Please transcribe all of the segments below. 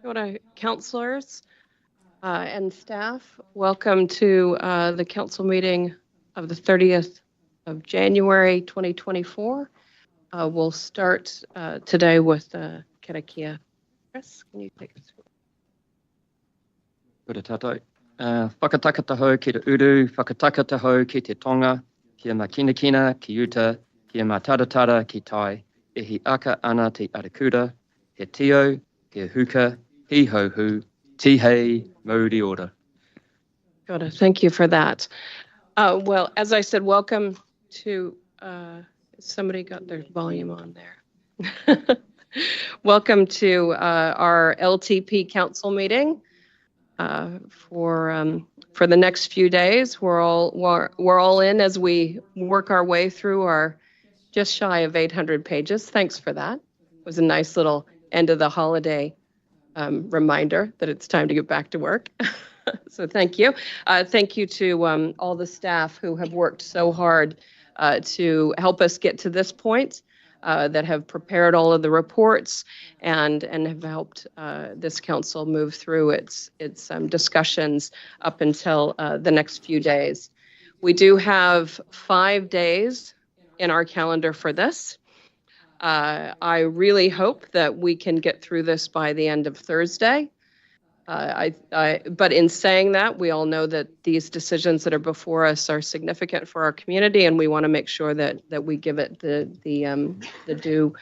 Kia ora, councillors and staff. Welcome to the council meeting of the 30th of January 2024. We'll start today with karakia. Chris, can you take us through? Kia ora tātou. Whakatakata hou ki te uru, whakatakata hou ki te tonga, kia makinakina, ki uta, kia mataratara ki tai, e hi aka ana te arakura, he tio, he huka, he ho hu, ti hei, mauri ora. Got it. Thank you for that. Well, as I said, welcome to, somebody got their volume on there. Welcome to our LTP council meeting. For the next few days, we're all in as we work our way through our just shy of 800 pages. Thanks for that. It was a nice little end of the holiday reminder that it's time to get back to work. So thank you. Thank you to all the staff who have worked so hard to help us get to this point. That have prepared all of the reports and have helped this council move through its discussions up until the next few days. We do have 5 days in our calendar for this. I really hope that we can get through this by the end of Thursday. But in saying that, we all know that these decisions that are before us are significant for our community, and we want to make sure that we give it the due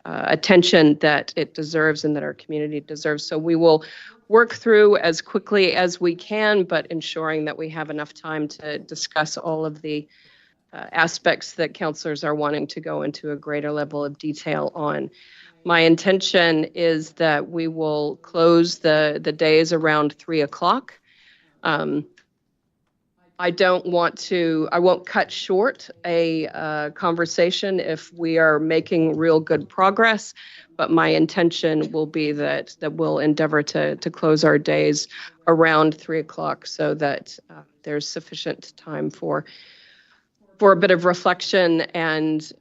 attention that it deserves and that our community deserves. So we will work through as quickly as we can, but ensuring that we have enough time to discuss all of the aspects that councillors are wanting to go into a greater level of detail on. My intention is that we will close the days around 3 o'clock. I won't cut short a conversation if we are making real good progress, but my intention will be that we'll endeavor to close our days around 3 o'clock so that there's sufficient time for a bit of reflection and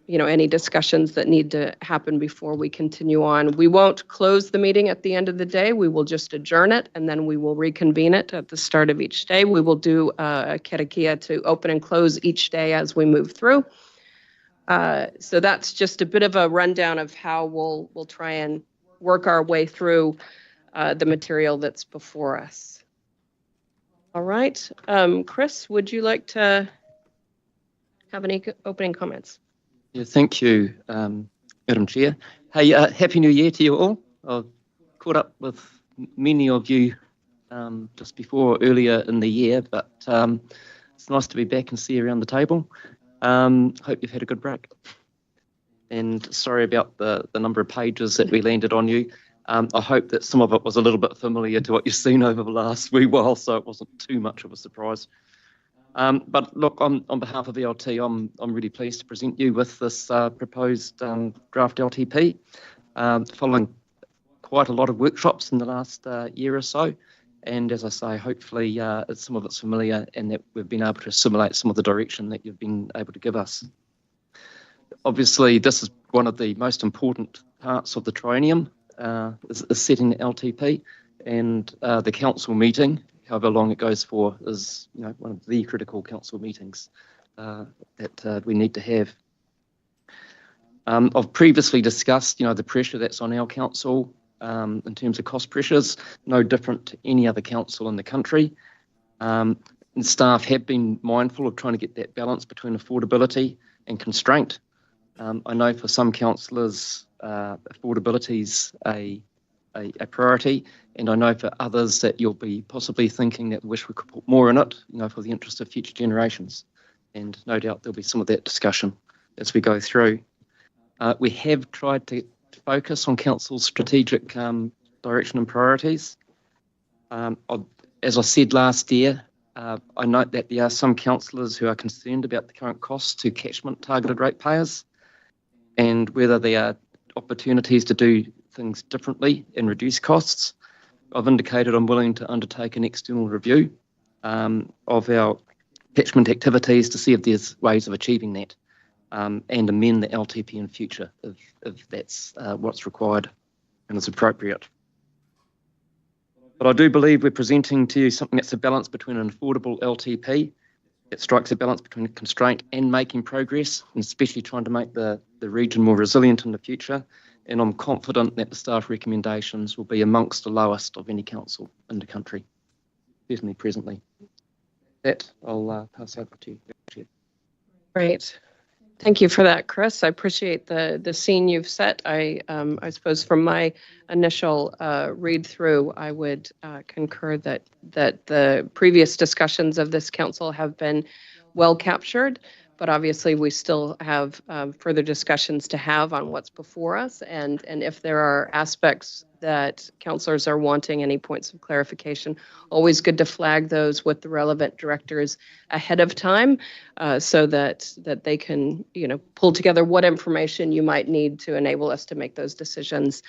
any discussions that need to happen before we continue on. We won't close the meeting at the end of the day. We will just adjourn it, and then we will reconvene it at the start of each day. We will do a karakia to open and close each day as we move through. So that's just a bit of a rundown of how we'll try and work our way through the material that's before us. All right. Chris, would you like to have any opening comments? Yeah, thank you, Madam Chair. Hey, Happy New Year to you all. I've caught up with many of you just earlier in the year, but it's nice to be back and see you around the table. Hope you've had a good break. And sorry about the number of pages that we landed on you. I hope that some of it was a little bit familiar to what you've seen over the last wee while, so it wasn't too much of a surprise. But look, on behalf of LT, I'm really pleased to present you with this proposed draft LTP, following quite a lot of workshops in the last year or so. And as I say, hopefully some of it's familiar and that we've been able to assimilate some of the direction that you've been able to give us. Obviously, this is one of the most important parts of the triennium. Is setting the LTP, and the council meeting, however long it goes for, is one of the critical council meetings that we need to have. I've previously discussed the pressure that's on our council in terms of cost pressures, no different to any other council in the country. And staff have been mindful of trying to get that balance between affordability and constraint. I know for some councillors affordability is a priority, and I know for others that you'll be possibly thinking that wish we could put more in it, for the interest of future generations. And no doubt there'll be some of that discussion as we go through. We have tried to focus on council's strategic direction and priorities. As I said last year, I note that there are some councillors who are concerned about the current costs to catchment targeted ratepayers and whether there are opportunities to do things differently and reduce costs. I've indicated I'm willing to undertake an external review of our catchment activities to see if there's ways of achieving that and amend the LTP in future if that's what's required. and is appropriate. But I do believe we're presenting to you something that's a balance between an affordable LTP. It strikes a balance between constraint and making progress, and especially trying to make the region more resilient in the future. And I'm confident that the staff recommendations will be amongst the lowest of any council in the country, certainly presently. That I'll pass over to you. Great. Thank you for that, Chris. I appreciate the scene you've set. I suppose from my initial read through, I would concur that the previous discussions of this council have been well captured, but obviously we still have further discussions to have on what's before us, and if there are aspects that councillors are wanting any points of clarification, always good to flag those with the relevant directors ahead of time, so that they can, pull together what information you might need to enable us to make those decisions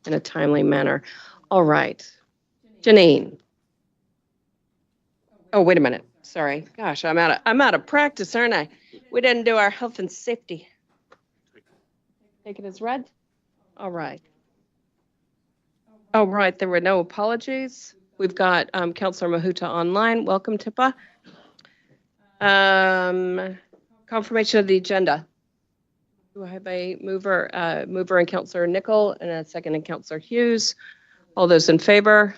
in a timely manner. All right, Janine. Oh, wait a minute. Sorry. Gosh, I'm out of practice, aren't I? We didn't do our health and safety. Take it as read. All right. All right. There were no apologies. We've got Councillor Mahuta online. Welcome, Tipa. Confirmation of the agenda. Do I have a mover? Mover and Councillor Nicol, and a second and Councillor Hughes. All those in favor?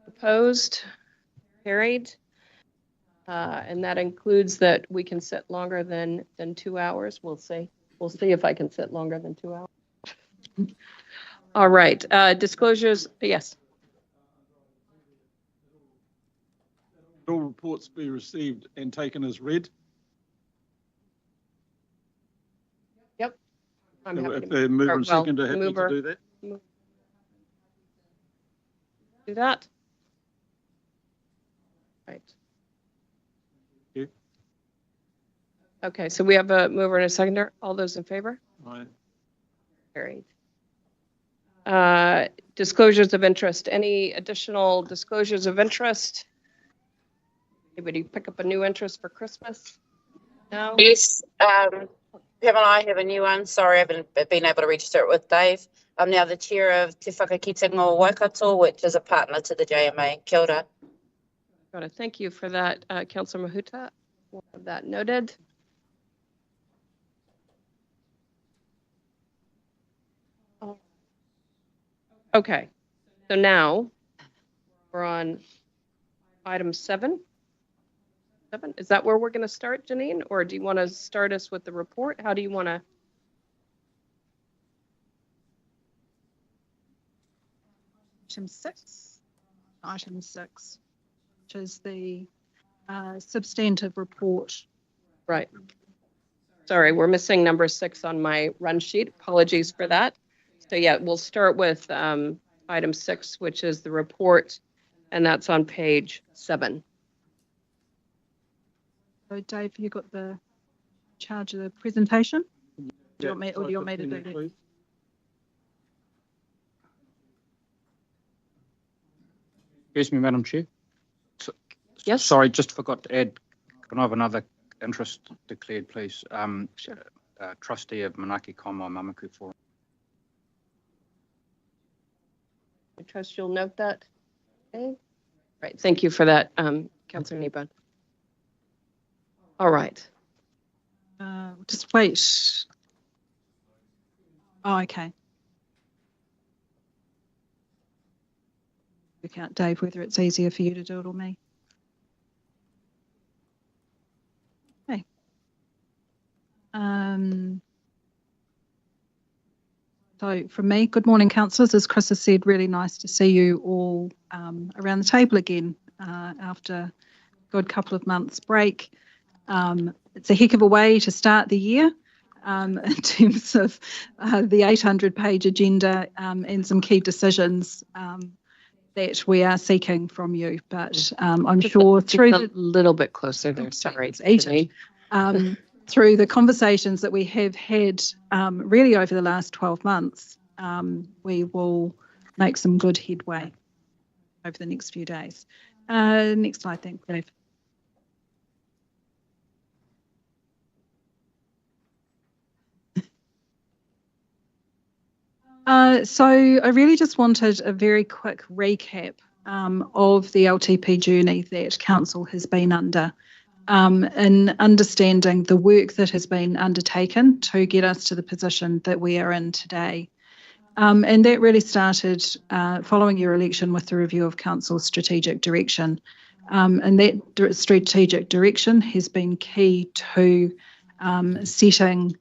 Opposed? Carried. And that includes that we can sit longer than 2 hours. We'll see. We'll see if I can sit longer than 2 hours. All right. Disclosures. Yes. All reports be received and taken as read. Yep. I'm happy if the mover and seconder are happy to do that. Do that. Right. Okay, so we have a mover and a seconder. All those in favor? Aye. Carried. Disclosures of interest. Any additional disclosures of interest? Anybody pick up a new interest for Christmas? No? Yes, Pam and I have a new one. Sorry, I haven't been able to register it with Dave. I'm now the chair of Te Whakakitango Waikato, which is a partner to the JMA. Kia ora. Got it. Thank you for that, Councillor Mahuta. We'll have that noted. Okay, so now we're on item 7. Is that where we're going to start, Janine? Or do you want to start us with the report? How do you want to? Item 6, which is the substantive report. Right. Sorry, we're missing number 6 on my run sheet. Apologies for that. So yeah, we'll start with item 6, which is the report, and that's on page 7. So Dave, you got the charge of the presentation? Do you want me to do that? Excuse me, Madam Chair. Yes. Sorry, just forgot to add. Can I have another interest declared, please? Sure. Trustee of Manaki Komo Mamaku Forum. I trust you'll note that. Okay. Right. Thank you for that, Councillor Niban. All right. Just wait. Oh, okay. Work out, Dave, whether it's easier for you to do it or me. Okay. So from me, good morning, councillors. As Chris has said, really nice to see you all around the table again after a good couple of months break. It's a heck of a way to start the year in terms of the 800-page agenda and some key decisions that we are seeking from you. But I'm sure through a little bit closer there. Sorry, through the conversations that we have had really over the last 12 months, we will make some good headway over the next few days. Next slide, thanks, Dave. So I really just wanted a very quick recap of the LTP journey that Council has been under, in understanding the work that has been undertaken to get us to the position that we are in today. And that really started following your election with the review of Council's strategic direction. And that strategic direction has been key to setting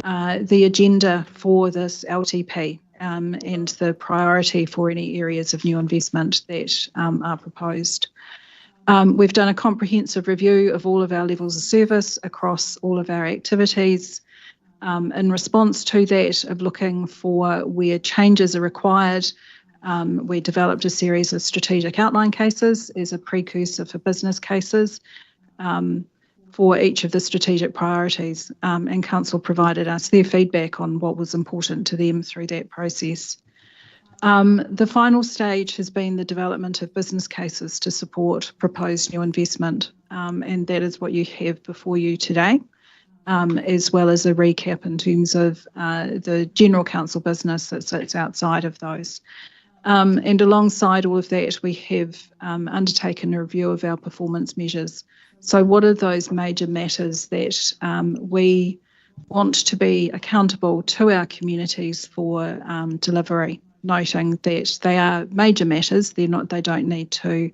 the agenda for this LTP and the priority for any areas of new investment that are proposed. We've done a comprehensive review of all of our levels of service across all of our activities. In response to that, of looking for where changes are required, we developed a series of strategic outline cases as a precursor for business cases for each of the strategic priorities, and Council provided us their feedback on what was important to them through that process. The final stage has been the development of business cases to support proposed new investment, and that is what you have before you today, as well as a recap in terms of the general council business that sits outside of those. And alongside all of that, we have undertaken a review of our performance measures. So what are those major matters that we want to be accountable to our communities for delivery, noting that they are major matters, they don't need to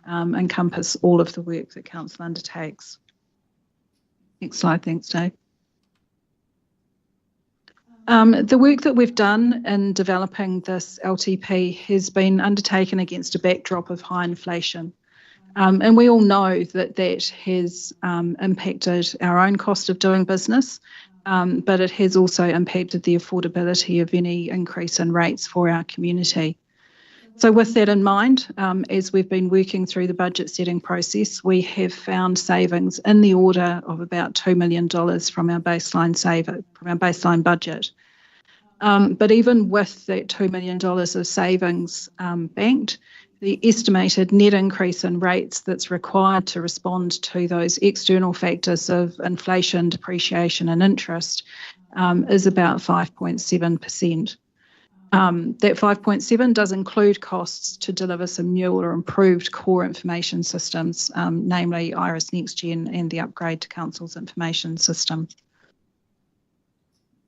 encompass all of the work that Council undertakes. Next slide, thanks, Dave. The work that we've done in developing this LTP has been undertaken against a backdrop of high inflation. And we all know that that has impacted our own cost of doing business, but it has also impacted the affordability of any increase in rates for our community. So with that in mind, as we've been working through the budget setting process, we have found savings in the order of about $2 million from our baseline budget. But even with that $2 million of savings banked, the estimated net increase in rates that's required to respond to those external factors of inflation, depreciation and interest is about 5.7%. That 5.7 does include costs to deliver some new or improved core information systems, namely Iris NextGen and the upgrade to Council's information system.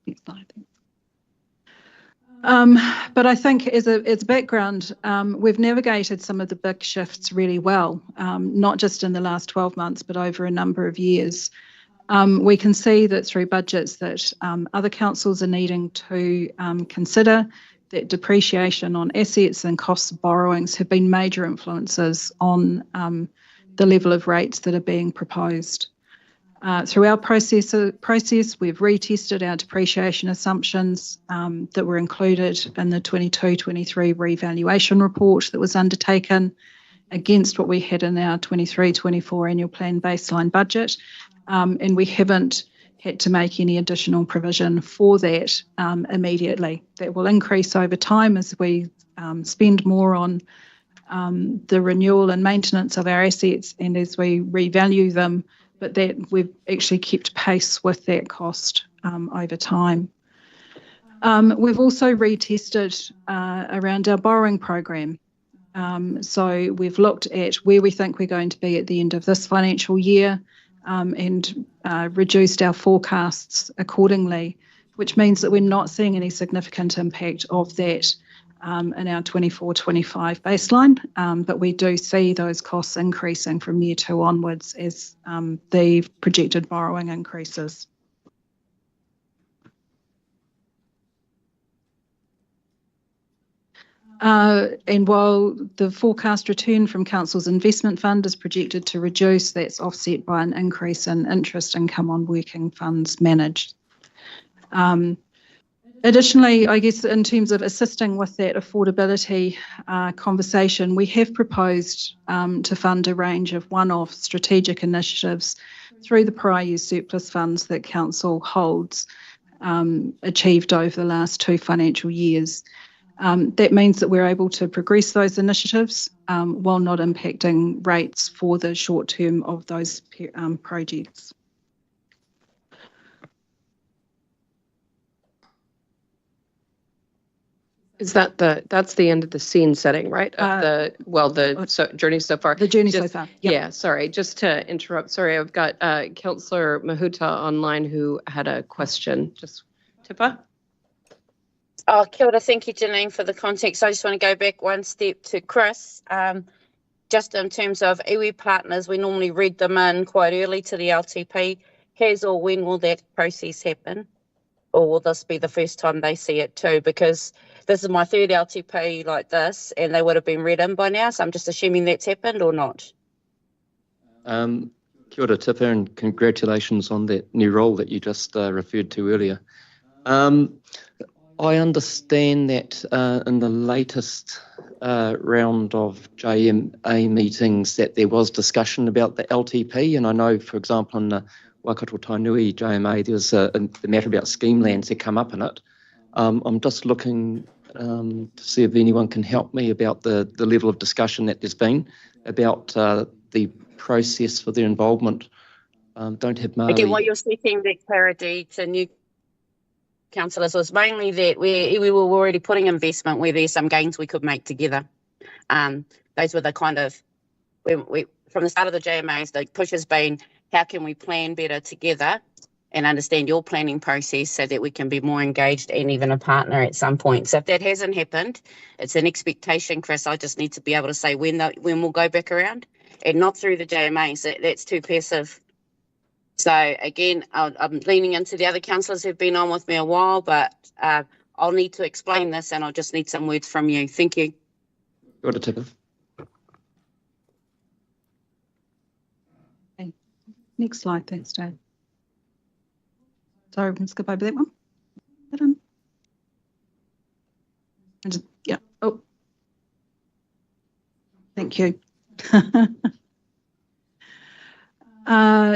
Next slide. But I think as a background, we've navigated some of the big shifts really well, not just in the last 12 months, but over a number of years. We can see that through budgets that other councils are needing to consider, that depreciation on assets and costs of borrowings have been major influences on the level of rates that are being proposed. Through our process, we've retested our depreciation assumptions that were included in the 22-23 revaluation report that was undertaken against what we had in our 23-24 annual plan baseline budget, and we haven't had to make any additional provision for that immediately. That will increase over time as we spend more on the renewal and maintenance of our assets and as we revalue them, but that we've actually kept pace with that cost over time. We've also retested around our borrowing program. So we've looked at where we think we're going to be at the end of this financial year and reduced our forecasts accordingly, which means that we're not seeing any significant impact of that in our 24-25 baseline, but we do see those costs increasing from year 2 onwards as the projected borrowing increases. And while the forecast return from Council's investment fund is projected to reduce, that's offset by an increase in interest income on working funds managed. Additionally, I guess in terms of assisting with that affordability conversation, we have proposed to fund a range of one-off strategic initiatives through the prior year surplus funds that Council holds, achieved over the last 2 financial years. That means that we're able to progress those initiatives while not impacting rates for the short term of those projects. Is that's the end of the scene setting, right? Of the journey so far. The journey so far. Yep. Yeah, sorry, just to interrupt. Sorry, I've got Councillor Mahuta online who had a question. Just Tipa? Oh, kia ora. Thank you, Janine, for the context. I just want to go back one step to Chris. Just in terms of iwi partners, we normally read them in quite early to the LTP. Has or when will that process happen? Or will this be the first time they see it too? Because this is my third LTP like this, and they would have been read in by now. So I'm just assuming that's happened or not. Kia ora, Tipa, and congratulations on that new role that you just referred to earlier. I understand that in the latest round of JMA meetings that there was discussion about the LTP, and I know, for example, in the Waikato Tainui JMA, there was the matter about scheme lands that come up in it. I'm just looking to see if anyone can help me about the level of discussion that there's been about the process for their involvement. Don't have Māori. Again, what you're seeking that clarity to new councillors was mainly that we were already putting investment where there's some gains we could make together. Those were the kind of, we from the start of the JMAs, the push has been, how can we plan better together and understand your planning process so that we can be more engaged and even a partner at some point. So if that hasn't happened, it's an expectation, Chris. I just need to be able to say when we'll go back around and not through the JMAs. That's too passive. So again, I'm leaning into the other councillors who've been on with me a while, but I'll need to explain this and I'll just need some words from you. Thank you. Got a Tipa. Okay. Next slide, thanks, Dave. Sorry, we can skip over that one. Yeah. Oh. Thank you.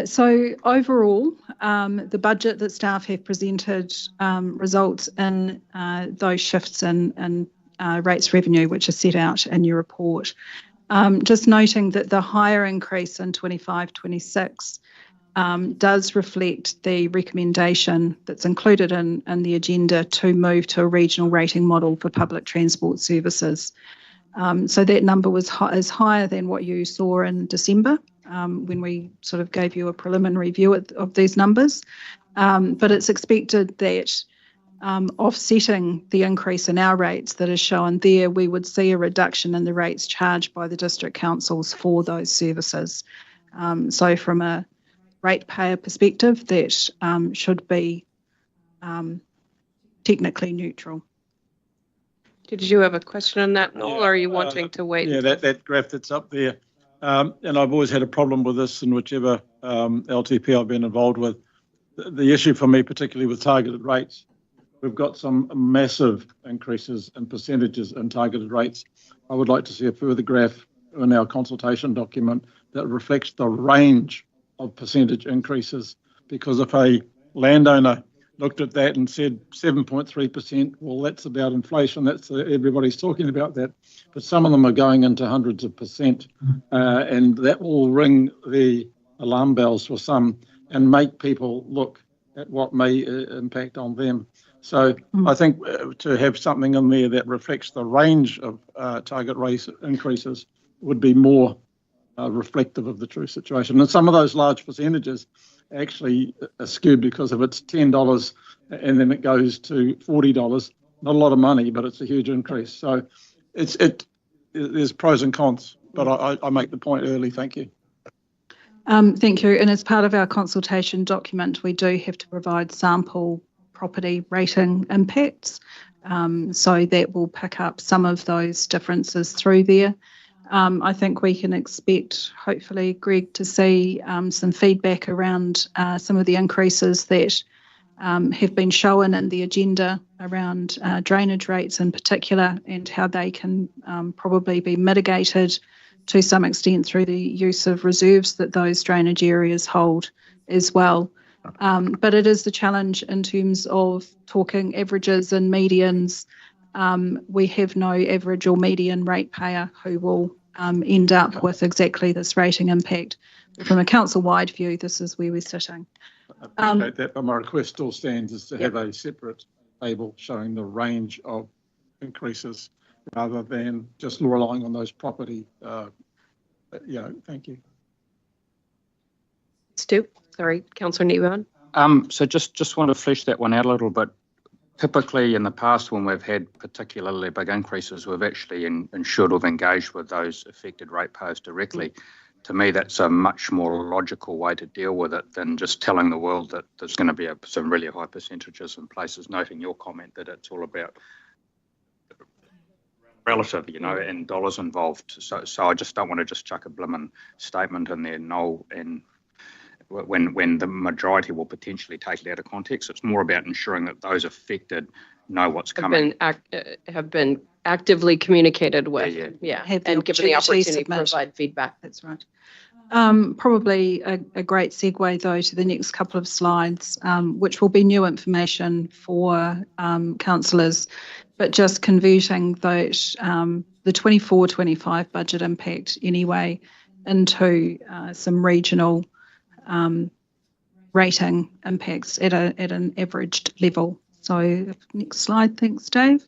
So overall, the budget that staff have presented results in those shifts in rates revenue, which are set out in your report. Just noting that the higher increase in 25-26 does reflect the recommendation that's included in the agenda to move to a regional rating model for public transport services. So that number is higher than what you saw in December when we sort of gave you a preliminary view of these numbers. But it's expected that offsetting the increase in our rates that is shown there, we would see a reduction in the rates charged by the district councils for those services. So from a ratepayer perspective, that should be technically neutral. Did you have a question on that, Noel, or are you wanting to wait? Yeah, that graph that's up there. And I've always had a problem with this in whichever LTP I've been involved with. The issue for me, particularly with targeted rates, we've got some massive increases in percentages in targeted rates. I would like to see a further graph in our consultation document that reflects the range of percentage increases, because if a landowner looked at that and said 7.3%, well, that's about inflation. That's everybody's talking about that. But some of them are going into hundreds of percent, and that will ring the alarm bells for some and make people look at what may impact on them. So I think to have something in there that reflects the range of target rate increases would be more reflective of the true situation. And some of those large percentages actually are skewed because if it's $10 and then it goes to $40, not a lot of money, but it's a huge increase. So there's pros and cons, but I make the point early. Thank you. Thank you. And as part of our consultation document, we do have to provide sample property rating impacts. So that will pick up some of those differences through there. I think we can expect, hopefully, Greg, to see some feedback around some of the increases that have been shown in the agenda around drainage rates in particular, and how they can probably be mitigated to some extent through the use of reserves that those drainage areas hold as well. But it is the challenge in terms of talking averages and medians. We have no average or median ratepayer who will end up with exactly this rating impact. But from a council-wide view, this is where we're sitting. I appreciate that, but my request still stands is to have a separate table showing the range of increases rather than just relying on those property. Thank you. Stu, sorry, Councillor Niwan. So just want to flesh that one out a little bit. Typically in the past, when we've had particularly big increases, we've actually ensured we've engaged with those affected ratepayers directly. To me, that's a much more logical way to deal with it than just telling the world that there's going to be some really high percentages in places, noting your comment that it's all about relative, and dollars involved. So I just don't want to just chuck a blimmin' statement in there, no, and when the majority will potentially take it out of context. It's more about ensuring that those affected know what's coming. Have been actively communicated with, and given the opportunity to provide feedback. That's right. Probably a great segue, though, to the next couple of slides, which will be new information for councillors, but just converting those, the 24-25 budget impact anyway into some regional rating impacts at an averaged level. So next slide, thanks, Dave.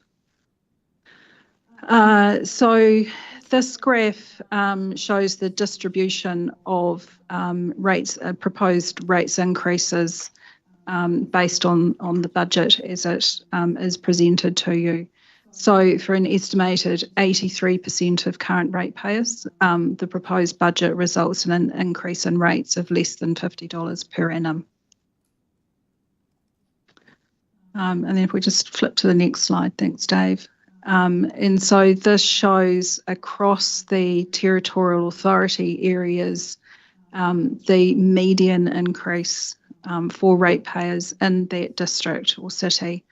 So this graph shows the distribution of rates, proposed rates increases based on the budget as it is presented to you. So for an estimated 83% of current ratepayers, the proposed budget results in an increase in rates of less than $50 per annum. And then if we just flip to the next slide, thanks, Dave. And so this shows across the territorial authority areas the median increase for ratepayers in that district or city.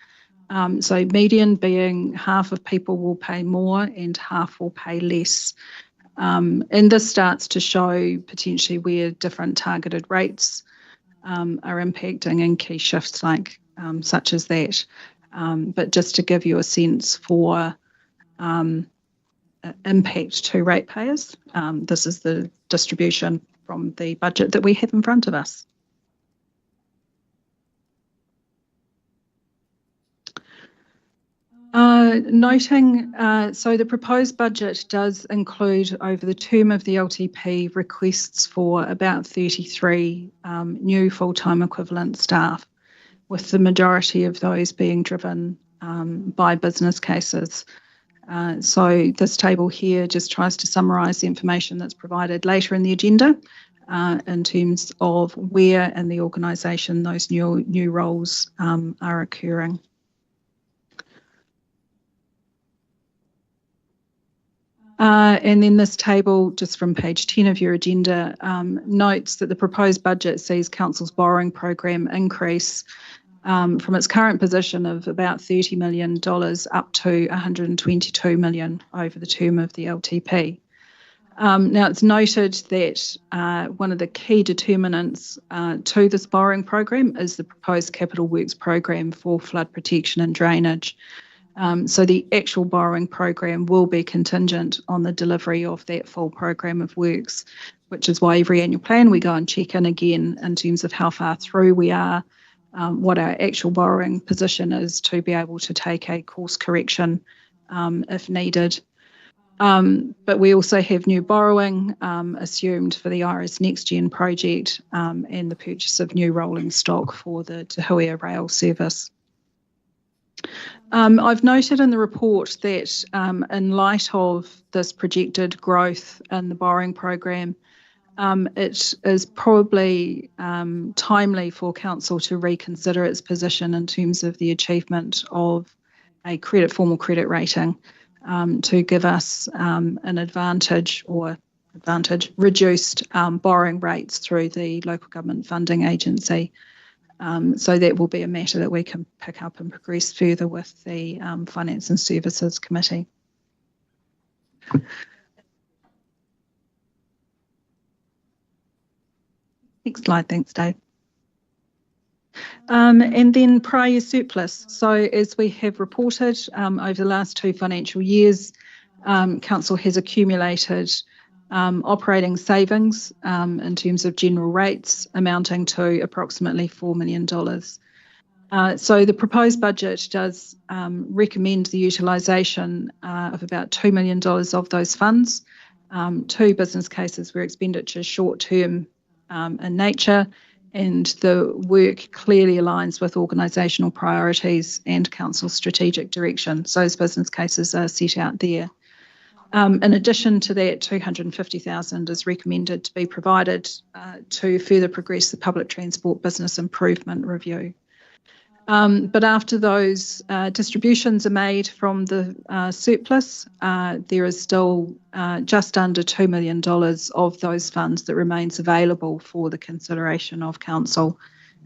So median being half of people will pay more and half will pay less. And this starts to show potentially where different targeted rates are impacting in key shifts like such as that. But just to give you a sense for impact to ratepayers, this is the distribution from the budget that we have in front of us. Noting, so the proposed budget does include over the term of the LTP requests for about 33 new full-time equivalent staff, with the majority of those being driven by business cases. So this table here just tries to summarise the information that's provided later in the agenda in terms of where in the organisation those new roles are occurring. And then this table, just from page 10 of your agenda, notes that the proposed budget sees Council's borrowing program increase from its current position of about $30 million up to $122 million over the term of the LTP. Now, it's noted that one of the key determinants to this borrowing program is the proposed capital works program for flood protection and drainage. So the actual borrowing program will be contingent on the delivery of that full program of works, which is why every annual plan we go and check in again in terms of how far through we are, what our actual borrowing position is to be able to take a course correction if needed. But we also have new borrowing assumed for the Iris Next Gen project and the purchase of new rolling stock for the Te Huia rail service. I've noted in the report that in light of this projected growth in the borrowing program, it is probably timely for Council to reconsider its position in terms of the achievement of a formal credit rating to give us an advantage reduced borrowing rates through the local government funding agency. So that will be a matter that we can pick up and progress further with the Finance and Services Committee. Next slide, thanks, Dave. And then prior year surplus. So as we have reported over the last 2 financial years, Council has accumulated operating savings in terms of general rates amounting to approximately $4 million. So the proposed budget does recommend the utilisation of about $2 million of those funds. 2 business cases where expenditure is short-term in nature, and the work clearly aligns with organisational priorities and council strategic direction. So those business cases are set out there. In addition to that, $250,000 is recommended to be provided to further progress the public transport business improvement review. But after those distributions are made from the surplus, there is still just under $2 million of those funds that remains available for the consideration of council.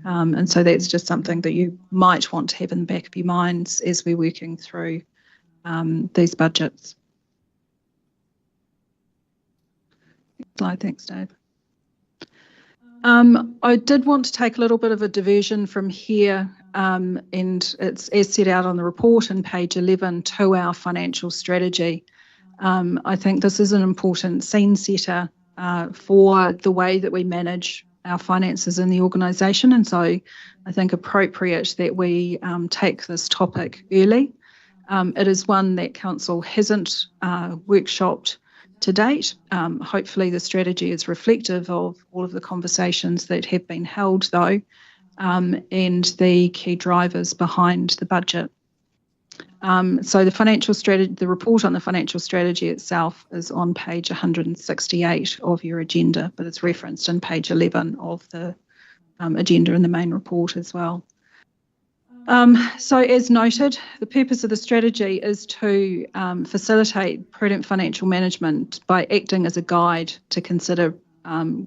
And so that's just something that you might want to have in the back of your minds as we're working through these budgets. Next slide, thanks, Dave. I did want to take a little bit of a diversion from here, and it's as set out on the report on page 11 to our financial strategy. I think this is an important scene setter for the way that we manage our finances in the organisation, and so I think appropriate that we take this topic early. It is one that Council hasn't workshopped to date. Hopefully the strategy is reflective of all of the conversations that have been held, though, and the key drivers behind the budget. So the financial strategy, the report on the financial strategy itself is on page 168 of your agenda, but it's referenced in page 11 of the agenda in the main report as well. So as noted, the purpose of the strategy is to facilitate prudent financial management by acting as a guide to consider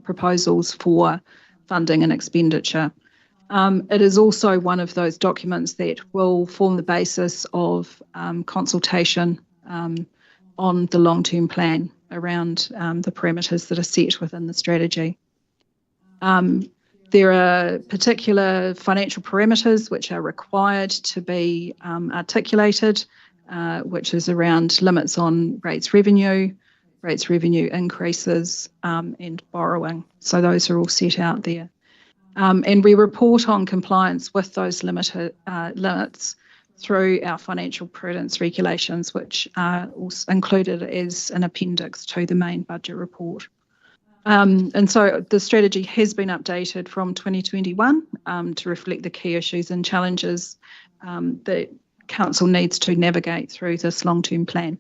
proposals for funding and expenditure. It is also one of those documents that will form the basis of consultation on the long-term plan around the parameters that are set within the strategy. There are particular financial parameters which are required to be articulated, which is around limits on rates revenue increases, and borrowing. So those are all set out there. And we report on compliance with those limits through our financial prudence regulations, which are also included as an appendix to the main budget report. And so the strategy has been updated from 2021 to reflect the key issues and challenges that Council needs to navigate through this long-term plan.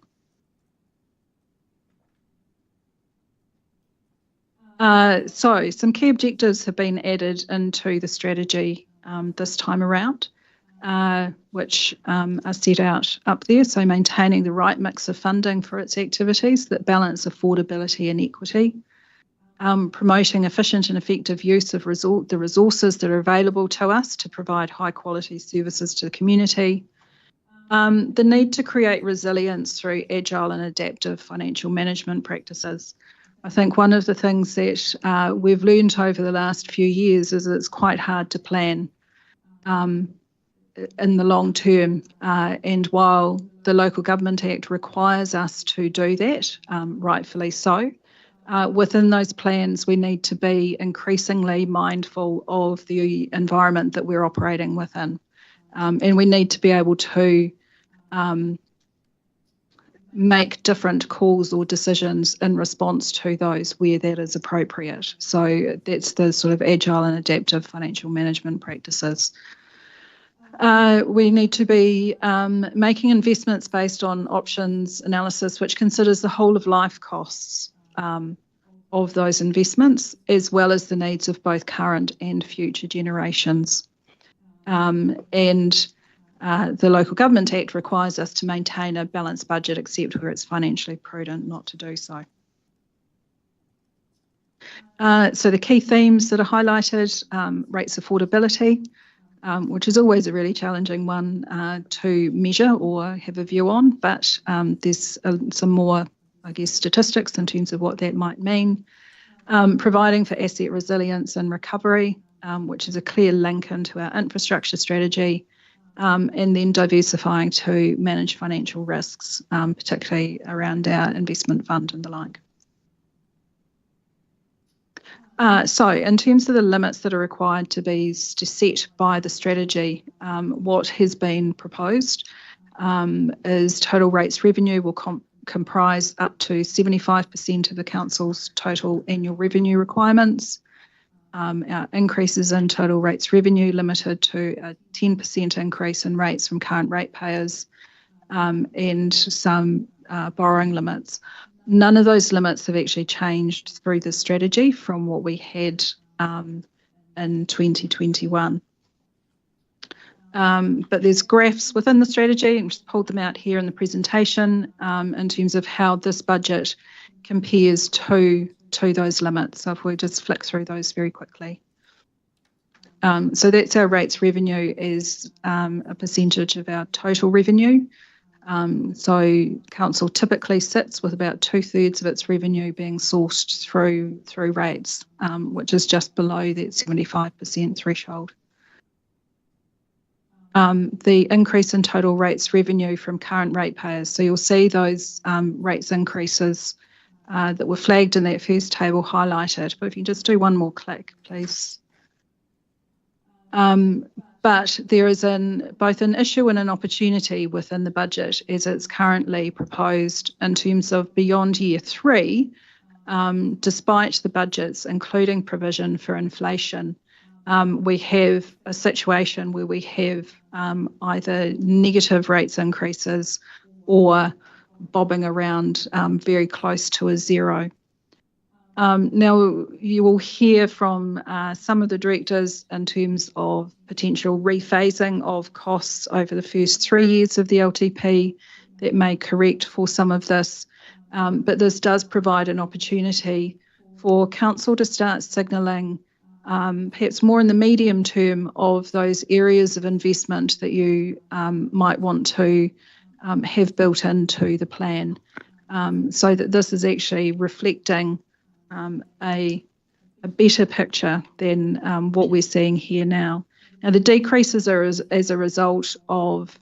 So some key objectives have been added into the strategy this time around, which are set out up there. So maintaining the right mix of funding for its activities that balance affordability and equity. Promoting efficient and effective use of the resources that are available to us to provide high quality services to the community. The need to create resilience through agile and adaptive financial management practices. I think one of the things that we've learned over the last few years is it's quite hard to plan in the long term. And while the Local Government Act requires us to do that, rightfully so, within those plans, we need to be increasingly mindful of the environment that we're operating within. And we need to be able to make different calls or decisions in response to those where that is appropriate. So that's the sort of agile and adaptive financial management practices. We need to be making investments based on options analysis, which considers the whole of life costs of those investments, as well as the needs of both current and future generations. And the Local Government Act requires us to maintain a balanced budget, except where it's financially prudent not to do so. So the key themes that are highlighted, rates affordability, which is always a really challenging one to measure or have a view on, but there's some more, I guess, statistics in terms of what that might mean. Providing for asset resilience and recovery, which is a clear link into our infrastructure strategy, and then diversifying to manage financial risks, particularly around our investment fund and the like. So in terms of the limits that are required to be set by the strategy, what has been proposed is total rates revenue will comprise up to 75% of the council's total annual revenue requirements. Our increases in total rates revenue limited to a 10% increase in rates from current ratepayers, and some borrowing limits. None of those limits have actually changed through the strategy from what we had in 2021. But there's graphs within the strategy, and just pulled them out here in the presentation in terms of how this budget compares to those limits. So if we just flick through those very quickly. So that's our rates revenue as a percentage of our total revenue. So council typically sits with about 2/3 of its revenue being sourced through rates, which is just below that 75% threshold. The increase in total rates revenue from current ratepayers. So you'll see those rates increases that were flagged in that first table highlighted. But if you just do one more click, please. But there is both an issue and an opportunity within the budget as it's currently proposed in terms of beyond year 3, despite the budgets including provision for inflation. We have a situation where we have either negative rates increases or bobbing around very close to a zero. Now, you will hear from some of the directors in terms of potential rephasing of costs over the first 3 years of the LTP that may correct for some of this. But this does provide an opportunity for council to start signalling perhaps more in the medium term of those areas of investment that you might want to have built into the plan, so that this is actually reflecting a better picture than what we're seeing here now. Now, the decreases are as a result of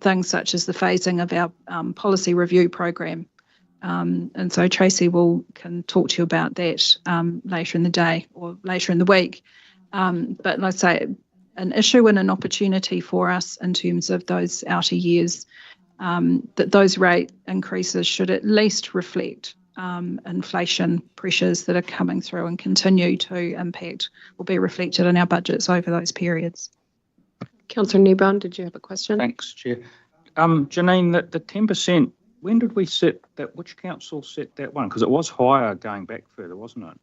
things such as the phasing of our policy review program. And so Tracy can talk to you about that later in the day or later in the week. But like I say, an issue and an opportunity for us in terms of those outer years, that those rate increases should at least reflect inflation pressures that are coming through and continue to impact or be reflected in our budgets over those periods. Councillor Kneebone, did you have a question? Thanks, Chair. Janine, the 10%, when did we set that? Which council set that one? Because it was higher going back further, wasn't it?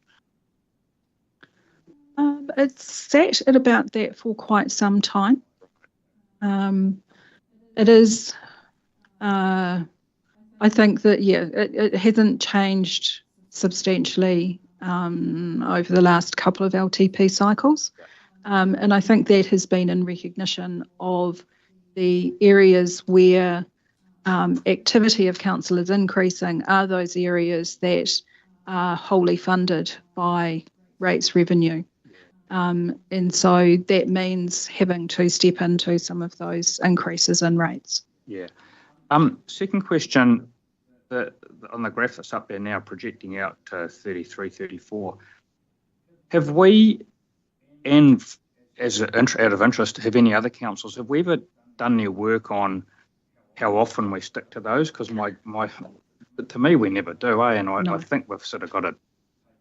It's sat at about that for quite some time. It is... I think that, yeah, it hasn't changed substantially over the last couple of LTP cycles. And I think that has been in recognition of the areas where activity of council is increasing are those areas that are wholly funded by rates revenue. And so that means having to step into some of those increases in rates. Yeah. Second question, on the graph that's up there now, projecting out to 33, 34, have we, and out of interest, have any other councils, have we ever done any work on how often we stick to those? Because to me, we never do, eh? And I think we've sort of got to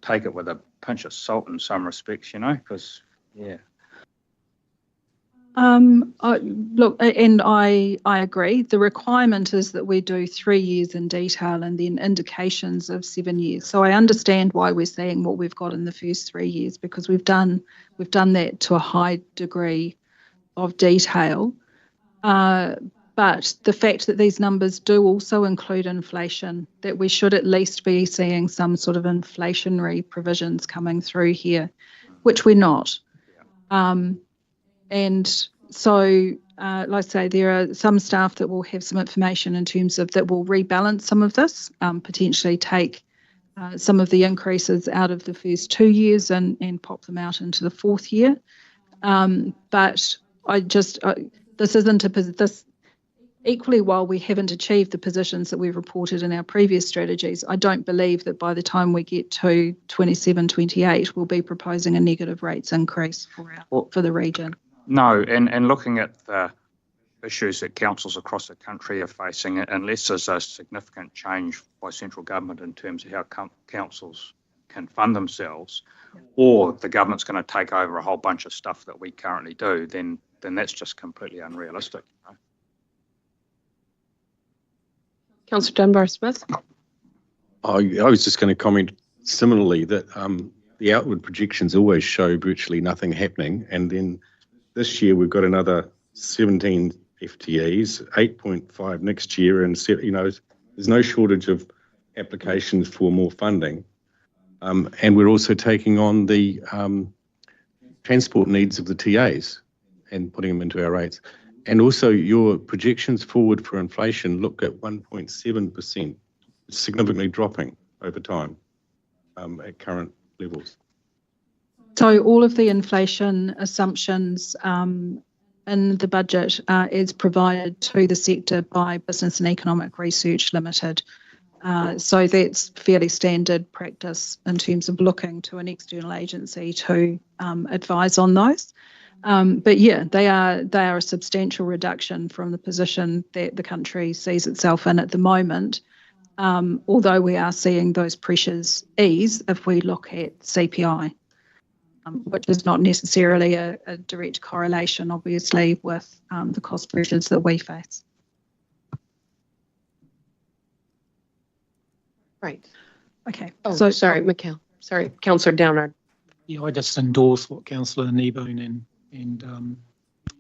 take it with a pinch of salt in some respects, because, yeah. Look, and I agree. The requirement is that we do 3 years in detail and then indications of 7 years. So I understand why we're saying what we've got in the first 3 years, because we've done that to a high degree of detail. But the fact that these numbers do also include inflation, that we should at least be seeing some sort of inflationary provisions coming through here, which we're not. And so, like I say, there are some staff that will have some information in terms of that will rebalance some of this, potentially take some of the increases out of the first 2 years and pop them out into the 4th year. But this isn't this. Equally, while we haven't achieved the positions that we've reported in our previous strategies, I don't believe that by the time we get to 27-28, we'll be proposing a negative rates increase for the region. No, and looking at the issues that councils across the country are facing, unless there's a significant change by central government in terms of how councils can fund themselves, or the government's going to take over a whole bunch of stuff that we currently do, then that's just completely unrealistic. You know? Councillor Dunbar-Smith. I was just going to comment similarly that the outward projections always show virtually nothing happening, and then this year we've got another 17 FTEs, 8.5 next year, and there's no shortage of applications for more funding, and we're also taking on the transport needs of the TAs and putting them into our rates. And also your projections forward for inflation look at 1.7%, significantly dropping over time at current levels. So all of the inflation assumptions in the budget is provided to the sector by Business and Economic Research Limited. So that's fairly standard practice in terms of looking to an external agency to advise on those. But yeah, they are a substantial reduction from the position that the country sees itself in at the moment, although we are seeing those pressures ease if we look at CPI, which is not necessarily a direct correlation, obviously, with the cost pressures that we face. Right. Okay. Oh, so sorry, Mikhail. Sorry, Councillor Downard. Yeah, I just endorse what Councillor Kneebone and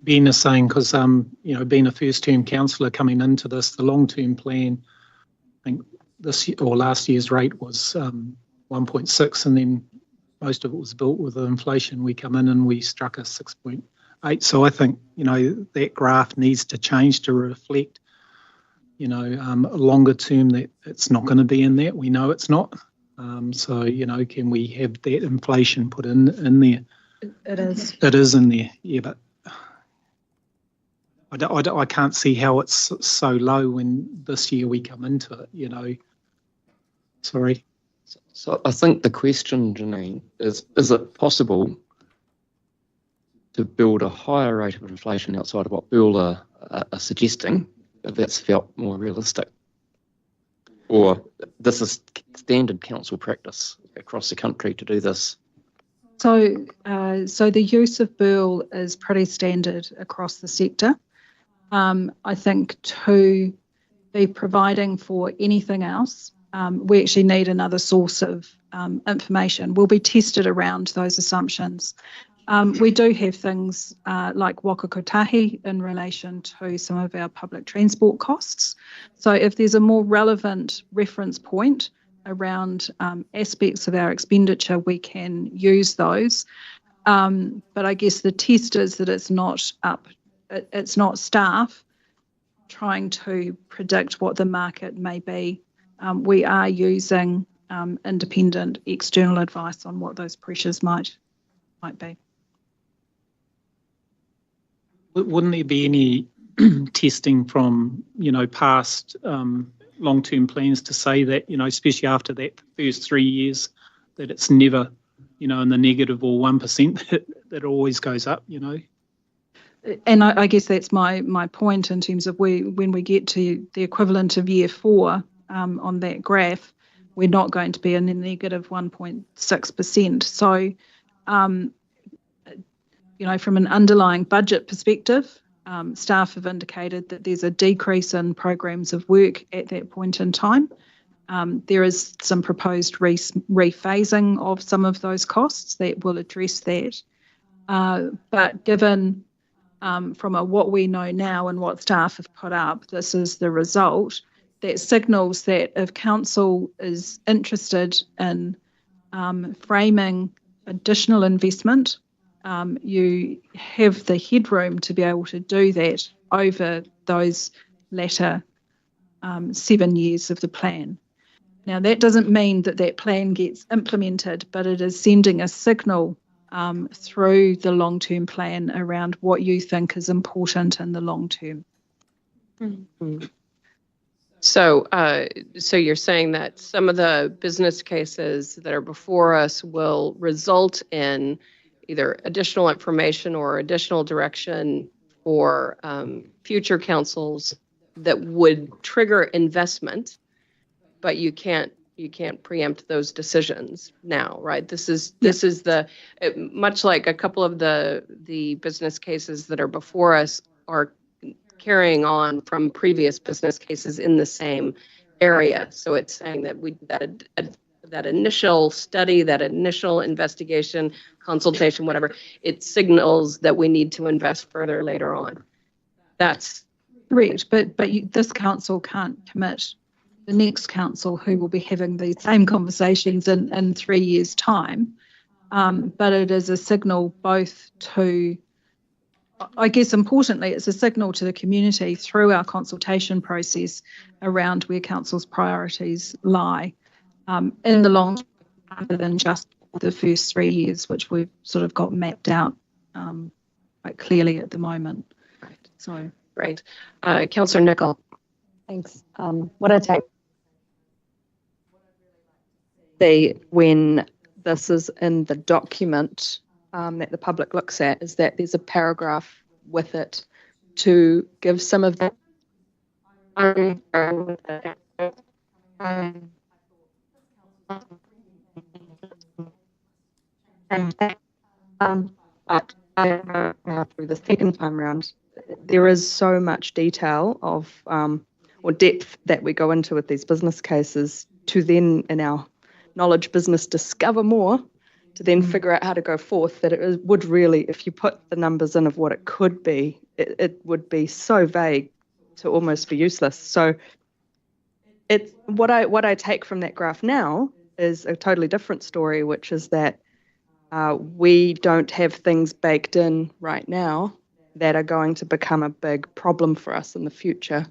Ben is saying, because being a first-term councillor coming into this, the long-term plan, I think last year's rate was 1.6, and then most of it was built with the inflation. We come in and we struck a 6.8. So I think that graph needs to change to reflect longer term that it's not going to be in that. We know it's not. So can we have that inflation put in there? It is. It is in there, yeah, but I can't see how it's so low when this year we come into it, Sorry. So I think the question, Janine, is it possible to build a higher rate of inflation outside of what Bill are suggesting, if that's felt more realistic? Or this is standard council practice across the country to do this? So the use of Burl is pretty standard across the sector. I think to be providing for anything else, we actually need another source of information. We'll be tested around those assumptions. We do have things like wakakotahi in relation to some of our public transport costs. So if there's a more relevant reference point around aspects of our expenditure, we can use those. But I guess the test is that it's not staff trying to predict what the market may be. We are using independent external advice on what those pressures might be. Wouldn't there be any testing from past long-term plans to say that especially after that first 3 years, that it's never in the negative or 1%, that it always goes up, And I guess that's my point in terms of when we get to the equivalent of year 4 on that graph, we're not going to be in the negative 1.6%. So, from an underlying budget perspective, staff have indicated that there's a decrease in programs of work at that point in time. There is some proposed rephasing of some of those costs that will address that. But given from what we know now and what staff have put up, this is the result. That signals that if council is interested in framing additional investment, you have the headroom to be able to do that over those latter 7 years of the plan. Now, that doesn't mean that plan gets implemented, but it is sending a signal through the long-term plan around what you think is important in the long term. So, so you're saying that some of the business cases that are before us will result in either additional information or additional direction for future councils that would trigger investment, but you can't preempt those decisions now, right? This is the much like a couple of the business cases that are before us are carrying on from previous business cases in the same area. So it's saying that that initial study, that initial investigation, consultation, whatever, it signals that we need to invest further later on. That's correct. But this council can't commit the next council who will be having these same conversations in 3 years' time. But it is a signal both to, I guess importantly, it's a signal to the community through our consultation process around where council's priorities lie in the long term, rather than just the first 3 years, which we've sort of got mapped out quite clearly at the moment. right. So, Great. Councillor Nicol. Thanks. What I take when this is in the document that the public looks at is that there's a paragraph with it to give some of that. But through the second time round, there is so much detail of or depth that we go into with these business cases to then, in our knowledge business, discover more to then figure out how to go forth, that it would really, if you put the numbers in of what it could be, it would be so vague to almost be useless. So it's what I take from that graph now is a totally different story, which is that we don't have things baked in right now that are going to become a big problem for us in the future.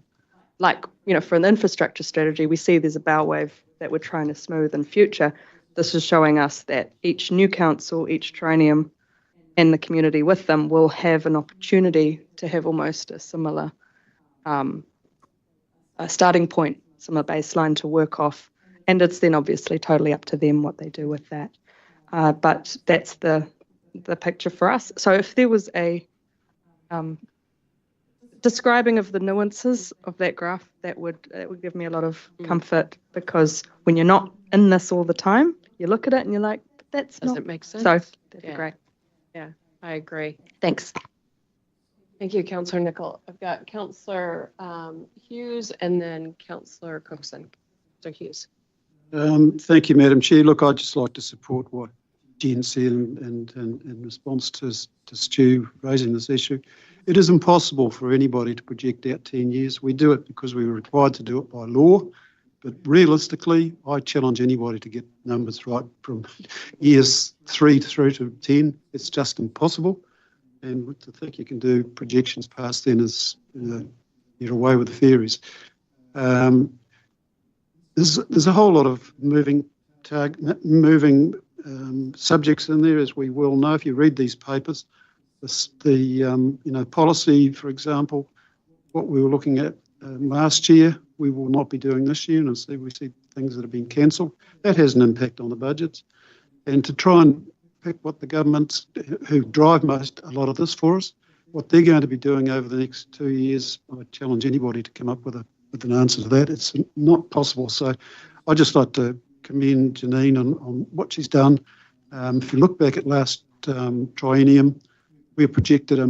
Like, for an infrastructure strategy, we see there's a bow wave that we're trying to smooth in future. This is showing us that each new council, each triennium, and the community with them will have an opportunity to have almost a similar a starting point, similar baseline to work off. And it's then obviously totally up to them what they do with that. But that's the picture for us. So if there was a describing of the nuances of that graph, that would give me a lot of comfort, because when you're not in this all the time, you look at it and you're like, that's Does it make sense? So that'd be great. Yeah, I agree. Thanks. Thank you, Councillor Nicol. I've got Councillor Hughes and then Councillor Cookson. So Hughes. Thank you, Madam Chair. Look, I'd just like to support what Jen said and in response to Stu raising this issue. It is impossible for anybody to project out 10 years. We do it because we're required to do it by law. But realistically, I challenge anybody to get numbers right from years 3 through to 10. It's just impossible. And to think you can do projections past then is, you're away with the fairies. There's a whole lot of moving subjects in there, as we well know. If you read these papers, the policy, for example, what we were looking at last year, we will not be doing this year, and we see things that have been cancelled. That has an impact on the budgets. And to try and pick what the governments who drive a lot of this for us, what they're going to be doing over the next 2 years, I challenge anybody to come up with an answer to that. It's not possible. So I'd just like to commend Janine on what she's done. If you look back at last triennium, we projected a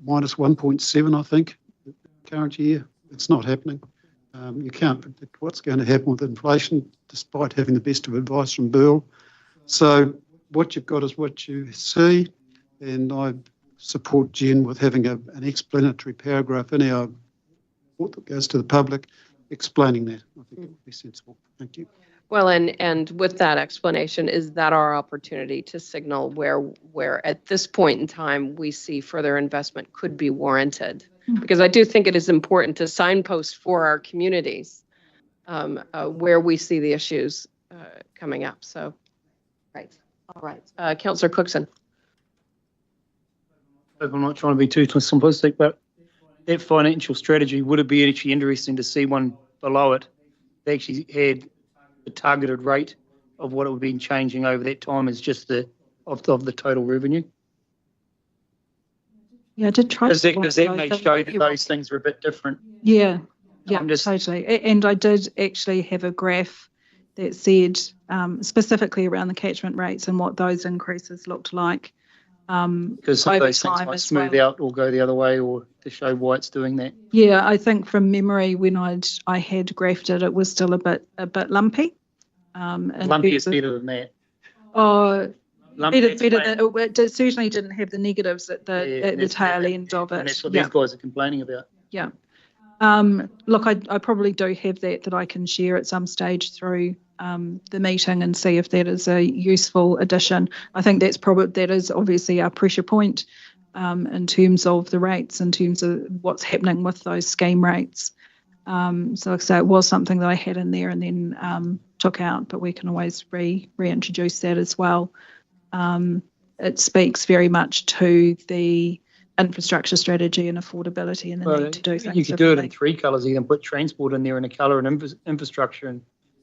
minus 1.7, I think, current year. It's not happening. You can't predict what's going to happen with inflation, despite having the best of advice from Burl. So what you've got is what you see, and I support Jen with having an explanatory paragraph in our report that goes to the public explaining that. I think it would be sensible. Thank you. Well, and with that explanation, is that our opportunity to signal where at this point in time we see further investment could be warranted? Because I do think it is important to signpost for our communities where we see the issues coming up. So, right. All right. Councillor Cookson. I'm not trying to be too simplistic, but that financial strategy, would it be actually interesting to see one below it that actually had the targeted rate of what it would be changing over that time as just of the total revenue? Yeah, I did try. Because that may show that those things are a bit different. Yeah, totally. And I did actually have a graph that said specifically around the catchment rates and what those increases looked like. Because some of those things might smooth out or go the other way, or to show why it's doing that. Yeah, I think from memory, when I had graphed it, it was still a bit lumpy. Lumpy is better than that. Oh, better than it certainly didn't have the negatives at the tail end of it. And that's what these guys are complaining about. Yeah. Look, I probably do have that I can share at some stage through the meeting and see if that is a useful addition. I think that is obviously our pressure point in terms of the rates, in terms of what's happening with those scheme rates. So like I say, it was something that I had in there and then took out, but we can always reintroduce that as well. It speaks very much to the infrastructure strategy and affordability and the need to do things. You could do it in 3 colours. You can put transport in there in a colour and infrastructure and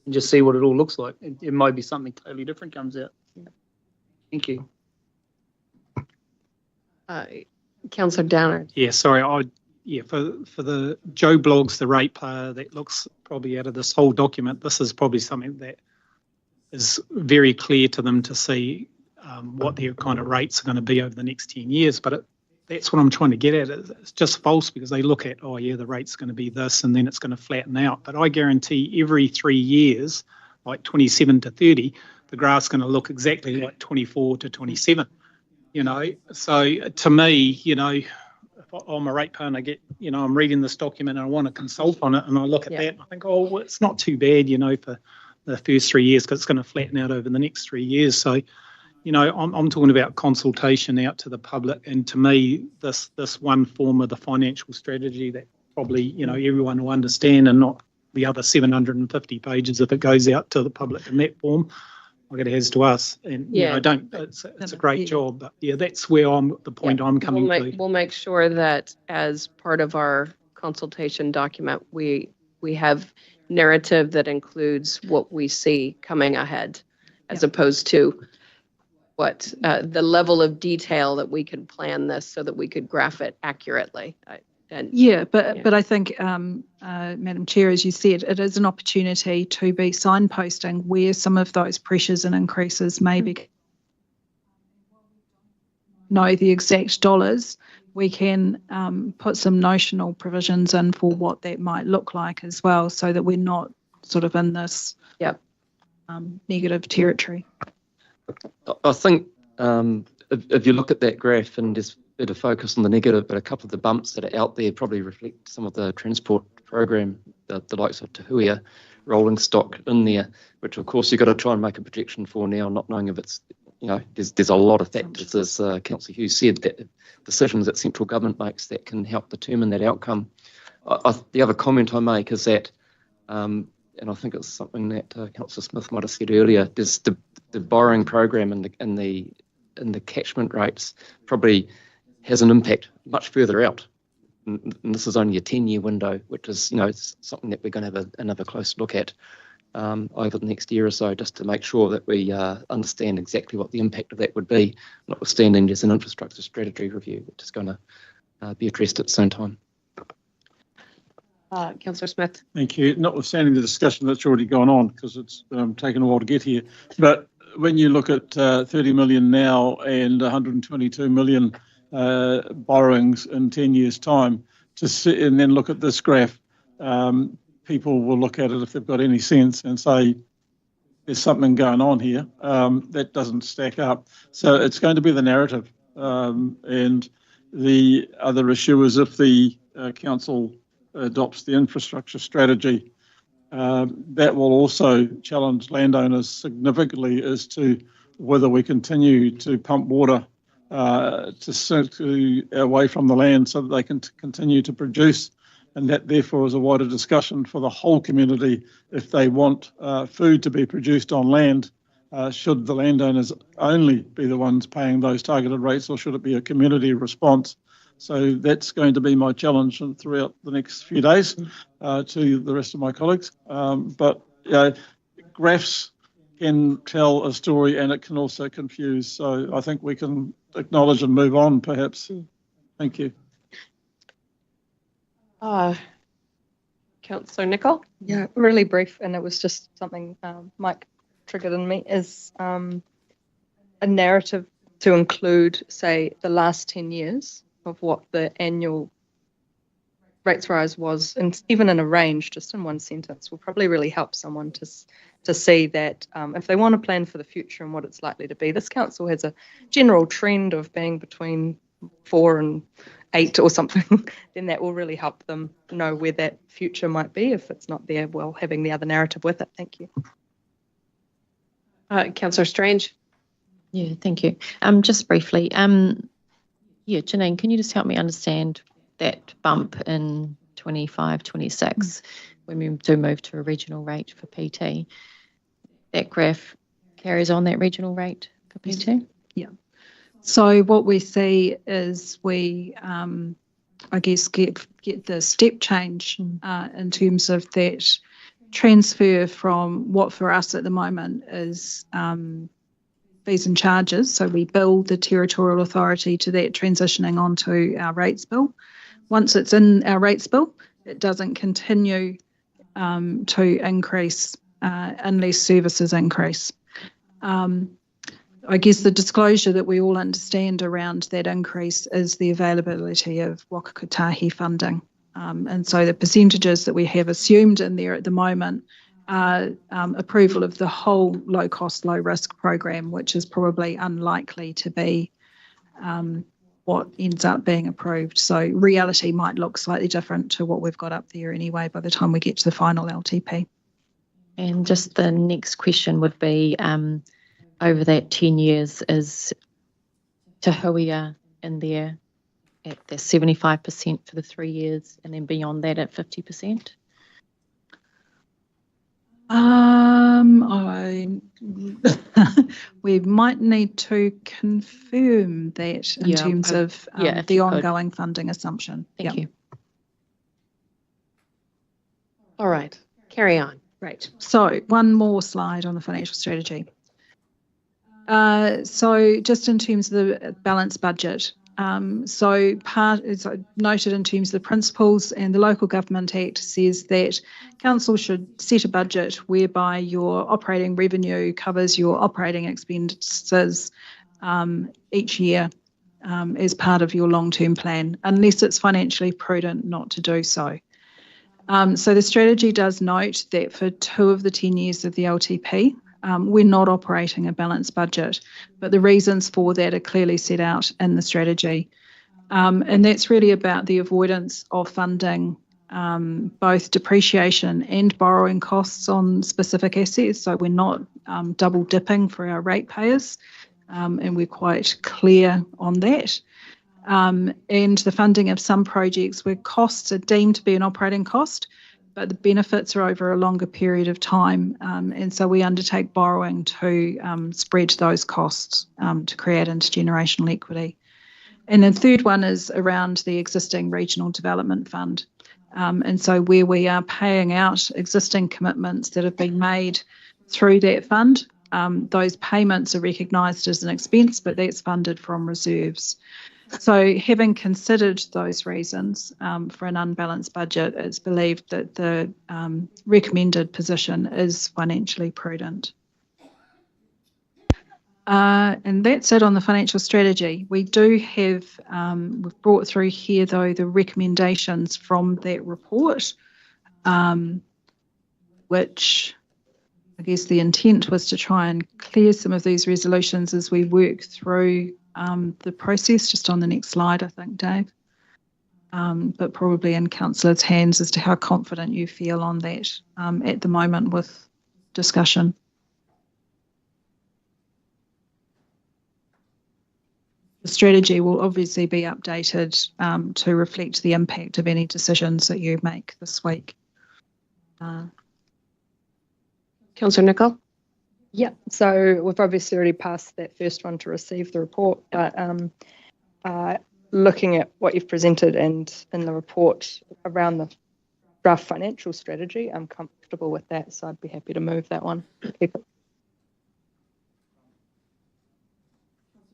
just see what it all looks like. It might be something totally different comes out. Thank you. Councillor Downer. Yeah, sorry. For the Joe Bloggs, the ratepayer, that looks probably out of this whole document, this is probably something that is very clear to them to see what their kind of rates are going to be over the next 10 years. But that's what I'm trying to get at. It's just false because they look at, the rate's going to be this and then it's going to flatten out. But I guarantee every 3 years, like 27 to 30, the graph's going to look exactly like 24 to 27. So to me, if I'm a ratepayer and I get, I'm reading this document and I want to consult on it and I look at that and I think, it's not too bad, for the first 3 years because it's going to flatten out over the next 3 years. So, I'm talking about consultation out to the public, and to me, this one form of the financial strategy that probably, everyone will understand, and not the other 750 pages if it goes out to the public in that form, like it has to us. And it's a great job, but that's where I'm coming to. We'll make sure that as part of our consultation document, we have narrative that includes what we see coming ahead, as opposed to what the level of detail that we could plan this so that we could graph it accurately. But I think, Madam Chair, as you said, it is an opportunity to be signposting where some of those pressures and increases may be. Know the exact dollars, we can put some notional provisions in for what that might look like as well, so that we're not sort of in this negative territory. I think if you look at that graph and there's a bit of focus on the negative, but a couple of the bumps that are out there probably reflect some of the transport program, the likes of Tahuia, rolling stock in there, which of course you've got to try and make a projection for now, not knowing if it's, there's a lot of factors, as Councillor Hughes said, that decisions that central government makes that can help determine that outcome. The other comment I make is that, and I think it's something that Councillor Smith might have said earlier, there's the borrowing program and the catchment rates probably has an impact much further out. And this is only a 10-year window, which is, it's something that we're going to have another close look at over the next year or so, just to make sure that we understand exactly what the impact of that would be, notwithstanding there's an infrastructure strategy review, which is going to be addressed at the same time. Councillor Smith. Thank you. Notwithstanding the discussion that's already gone on, because it's taken a while to get here, but when you look at 30 million now and 122 million borrowings in 10 years' time, and then look at this graph, people will look at it if they've got any sense and say, there's something going on here that doesn't stack up. So it's going to be the narrative. And the other issue is if the council adopts the infrastructure strategy, that will also challenge landowners significantly as to whether we continue to pump water away from the land so that they can continue to produce, and that therefore is a wider discussion for the whole community. If they want food to be produced on land, should the landowners only be the ones paying those targeted rates, or should it be a community response? So that's going to be my challenge throughout the next few days to the rest of my colleagues. But graphs can tell a story and it can also confuse. So I think we can acknowledge and move on, perhaps. Thank you. Councillor Nicol? Yeah, really brief, and it was just something Mike triggered in me, is a narrative to include, say, the last 10 years of what the annual rates rise was, and even in a range, just in one sentence, will probably really help someone to see that if they want to plan for the future and what it's likely to be. This council has a general trend of being between 4 and 8 or something, then that will really help them know where that future might be if it's not there, well, having the other narrative with it. Thank you. Councillor Strange? Yeah, thank you. Just briefly, Janine, can you just help me understand that bump in 25, 26 when we do move to a regional rate for PT? That graph carries on that regional rate for PT? Yeah. So what we see is we, I guess, get the step change in terms of that transfer from what for us at the moment is fees and charges. So we bill the territorial authority to that transitioning onto our rates bill. Once it's in our rates bill, it doesn't continue to increase unless services increase. I guess the disclosure that we all understand around that increase is the availability of waka kotahi funding. And so the percentages that we have assumed in there at the moment are approval of the whole low cost, low risk program, which is probably unlikely to be what ends up being approved. So reality might look slightly different to what we've got up there anyway by the time we get to the final LTP. And just the next question would be, over that 10 years, is Te Huia in there at the 75% for the 3 years, and then beyond that at 50%? We might need to confirm that in terms of the ongoing funding assumption. Thank you. All right, carry on. Right. So one more slide on the financial strategy. So just in terms of the balanced budget, so part is noted in terms of the principles, and the Local Government Act says that council should set a budget whereby your operating revenue covers your operating expenses each year as part of your long-term plan, unless it's financially prudent not to do so. So the strategy does note that for 2 of the 10 years of the LTP, we're not operating a balanced budget, but the reasons for that are clearly set out in the strategy. And that's really about the avoidance of funding both depreciation and borrowing costs on specific assets. So we're not double dipping for our ratepayers, and we're quite clear on that. And the funding of some projects where costs are deemed to be an operating cost, but the benefits are over a longer period of time. And so we undertake borrowing to spread those costs to create intergenerational equity. And the third one is around the existing Regional Development Fund. And so where we are paying out existing commitments that have been made through that fund, those payments are recognised as an expense, but that's funded from reserves. So having considered those reasons for an unbalanced budget, it's believed that the recommended position is financially prudent. And that's it on the financial strategy. We do have, we've brought through here though, the recommendations from that report, which I guess the intent was to try and clear some of these resolutions as we work through the process. Just on the next slide, I think, Dave. But probably in councillors' hands as to how confident you feel on that at the moment with discussion. The strategy will obviously be updated to reflect the impact of any decisions that you make this week. Councillor Nicol? Yeah, so we've obviously already passed that first one to receive the report, but looking at what you've presented and in the report around the draft financial strategy, I'm comfortable with that, so I'd be happy to move that one. Keep it.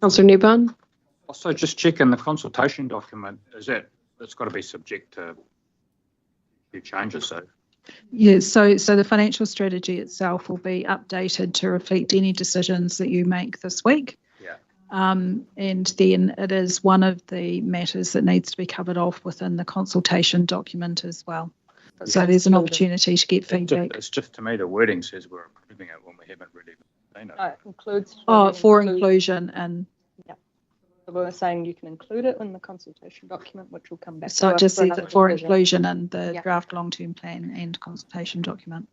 Councillor Newbon? Also, just checking the consultation document, it's got to be subject to a few changes, so. Yeah, so the financial strategy itself will be updated to reflect any decisions that you make this week. Yeah. And then it is one of the matters that needs to be covered off within the consultation document as well. So there's an opportunity to get feedback. It's just, to me, the wording says we're approving it when we haven't really seen it. Includes. For inclusion and. Yeah. So we're saying you can include it in the consultation document, which will come back. So it just says for decision. inclusion in the draft long-term plan and consultation document.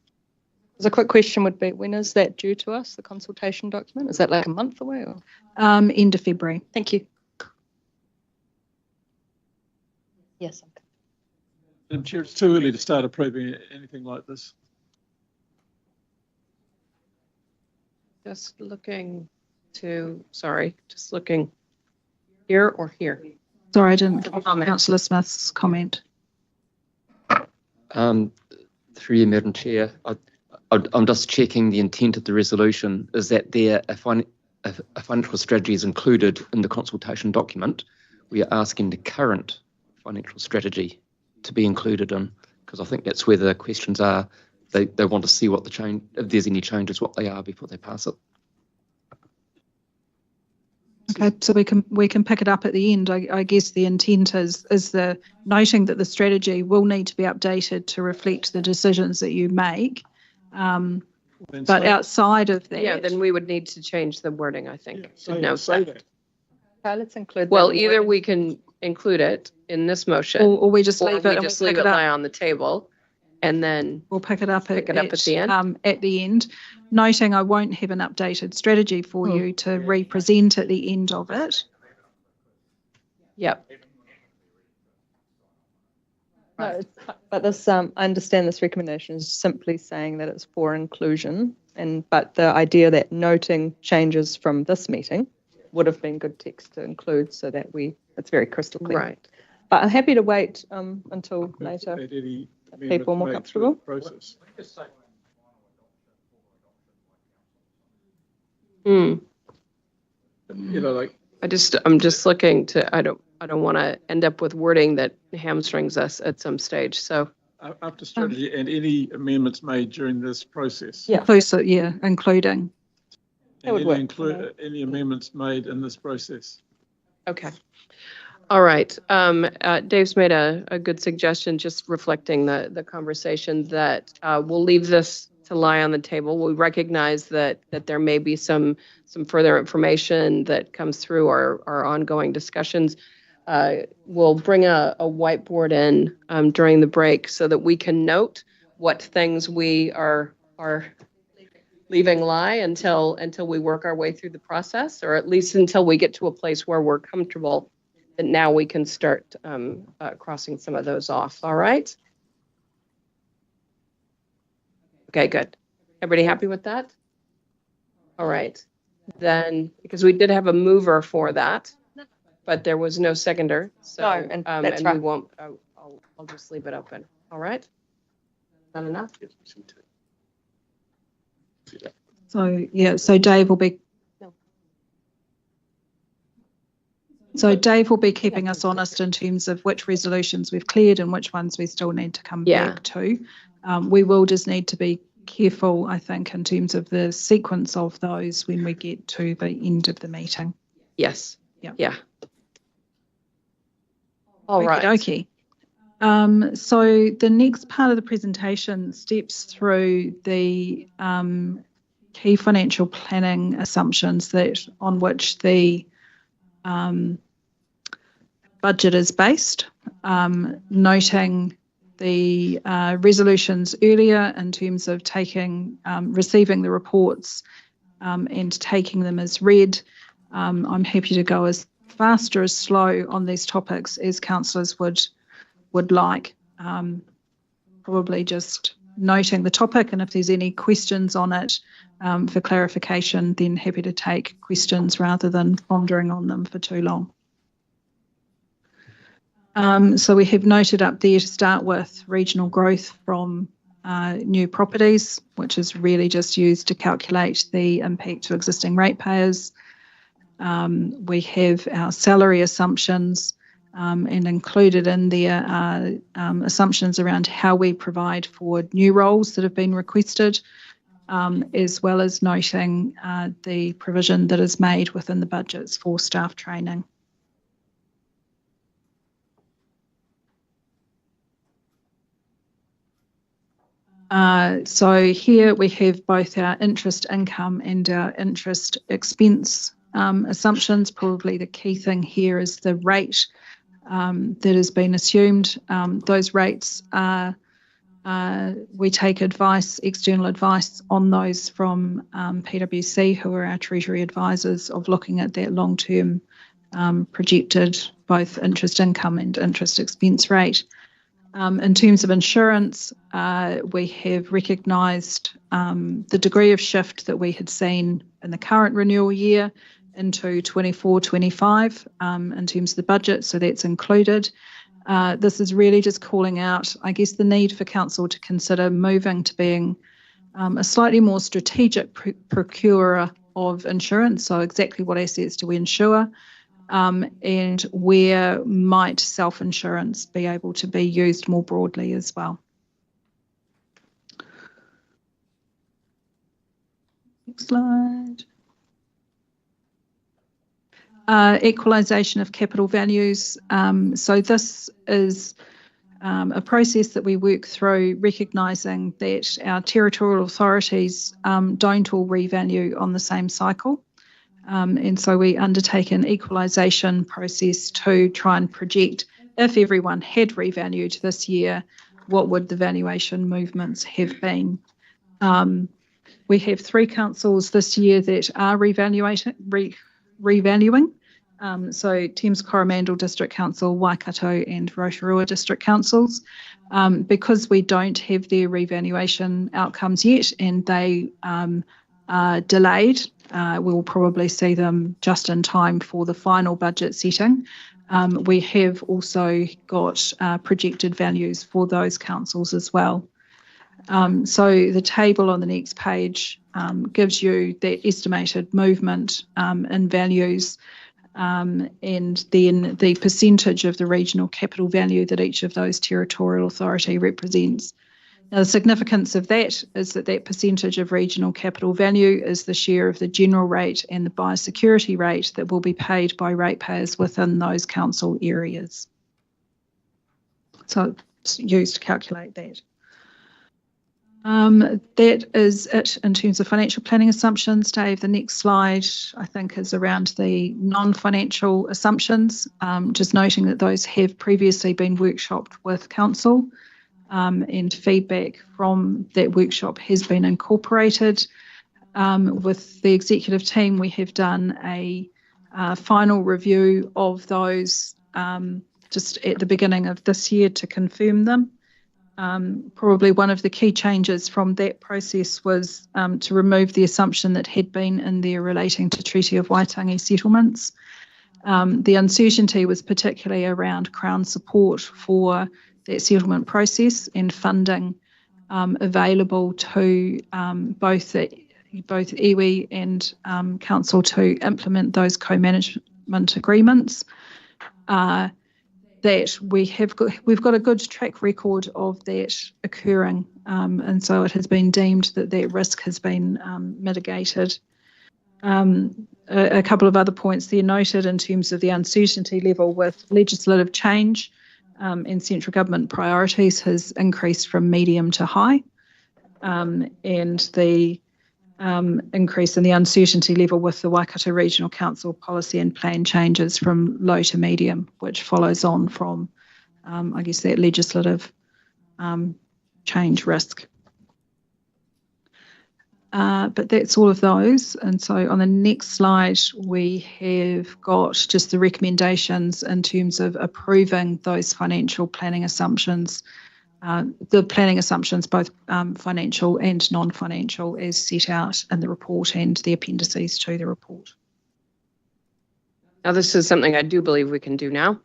As a quick question would be, when is that due to us, the consultation document? Is that like a month away? Or? End of February. Thank you. Yes. Madam Chair, it's too early to start approving anything like this. Just looking here or here. Sorry, I didn't get Councillor Smith's comment. Through you, Madam Chair, I'm just checking the intent of the resolution. Is that a financial strategy is included in the consultation document? We are asking the current financial strategy to be included in, because I think that's where the questions are. They want to see what the change, if there's any changes, what they are before they pass it. Okay, so we can pick it up at the end. I guess the intent is the noting that the strategy will need to be updated to reflect the decisions that you make. But outside of that, then we would need to change the wording, I think. Say that. Okay, let's include. Well, that either we can include it in this motion, or we just leave it and just leave it lie on the table, and then we'll pick it up at the end. At the end, noting I won't have an updated strategy for you to represent at the end of it. Yep. No, but this I understand this recommendation is simply saying that it's for inclusion, but the idea that noting changes from this meeting would have been good text to include, so that it's very crystal clear. Right. But I'm happy to wait until later. People more comfortable. Process. Mm. You know, like I'm just looking to. I don't want to end up with wording that hamstrings us at some stage. So after strategy and any amendments made during this process. Yeah, including. And any amendments made in this process. Okay. All right. Dave's made a good suggestion, just reflecting the conversation that we'll leave this to lie on the table. We recognize that there may be some further information that comes through our ongoing discussions. We'll bring a whiteboard in during the break so that we can note what things we are leaving lie until we work our way through the process, or at least until we get to a place where we're comfortable that now we can start crossing some of those off. All right? Okay, good. Everybody happy with that? All right. Then, because we did have a mover for that, but there was no seconder. So, no, and that's and right. we won't, I'll just leave it open. All right? Not enough? So Dave will be. So Dave will be keeping us honest in terms of which resolutions we've cleared and which ones we still need to come back to. We will just need to be careful, I think, in terms of the sequence of those when we get to the end of the meeting. Yes. Yeah. All right. Okay. So the next part of the presentation steps through the key financial planning assumptions on which the budget is based, noting the resolutions earlier in terms of receiving the reports and taking them as read. I'm happy to go as fast or as slow on these topics as councillors would like. Probably just noting the topic, and if there's any questions on it for clarification, then happy to take questions rather than pondering on them for too long. So we have noted up there to start with regional growth from new properties, which is really just used to calculate the impact to existing ratepayers. We have our salary assumptions, and included in there are assumptions around how we provide for new roles that have been requested, as well as noting the provision that is made within the budgets for staff training. So here we have both our interest income and our interest expense assumptions. Probably the key thing here is the rate that has been assumed. Those rates are, we take advice, external advice on those from PwC, who are our Treasury advisors, of looking at that long-term projected both interest income and interest expense rate. In terms of insurance, we have recognised the degree of shift that we had seen in the current renewal year into 24-25 in terms of the budget, so that's included. This is really just calling out, I guess, the need for council to consider moving to being a slightly more strategic procurer of insurance, so exactly what assets do we insure, and where might self-insurance be able to be used more broadly as well. Next slide. Equalisation of capital values. So this is a process that we work through, recognising that our territorial authorities don't all revalue on the same cycle. And so we undertake an equalisation process to try and project, if everyone had revalued this year, what would the valuation movements have been. We have 3 councils this year that are revaluing. So Thames Coromandel District Council, Waikato and Rotorua District Councils. Because we don't have their revaluation outcomes yet and they are delayed, we will probably see them just in time for the final budget setting. We have also got projected values for those councils as well. So the table on the next page gives you that estimated movement in values and then the percentage of the regional capital value that each of those territorial authority represents. Now, the significance of that is that that percentage of regional capital value is the share of the general rate and the biosecurity rate that will be paid by ratepayers within those council areas. So it's used to calculate that. That is it in terms of financial planning assumptions. Dave, the next slide, I think, is around the non-financial assumptions, just noting that those have previously been workshopped with council, and feedback from that workshop has been incorporated. With the executive team, we have done a final review of those just at the beginning of this year to confirm them. Probably one of the key changes from that process was to remove the assumption that had been in there relating to Treaty of Waitangi settlements. The uncertainty was particularly around Crown support for that settlement process and funding available to both iwi and council to implement those co-management agreements. That we've got a good track record of that occurring, and so it has been deemed that that risk has been mitigated. A couple of other points there noted in terms of the uncertainty level with legislative change and central government priorities has increased from medium to high, and the increase in the uncertainty level with the Waikato Regional Council policy and plan changes from low to medium, which follows on from, I guess, that legislative change risk. But that's all of those. And so on the next slide, we have got just the recommendations in terms of approving those financial planning assumptions. The planning assumptions, both financial and non-financial, as set out in the report and the appendices to the report. Now, this is something I do believe we can do now.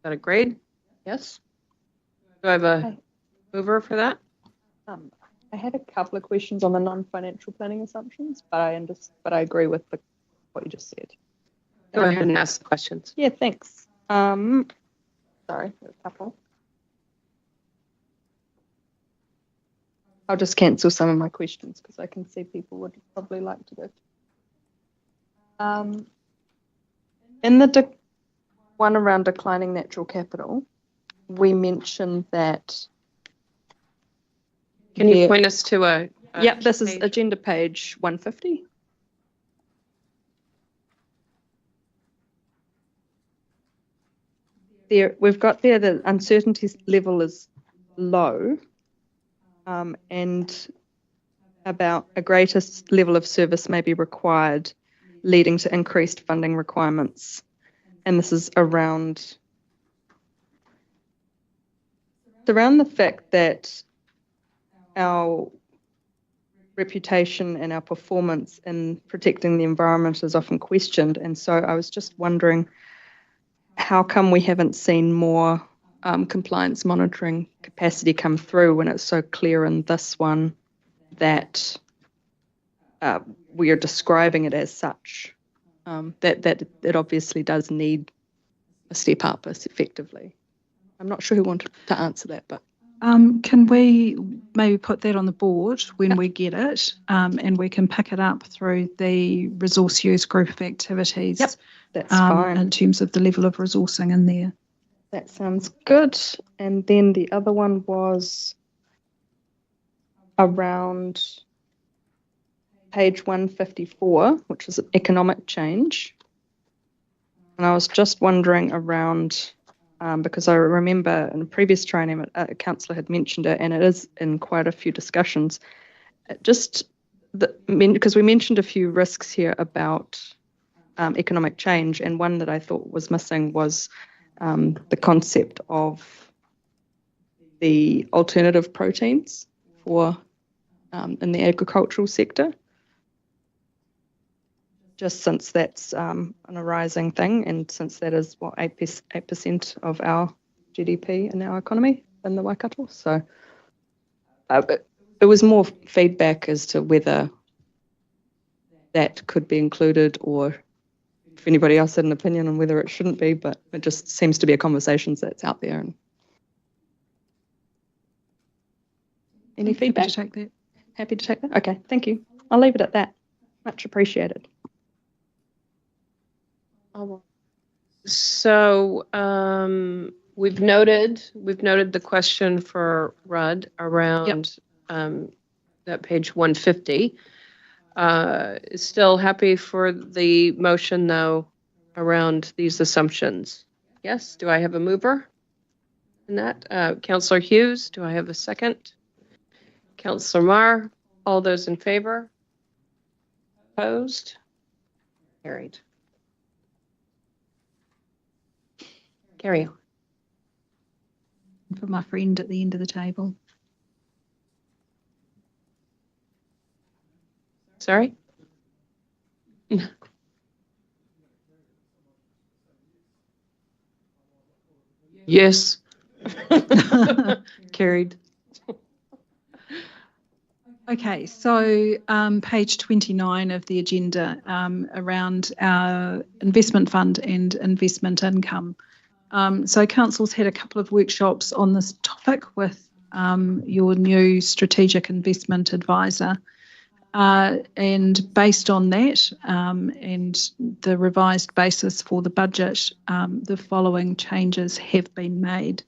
that agreed? Yes? Do I have a mover for that? I had a couple of questions on the non-financial planning assumptions, but I agree with what you just said. Go ahead and ask the questions. Yeah, thanks. Sorry, a couple. I'll just cancel some of my questions because I can see people would probably like to go. In the one around declining natural capital, we mentioned that. Can you point us to a Yep, this is page? agenda page 150. We've got there the uncertainty level is low, and about a greater level of service may be required, leading to increased funding requirements. And this is around the fact that our reputation and our performance in protecting the environment is often questioned. And so I was just wondering, how come we haven't seen more compliance monitoring capacity come through when it's so clear in this one that we are describing it as such? That it obviously does need a step up effectively. I'm not sure who wanted to answer that, but. Can we maybe put that on the board when we get it, and we can pick it up through the resource use group of activities? Yep, that's fine. In terms of the level of resourcing in there. That sounds good. And then the other one was around page 154, which is economic change. And I was just wondering around, because I remember in a previous training, a councillor had mentioned it, and it is in quite a few discussions. Because we mentioned a few risks here about economic change, and one that I thought was missing was the concept of the alternative proteins for in the agricultural sector. Just since that's an arising thing, and since that is 8% of our GDP in our economy in the Waikato. So it was more feedback as to whether that could be included, or if anybody else had an opinion on whether it shouldn't be, but it just seems to be a conversation that's out there. And any feedback? Happy to take that. Happy to take that? Okay, thank you. I'll leave it at that. Much appreciated. So we've noted the question for Rudd around that page 150. Still happy for the motion though around these assumptions. Yes, do I have a mover in that? Councillor Hughes, do I have a second? Councillor Marr, all those in favor? Opposed? Carried. Carry on. For my friend at the end of the table. Sorry? Yes. Carried. Okay, so page 29 of the agenda around our investment fund and investment income. So Council's had a couple of workshops on this topic with your new strategic investment advisor. And based on that and the revised basis for the budget, the following changes have been made.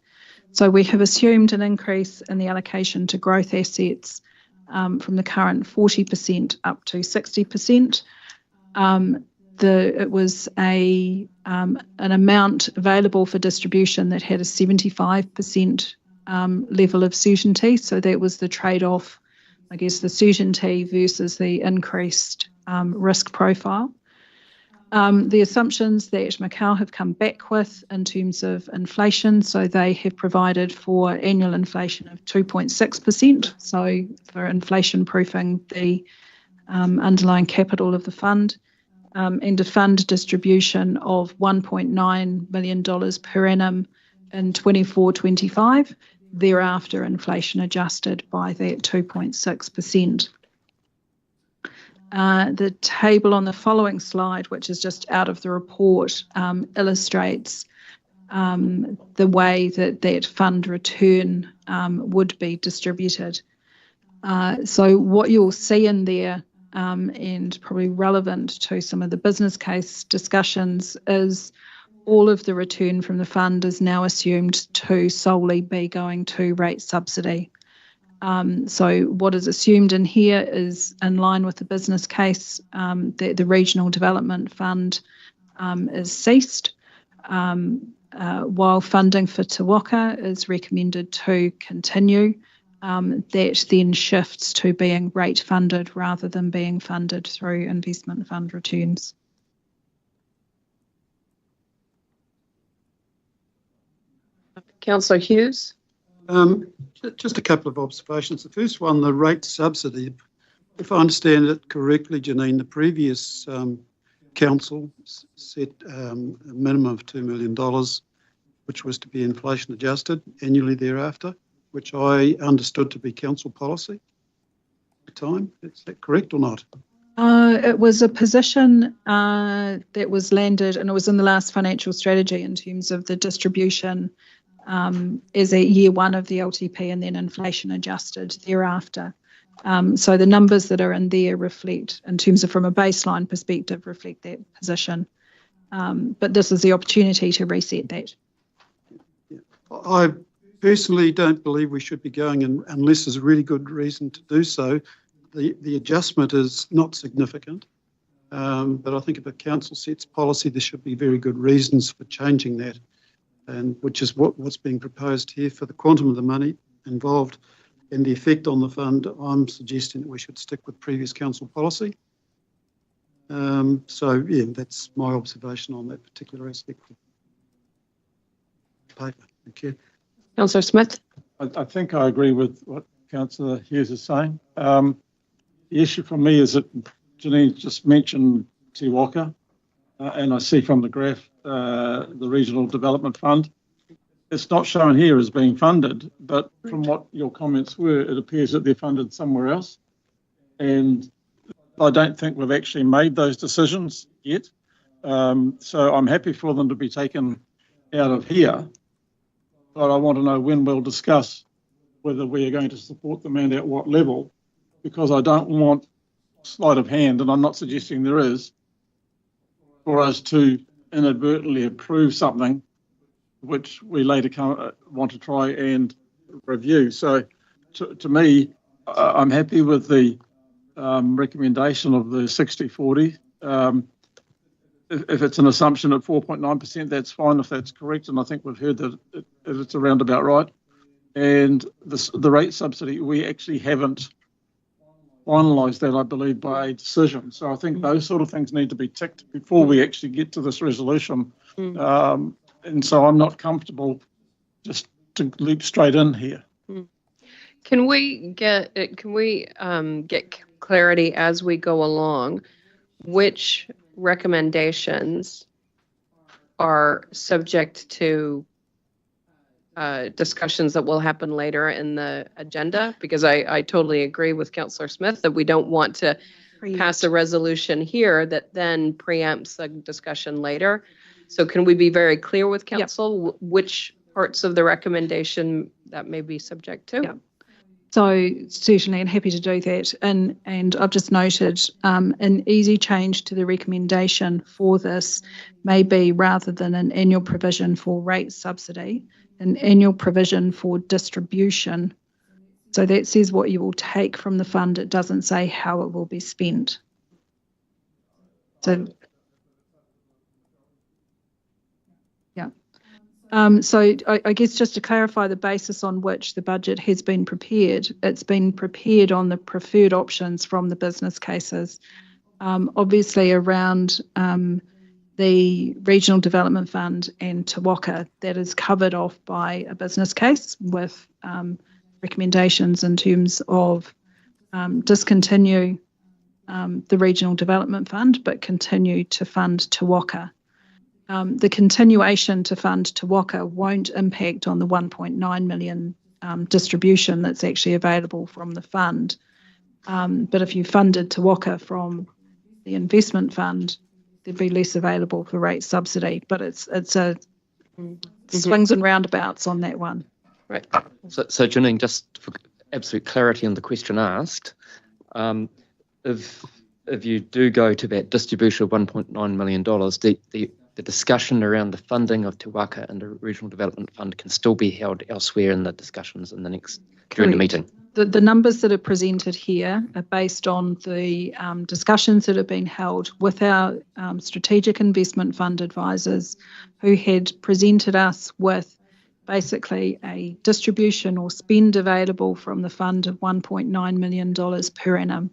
So we have assumed an increase in the allocation to growth assets from the current 40% up to 60%. It was an amount available for distribution that had a 75% level of certainty. So that was the trade-off, I guess, the certainty versus the increased risk profile. The assumptions that Macau have come back with in terms of inflation, so they have provided for annual inflation of 2.6%, so for inflation proofing the underlying capital of the fund, and a fund distribution of $1.9 million per annum in 24-25, thereafter inflation adjusted by that 2.6%. The table on the following slide, which is just out of the report, illustrates the way that fund return would be distributed. So what you'll see in there, and probably relevant to some of the business case discussions, is all of the return from the fund is now assumed to solely be going to rate subsidy. So what is assumed in here is in line with the business case. The Regional Development Fund is ceased, while funding for Te Waka is recommended to continue. That then shifts to being rate funded rather than being funded through investment fund returns. Councillor Hughes? Just a couple of observations. The first one, the rate subsidy. If I understand it correctly, Janine, the previous council set a minimum of $2 million, which was to be inflation adjusted annually thereafter, which I understood to be council policy at the time. Is that correct or not? It was a position that was landed, and it was in the last financial strategy in terms of the distribution as a year one of the LTP and then inflation adjusted thereafter. So the numbers that are in there reflect, in terms of from a baseline perspective, reflect that position. But this is the opportunity to reset that. I personally don't believe we should be going in unless there's a really good reason to do so. The adjustment is not significant, but I think if a council sets policy, there should be very good reasons for changing that, and which is what's being proposed here for the quantum of the money involved and the effect on the fund. I'm suggesting that we should stick with previous council policy. So yeah, that's my observation on that particular aspect of the paper. Thank you. Councillor Smith? I think I agree with what Councillor Hughes is saying. The issue for me is that Janine just mentioned Te Waka, and I see from the graph the Regional Development Fund. It's not shown here as being funded, but from what your comments were, it appears that they're funded somewhere else. And I don't think we've actually made those decisions yet. So I'm happy for them to be taken out of here, but I want to know when we'll discuss whether we are going to support them and at what level, because I don't want sleight of hand, and I'm not suggesting there is, for us to inadvertently approve something which we later want to try and review. So to me, I'm happy with the recommendation of the 60-40. If it's an assumption at 4.9%, that's fine if that's correct, and I think we've heard that it's around about right. And the rate subsidy, we actually haven't finalised that, I believe, by a decision. So I think those sort of things need to be ticked before we actually get to this resolution. And so I'm not comfortable just to leap straight in here. Can we get clarity as we go along which recommendations are subject to discussions that will happen later in the agenda? Because I totally agree with Councillor Smith that we don't want to pass a resolution here that then preempts the discussion later. So can we be very clear with Council which parts of the recommendation that may be subject to? Yep. So certainly, and happy to do that. And I've just noted an easy change to the recommendation for this may be, rather than an annual provision for rate subsidy, an annual provision for distribution. So that says what you will take from the fund. It doesn't say how it will be spent. So so I guess just to clarify the basis on which the budget has been prepared, it's been prepared on the preferred options from the business cases. Obviously around the Regional Development Fund and Te Waka, that is covered off by a business case with recommendations in terms of discontinue the Regional Development Fund but continue to fund Te Waka. The continuation to fund Te Waka won't impact on the 1.9 million distribution that's actually available from the fund. But if you funded Te Waka from the investment fund, there'd be less available for rate subsidy. But it's swings and roundabouts on that one. Right. So Janine, just for absolute clarity on the question asked, if you do go to that distribution of $1.9 million, the discussion around the funding of Te Waka and the Regional Development Fund can still be held elsewhere in the discussions in the next during the meeting. The numbers that are presented here are based on the discussions that have been held with our strategic investment fund advisors, who had presented us with basically a distribution or spend available from the fund of $1.9 million per annum.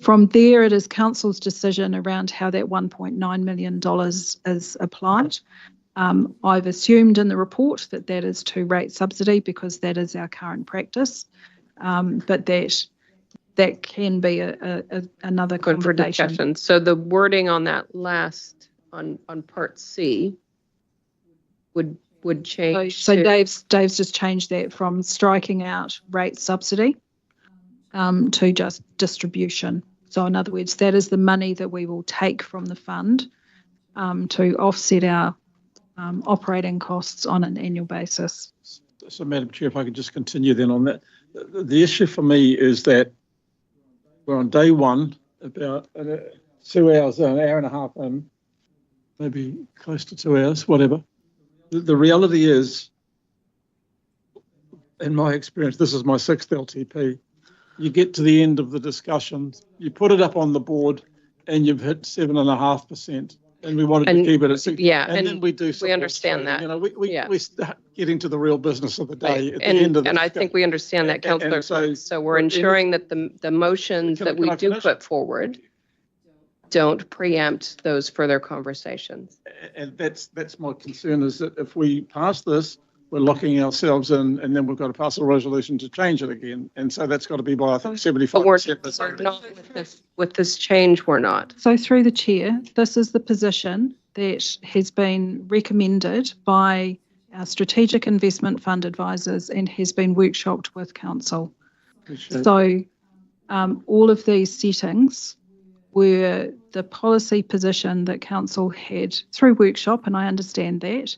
From there, it is Council's decision around how that $1.9 million is applied. I've assumed in the report that is to rate subsidy because that is our current practice, but that can be another good for discussion. So the wording on that last on Part C would change. So Dave's just changed that from striking out rate subsidy to just distribution. So in other words, that is the money that we will take from the fund to offset our operating costs on an annual basis. So Madam Chair, if I could just continue then on that. The issue for me is that we're on day one, about 2 hours, an hour and a half in, maybe close to 2 hours, whatever. The reality is, in my experience, this is my 6th LTP, you get to the end of the discussions, you put it up on the board, and you've hit 7.5%, and we wanted to keep it at 6. Yeah, and then we do. We understand that. You know, we start getting to the real business of the day at the end of the. And I think we understand that, Councillor. So we're ensuring that the motions that we do put forward don't preempt those further conversations. And that's my concern, is that if we pass this, we're locking ourselves in, and then we've got to pass a resolution to change it again. And so that's got to be by, I think, 75%. But we're not with this change, we're not. So through the chair, this is the position that has been recommended by our strategic investment fund advisors and has been workshopped with council. So all of these settings were the policy position that council had through workshop, and I understand that,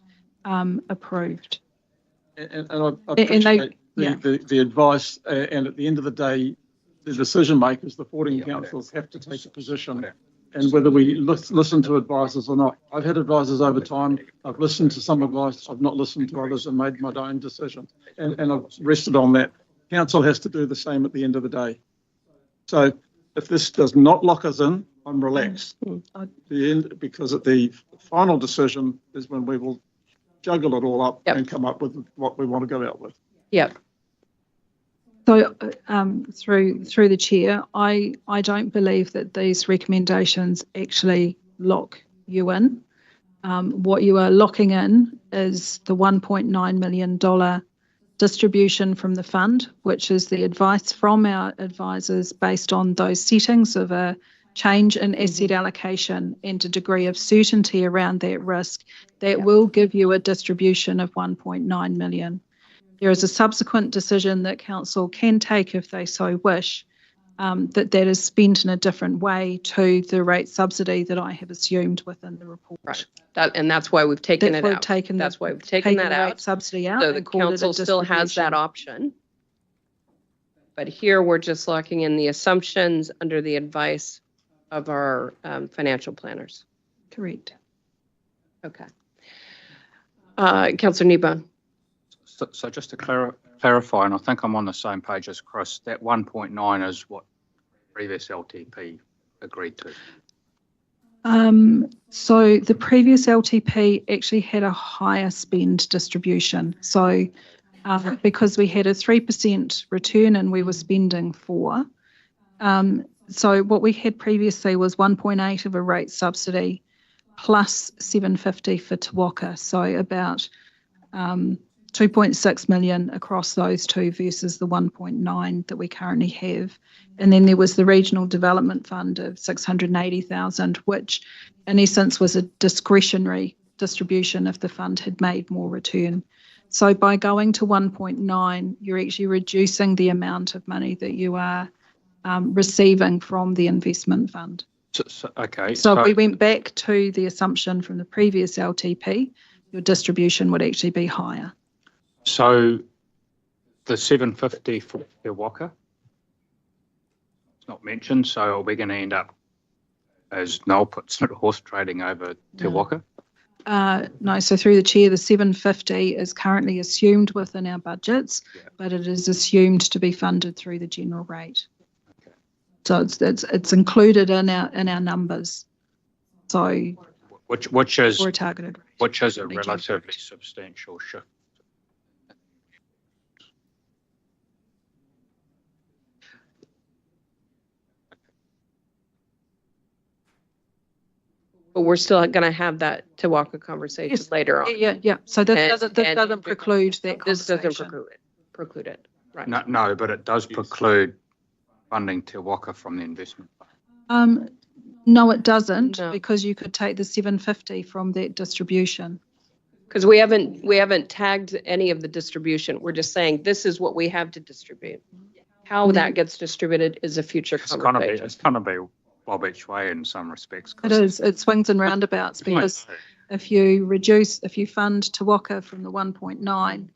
approved. And I appreciate the advice, and at the end of the day, the decision makers, the 14 councils, have to take a position, and whether we listen to advisors or not. I've had advisors over time. I've listened to some advice. I've not listened to others and made my own decision, and I've rested on that. Council has to do the same at the end of the day. So if this does not lock us in, I'm relaxed. The end, because at the final decision is when we will juggle it all up and come up with what we want to go out with. Yep. So through the chair, I don't believe that these recommendations actually lock you in. What you are locking in is the $1.9 million distribution from the fund, which is the advice from our advisors based on those settings of a change in asset allocation and a degree of certainty around that risk that will give you a distribution of 1.9 million. There is a subsequent decision that council can take if they so wish, that is spent in a different way to the rate subsidy that I have assumed within the report. Right. And that's why we've taken it out. That's why we've taken that out. Rate subsidy out. So the council still has that option. But here we're just locking in the assumptions under the advice of our financial planners. Correct. Okay. Councillor Niba. So just to clarify, and I think I'm on the same page as Chris, that 1.9 is what previous LTP agreed to. So the previous LTP actually had a higher spend distribution. So because we had a 3% return and we were spending 4%. So what we had previously was 1.8 of a rate subsidy plus 750 for Te Waka. So about 2.6 million across those two versus the 1.9 that we currently have. And then there was the Regional Development Fund of 680,000, which in essence was a discretionary distribution if the fund had made more return. So by going to 1.9, you're actually reducing the amount of money that you are receiving from the investment fund. Okay. So if we went back to the assumption from the previous LTP, your distribution would actually be higher. So the 750 for Te Waka, it's not mentioned, so are we going to end up, as Noel puts it, horse trading over Te Waka? No, so through the chair, the 750 is currently assumed within our budgets, but it is assumed to be funded through the general rate. Okay. So it's included in our numbers. So which is for a targeted rate. Which is a relatively substantial shift. But we're still going to have that Te Waka conversation later on. Yeah. So this doesn't preclude that conversation. This doesn't preclude it. Right. No, but it does preclude funding Te Waka from the investment fund. No, it doesn't, because you could take the 750 from that distribution. Because we haven't tagged any of the distribution. We're just saying this is what we have to distribute. How that gets distributed is a future conversation. It's going to be Bob each way in some respects. It is. It swings and roundabouts, because if you fund Te Waka from the 1.9,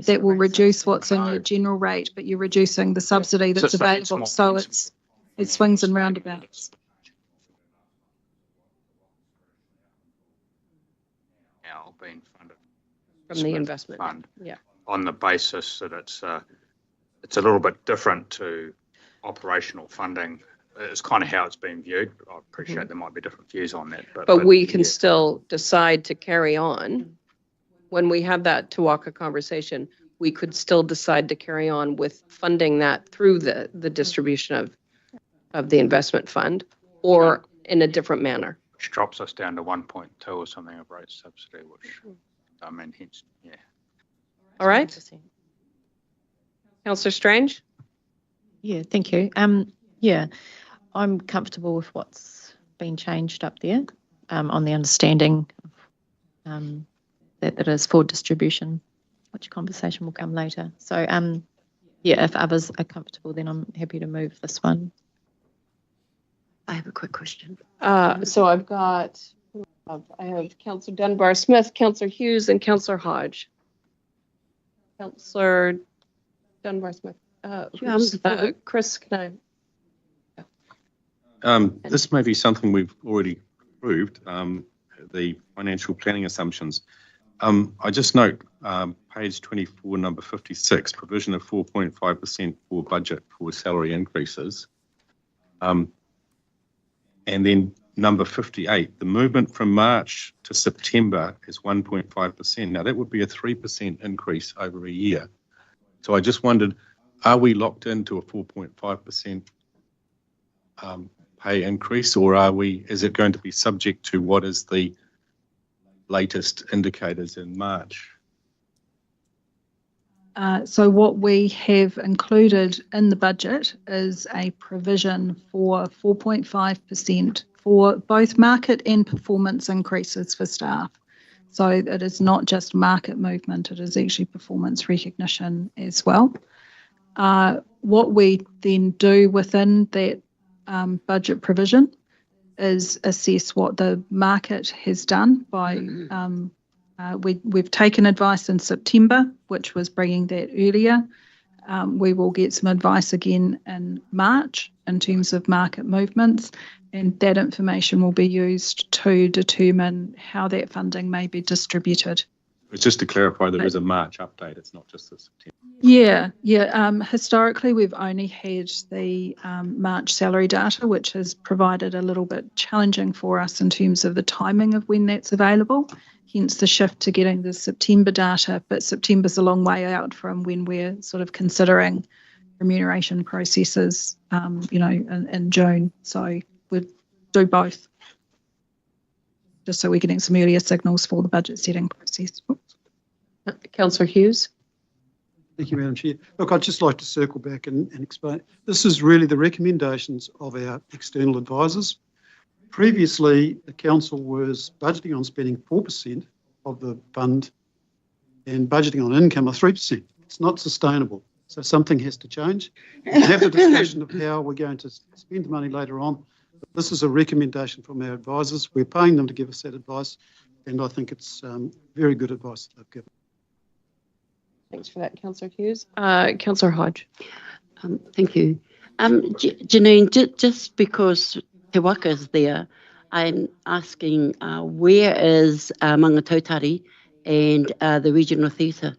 that will reduce what's in your general rate, but you're reducing the subsidy that's available. So it swings and roundabouts. Now being funded from the investment fund, yeah, on the basis that it's a little bit different to operational funding. It's kind of how it's been viewed. I appreciate there might be different views on that, but we can still decide to carry on. When we have that Te Waka conversation, we could still decide to carry on with funding that through the distribution of the investment fund, or in a different manner. Which drops us down to 1.2 or something of rate subsidy, which I mean, hence, yeah. All right. Councillor Strange? Yeah, thank you. Yeah, I'm comfortable with what's been changed up there, on the understanding that it is for distribution, which conversation will come later. So, yeah, if others are comfortable, then I'm happy to move this one. I have a quick question. So I have Councillor Dunbar-Smith, Councillor Hughes, and Councillor Hodge. Councillor Dunbar-Smith. Chris, can I? This may be something we've already approved, the financial planning assumptions. I just note page 24, number 56, provision of 4.5% for budget for salary increases. And then number 58, the movement from March to September is 1.5%. Now that would be a 3% increase over a year. So I just wondered, are we locked into a 4.5% pay increase, or is it going to be subject to what is the latest indicators in March? So what we have included in the budget is a provision for 4.5% for both market and performance increases for staff. So it is not just market movement, it is actually performance recognition as well. What we then do within that budget provision is assess what the market has done by we've taken advice in September, which was bringing that earlier. We will get some advice again in March in terms of market movements, and that information will be used to determine how that funding may be distributed. It's just to clarify, there is a March update, it's not just the September. Yeah. Historically, we've only had the March salary data, which has provided a little bit challenging for us in terms of the timing of when that's available, hence the shift to getting the September data. But September's a long way out from when we're sort of considering remuneration processes, in June. So we'd do both, just so we're getting some earlier signals for the budget setting process. Councillor Hughes? Thank you, Madam Chair. Look, I'd just like to circle back and explain. This is really the recommendations of our external advisors. Previously, the council was budgeting on spending 4% of the fund and budgeting on income of 3%. It's not sustainable. So something has to change. We can have the discussion of how we're going to spend the money later on. But this is a recommendation from our advisors. We're paying them to give us that advice, and I think it's very good advice that they've given. Thanks for that, Councillor Hughes. Councillor Hodge. Thank you. Janine, just because Te Waka is there, I'm asking where is Maungatautari and the regional theatre?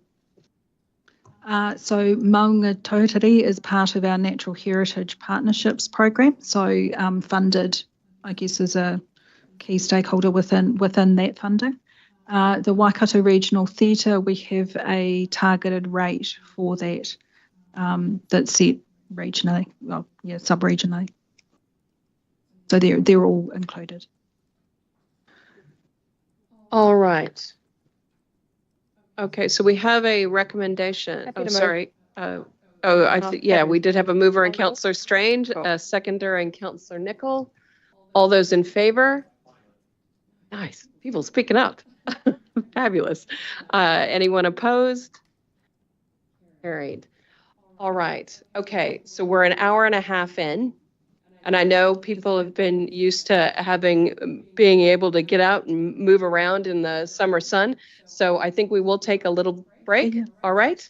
So Maungatautari is part of our Natural Heritage Partnerships program, so funded, I guess, as a key stakeholder within that funding. The Waikato Regional Theatre, we have a targeted rate for that that's set regionally, sub-regionally. So they're all included. All right. Okay, so we have a recommendation. Oh, sorry. We did have a mover in Councillor Strange, a seconder in Councillor Nicol. All those in favor? Nice. People speaking up. Fabulous. Anyone opposed? Carried. All right. Okay, so we're an hour and a half in. And I know people have been used to being able to get out and move around in the summer sun. So I think we will take a little break. Yeah. All right.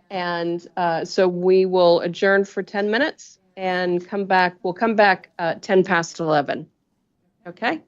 And so we will adjourn for 10 minutes and come back. We'll come back 10 past 11. Okay.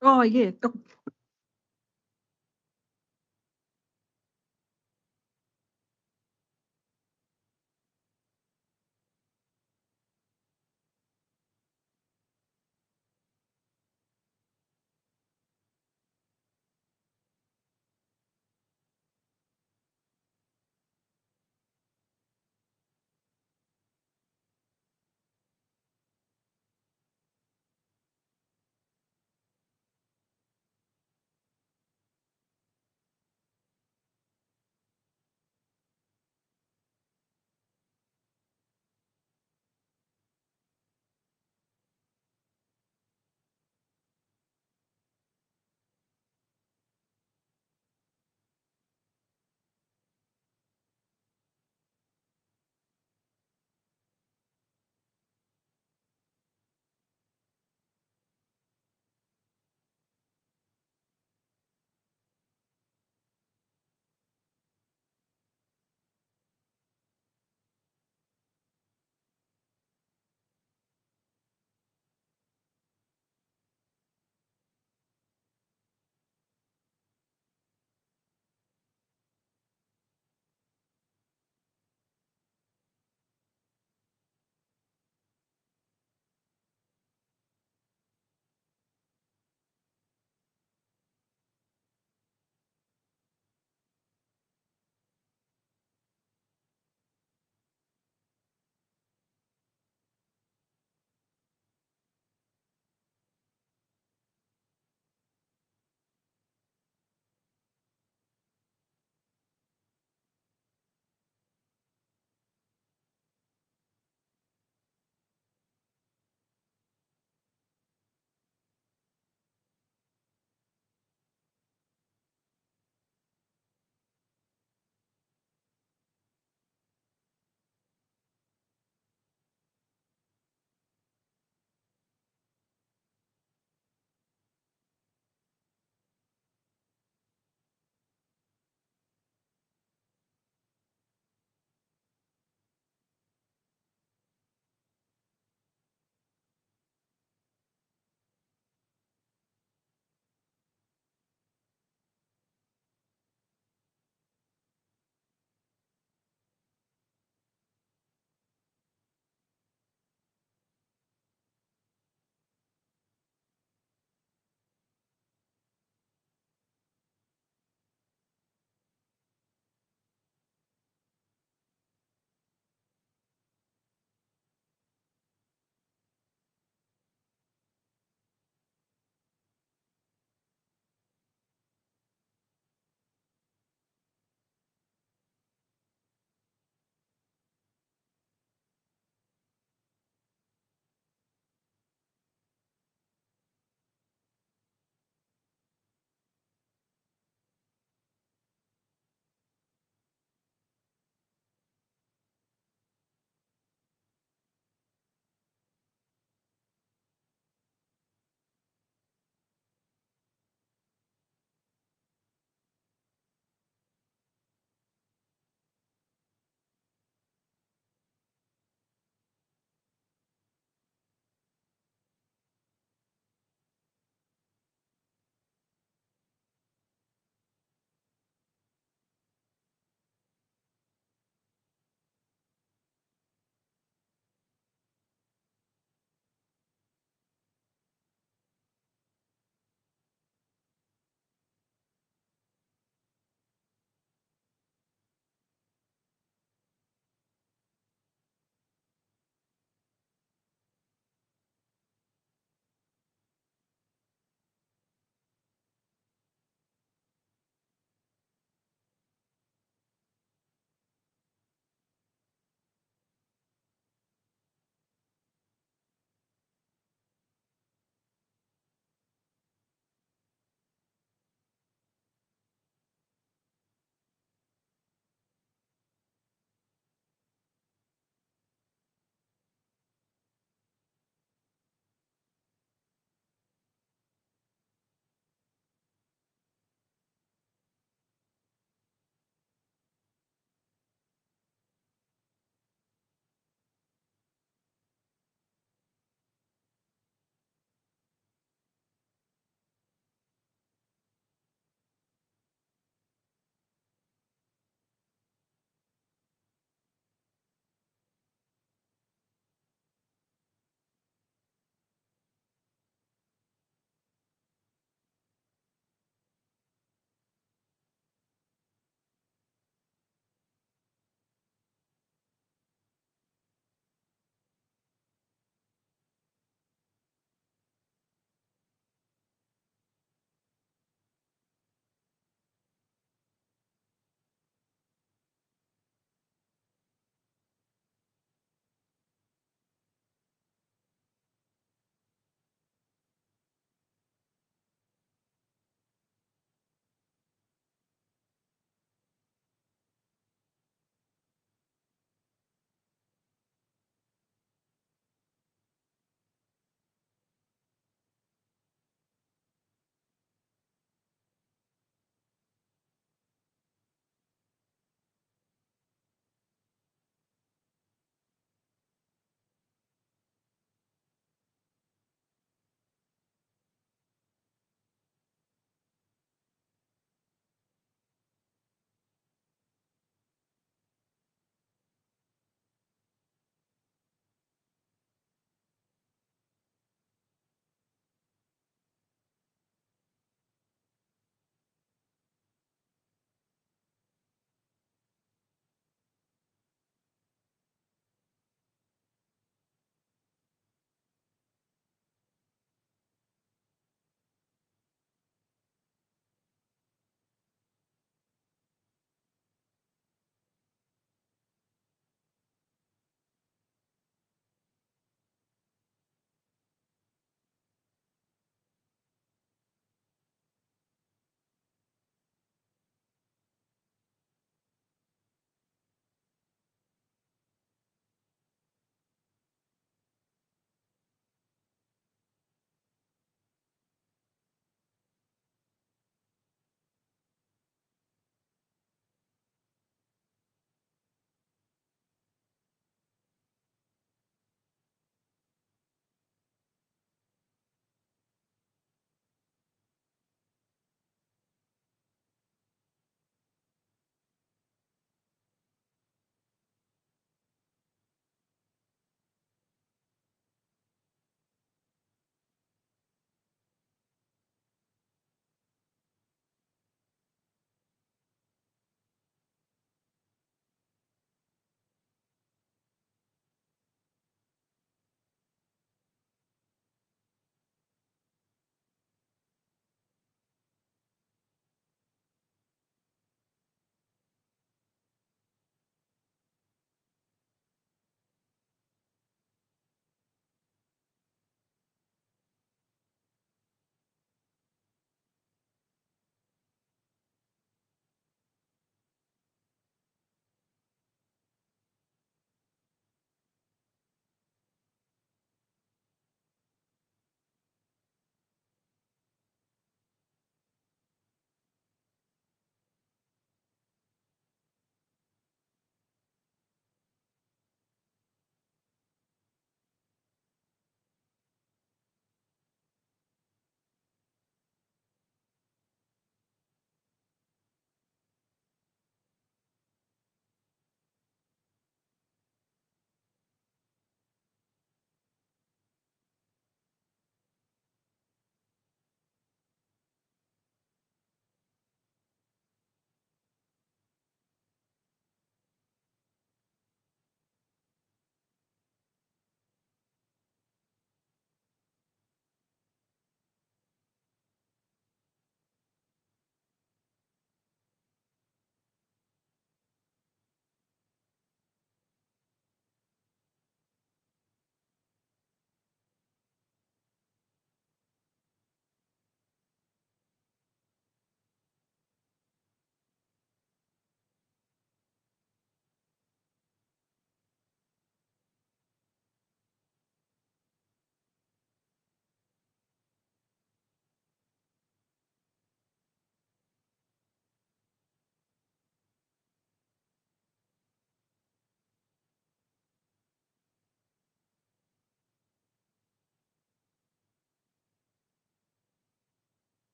Oh, yeah.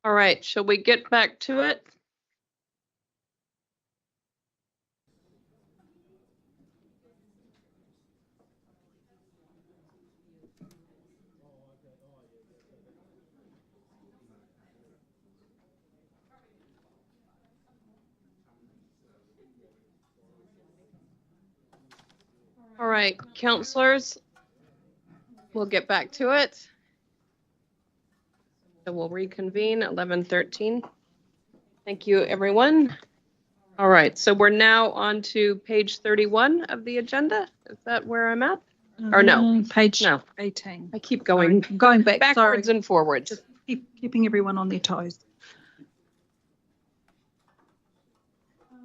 All right, shall we get back to it? All right, councillors, we'll get back to it. So we'll reconvene at 11:13. Thank you, everyone. All right, so we're now on to page 31 of the agenda. Is that where I'm at? Or no? Page No. 18. I keep going Sorry, going back, backwards sorry. and forwards. Just keeping everyone on their toes.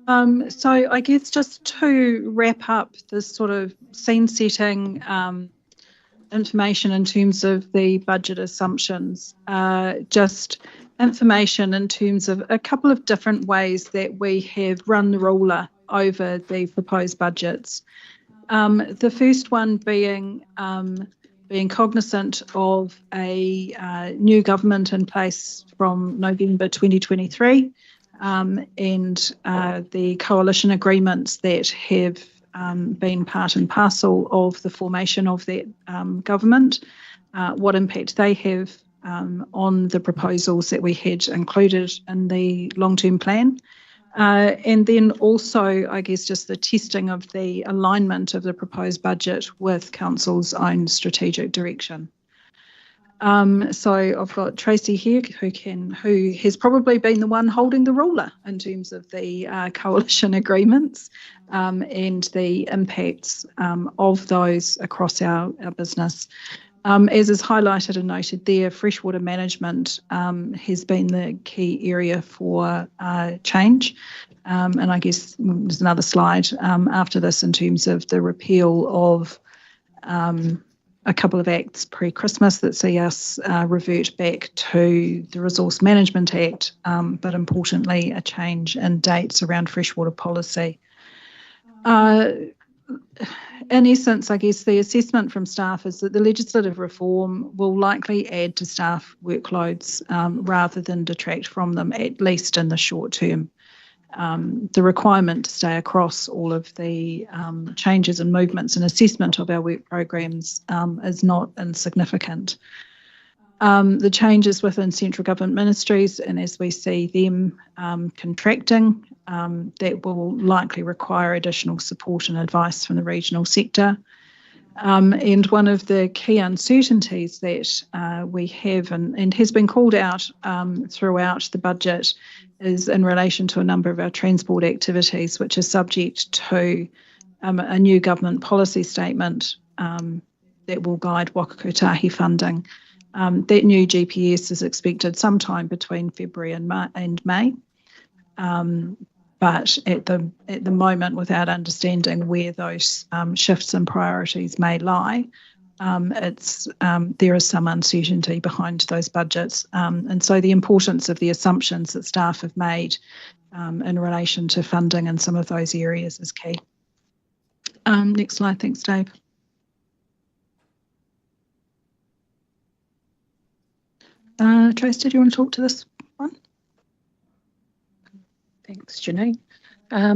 So I guess just to wrap up this sort of scene setting information in terms of the budget assumptions, just information in terms of a couple of different ways that we have run the ruler over the proposed budgets. The first one being cognizant of a new government in place from November 2023. And the coalition agreements that have been part and parcel of the formation of that government, what impact they have on the proposals that we had included in the long-term plan. And then also, I guess, just the testing of the alignment of the proposed budget with Council's own strategic direction. So I've got Tracy here who has probably been the one holding the ruler in terms of the coalition agreements and the impacts of those across our business. As is highlighted and noted there, freshwater management has been the key area for change. And I guess there's another slide after this in terms of the repeal of a couple of acts pre-Christmas that see us revert back to the Resource Management Act, but importantly, a change in dates around freshwater policy. In essence, I guess the assessment from staff is that the legislative reform will likely add to staff workloads rather than detract from them, at least in the short term. The requirement to stay across all of the changes and movements and assessment of our work programs is not insignificant. The changes within central government ministries, and as we see them contracting, that will likely require additional support and advice from the regional sector. And one of the key uncertainties that we have and has been called out throughout the budget is in relation to a number of our transport activities, which are subject to a new government policy statement that will guide wakakotahi funding. That new GPS is expected sometime between February and May. But at the moment, without understanding where those shifts and priorities may lie, there is some uncertainty behind those budgets. And so the importance of the assumptions that staff have made in relation to funding in some of those areas is key. Next slide, thanks, Dave. Trace, did you want to talk to this one? Thanks, Janine.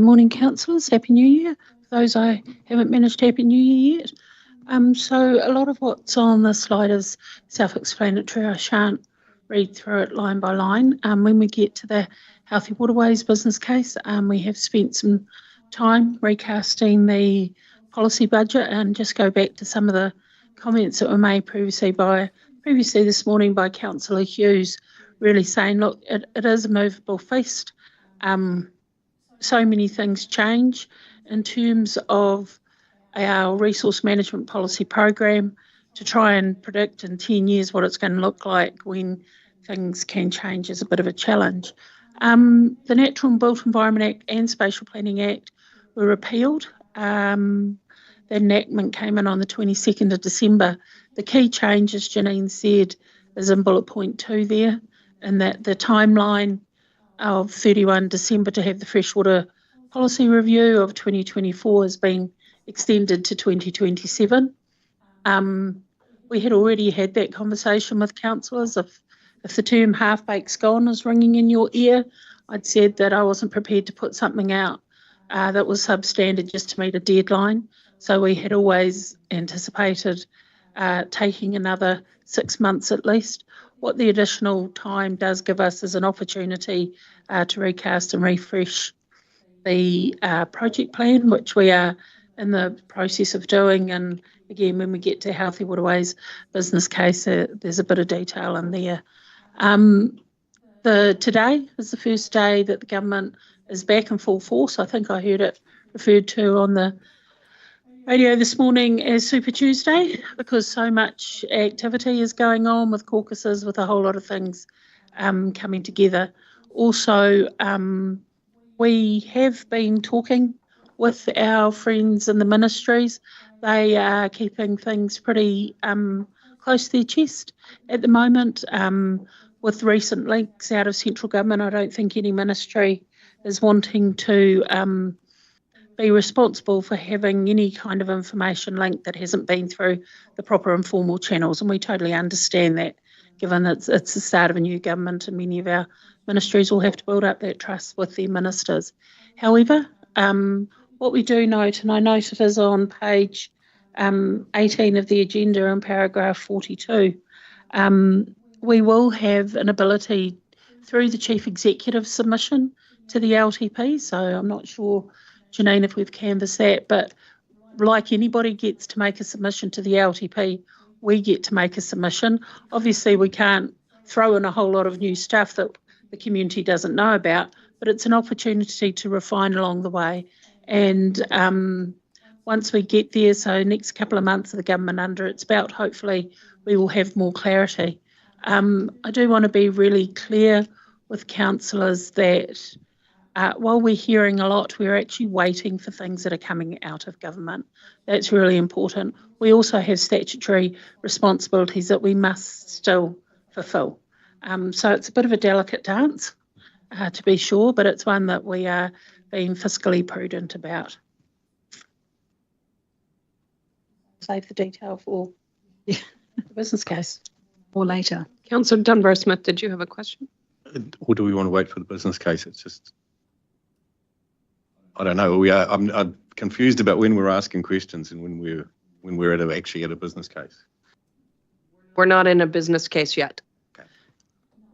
Morning, councillors. Happy New Year. For those I haven't managed Happy New Year yet. So a lot of what's on the slide is self-explanatory. I shan't read through it line by line. When we get to the Healthy Waterways business case, we have spent some time recasting the policy budget and just go back to some of the comments that were made previously this morning by Councillor Hughes, really saying, look, it is a movable feast. So many things change in terms of our resource management policy program to try and predict in 10 years what it's going to look like when things can change is a bit of a challenge. The Natural and Built Environment Act and Spatial Planning Act were repealed. The enactment came in on the 22nd of December. The key change, as Janine said, is in bullet point 2 there, and that the timeline of 31 December to have the freshwater policy review of 2024 has been extended to 2027. We had already had that conversation with councillors. If if the term half-baked's gone is ringing in your ear, I'd said that I wasn't prepared to put something out that was substandard just to meet a deadline. So we had always anticipated taking another 6 months at least. What the additional time does give us is an opportunity to recast and refresh the project plan, which we are in the process of doing. And again, when we get to Healthy Waterways business case, there's a bit of detail in there. Today is the first day that the government is back in full force. I think I heard it referred to on the radio this morning as Super Tuesday, because so much activity is going on with caucuses, with a whole lot of things coming together. Also, we have been talking with our friends in the ministries. They are keeping things pretty close to their chest at the moment. With recent leaks out of central government, I don't think any ministry is wanting to be responsible for having any kind of information link that hasn't been through the proper informal channels, and we totally understand that, given it's the start of a new government and many of our ministries will have to build up that trust with their ministers. However, what we do note, and I note it is on page 18 of the agenda in paragraph 42, we will have an ability through the Chief Executive submission to the LTP. So I'm not sure, Janine, if we've canvassed that, but like anybody gets to make a submission to the LTP, we get to make a submission. Obviously, we can't throw in a whole lot of new stuff that the community doesn't know about, but it's an opportunity to refine along the way. And once we get there, so next couple of months of the government under its belt, hopefully we will have more clarity. I do want to be really clear with councillors that while we're hearing a lot, we're actually waiting for things that are coming out of government. That's really important. We also have statutory responsibilities that we must still fulfil. So it's a bit of a delicate dance, to be sure, but it's one that we are being fiscally prudent about. Save the detail for the business case. Or later. Councillor Dunbar-Smith, did you have a question? Or do we want to wait for the business case? It's just, I don't know. I'm confused about when we're asking questions and when we're actually at a business case. We're not in a business case yet. Okay.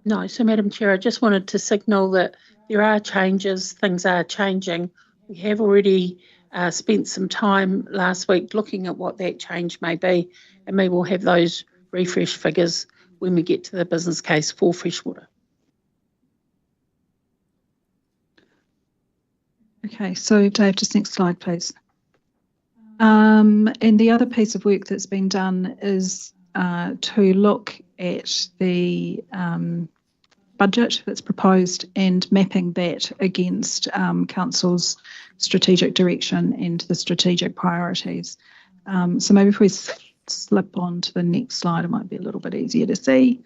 No, so Madam Chair, I just wanted to signal that there are changes, things are changing. We have already spent some time last week looking at what that change may be, and we will have those refresh figures when we get to the business case for freshwater. Okay, so Dave, just next slide, please. And the other piece of work that's been done is to look at the budget that's proposed and mapping that against Council's strategic direction and the strategic priorities. So maybe if we slip on to the next slide, it might be a little bit easier to see.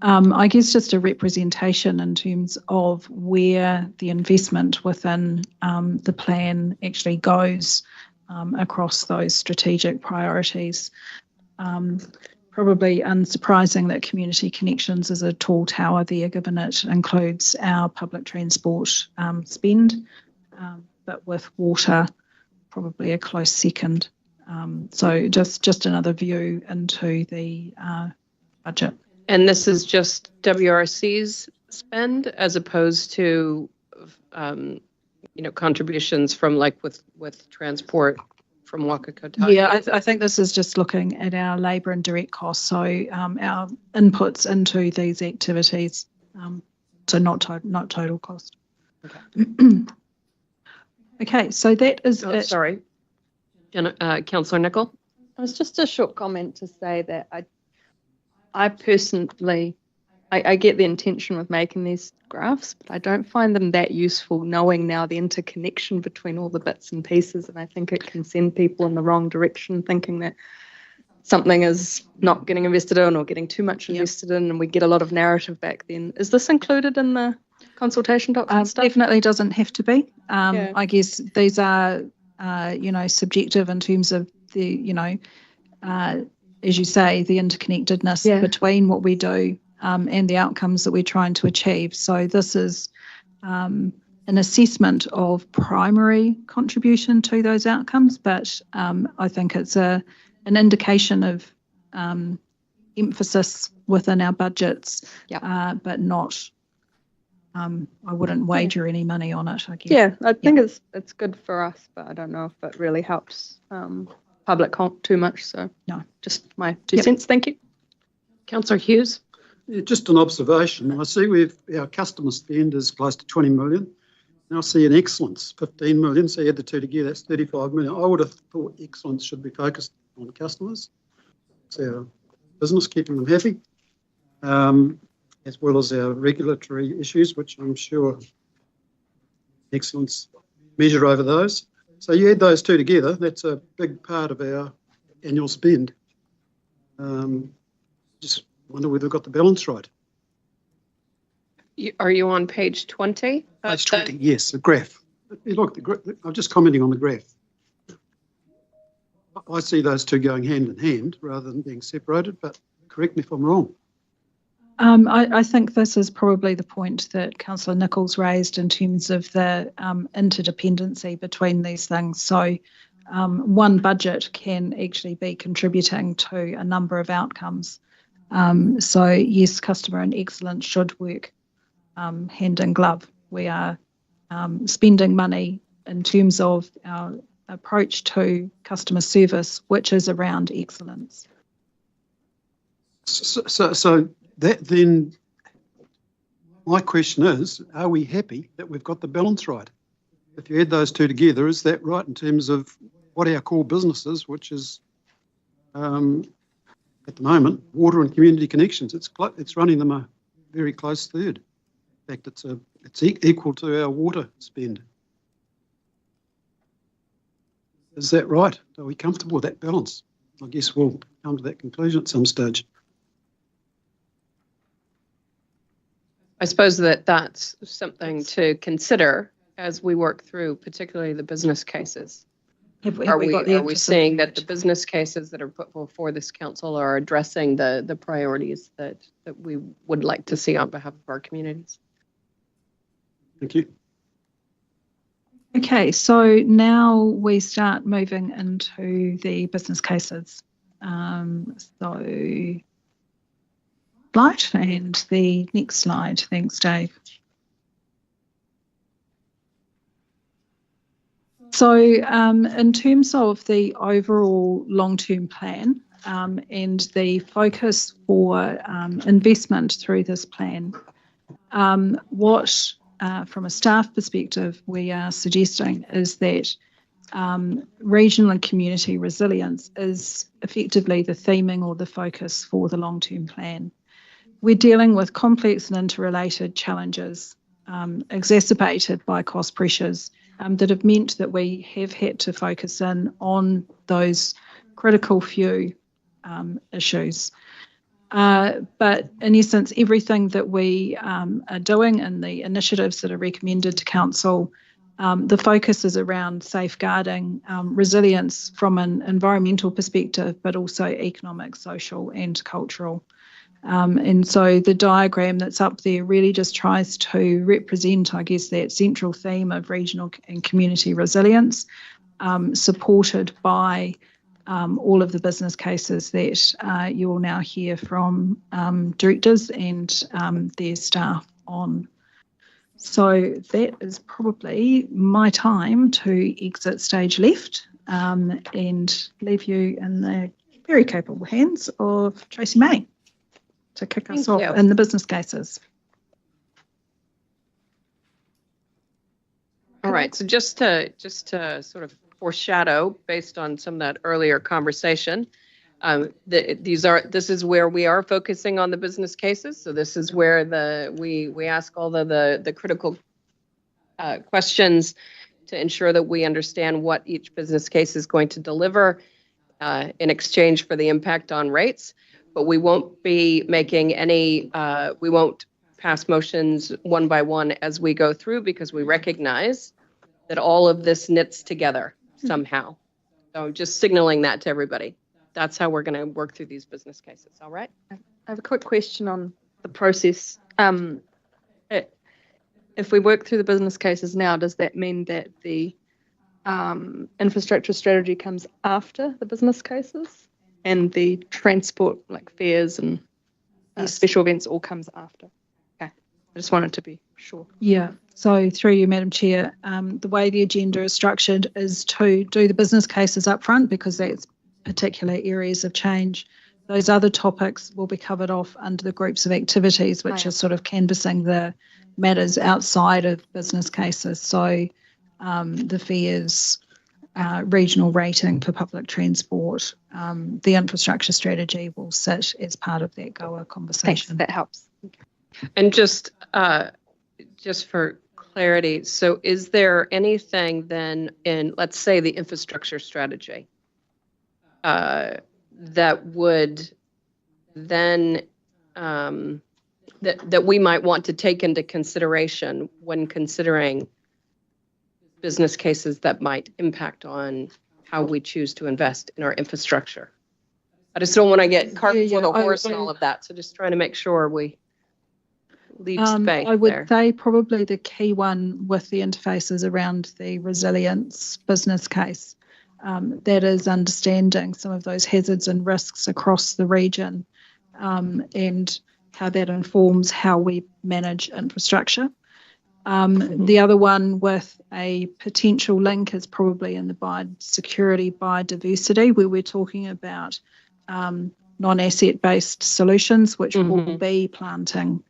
I guess just a representation in terms of where the investment within the plan actually goes across those strategic priorities. Probably unsurprising that community connections is a tall tower there, given it includes our public transport spend, but with water probably a close second. So just another view into the budget. And this is just WRC's spend as opposed to, contributions from like with transport from Waikato. Yeah, I think this is just looking at our labour and direct costs. So our inputs into these activities, so not total cost. Okay. Okay, so that is it. Sorry, Councillor Nicol. It was just a short comment to say that I personally, I get the intention with making these graphs, but I don't find them that useful knowing now the interconnection between all the bits and pieces, and I think it can send people in the wrong direction thinking that something is not getting invested in or getting too much invested in, and we get a lot of narrative back then. Is this included in the consultation document stuff? Definitely doesn't have to be. I guess these are, subjective in terms of the, as you say, the interconnectedness between what we do and the outcomes that we're trying to achieve. So this is an assessment of primary contribution to those outcomes, but I think it's an indication of emphasis within our budgets, but not. I wouldn't wager any money on it, I guess. Yeah, I think it's good for us, but I don't know if it really helps public too much. So no, just my 2 cents. Thank you. Councillor Hughes. Yeah, just an observation. I see our customer spend is close to 20 million. Now I see an excellence, 15 million. So you add the two together, that's 35 million. I would have thought excellence should be focused on customers. It's our business, keeping them happy, as well as our regulatory issues, which I'm sure excellence measure over those. So you add those two together, that's a big part of our annual spend. Just wonder whether we've got the balance right. Are you on page 20? Page 20, yes, the graph. Look, I'm just commenting on the graph. I see those two going hand in hand rather than being separated, but correct me if I'm wrong. I think this is probably the point that Councillor Nichols raised in terms of the interdependency between these things. So one budget can actually be contributing to a number of outcomes. So yes, customer and excellence should work hand in glove. We are spending money in terms of our approach to customer service, which is around excellence. So that then, my question is, are we happy that we've got the balance right? If you add those two together, is that right in terms of what our core business is, which is, at the moment, water and community connections? It's running them a very close third. In fact, it's equal to our water spend. Is that right? Are we comfortable with that balance? I guess we'll come to that conclusion at some stage. I suppose that's something to consider as we work through, particularly the business cases. Are we seeing that the business cases that are put before this council are addressing the priorities that we would like to see on behalf of our communities? Thank you. Okay, so now we start moving into the business cases. So slide and the next slide. Thanks, Dave. So in terms of the overall long-term plan and the focus for investment through this plan, what from a staff perspective we are suggesting is that regional and community resilience is effectively the theming or the focus for the long-term plan. We're dealing with complex and interrelated challenges exacerbated by cost pressures that have meant that we have had to focus in on those critical few issues. But in essence, everything that we are doing and the initiatives that are recommended to Council, the focus is around safeguarding resilience from an environmental perspective, but also economic, social and cultural. And so the diagram that's up there really just tries to represent, I guess, that central theme of regional and community resilience, supported by all of the business cases that you will now hear from directors and their staff on. So that is probably my time to exit stage left and leave you in the very capable hands of Tracy May to kick us off in the business cases. All right, so just to sort of foreshadow based on some of that earlier conversation, this is where we are focusing on the business cases. So this is where we ask all the critical questions to ensure that we understand what each business case is going to deliver in exchange for the impact on rates. But we won't be making any, we won't pass motions one by one as we go through, because we recognize that all of this knits together somehow. So just signaling that to everybody. That's how we're going to work through these business cases. All right. I have a quick question on the process. If we work through the business cases now, does that mean that the infrastructure strategy comes after the business cases, and the transport, like fares and special events, all comes after? Okay, I just wanted to be sure. Yeah, so through you, Madam Chair, the way the agenda is structured is to do the business cases up front, because that's particular areas of change. Those other topics will be covered off under the groups of activities, which are sort of canvassing the matters outside of business cases. So the fares, regional rating for public transport, the infrastructure strategy will sit as part of that GOA conversation. Thanks, that helps. And just for clarity, so is there anything then in, let's say, the infrastructure strategy that would then that we might want to take into consideration when considering business cases that might impact on how we choose to invest in our infrastructure? I just don't want to get cart before the horse and all of that. So just trying to make sure we leave space. I would say probably the key one with the interfaces around the resilience business case. That is understanding some of those hazards and risks across the region, and how that informs how we manage infrastructure. The other one with a potential link is probably in the biosecurity, biodiversity, where we're talking about non-asset based solutions, which will be planting,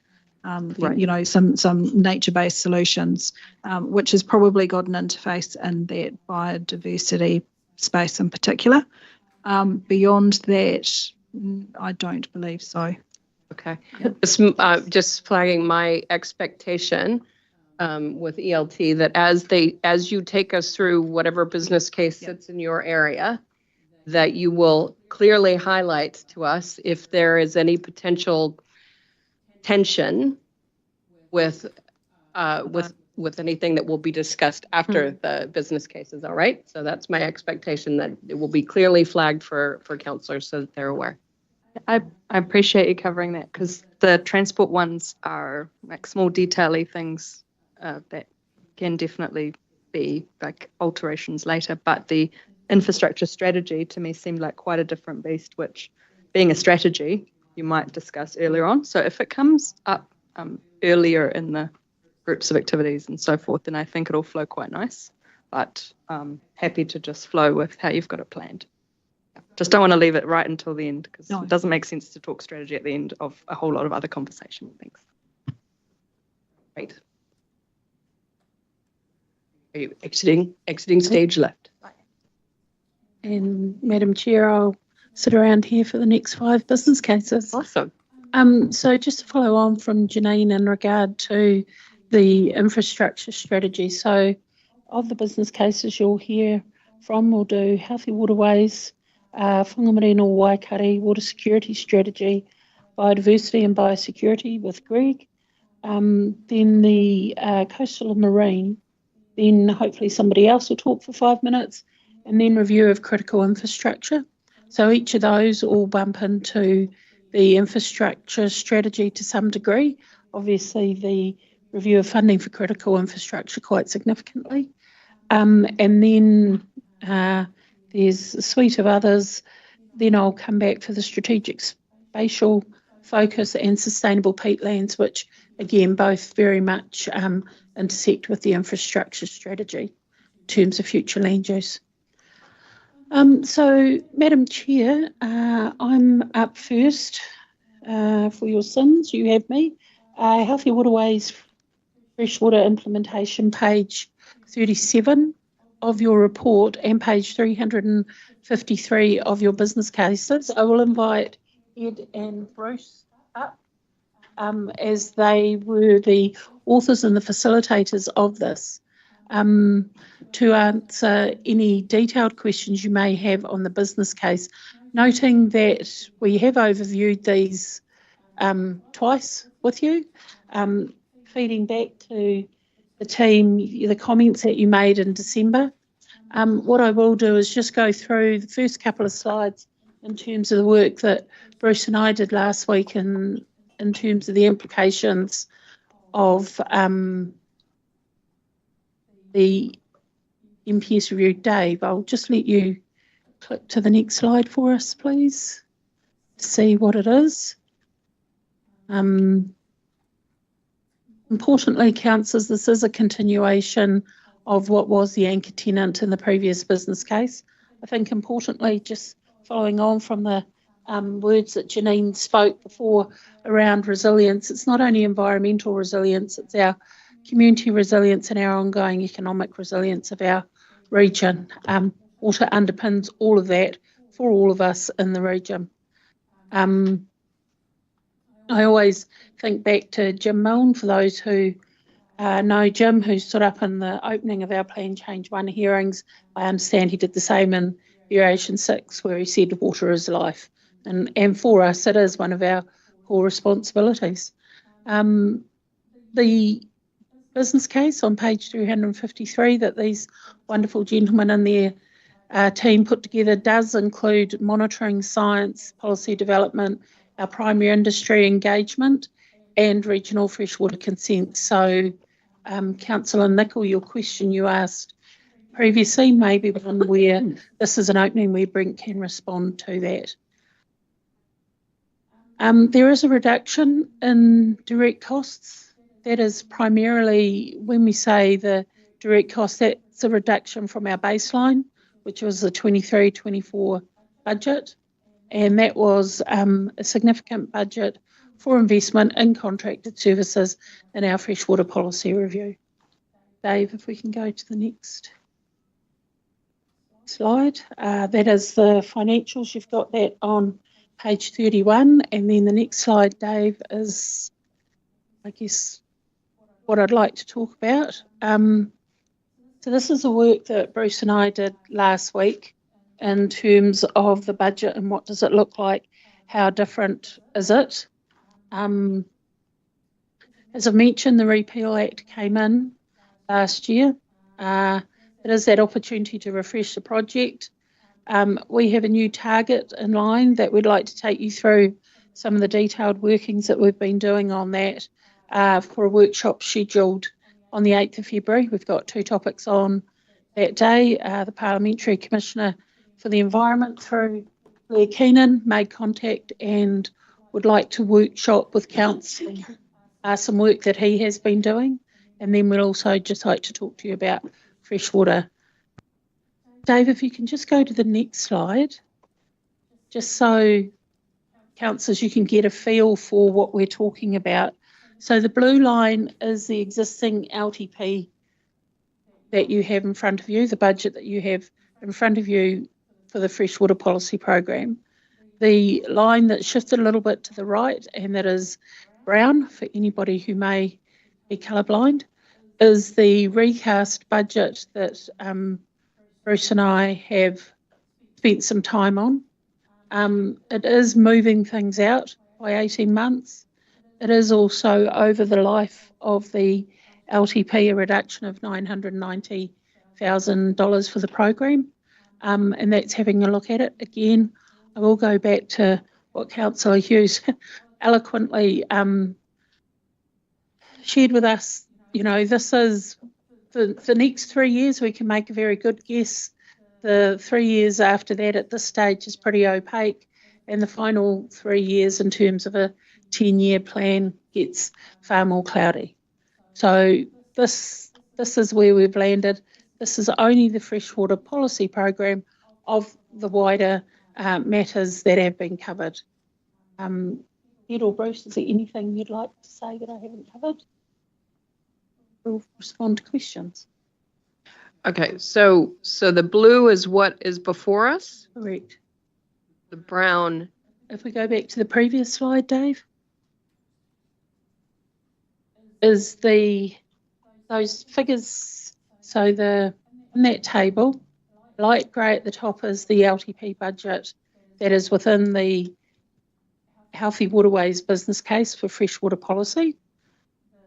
you know, some nature-based solutions, which has probably got an interface in that biodiversity space in particular. Beyond that, I don't believe so. Okay. Just flagging my expectation with ELT that as you take us through whatever business case sits in your area, that you will clearly highlight to us if there is any potential tension with anything that will be discussed after the business cases. All right. So that's my expectation, that it will be clearly flagged for councillors so that they're aware. I appreciate you covering that, because the transport ones are like small detail-y things that can definitely be like alterations later, but the infrastructure strategy to me seemed like quite a different beast, which, being a strategy, you might discuss earlier on. So if it comes up earlier in the groups of activities and so forth, then I think it'll flow quite nice, but happy to just flow with how you've got it planned. Just don't want to leave it right until the end, because it doesn't make sense to talk strategy at the end of a whole lot of other conversation. Thanks. Great. Are you exiting stage left? And Madam Chair, I'll sit around here for the next 5 business cases. Awesome. So just to follow on from Janine in regard to the infrastructure strategy. So of the business cases you'll hear from, we'll do healthy waterways, whangamarino Waikari water security strategy, biodiversity and biosecurity with Greg, then the coastal and marine, then hopefully somebody else will talk for 5 minutes, and then review of critical infrastructure. So each of those all bump into the infrastructure strategy to some degree. Obviously the review of funding for critical infrastructure quite significantly. And then there's a suite of others. Then I'll come back for the strategic spatial focus and sustainable peatlands, which again both very much intersect with the infrastructure strategy in terms of future land use. So, Madam Chair, I'm up first for your sins. You have me. Healthy Waterways Freshwater Implementation, page 37 of your report and page 353 of your business cases. I will invite Ed and Bruce up as they were the authors and the facilitators of this, to answer any detailed questions you may have on the business case, noting that we have overviewed these twice with you, feeding back to the team the comments that you made in December. What I will do is just go through the first couple of slides in terms of the work that Bruce and I did last week in in terms of the implications of the MPS review. Dave, I'll just let you click to the next slide for us, please, to see what it is. Importantly, councillors, this is a continuation of what was the anchor tenant in the previous business case. I think importantly, just following on from the words that Janine spoke before around resilience, it's not only environmental resilience, it's our community resilience and our ongoing economic resilience of our region. Water underpins all of that for all of us in the region. I always think back to Jim Milne, for those who know Jim, who stood up in the opening of our Plan Change 1 hearings. I understand he did the same in Variation 6, where he said water is life. And for us, it is one of our core responsibilities. The business case on page 353 that these wonderful gentlemen and their team put together does include monitoring science, policy development, our primary industry engagement and regional freshwater consent. So, Councillor Nicol, your question you asked previously, maybe one where this is an opening where Brent can respond to that. There is a reduction in direct costs. That is primarily, when we say the direct cost, that's a reduction from our baseline, which was the 23-24 budget. And that was a significant budget for investment in contracted services in our freshwater policy review. Dave, if we can go to the next slide. That is the financials. You've got that on page 31. And then the next slide, Dave, is, I guess, what I'd like to talk about. So this is the work that Bruce and I did last week in terms of the budget and what does it look like, how different is it. As I mentioned, the Repeal Act came in last year. It is that opportunity to refresh the project. We have a new target in line that we'd like to take you through some of the detailed workings that we've been doing on that for a workshop scheduled on the 8th of February. We've got 2 topics on that day. The Parliamentary Commissioner for the Environment, through Blair Keenan, made contact and would like to workshop with Council some work that he has been doing. And then we'll also just like to talk to you about freshwater. Dave, if you can just go to the next slide, just so councillors you can get a feel for what we're talking about. So the blue line is the existing LTP that you have in front of you, the budget that you have in front of you for the freshwater policy program. The line that shifted a little bit to the right, and that is brown for anybody who may be colourblind, is the recast budget that Bruce and I have spent some time on. It is moving things out by 18 months. It is also over the life of the LTP, a reduction of $990,000 for the program, and that's having a look at it. Again, I will go back to what Councillor Hughes eloquently shared with us. You know, this is the next 3 years, we can make a very good guess. The 3 years after that at this stage is pretty opaque, and the final 3 years in terms of a 10-year plan gets far more cloudy. So this is where we've landed. This is only the freshwater policy program of the wider matters that have been covered. Ed or Bruce, is there anything you'd like to say that I haven't covered? We'll respond to questions. Okay, so the blue is what is before us? Correct. The brown. If we go back to the previous slide, Dave, is those figures. So in that table, light grey at the top is the LTP budget that is within the Healthy Waterways business case for freshwater policy.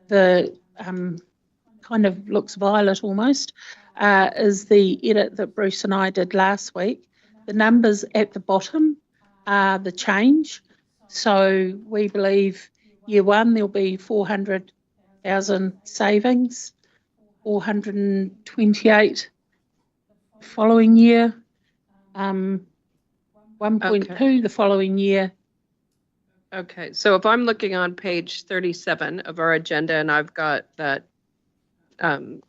The kind of looks violet almost, is the edit that Bruce and I did last week. The numbers at the bottom are the change. So we believe year one, there'll be 400,000 savings, 428 following year, 1.2 the following year. Okay, so if I'm looking on page 37 of our agenda and I've got that, the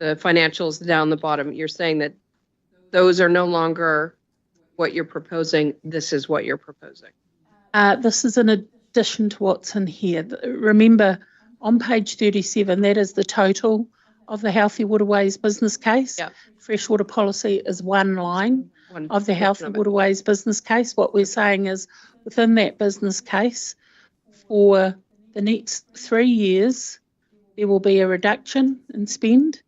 financials down the bottom, you're saying that those are no longer what you're proposing, this is what you're proposing? This is in addition to what's in here. Remember, on page 37, that is the total of the Healthy Waterways business case. Yep. Freshwater policy is one line of the Healthy Waterways business case. What we're saying is within that business case, for the next 3 years, there will be a reduction in spend,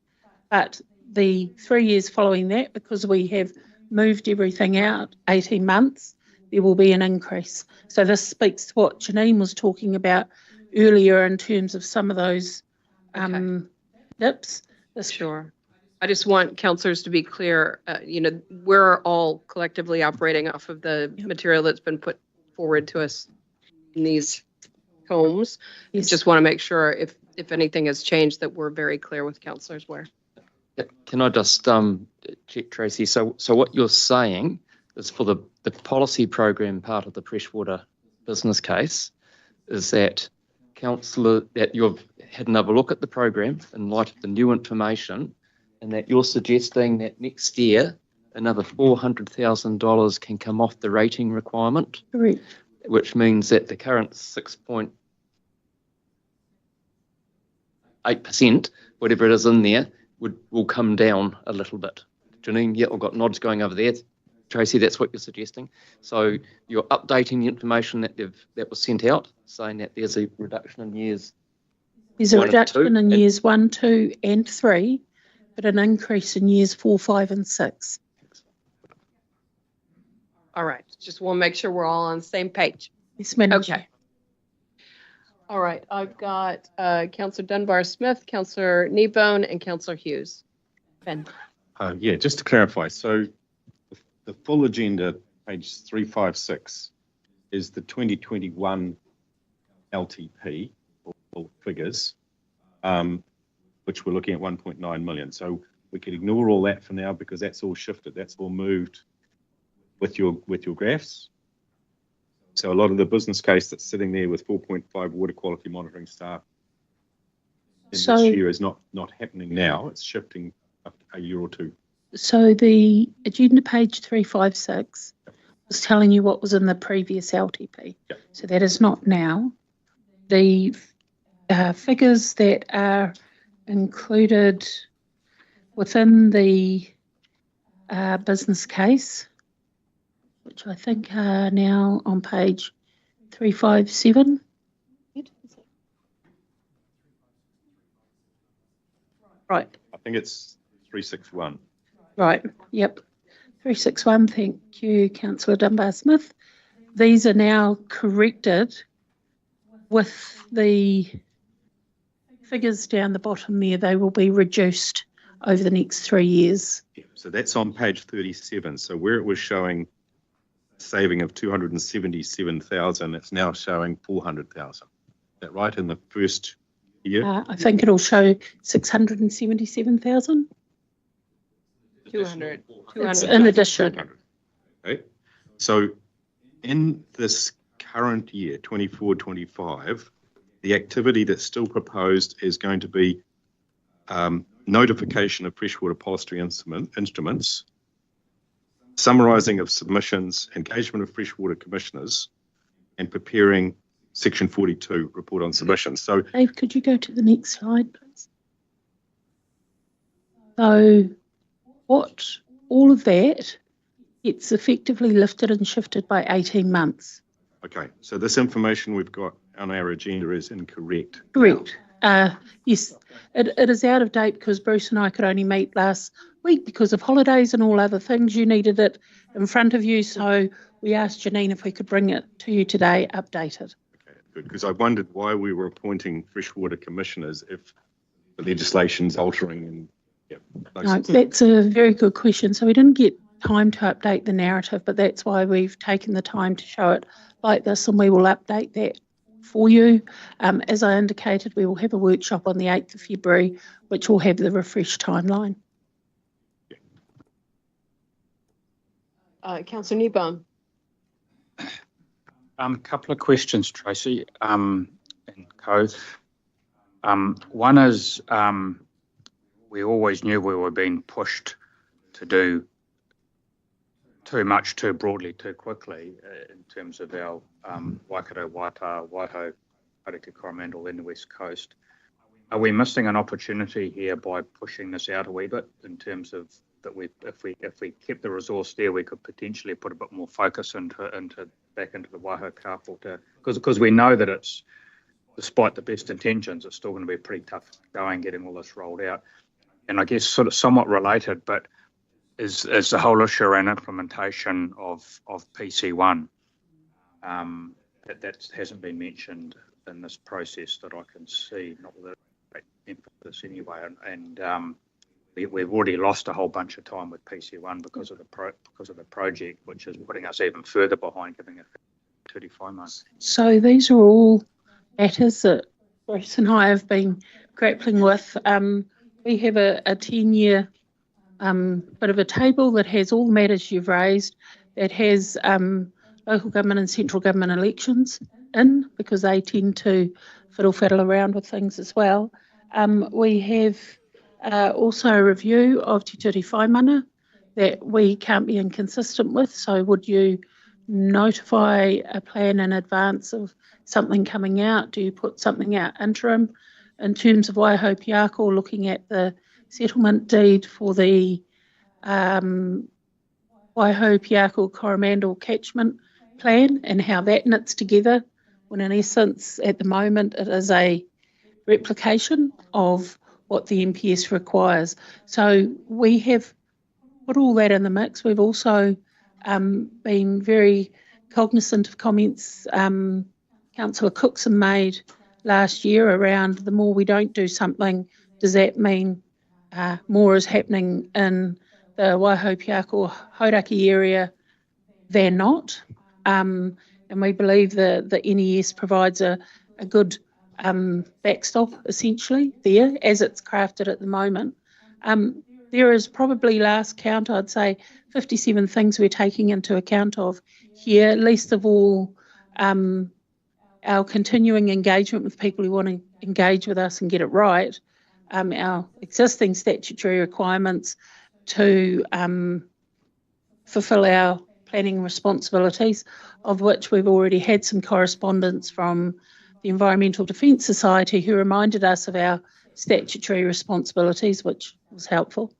but the 3 years following that, because we have moved everything out 18 months, there will be an increase. So this speaks to what Janine was talking about earlier in terms of some of those dips. Sure. I just want councillors to be clear, we're all collectively operating off of the material that's been put forward to us in these homes. Yes. Just want to make sure if anything has changed that we're very clear with councillors where. Can I just check, Tracy? So what you're saying is for the policy program part of the freshwater business case is that councillor, that you've had another look at the program in light of the new information, and that you're suggesting that next year another $400,000 can come off the rating requirement. Correct. Which means that the current 6.8%, whatever it is in there, will come down a little bit. Janine, yeah, I've got nods going over there. Tracy, that's what you're suggesting. So you're updating the information that was sent out, saying that there's a reduction in years. There's a reduction in years 1, 2, and 3, but an increase in years 4, 5, and 6. All right, just want to make sure we're all on the same page. Yes, Madam Okay. All right, I've got Councillor Dunbar-Smith, Councillor Kneebone, and Councillor Hughes. Ben. Yeah, just to clarify, so the full agenda, page 356, is the 2021 LTP, or figures, which we're looking at 1.9 million. So we could ignore all that for now because that's all shifted, that's all moved with your graphs. So a lot of the business case that's sitting there with 4.5 water quality monitoring staff in this year is not happening now. It's shifting up a year or two. So the agenda page 356 was telling you what was in the previous LTP. Yep. So that is not now. The figures that are included within the business case, which I think are now on page 357. Right. I think it's 361. Right, yep. 361, thank you, Councillor Dunbar-Smith. These are now corrected with the figures down the bottom there. They will be reduced over the next 3 years. Yeah, so that's on page 37. So where it was showing saving of 277,000, it's now showing 400,000. Is that right in the first year? I think it'll show 677,000. 200. It's in addition. Okay. So in this current year, 24-25, the activity that's still proposed is going to be notification of freshwater policy instruments, summarising of submissions, engagement of freshwater commissioners, and preparing Section 42 report on submissions. So, Dave, could you go to the next slide, please? So, what all of that gets effectively lifted and shifted by 18 months. Okay, so this information we've got on our agenda is incorrect. Correct. Yes, it is out of date because Bruce and I could only meet last week because of holidays and all other things. You needed it in front of you, so we asked Janine if we could bring it to you today, updated. Okay, good, because I wondered why we were appointing freshwater commissioners if the legislation's altering and no, that's a very good question. So we didn't get time to update the narrative, but that's why we've taken the time to show it like this, and we will update that for you. As I indicated, we will have a workshop on the 8th of February, which will have the refreshed timeline. Councillor Newbone. Couple of questions, Tracy, and Co. One is, we always knew we were being pushed to do too much, too broadly, too quickly in terms of our Waikato, Waiho, Hauraki, Coromandel and the West Coast. Are we missing an opportunity here by pushing this out a wee bit in terms of that if we kept the resource there, we could potentially put a bit more focus back into the Waiho Kāwhō, because we know that it's, despite the best intentions, it's still going to be pretty tough going getting all this rolled out. And I guess sort of somewhat related, but is the whole issue around implementation of PC1 that hasn't been mentioned in this process that I can see, not with emphasis anyway, and we've already lost a whole bunch of time with PC1 because of the project, which is putting us even further behind, giving it 35 months. So these are all matters that Bruce and I have been grappling with. We have a 10-year bit of a table that has all the matters you've raised, that has local government and central government elections in, because they tend to fiddle around with things as well. We have also a review of Te Ture Whaimana that we can't be inconsistent with. So would you notify a plan in advance of something coming out? Do you put something out interim? In terms of Waiho Piako, looking at the settlement deed for the Waiho Piako Coromandel catchment plan and how that knits together, when in essence at the moment it is a replication of what the MPS requires. So we have put all that in the mix. We've also been very cognizant of comments Councillor Cookson made last year around the more we don't do something, does that mean more is happening in the Waiho Piako Hauraki area than not? And we believe the NES provides a good backstop essentially there as it's crafted at the moment. There is probably, last count, I'd say 57 things we're taking into account of here, least of all our continuing engagement with people who want to engage with us and get it right, our existing statutory requirements to fulfil our planning responsibilities, of which we've already had some correspondence from the Environmental Defence Society, who reminded us of our statutory responsibilities, which was helpful,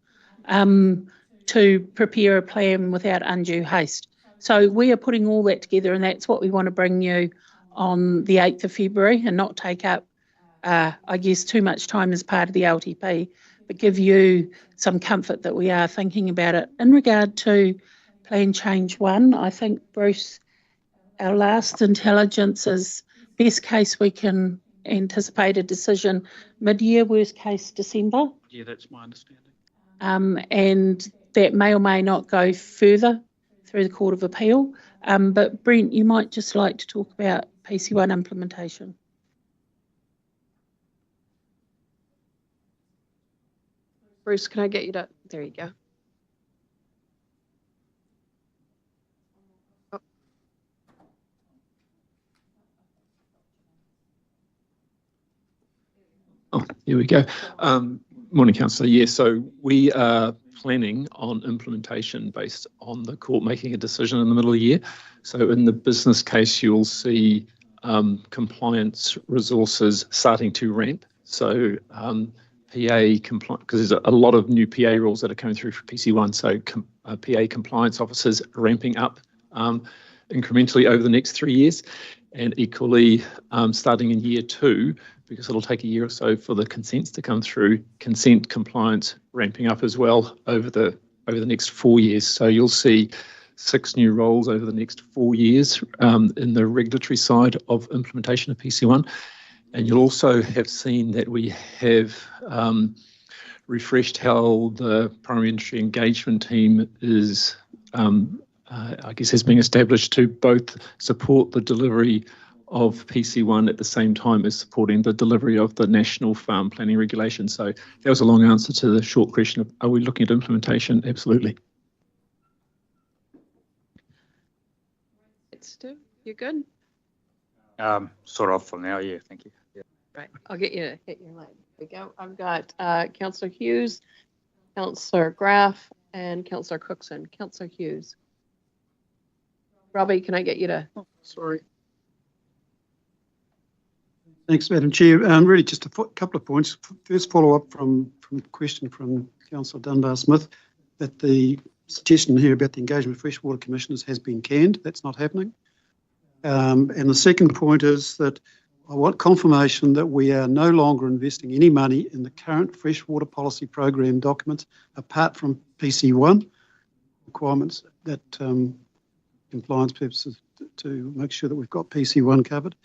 to prepare a plan without undue haste. So we are putting all that together, and that's what we want to bring you on the 8th of February and not take up, I guess, too much time as part of the LTP, but give you some comfort that we are thinking about it. In regard to Plan Change 1, I think, Bruce, our last intelligence is best case we can anticipate a decision mid-year, worst case December. Yeah, that's my understanding. And that may or may not go further through the Court of Appeal. But Brent, you might just like to talk about PC1 implementation. Bruce, can I get you to, there you go. Oh, here we go. Morning, Councillor. Yeah, so we are planning on implementation based on the court making a decision in the middle of the year. So in the business case, you'll see compliance resources starting to ramp. So PA compliance, because there's a lot of new PA rules that are coming through for PC1, so PA compliance officers ramping up incrementally over the next 3 years, and equally starting in year 2, because it'll take a year or so for the consents to come through, consent compliance ramping up as well over the next 4 years. So you'll see 6 new roles over the next 4 years in the regulatory side of implementation of PC1. And you'll also have seen that we have refreshed how the primary industry engagement team is, I guess, has been established to both support the delivery of PC1 at the same time as supporting the delivery of the National Farm Planning Regulation. So that was a long answer to the short question of, are we looking at implementation? Absolutely. Stu, you good? Sort of for now, yeah, thank you. Yeah. Right, I'll get you to hit your line. There we go. I've got Councillor Hughes, Councillor Graff, and Councillor Cookson. Councillor Hughes. Robbie, can I get you to? Oh, sorry. Thanks, Madam Chair. Really just a couple of points. First, follow up from a question from Councillor Dunbar-Smith that the suggestion here about the engagement of freshwater commissioners has been canned. That's not happening. And the second point is that I want confirmation that we are no longer investing any money in the current freshwater policy program documents apart from PC1 requirements that compliance purposes to make sure that we've got PC1 covered.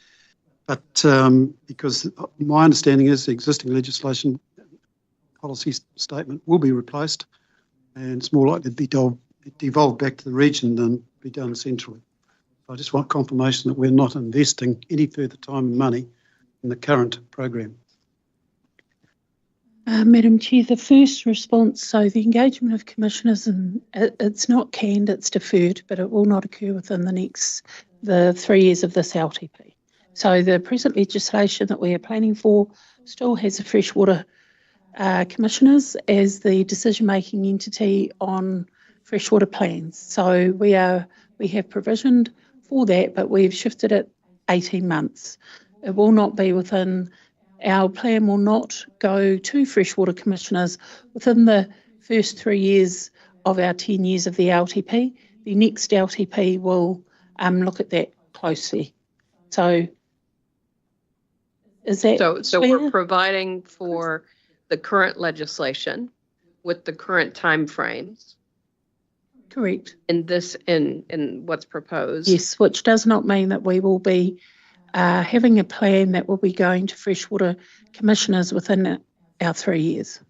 But because my understanding is the existing legislation policy statement will be replaced, and it's more likely to be devolved back to the region than be done centrally. I just want confirmation that we're not investing any further time and money in the current program. Madam Chair, the first response, so the engagement of commissioners, and it's not canned, it's deferred, but it will not occur within the 3 years of this LTP. So the present legislation that we are planning for still has the freshwater commissioners as the decision-making entity on freshwater plans. So we have provisioned for that, but we've shifted it 18 months. It will not be within, our plan will not go to freshwater commissioners within the first 3 years of our 10 years of the LTP. The next LTP will look at that closely. So is that so we're providing for the current legislation with the current timeframes. Correct. In what's proposed. Yes, which does not mean that we will be having a plan that will be going to freshwater commissioners within our 3 years.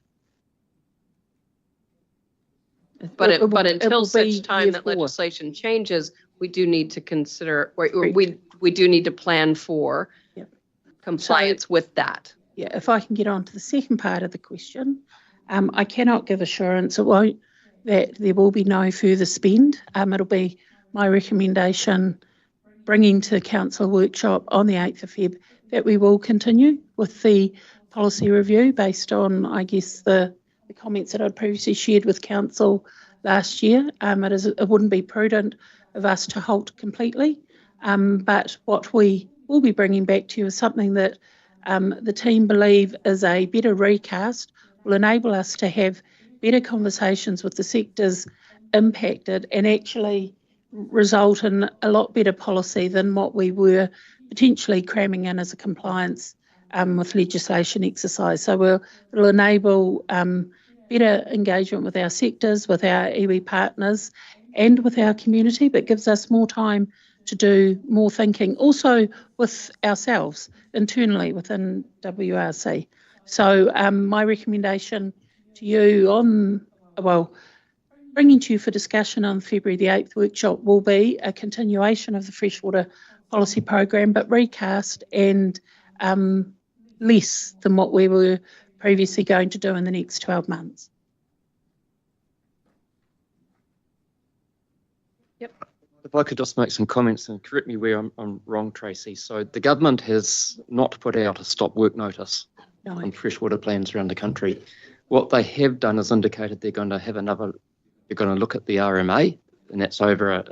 But until such time that legislation changes, we do need to consider, we do need to plan for compliance with that. Yeah, if I can get on to the second part of the question, I cannot give assurance that there will be no further spend. It'll be my recommendation bringing to council workshop on the 8th of Feb that we will continue with the policy review based on, I guess, the comments that I'd previously shared with council last year. It wouldn't be prudent of us to halt completely, but what we will be bringing back to you is something that the team believe is a better recast, will enable us to have better conversations with the sectors impacted and actually result in a lot better policy than what we were potentially cramming in as a compliance with legislation exercise. So it'll enable better engagement with our sectors, with our iwi partners and with our community, but gives us more time to do more thinking, also with ourselves internally within WRC. So my recommendation to you bringing to you for discussion on February the 8th workshop will be a continuation of the freshwater policy program, but recast and less than what we were previously going to do in the next 12 months. Yep. If I could just make some comments, and correct me where I'm wrong, Tracy. So the government has not put out a stop work notice on freshwater plans around the country. What they have done is indicated they're going to have they're going to look at the RMA, and that's over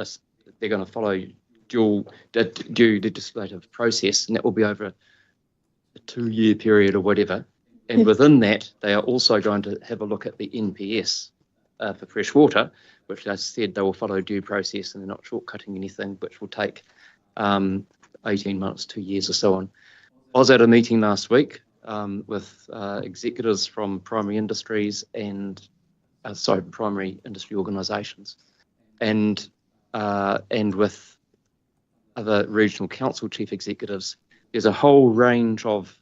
they're going to follow due legislative process, and that will be over a 2-year period or whatever. And within that, they are also going to have a look at the NPS for freshwater, which they said they will follow due process and they're not shortcutting anything, which will take 18 months, 2 years or so on. I was at a meeting last week with executives from primary industries and primary industry organisations, and with other regional council chief executives. There's a whole range of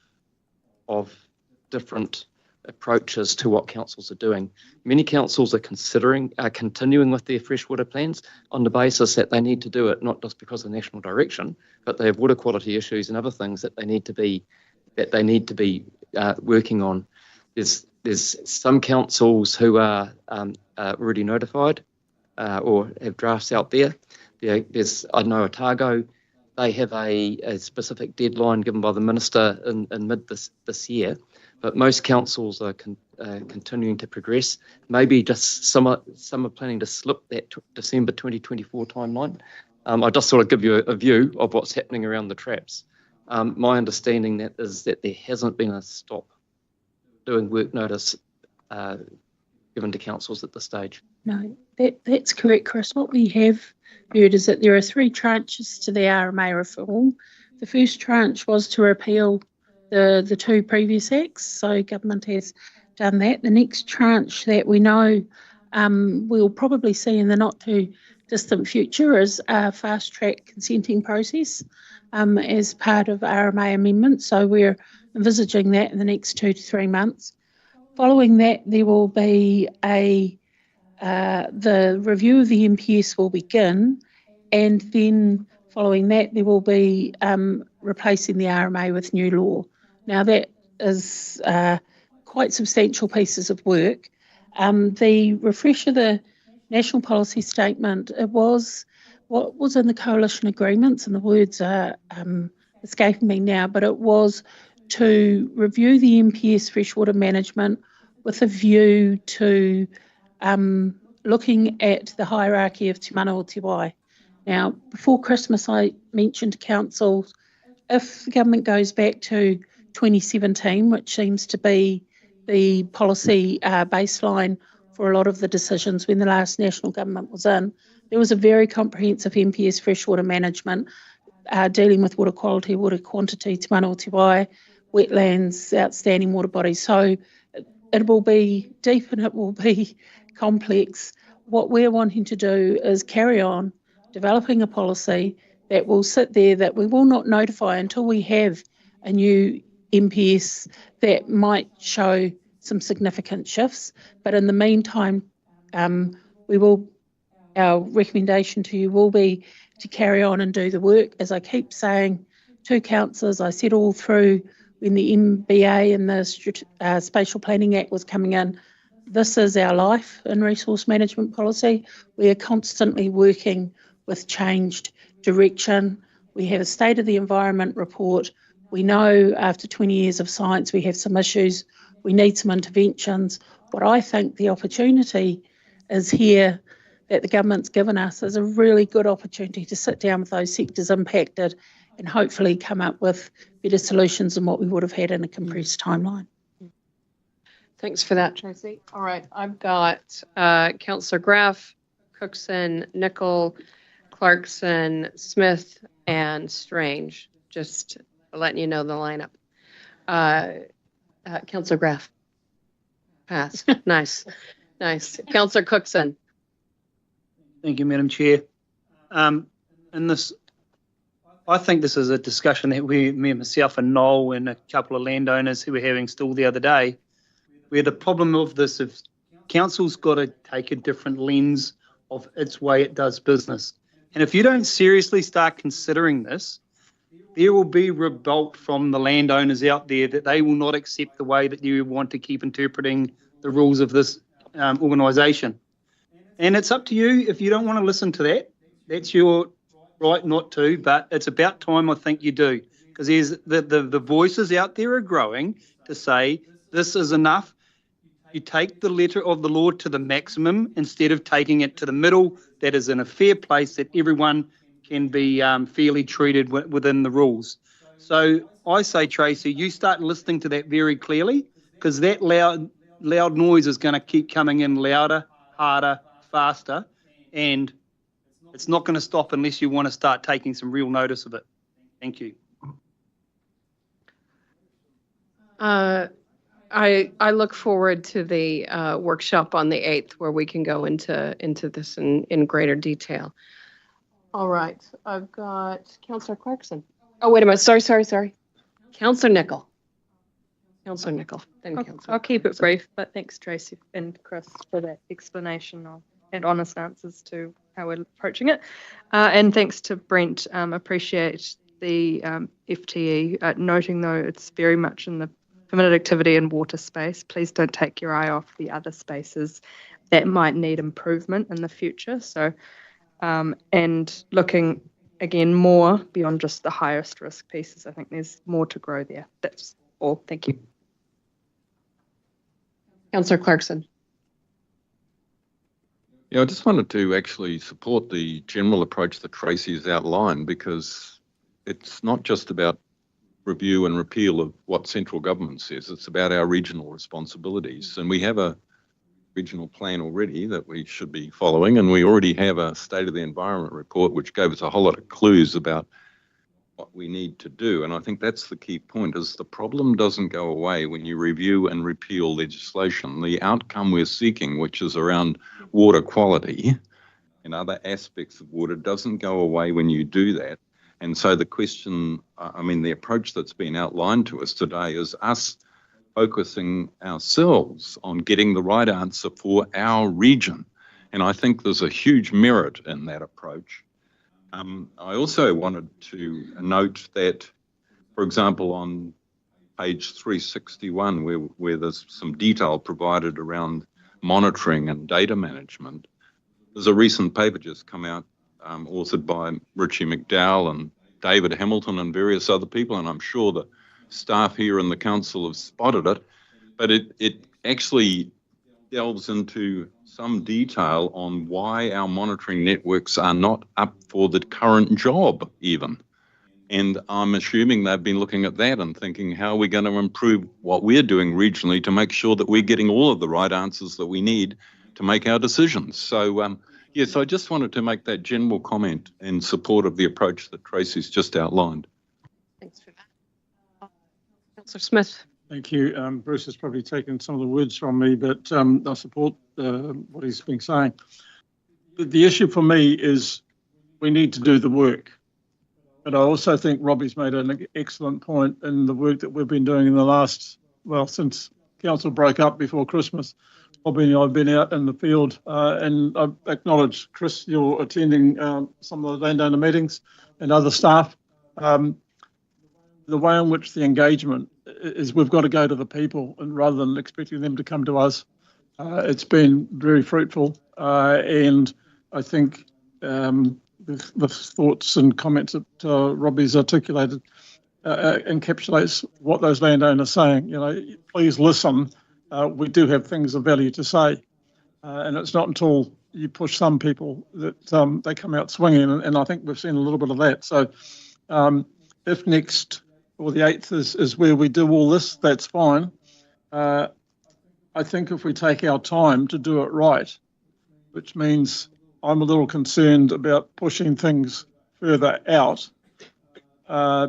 different approaches to what councils are doing. Many councils are continuing with their freshwater plans on the basis that they need to do it, not just because of national direction, but they have water quality issues and other things that they need to be working on. There's some councils who are already notified or have drafts out there. I know Otago, they have a specific deadline given by the minister in mid this year, but most councils are continuing to progress. Maybe just some are planning to slip that December 2024 timeline. I just sort of give you a view of what's happening around the traps. My understanding is that there hasn't been a stop doing work notice given to councils at this stage. No, that's correct, Chris. What we have heard is that there are 3 tranches to the RMA reform. The first tranche was to repeal the 2 previous acts, so government has done that. The next tranche that we know we'll probably see in the not too distant future is a fast track consenting process as part of RMA amendments. So we're envisaging that in the next 2 to 3 months. Following that, there will be the review of the MPS will begin, and then following that, there will be replacing the RMA with new law. Now, that is quite substantial pieces of work. The refresh of the National Policy Statement, it was what was in the coalition agreements, and the words are escaping me now, but it was to review the MPS freshwater management with a view to looking at the hierarchy of Te Mana o Te Wai. Now, before Christmas, I mentioned to council, if the government goes back to 2017, which seems to be the policy baseline for a lot of the decisions when the last national government was in, there was a very comprehensive MPS freshwater management dealing with water quality, water quantity, Te Mana o Te Wai, wetlands, outstanding water bodies. So it will be deep and it will be complex. What we're wanting to do is carry on developing a policy that will sit there, that we will not notify until we have a new MPS that might show some significant shifts. But in the meantime, our recommendation to you will be to carry on and do the work. As I keep saying to councillors, I said all through when the MBA and the Spatial Planning Act was coming in, this is our life in resource management policy. We are constantly working with changed direction. We have a State of the Environment report. We know after 20 years of science we have some issues. We need some interventions. What I think the opportunity is here that the government's given us is a really good opportunity to sit down with those sectors impacted and hopefully come up with better solutions than what we would have had in a compressed timeline. Thanks for that, Tracy. All right, I've got Councillor Graff, Cookson, Nicol, Clarkson, Smith, and Strange. Just letting you know the lineup. Councillor Graff. Pass. Nice. Nice. Councillor Cookson. Thank you, Madam Chair. I think this is a discussion that me, myself and Noel and a couple of landowners who were having still the other day, where the problem of this is council's got to take a different lens of its way it does business. And if you don't seriously start considering this, there will be revolt from the landowners out there that they will not accept the way that you want to keep interpreting the rules of this organisation. And it's up to you. If you don't want to listen to that, that's your right not to, but it's about time I think you do, because there's the voices out there are growing to say this is enough. You take the letter of the law to the maximum instead of taking it to the middle, that is in a fair place that everyone can be fairly treated within the rules. So I say, Tracy, you start listening to that very clearly, because that loud noise is going to keep coming in louder, harder, faster, and it's not going to stop unless you want to start taking some real notice of it. Thank you. I look forward to the workshop on the 8th where we can go into this in greater detail. All right, I've got Councillor Clarkson. Oh, wait a minute. Sorry. Councillor Nicol. Councillor Nicol, then Councillor. I'll keep it brief, but thanks Tracy and Chris for that explanation and honest answers to how we're approaching it. And thanks to Brent, appreciate the FTE, noting though it's very much in the permitted activity and water space. Please don't take your eye off the other spaces that might need improvement in the future. So, and looking again more beyond just the highest risk pieces, I think there's more to grow there. That's all. Thank you. Councillor Clarkson. Yeah, I just wanted to actually support the general approach that Tracy has outlined, because it's not just about review and repeal of what central government says, it's about our regional responsibilities. And we have a regional plan already that we should be following, and we already have a State of the Environment report which gave us a whole lot of clues about what we need to do. And I think that's the key point, is the problem doesn't go away when you review and repeal legislation. The outcome we're seeking, which is around water quality and other aspects of water, doesn't go away when you do that. And so the question, the approach that's been outlined to us today is us focusing ourselves on getting the right answer for our region. And I think there's a huge merit in that approach. I also wanted to note that, for example, on page 361, where there's some detail provided around monitoring and data management, there's a recent paper just come out, authored by Richie McDowell and David Hamilton and various other people, and I'm sure the staff here in the council have spotted it, but it actually delves into some detail on why our monitoring networks are not up for the current job even. And I'm assuming they've been looking at that and thinking, how are we going to improve what we're doing regionally to make sure that we're getting all of the right answers that we need to make our decisions. So, yes, I just wanted to make that general comment in support of the approach that Tracy's just outlined. Thanks for that. Councillor Smith. Thank you. Bruce has probably taken some of the words from me, but I support what he's been saying. The issue for me is we need to do the work. But I also think Robbie's made an excellent point in the work that we've been doing in the last, since council broke up before Christmas. Robbie and I have been out in the field, and I acknowledge, Chris, you're attending some of the landowner meetings and other staff. The way in which the engagement is, we've got to go to the people, and rather than expecting them to come to us. It's been very fruitful, and I think the thoughts and comments that Robbie's articulated encapsulates what those landowners are saying. You know, please listen. We do have things of value to say, and it's not until you push some people that they come out swinging, and I think we've seen a little bit of that. So if next or the 8th is where we do all this, that's fine. I think if we take our time to do it right, which means I'm a little concerned about pushing things further out,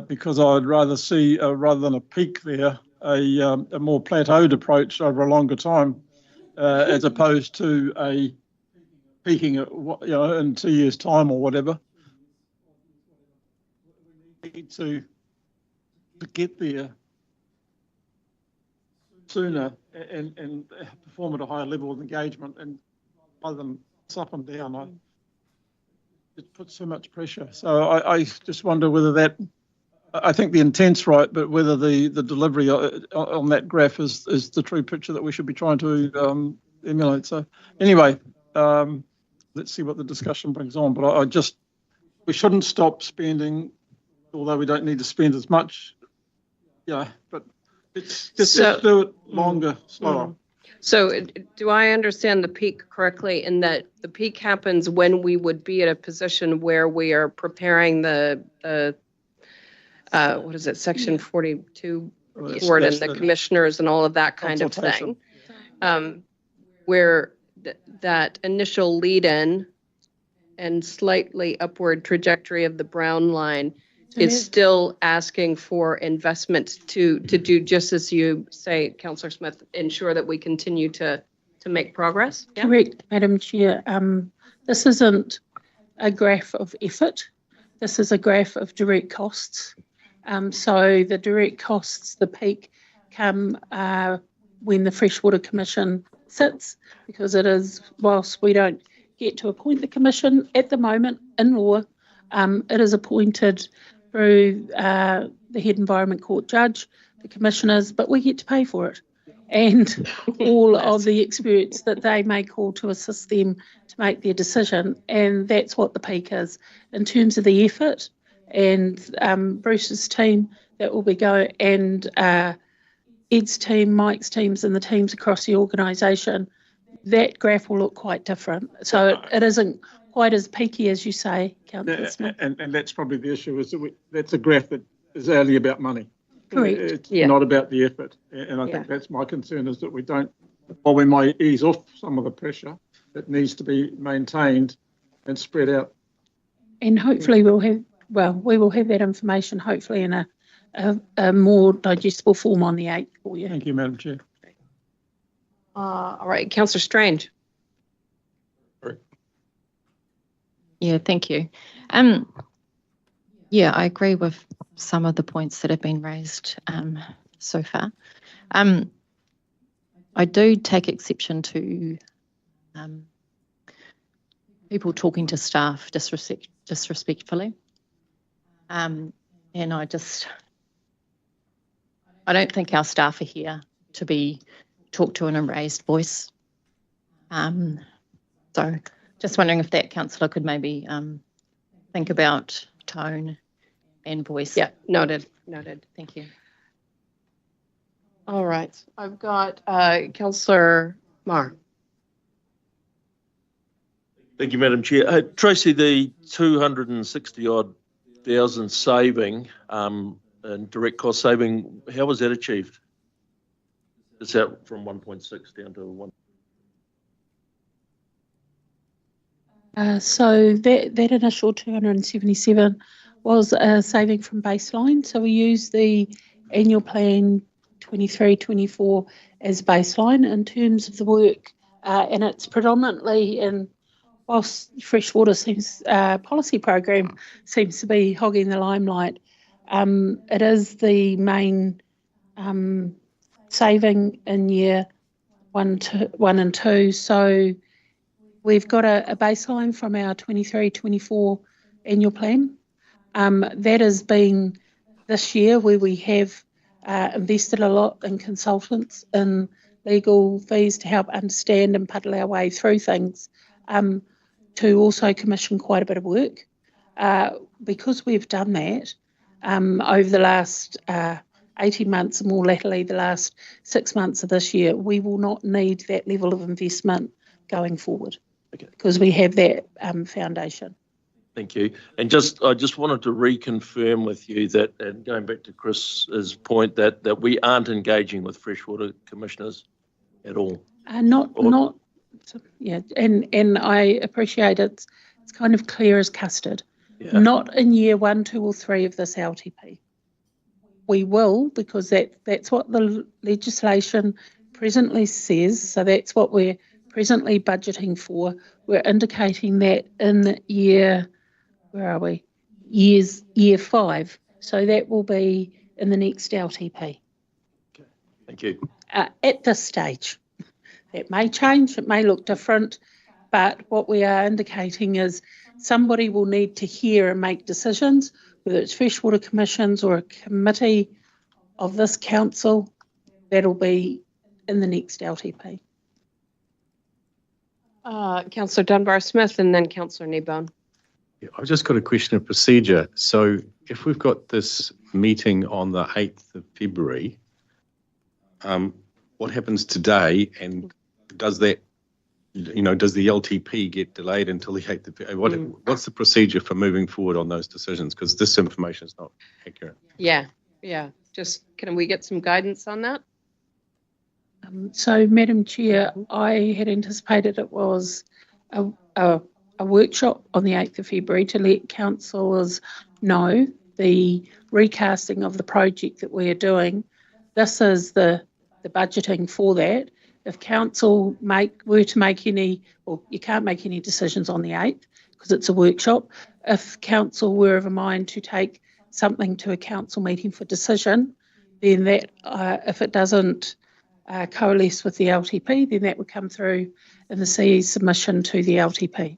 because I'd rather see, rather than a peak there, a more plateaued approach over a longer time, as opposed to a peaking at, in 2 years' time or whatever. We need to get there sooner and perform at a higher level of engagement, and rather than up and down, it puts too much pressure. So I just wonder whether that, I think the intent's right, but whether the delivery on that graph is the true picture that we should be trying to emulate. So anyway, let's see what the discussion brings on. But we shouldn't stop spending, although we don't need to spend as much. Yeah, but let's do it longer, slower. So do I understand the peak correctly in that the peak happens when we would be at a position where we are preparing the what is it, section 42 report and the commissioners and all of that kind of thing, where that initial lead-in and slightly upward trajectory of the brown line is still asking for investment to do just as you say, Councillor Smith, ensure that we continue to make progress? Yeah? Correct, Madam Chair. This isn't a graph of effort. This is a graph of direct costs. So the direct costs, the peak, come when the Freshwater Commission sits, because it is, whilst we don't get to appoint the commission at the moment in law, it is appointed through the head Environment Court judge, the commissioners, but we get to pay for it. And all of the experts that they may call to assist them to make their decision. And that's what the peak is. In terms of the effort, and Bruce's team that will be going, and Ed's team, Mike's teams, and the teams across the organisation, that graph will look quite different. So it isn't quite as peaky as you say, Councillor Smith. And that's probably the issue, is that that's a graph that is only about money. Correct. It's not about the effort. And I think that's my concern, is that we don't, while we might ease off some of the pressure, it needs to be maintained and spread out. And hopefully we will have that information hopefully in a more digestible form on the 8th for you. Thank you, Madam Chair. All right, Councillor Strange. Yeah, thank you. Yeah, I agree with some of the points that have been raised so far. I do take exception to people talking to staff disrespectfully. And I don't think our staff are here to be talked to in a raised voice. So just wondering if that councillor could maybe think about tone and voice. Yeah, noted. Thank you. All right, I've got Councillor Marr. Thank you, Madam Chair. Tracy, the 260-odd thousand saving and direct cost saving, how was that achieved? Is that from 1.6 down to 1? So that initial 277 was a saving from baseline. So we used the annual plan 23-24 as baseline in terms of the work, and it's predominantly in, whilst Freshwater policy program seems to be hogging the limelight, it is the main saving in year one and two. So we've got a baseline from our 23-24 annual plan. That has been this year where we have invested a lot in consultants, in legal fees to help understand and puddle our way through things, to also commission quite a bit of work. Because we've done that over the last 18 months, and more latterly the last 6 months of this year, we will not need that level of investment going forward, because we have that foundation. Thank you. And I just wanted to reconfirm with you that, and going back to Chris's point, that we aren't engaging with Freshwater commissioners at all. Yeah, and I appreciate it's kind of clear as custard. Yeah. Not in year 1, 2 or 3 of this LTP. We will, because that's what the legislation presently says. So that's what we're presently budgeting for. We're indicating that in year, where are we? Year 5. So that will be in the next LTP. Okay. Thank you. At this stage. It may change, it may look different, but what we are indicating is somebody will need to hear and make decisions, whether it's Freshwater Commissions or a committee of this council, that'll be in the next LTP. Councillor Dunbar-Smith and then Councillor Kneebone. Yeah, I've just got a question of procedure. So if we've got this meeting on the 8th of February, what happens today, and does that, does the LTP get delayed until the 8th of February? What's the procedure for moving forward on those decisions? Because this information is not accurate. Yeah. Just, can we get some guidance on that? So, Madam Chair, I had anticipated it was a workshop on the 8th of February to let councillors know the recasting of the project that we are doing. This is the budgeting for that. If council were to make any, well, you can't make any decisions on the 8th because it's a workshop. If council were of a mind to take something to a council meeting for decision, then that if it doesn't coalesce with the LTP, then that would come through in the CE submission to the LTP.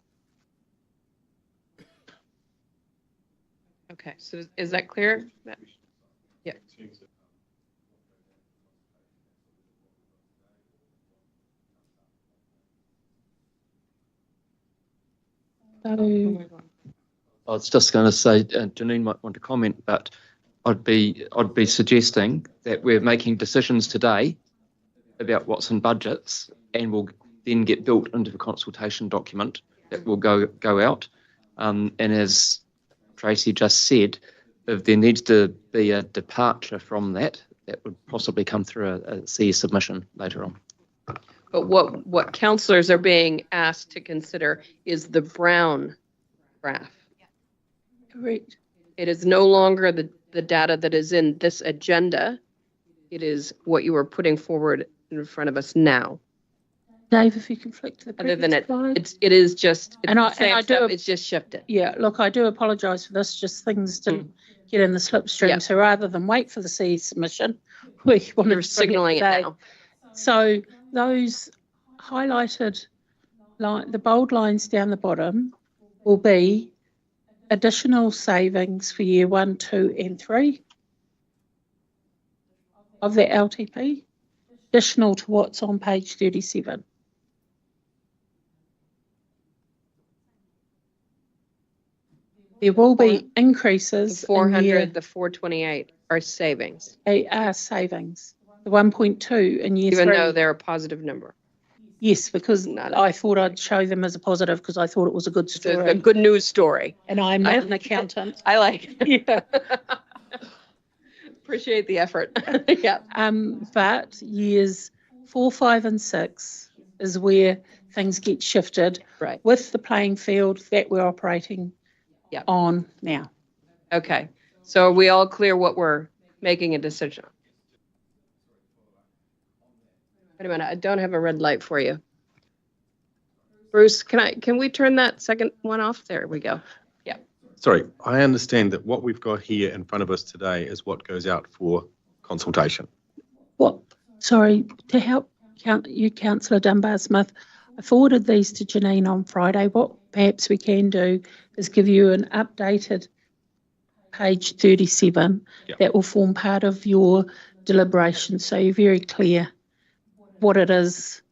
Okay, so is that clear? Yeah. So, I was just going to say, Janine might want to comment, but I'd be suggesting that we're making decisions today about what's in budgets, and will then get built into the consultation document that will go out. And as Tracy just said, if there needs to be a departure from that, that would possibly come through a CE submission later on. But what councillors are being asked to consider is the brown graph. correct. It is no longer the data that is in this agenda. It is what you are putting forward in front of us now. Dave, if you can flick to the Other than slide. it is just, And I do, it's just shifted. yeah, look, I do apologise for this, just things didn't get in the slipstream. Yep. So rather than wait for the CE submission, we wanted You're to signaling it today. now. So those highlighted, the bold lines down the bottom will be additional savings for year 1, 2 and 3 of the LTP, additional to what's on page 37. There will be increases. The 400, the 428 are savings. Are savings. The 1.2 in year 3. Even though they're a positive number. Yes, because I thought I'd show them as a positive because I thought it was a good story. It's a good news story. And I'm not an accountant. I like it. Yeah. Appreciate the effort. Yeah. But years 4, 5 and 6 is where things get shifted with the playing field that we're operating on now. Okay. So are we all clear what we're making a decision on? Wait a minute, I don't have a red light for you. Bruce, can we turn that second one off? There we go. Yeah. Sorry, I understand that what we've got here in front of us today is what goes out for consultation. What? Sorry, to help you, Councillor Dunbar-Smith, I forwarded these to Janine on Friday. What perhaps we can do is give you an updated page 37 that will form part of your deliberation, so you're very clear what it is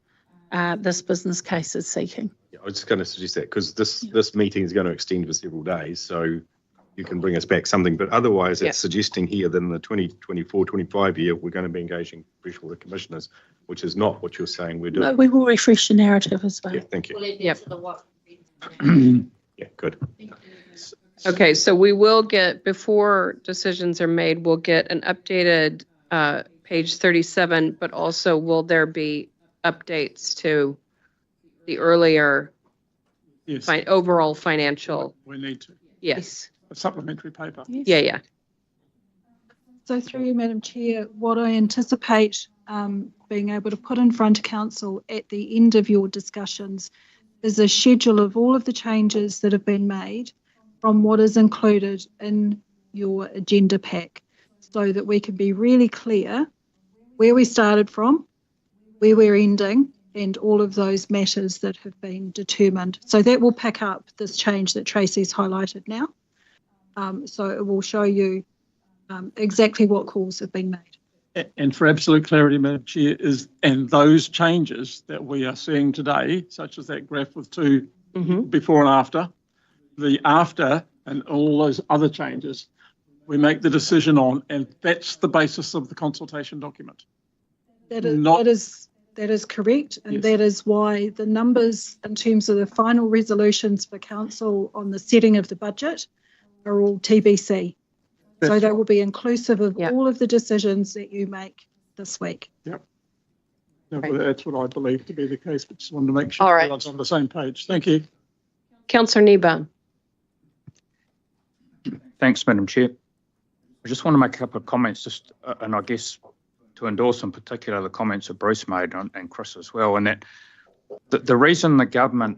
this business case is seeking. Yeah, I was just going to suggest that because this meeting is going to extend for several days, so you can bring us back something. But otherwise, it's suggesting here that in the 2024-25 year, we're going to be engaging freshwater commissioners, which is not what you're saying we're doing. No, we will refresh the narrative as well. Yeah, thank you. Yep. Yeah, good. Okay, so we will get, before decisions are made, we'll get an updated page 37, but also will there be updates to the earlier overall financial? We need to. Yes. A supplementary paper. Yes. Yeah. So through you, Madam Chair, what I anticipate being able to put in front of Council at the end of your discussions is a schedule of all of the changes that have been made from what is included in your agenda pack, so that we can be really clear where we started from, where we're ending, and all of those matters that have been determined. So that will pick up this change that Tracy's highlighted now. So it will show you exactly what calls have been made. And for absolute clarity, Madam Chair, and those changes that we are seeing today, such as that graph with 2 before and after, the after and all those other changes, we make the decision on, and that's the basis of the consultation document. That is correct, and that is why the numbers in terms of the final resolutions for Council on the setting of the budget are all TBC. So they will be inclusive of all of the decisions that you make this week. Yep. No, that's what I believe to be the case, but just wanted to make sure everyone's on the same page. Thank you. Councillor Kneebaum. Thanks, Madam Chair. I just want to make a couple of comments, and I guess to endorse in particular the comments that Bruce made and Chris as well, and that the reason the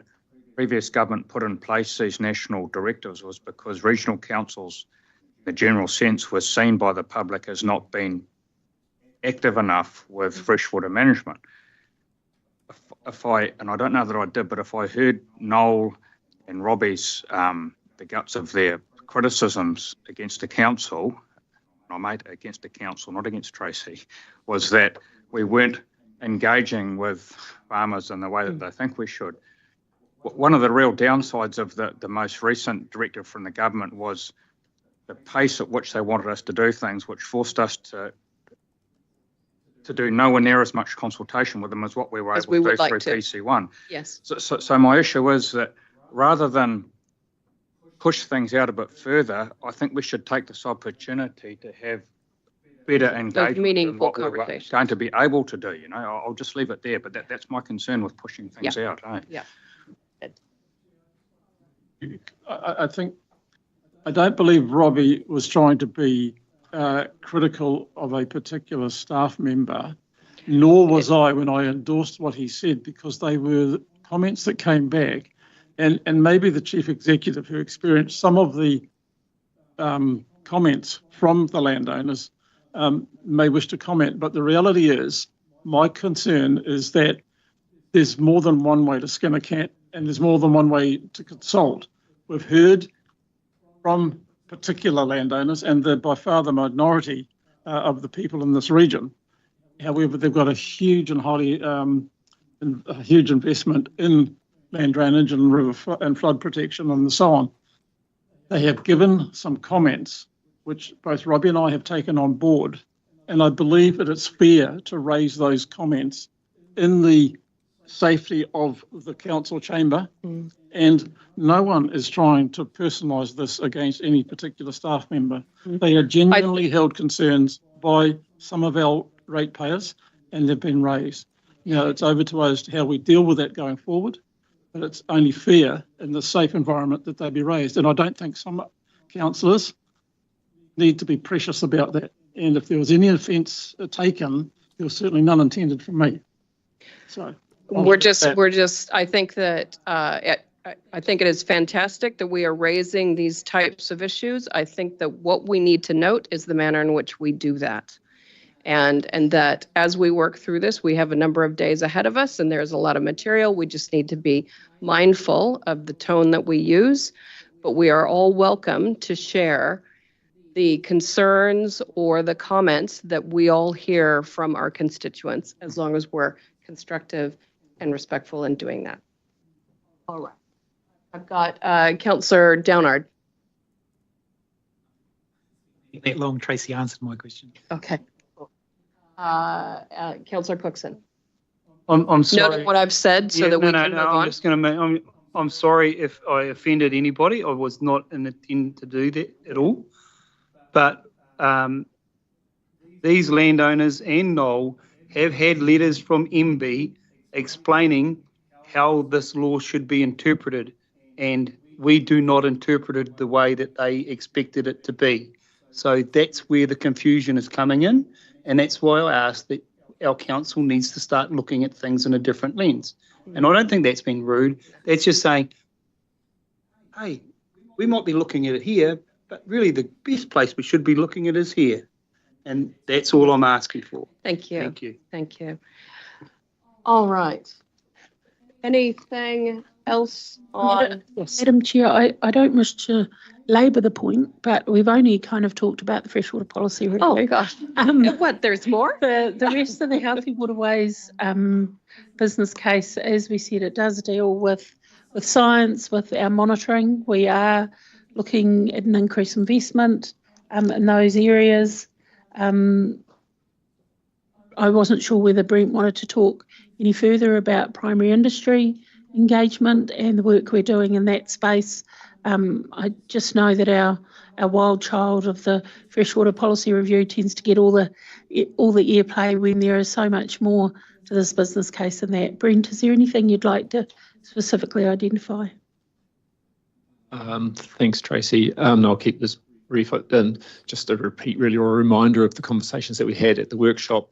previous government put in place these national directives was because regional councils, in the general sense, were seen by the public as not being active enough with freshwater management. And I don't know that I did, but if I heard Noel and Robbie's, the guts of their criticisms against the council, and I made against the council, not against Tracy, was that we weren't engaging with farmers in the way that they think we should. One of the real downsides of the most recent directive from the government was the pace at which they wanted us to do things, which forced us to do nowhere near as much consultation with them as what we were able to do through PC1. Yes. So my issue is that rather than push things out a bit further, I think we should take this opportunity to have better engagement. Meaningful conversations. Going to be able to do, I'll just leave it there, but that's my concern with pushing things out. Yeah. I don't believe Robbie was trying to be critical of a particular staff member, nor was I when I endorsed what he said, because they were comments that came back, and maybe the chief executive who experienced some of the comments from the landowners may wish to comment, but the reality is my concern is that there's more than one way to skin a cat and there's more than one way to consult. We've heard from particular landowners, and they're by far the minority of the people in this region. However, they've got a huge and a huge investment in land drainage and river and flood protection and so on. They have given some comments which both Robbie and I have taken on board, and I believe that it's fair to raise those comments in the safety of the council chamber, and no one is trying to personalise this against any particular staff member. They are genuinely held concerns by some of our ratepayers, and they've been raised. It's over to us how we deal with that going forward, but it's only fair in the safe environment that they be raised. And I don't think some councillors need to be precious about that. And if there was any offence taken, there was certainly none intended from me. So I think that I think it is fantastic that we are raising these types of issues. I think that what we need to note is the manner in which we do that. And that as we work through this, we have a number of days ahead of us, and there's a lot of material. We just need to be mindful of the tone that we use, but we are all welcome to share the concerns or the comments that we all hear from our constituents, as long as we're constructive and respectful in doing that. All right. I've got Councillor Downard. That long, Tracy answered my question. Okay. Councillor Cookson. I'm sorry. Noting what I've said so that we can move on. I'm just going to I'm sorry if I offended anybody. I was not intending to do that at all. But these landowners and Noel have had letters from MB explaining how this law should be interpreted, and we do not interpret it the way that they expected it to be. So that's where the confusion is coming in, and that's why I asked that our council needs to start looking at things in a different lens. And I don't think that's being rude. That's just saying, hey, we might be looking at it here, but really the best place we should be looking at is here. And that's all I'm asking for. Thank you. Thank you. Thank you. All right. Anything else on? Yes. Madam Chair, I don't wish to labour the point, but we've only kind of talked about the freshwater policy review. Oh gosh. What? There's more? The rest of the Healthy Waterways business case, as we said, it does deal with science, with our monitoring. We are looking at an increased investment in those areas. I wasn't sure whether Brent wanted to talk any further about primary industry engagement and the work we're doing in that space. I just know that our wild child of the freshwater policy review tends to get all the airplay when there is so much more to this business case than that. Brent, is there anything you'd like to specifically identify? Thanks, Tracy. I'll keep this brief, and just a repeat, really, or a reminder of the conversations that we had at the workshop.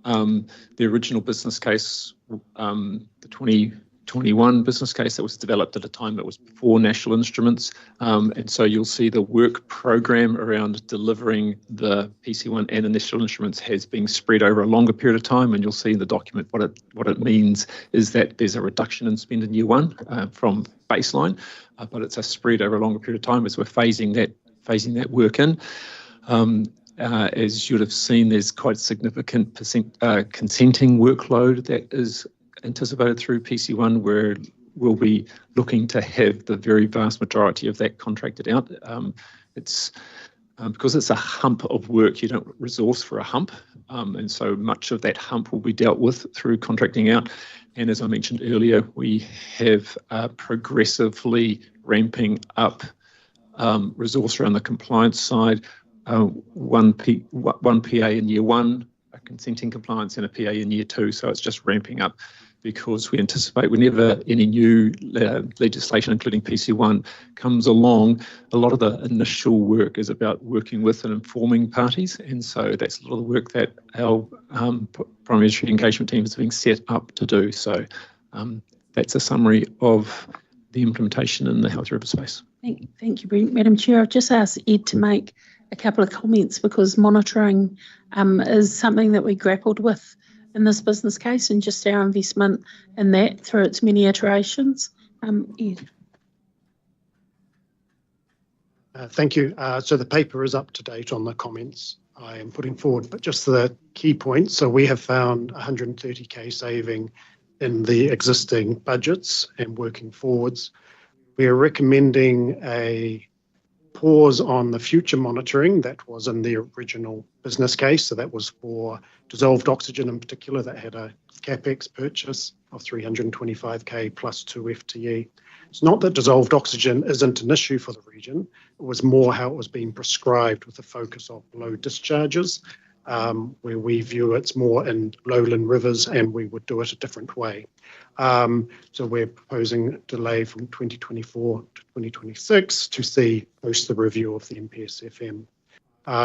The original business case, the 2020 21 business case that was developed at a time that was before National Instruments. And so you'll see the work program around delivering the PC1 and the National Instruments has been spread over a longer period of time. And you'll see in the document what it means is that there's a reduction in spend in year one from baseline, but it's a spread over a longer period of time as we're phasing that work in. As you'd have seen, there's quite significant consenting workload that is anticipated through PC1, where we'll be looking to have the very vast majority of that contracted out. It's because it's a hump of work, you don't resource for a hump, and so much of that hump will be dealt with through contracting out. And as I mentioned earlier, we have progressively ramping up resource around the compliance side. One PA in year one, a consenting compliance, and a PA in year two. So it's just ramping up because we anticipate whenever any new legislation, including PC1, comes along, a lot of the initial work is about working with and informing parties. And so that's a lot of the work that our primary industry engagement team is being set up to do. So that's a summary of the implementation in the health record space. Thank you, Brent. Madam Chair, I've just asked Ed to make a couple of comments because monitoring is something that we grappled with in this business case and just our investment in that through its many iterations. Ed. Thank you. So the paper is up to date on the comments I am putting forward, but just the key points. So we have found 130k saving in the existing budgets and working forwards. We are recommending a pause on the future monitoring that was in the original business case. So that was for dissolved oxygen in particular, that had a capex purchase of 325k plus 2 FTE. It's not that dissolved oxygen isn't an issue for the region. It was more how it was being prescribed with a focus of low discharges, where we view it's more in lowland rivers and we would do it a different way. So we're proposing a delay from 2024 to 2026 to see post the review of the MPSFM.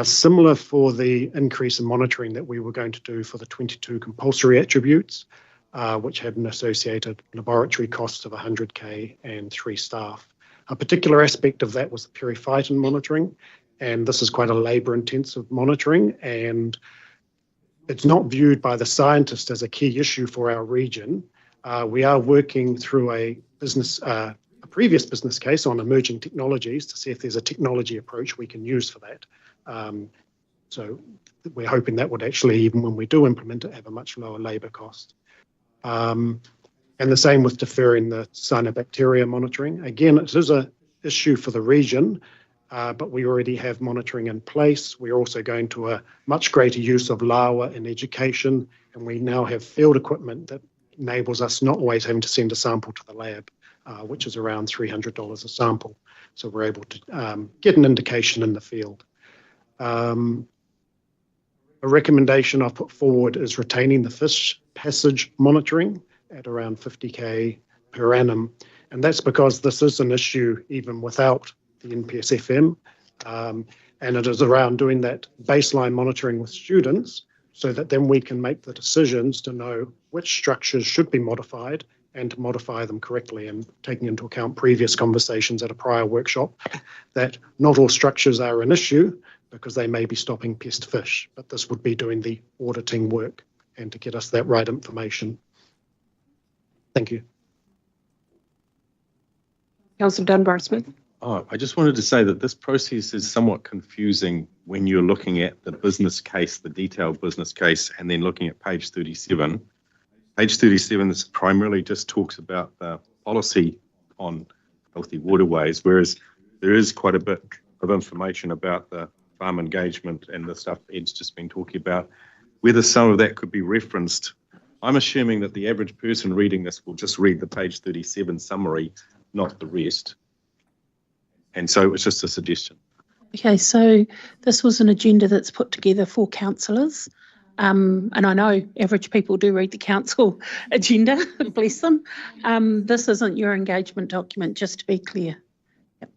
Similar for the increase in monitoring that we were going to do for the 22 compulsory attributes, which had an associated laboratory cost of 100k and 3 staff. A particular aspect of that was the periphyton monitoring, and this is quite a labour-intensive monitoring, and it's not viewed by the scientist as a key issue for our region. We are working through a previous business case on emerging technologies to see if there's a technology approach we can use for that. So we're hoping that would actually, even when we do implement it, have a much lower labour cost. And the same with deferring the cyanobacteria monitoring. Again, it is an issue for the region, but we already have monitoring in place. We're also going to a much greater use of LAWA in education, and we now have field equipment that enables us not always having to send a sample to the lab, which is around $300 a sample. So we're able to get an indication in the field. A recommendation I've put forward is retaining the fish passage monitoring at around 50k per annum. And that's because this is an issue even without the NPSFM. And it is around doing that baseline monitoring with students so that then we can make the decisions to know which structures should be modified and to modify them correctly, and taking into account previous conversations at a prior workshop that not all structures are an issue because they may be stopping pest fish, but this would be doing the auditing work and to get us that right information. Thank you. Councillor Dunbar-Smith. Oh, I just wanted to say that this process is somewhat confusing when you're looking at the business case, the detailed business case, and then looking at page 37. Page 37 is primarily just talks about the policy on healthy waterways, whereas there is quite a bit of information about the farm engagement and the stuff Ed's just been talking about. Whether some of that could be referenced, I'm assuming that the average person reading this will just read the page 37 summary, not the rest. And so it's just a suggestion. Okay, so this was an agenda that's put together for councillors. And I know average people do read the council agenda, bless them. This isn't your engagement document, just to be clear. Yep.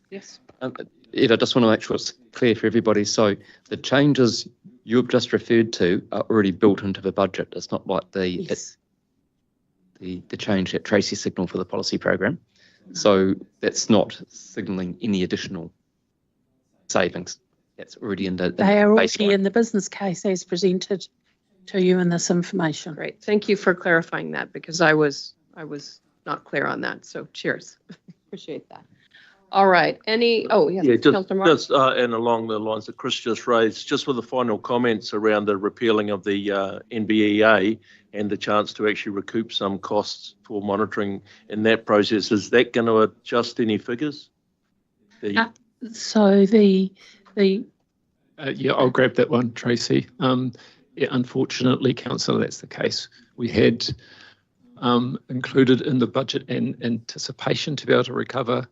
Yes. Ed, I just want to make sure it's clear for everybody. So the changes you've just referred to are already built into the budget. It's not like the change that Tracy signalled for the policy program. So that's not signalling any additional savings. That's already in the They are already baseline. in the business case as presented to you in this information. Great. Thank you for clarifying that, because I was not clear on that. So cheers. Appreciate that. All right. Yes. Yeah, Councillor Martin. just and along the lines that Chris just raised, just with the final comments around the repealing of the NBEA and the chance to actually recoup some costs for monitoring in that process, is that going to adjust any figures? Yeah, I'll grab that one, Tracy. Yeah, unfortunately, Councillor, that's the case. We had included in the budget in anticipation to be able to recover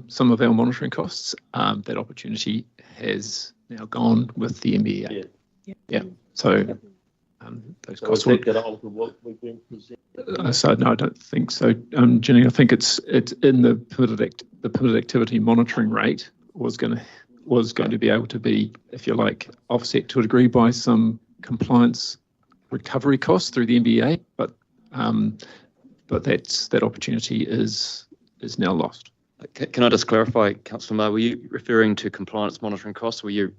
some of our monitoring costs. That opportunity has now gone with the MBEA. Yeah. So those costs will. Going to alter what we've been presenting? So no, I don't think so, Janine. I think it's in the permitted activity monitoring rate was going to be able to be, if you like, offset to a degree by some compliance recovery costs through the MBEA, but that opportunity is now lost. Can I just clarify, Councillor Marr, were you referring to compliance monitoring costs, or were you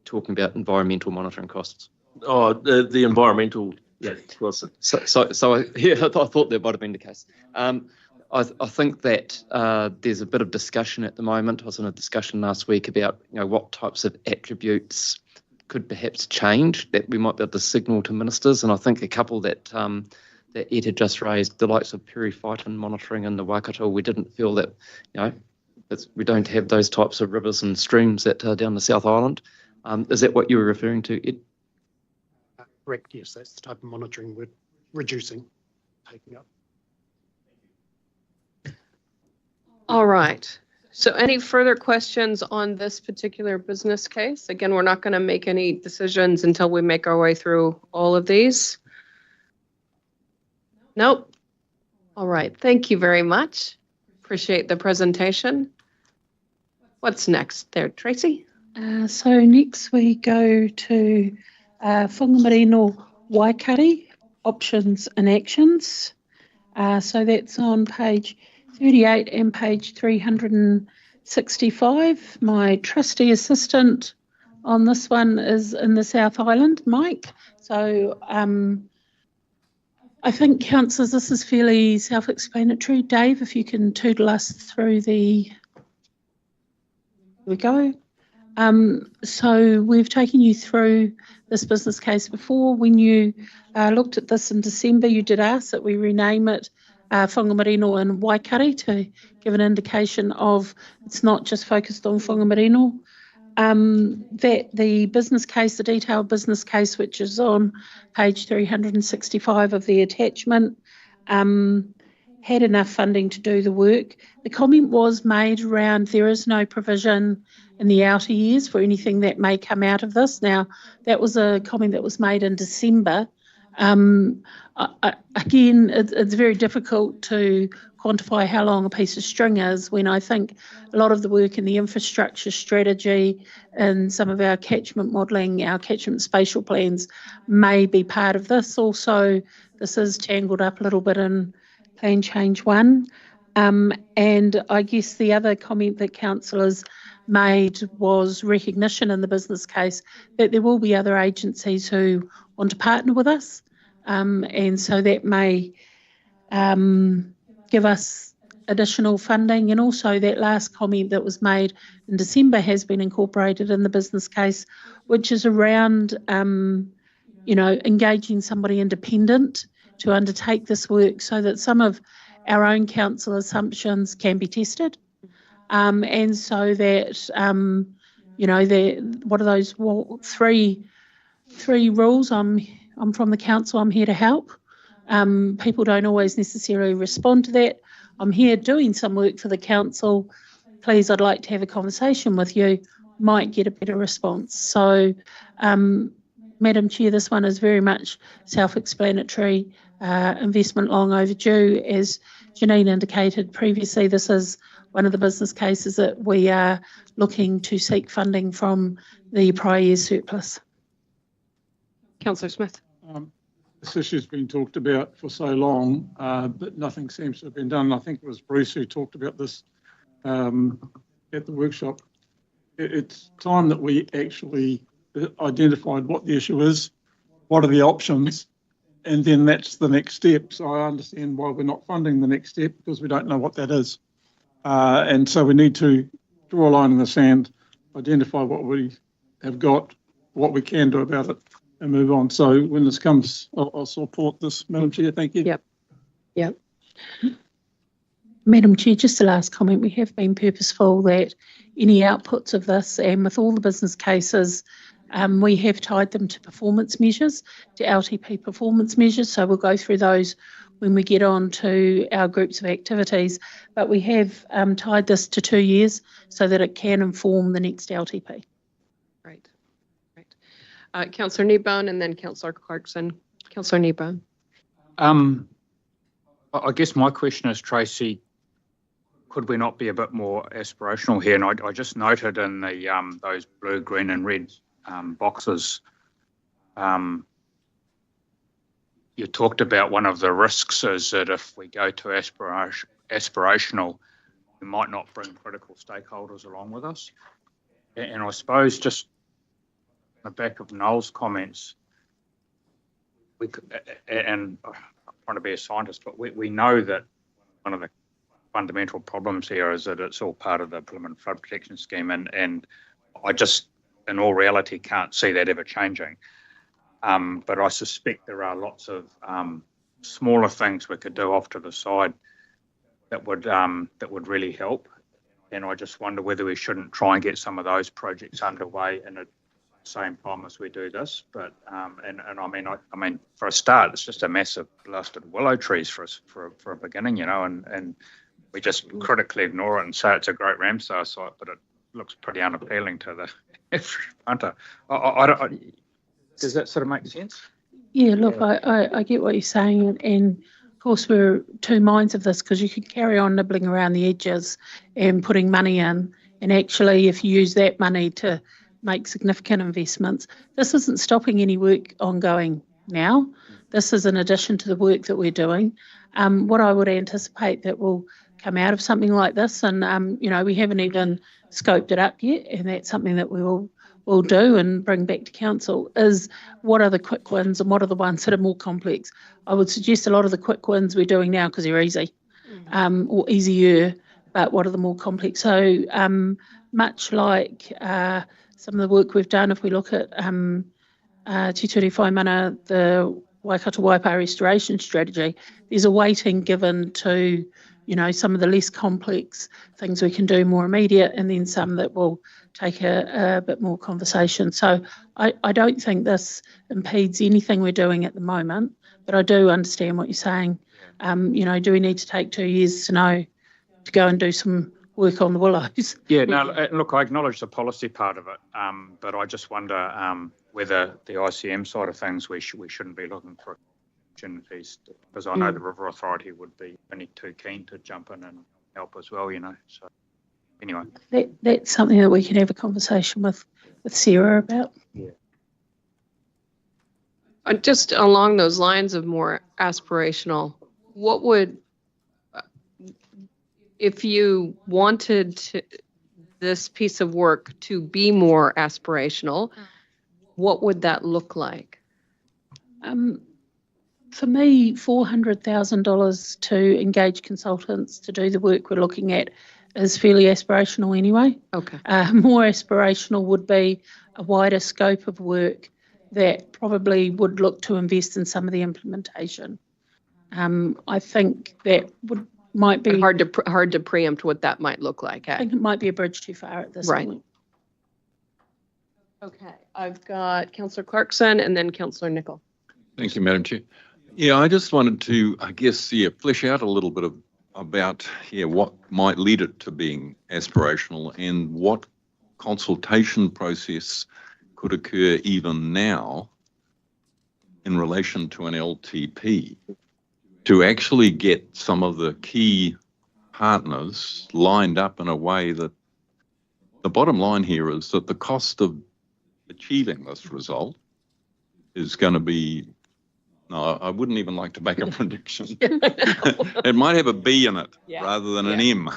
talking about environmental monitoring costs? Oh, the environmental. Yeah. So yeah, I thought that might have been the case. I think that there's a bit of discussion at the moment. I was in a discussion last week about what types of attributes could perhaps change that we might be able to signal to ministers, and I think a couple that Ed had just raised, the likes of periphyton monitoring in the Waikato, we didn't feel that we don't have those types of rivers and streams that are down the South Island. Is that what you were referring to, Ed? Correct, yes, that's the type of monitoring we're reducing, taking up. All right. So any further questions on this particular business case? Again, we're not going to make any decisions until we make our way through all of these. Nope. All right. Thank you very much. Appreciate the presentation. What's next there, Tracy? So next we go to Whangamarino Waikari, Options and Actions. So that's on page 38 and page 365. My trustee assistant on this one is in the South Island, Mike. So I think, councillors, this is fairly self-explanatory. Dave, if you can toodle us through the... Here we go. So we've taken you through this business case before. When you looked at this in December, you did ask that we rename it Whangamarino and Waikari to give an indication of it's not just focused on Whangamarino. That the business case, the detailed business case, which is on page 365 of the attachment, had enough funding to do the work. The comment was made around there is no provision in the outer years for anything that may come out of this. Now, that was a comment that was made in December. Again, it's very difficult to quantify how long a piece of string is when I think a lot of the work in the infrastructure strategy and some of our catchment modelling, our catchment spatial plans may be part of this. Also, this is tangled up a little bit in Plan Change 1. And I guess the other comment that councillors made was recognition in the business case that there will be other agencies who want to partner with us. And so that may give us additional funding. And also that last comment that was made in December has been incorporated in the business case, which is around, engaging somebody independent to undertake this work so that some of our own council assumptions can be tested. And so that, what are those three rules? I'm from the council, I'm here to help. People don't always necessarily respond to that. I'm here doing some work for the council. Please, I'd like to have a conversation with you. Might get a better response. So, Madam Chair, this one is very much self-explanatory, investment long overdue. As Janine indicated previously, this is one of the business cases that we are looking to seek funding from the prior year's surplus. Councillor Smith. This issue's been talked about for so long, but nothing seems to have been done. I think it was Bruce who talked about this at the workshop. It's time that we actually identified what the issue is, what are the options, and then that's the next step. So I understand why we're not funding the next step, because we don't know what that is. And so we need to draw a line in the sand, identify what we have got, what we can do about it, and move on. So when this comes, I'll support this, Madam Chair. Thank you. Yep. Madam Chair, just the last comment. We have been purposeful that any outputs of this, and with all the business cases, we have tied them to performance measures, to LTP performance measures. So we'll go through those when we get on to our groups of activities. But we have tied this to 2 years so that it can inform the next LTP. Right. Councillor Kneebone and then Councillor Clarkson. Councillor Kneebone. I guess my question is, Tracy, could we not be a bit more aspirational here? And I just noted in the those blue, green and red boxes, you talked about one of the risks is that if we go to aspirational, we might not bring critical stakeholders along with us. And I suppose just on the back of Noel's comments, we could, and I'm trying to be a scientist, but we know that one of the fundamental problems here is that it's all part of the Implement Flood Protection Scheme, and I just, in all reality, can't see that ever changing. But I suspect there are lots of smaller things we could do off to the side that would really help. And I just wonder whether we shouldn't try and get some of those projects underway in the same time as we do this. But and I mean, for a start, it's just a massive blasted willow trees for a beginning, you know, and we just critically ignore it and say it's a great Ramsar site, but it looks pretty unappealing to the punter. Does that sort of make sense? Yeah, look, I get what you're saying, and of course we're two minds of this, because you could carry on nibbling around the edges and putting money in, and actually if you use that money to make significant investments, this isn't stopping any work ongoing now. This is in addition to the work that we're doing. What I would anticipate that will come out of something like this, and you know, we haven't even scoped it up yet, and that's something that we will do and bring back to council, is what are the quick wins and what are the ones that are more complex. I would suggest a lot of the quick wins we're doing now because they're easy, or easier, but what are the more complex? So much like some of the work we've done, if we look at Te Ture Whaimana, the Waikato Waipa restoration strategy, there's a weighting given to, you know, some of the less complex things we can do more immediate, and then some that will take a bit more conversation. So I don't think this impedes anything we're doing at the moment, but I do understand what you're saying. You know, do we need to take 2 years to go and do some work on the willows? Yeah, no, look, I acknowledge the policy part of it, but I just wonder whether the ICM side of things we shouldn't be looking for opportunities, because I know the River Authority would be only too keen to jump in and help as well, you know. So anyway, that's something that we can have a conversation with Sarah about. Yeah. Just along those lines of more aspirational, what would, if you wanted this piece of work to be more aspirational, what would that look like? For me, $400,000 to engage consultants to do the work we're looking at is fairly aspirational anyway. Okay. More aspirational would be a wider scope of work that probably would look to invest in some of the implementation. I think that might be hard to preempt what that might look like. I think it might be a bridge too far at this point. Okay, I've got Councillor Clarkson and then Councillor Nicol. Thank you, Madam Chair. Yeah, I just wanted to, I guess, flesh out a little bit about what might lead it to being aspirational, and what consultation process could occur even now in relation to an LTP to actually get some of the key partners lined up in a way that the bottom line here is that the cost of achieving this result is going to be, no, I wouldn't even like to make a prediction. It might have a B in it rather than an M.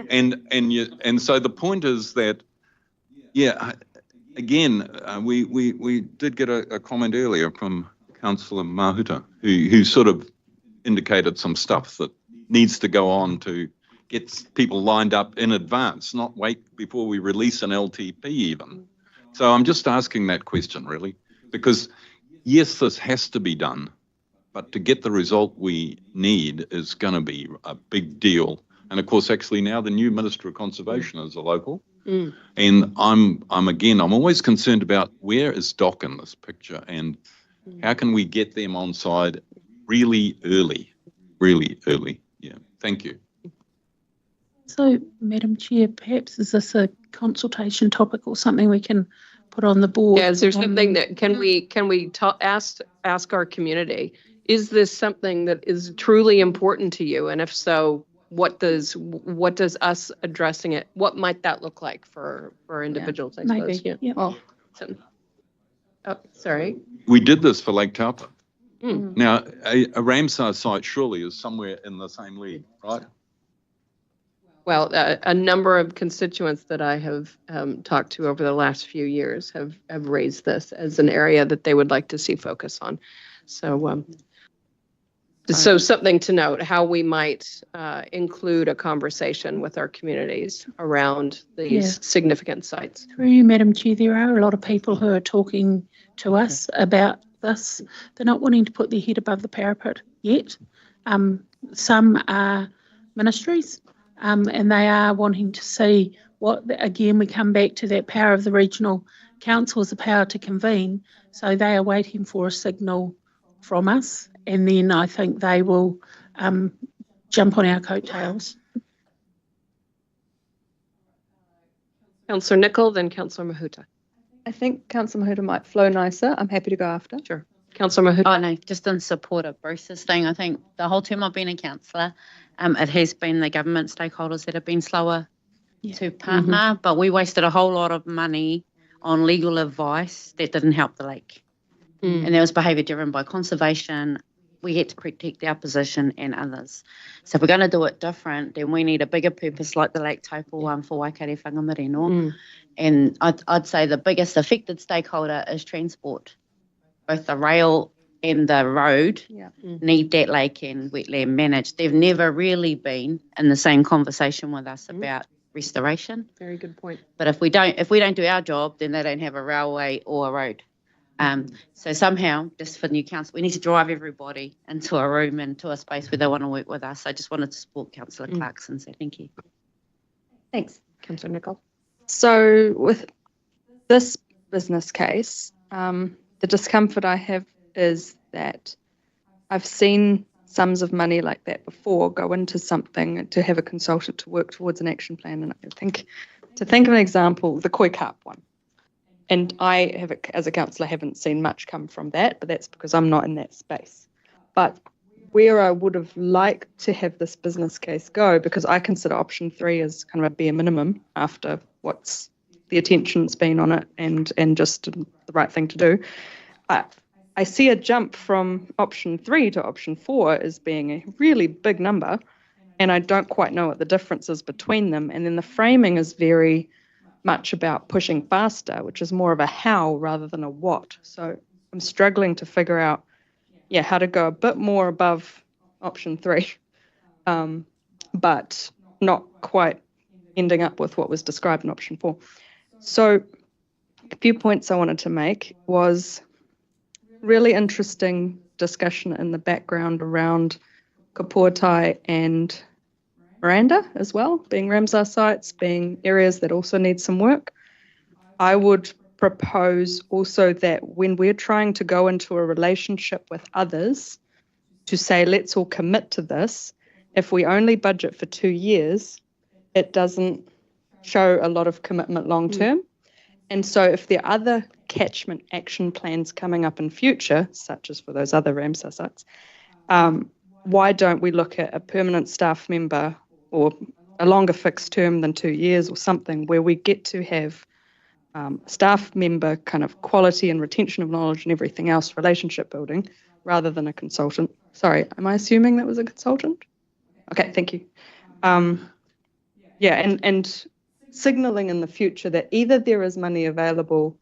And so the point is that, again, we did get a comment earlier from Councillor Mahuta, who sort of indicated some stuff that needs to go on to get people lined up in advance, not wait before we release an LTP even. So I'm just asking that question, really, because yes, this has to be done, but to get the result we need is going to be a big deal. And of course, actually now the new Minister of Conservation is a local. And I'm always concerned about where is DOC in this picture and how can we get them on side really early. Yeah, thank you. So, Madam Chair, perhaps is this a consultation topic or something we can put on the board? Yeah, is there something that can we ask our community? Is this something that is truly important to you? And if so, what does us addressing it? What might that look like for individuals? I suppose. Maybe. Yeah. Oh, sorry. We did this for Lake Taupo. Now, a Ramsar site surely is somewhere in the same league, right? Well, a number of constituents that I have talked to over the last few years have raised this as an area that they would like to see focus on. So, so something to note, how we might include a conversation with our communities around these significant sites. Through you, Madam Chair, there are a lot of people who are talking to us about this. They're not wanting to put their head above the parapet yet. Some are ministries, and they are wanting to see what, again, we come back to that power of the regional council as the power to convene. So they are waiting for a signal from us, and then I think they will jump on our coattails. Councillor Nicol, then Councillor Mahuta. I think Councillor Mahuta might flow nicer. I'm happy to go after. Sure. Councillor Mahuta. Oh, no, just in support of Bruce's thing. I think the whole term I've been a councillor, it has been the government stakeholders that have been slower to partner, but we wasted a whole lot of money on legal advice that didn't help the lake. And that was behaviour driven by conservation. We had to protect our position and others. So if we're going to do it different, then we need a bigger purpose like the Lake Taupo one for Waikato Whangamareno. And I'd say the biggest affected stakeholder is transport. Both the rail and the road need that lake and wetland managed. They've never really been in the same conversation with us about restoration. Very good point. But if we don't do our job, then they don't have a railway or a road. So somehow, just for new council, we need to drive everybody into a room and to a space where they want to work with us. I just wanted to support Councillor Clarkson, so thank you. Thanks. Councillor Nicol. So with this business case, the discomfort I have is that I've seen sums of money like that before go into something to have a consultant to work towards an action plan. And I think, to think of an example, the Koi Carp one. And I have, as a councillor, haven't seen much come from that, but that's because I'm not in that space. But where I would have liked to have this business case go, because I consider option 3 as kind of a bare minimum after what's the attention's been on it and just the right thing to do. I see a jump from option 3 to option 4 as being a really big number, and I don't quite know what the difference is between them. And then the framing is very much about pushing faster, which is more of a how rather than a what. So I'm struggling to figure out, how to go a bit more above option 3, but not quite ending up with what was described in option 4. So a few points I wanted to make was really interesting discussion in the background around Kapuatai and Miranda as well, being Ramsar sites, being areas that also need some work. I would propose also that when we're trying to go into a relationship with others to say, let's all commit to this, if we only budget for 2 years, it doesn't show a lot of commitment long term. And so if there are other catchment action plans coming up in future, such as for those other Ramsar sites, why don't we look at a permanent staff member or a longer fixed term than 2 years or something where we get to have staff member kind of quality and retention of knowledge and everything else, relationship building, rather than a consultant. Sorry, am I assuming that was a consultant? Okay, thank you. Yeah, and signalling in the future that either there is money available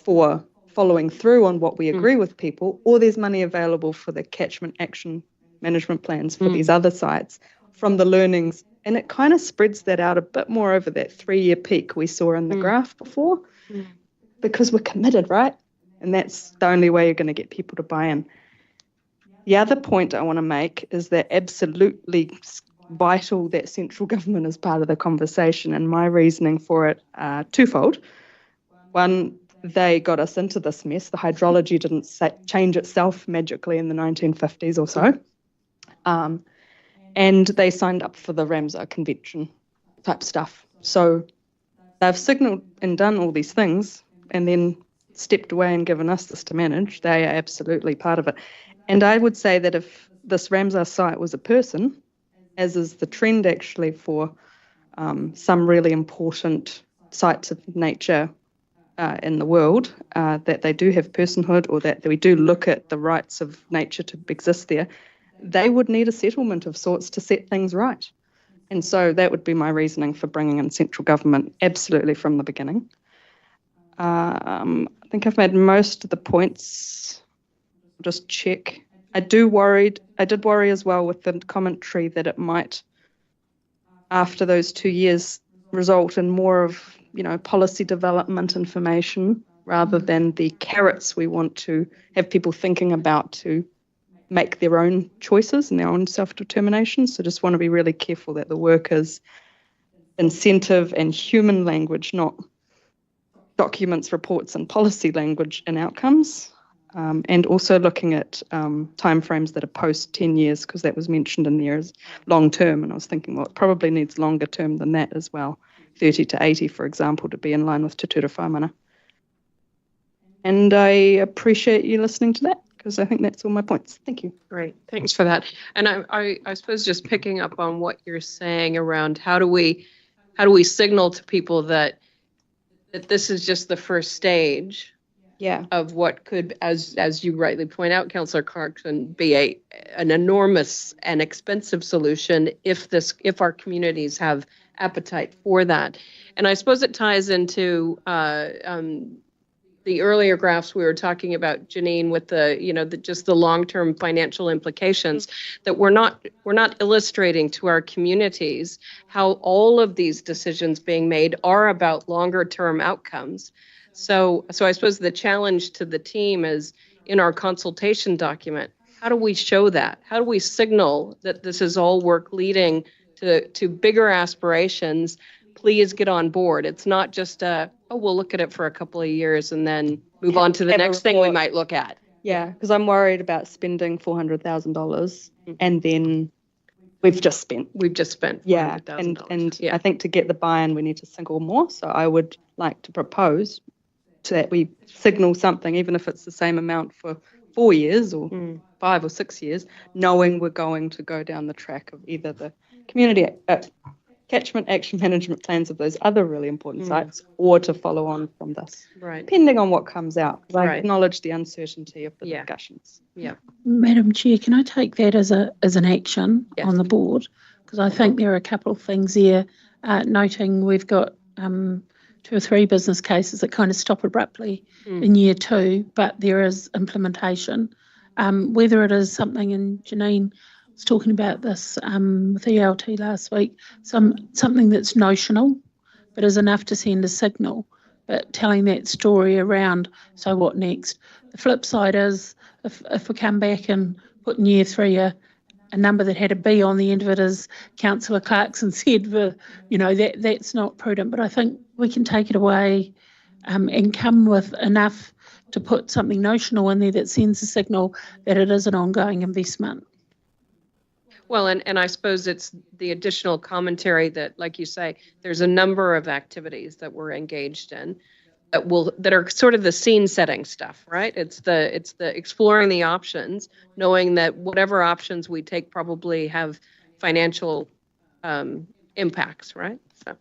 for following through on what we agree with people, or there's money available for the catchment action management plans for these other sites from the learnings. And it kind of spreads that out a bit more over that 3-year peak we saw in the graph before, because we're committed, right? And that's the only way you're going to get people to buy in. The other point I want to make is that absolutely vital that central government is part of the conversation, and my reasoning for it twofold. One, they got us into this mess. The hydrology didn't change itself magically in the 1950s or so. And they signed up for the Ramsar Convention type stuff. So they've signalled and done all these things and then stepped away and given us this to manage. They are absolutely part of it. And I would say that if this Ramsar site was a person, as is the trend actually for some really important sites of nature in the world, that they do have personhood, or that we do look at the rights of nature to exist there, they would need a settlement of sorts to set things right. And so that would be my reasoning for bringing in central government absolutely from the beginning. I think I've made most of the points. Just check. I did worry as well with the commentary that it might, after those 2 years, result in more of, policy development information rather than the carrots we want to have people thinking about to make their own choices and their own self-determination. So just want to be really careful that the work is incentive and human language, not documents, reports and policy language and outcomes. And also looking at timeframes that are post 10 years, because that was mentioned in there as long term. And I was thinking, well, it probably needs longer term than that as well, 30 to 80, for example, to be in line with Te Ture Whamana. And I appreciate you listening to that, because I think that's all my points. Thank you. Great, thanks for that. And I suppose just picking up on what you're saying around how do we signal to people that this is just the first stage of what could, as you rightly point out, Councillor Clarkson, be an enormous and expensive solution if our communities have appetite for that. And I suppose it ties into the earlier graphs we were talking about, Janine, with just the long-term financial implications, that we're not illustrating to our communities how all of these decisions being made are about longer-term outcomes. So I suppose the challenge to the team is in our consultation document, how do we show that? How do we signal that this is all work leading to bigger aspirations? Please get on board. It's not just we'll look at it for a couple of years and then move on to the next thing we might look at. Yeah, because I'm worried about spending $400,000 and then we've just spent. Yeah, and I think to get the buy-in we need to single more. So I would like to propose that we signal something, even if it's the same amount for 4 years or 5 or 6 years, knowing we're going to go down the track of either the community catchment action management plans of those other really important sites, or to follow on from this, depending on what comes out. I acknowledge the uncertainty of the discussions. Madam Chair, can I take that as an action on the board? Because I think there are a couple of things there, noting we've got 2 or 3 business cases that kind of stop abruptly in year 2, but there is implementation. Whether it is something, and Janine was talking about this with ELT last week, something that's notional, but is enough to send a signal, but telling that story around, so what next? The flip side is, if we come back and put in year 3 a number that had a B on the end of it, as Councillor Clarkson said, that's not prudent. But I think we can take it away and come with enough to put something notional in there that sends a signal that it is an ongoing investment. Well, and I suppose it's the additional commentary that, like you say, there's a number of activities that we're engaged in that are sort of the scene setting stuff, right? It's the exploring the options, knowing that whatever options we take probably have financial impacts, right? So.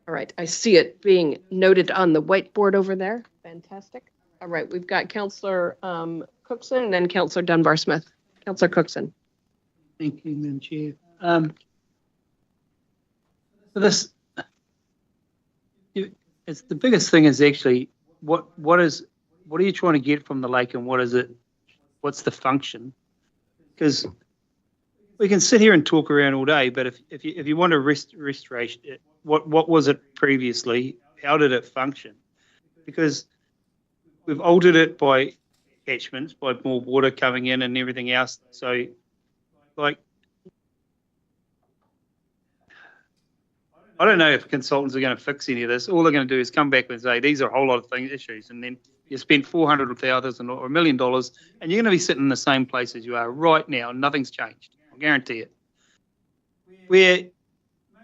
All right, I see it being noted on the whiteboard over there. Fantastic. All right, we've got Councillor Cookson and then Councillor Dunbar-Smith. Councillor Cookson. Thank you, Madam Chair. So this, it's the biggest thing is actually what are you trying to get from the lake, and what is it? What's the function? Because we can sit here and talk around all day, but if you want to restoration, what was it previously? How did it function? Because we've altered it by catchments, by more water coming in and everything else. So, like, I don't know if consultants are going to fix any of this. All they're going to do is come back and say these are a whole lot of issues, and then you spent $400,000 or $1 million, and you're going to be sitting in the same place as you are right now. Nothing's changed. I guarantee it. Where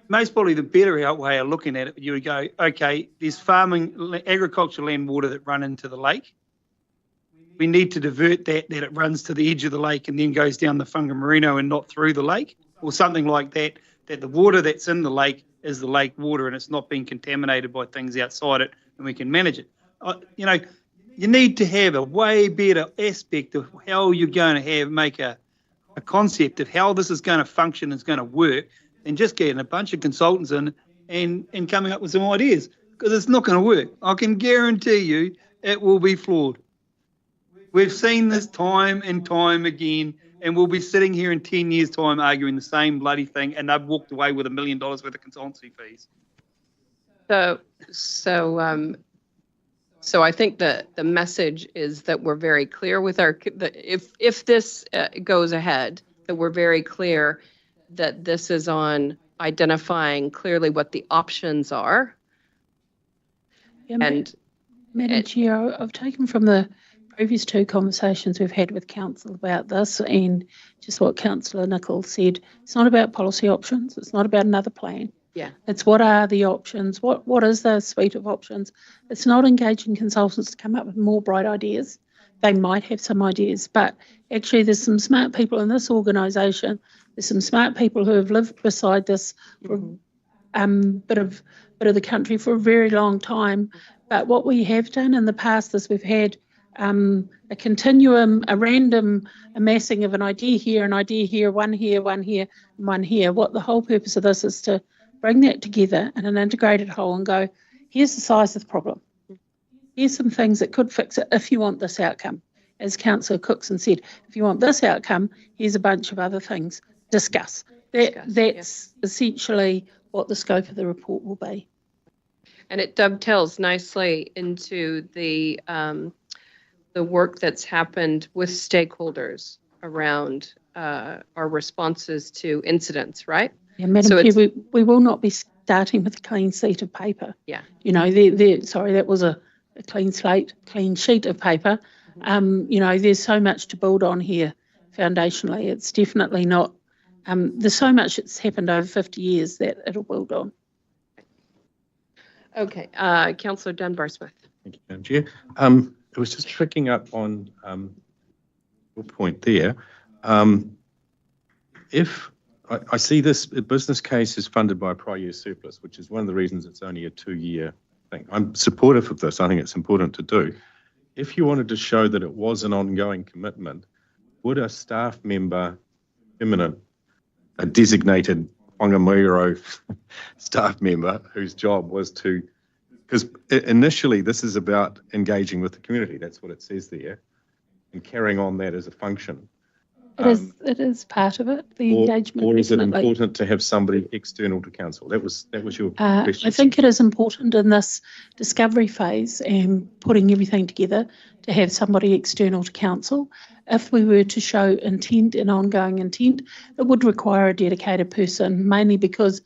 most probably the better way of looking at it, you would go, okay, there's farming, agricultural land water that run into the lake. We need to divert that it runs to the edge of the lake and then goes down the Whangamarino and not through the lake, or something like that, that the water that's in the lake is the lake water and it's not being contaminated by things outside it, and we can manage it. You know, you need to have a way better aspect of how you're going to make a concept of how this is going to function, is going to work, than just getting a bunch of consultants in and coming up with some ideas, because it's not going to work. I can guarantee you it will be flawed. We've seen this time and time again, and we'll be sitting here in 10 years' time arguing the same bloody thing, and they've walked away with $1 million worth of consultancy fees. So I think the message is that we're very clear with if this goes ahead, that we're very clear that this is on identifying clearly what the options are. Yeah, Madam Chair, I've taken from the previous two conversations we've had with Council about this, and just what Councillor Nicholl said, it's not about policy options, it's not about another plan. Yeah. It's what are the options, what is the suite of options. It's not engaging consultants to come up with more bright ideas. They might have some ideas, but actually there's some smart people in this organisation, there's some smart people who have lived beside this for bit of the country for a very long time. But what we have done in the past is we've had a continuum, a random amassing of an idea here, one here, one here, and one here. What the whole purpose of this is to bring that together in an integrated whole and go, here's the size of the problem. Here's some things that could fix it if you want this outcome. As Councillor Cookson said, if you want this outcome, here's a bunch of other things. Discuss. That's essentially what the scope of the report will be. And it dovetails nicely into the work that's happened with stakeholders around our responses to incidents, right? Yeah, Madam Chair, we will not be starting with a clean sheet of paper. Yeah. You know, sorry, that was a clean slate, clean sheet of paper. You know, there's so much to build on here foundationally. It's definitely not, there's so much that's happened over 50 years that it'll build on. Okay, Councillor Dunbar-Smith. Thank you, Madam Chair. It was just picking up on your point there. If I see this business case is funded by a prior year surplus, which is one of the reasons it's only a 2-year thing. I'm supportive of this. I think it's important to do. If you wanted to show that it was an ongoing commitment, would a staff member, a designated Whangamarino staff member whose job was to, because initially this is about engaging with the community, that's what it says there, and carrying on that as a function. It is part of it, the engagement. Or is it important to have somebody external to council? That was your question. I think it is important in this discovery phase and putting everything together to have somebody external to council. If we were to show intent and ongoing intent, it would require a dedicated person, mainly because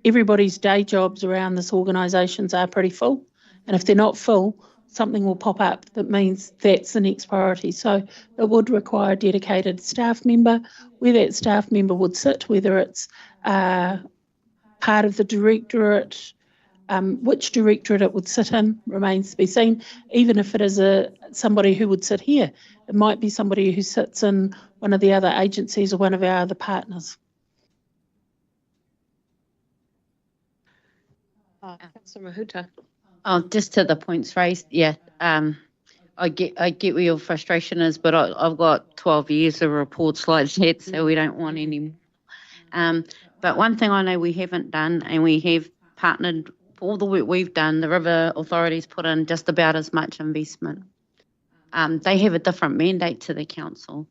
everybody's day jobs around this organisations are pretty full. And if they're not full, something will pop up that means that's the next priority. So it would require a dedicated staff member. Where that staff member would sit, whether it's part of the directorate, which directorate it would sit in remains to be seen. Even if it is somebody who would sit here, it might be somebody who sits in one of the other agencies or one of our other partners. Councillor Mahuta. Oh, just to the points raised, yeah. I get where your frustration is, but I've got 12 years of reports like that, so we don't want any more. But one thing I know we haven't done, and we have partnered for all the work we've done, the river authorities put in just about as much investment. They have a different mandate to the council.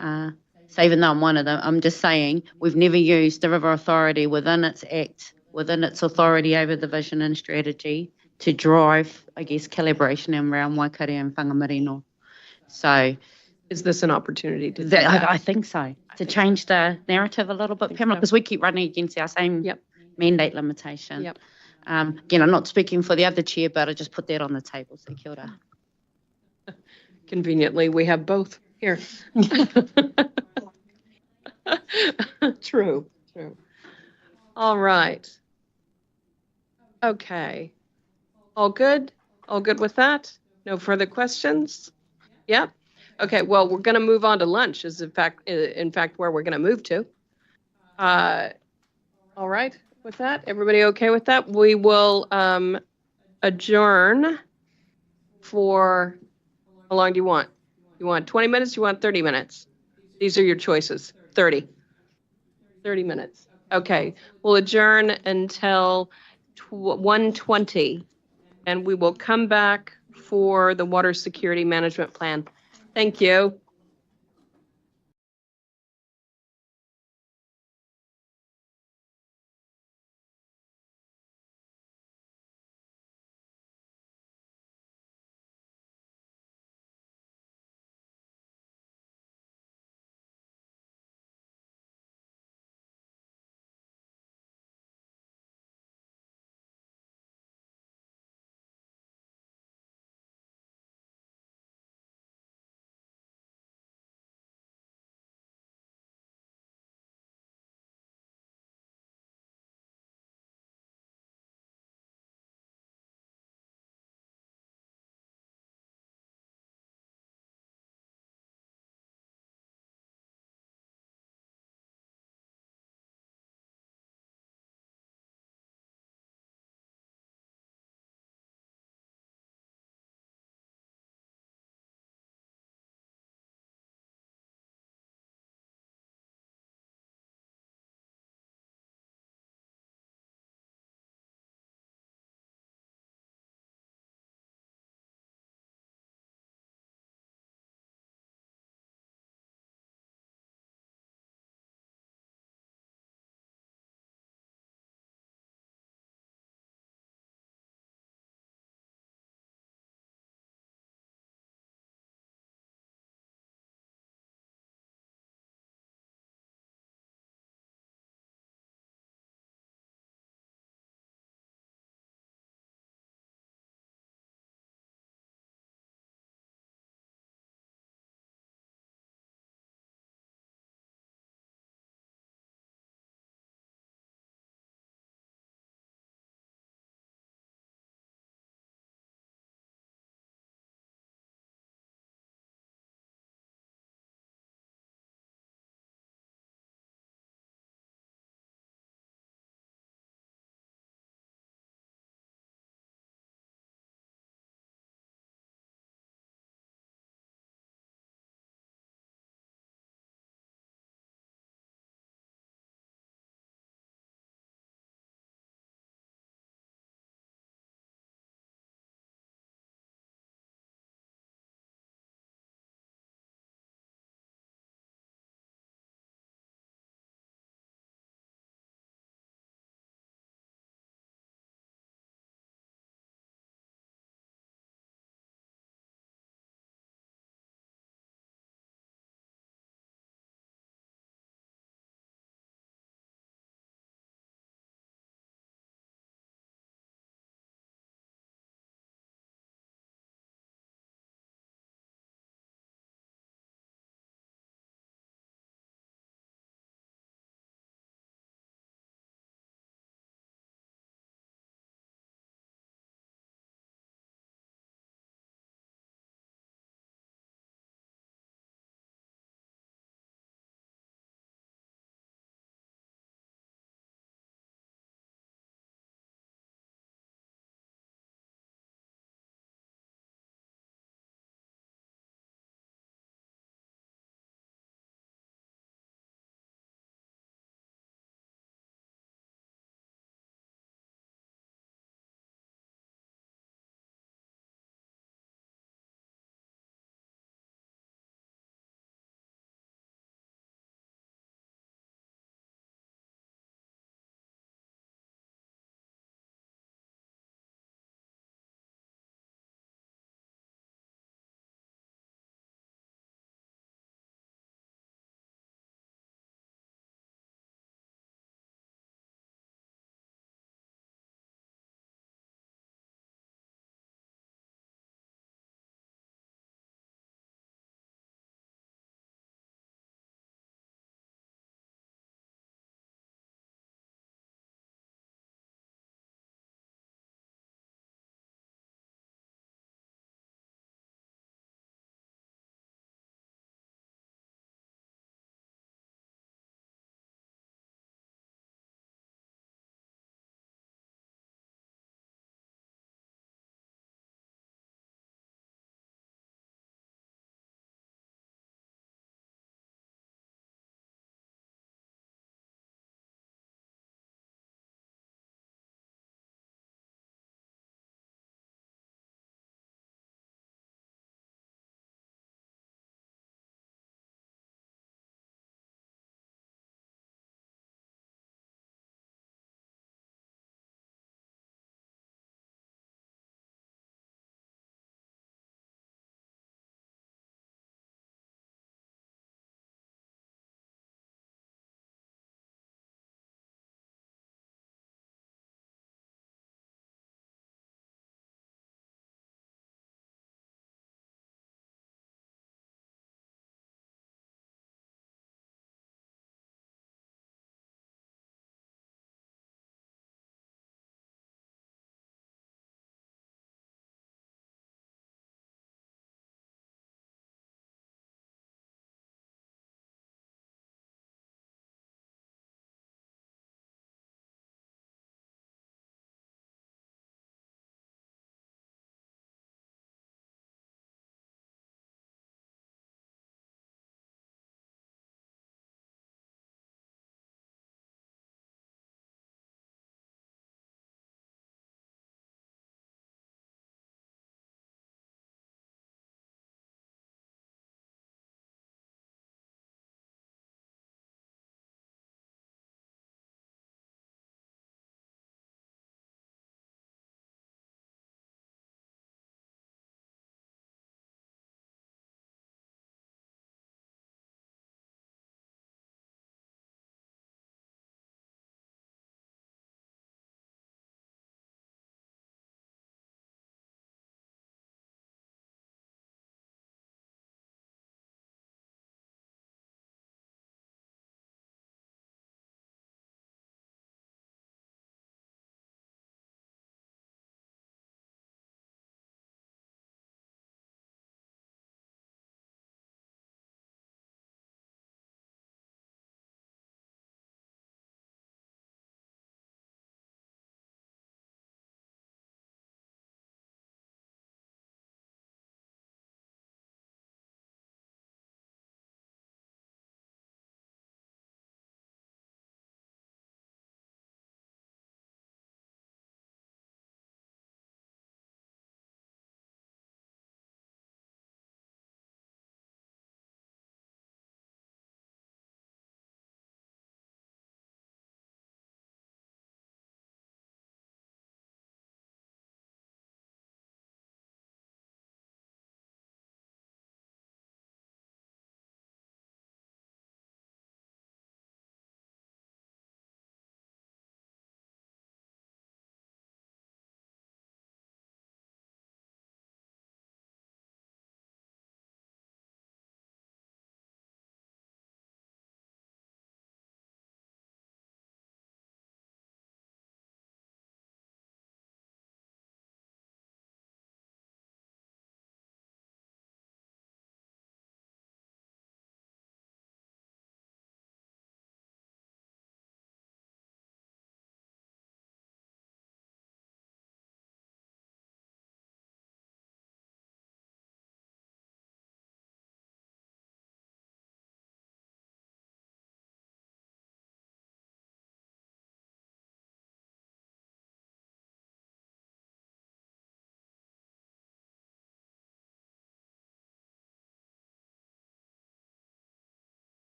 So even though I'm one of them, I'm just saying we've never used the river authority within its act, within its authority over the vision and strategy to drive, I guess, collaboration around Waikato and Whangamarino. So is this an opportunity to do that? I think so. To change the narrative a little bit, Pamela, because we keep running against our same mandate limitation. Yep. Again, I'm not speaking for the other chair, but I just put that on the table. So kia ora. Conveniently, we have both here. True. All right. Okay. All good? All good with that? No further questions? Yep. Okay, well, we're going to move on to lunch is in fact where we're going to move to. All right with that? Everybody okay with that? We will adjourn for, how long do you want? You want 20 minutes? You want 30 minutes? These are your choices. 30 minutes. Okay, we'll adjourn until 1:20, and we will come back for the water security management plan. Thank you.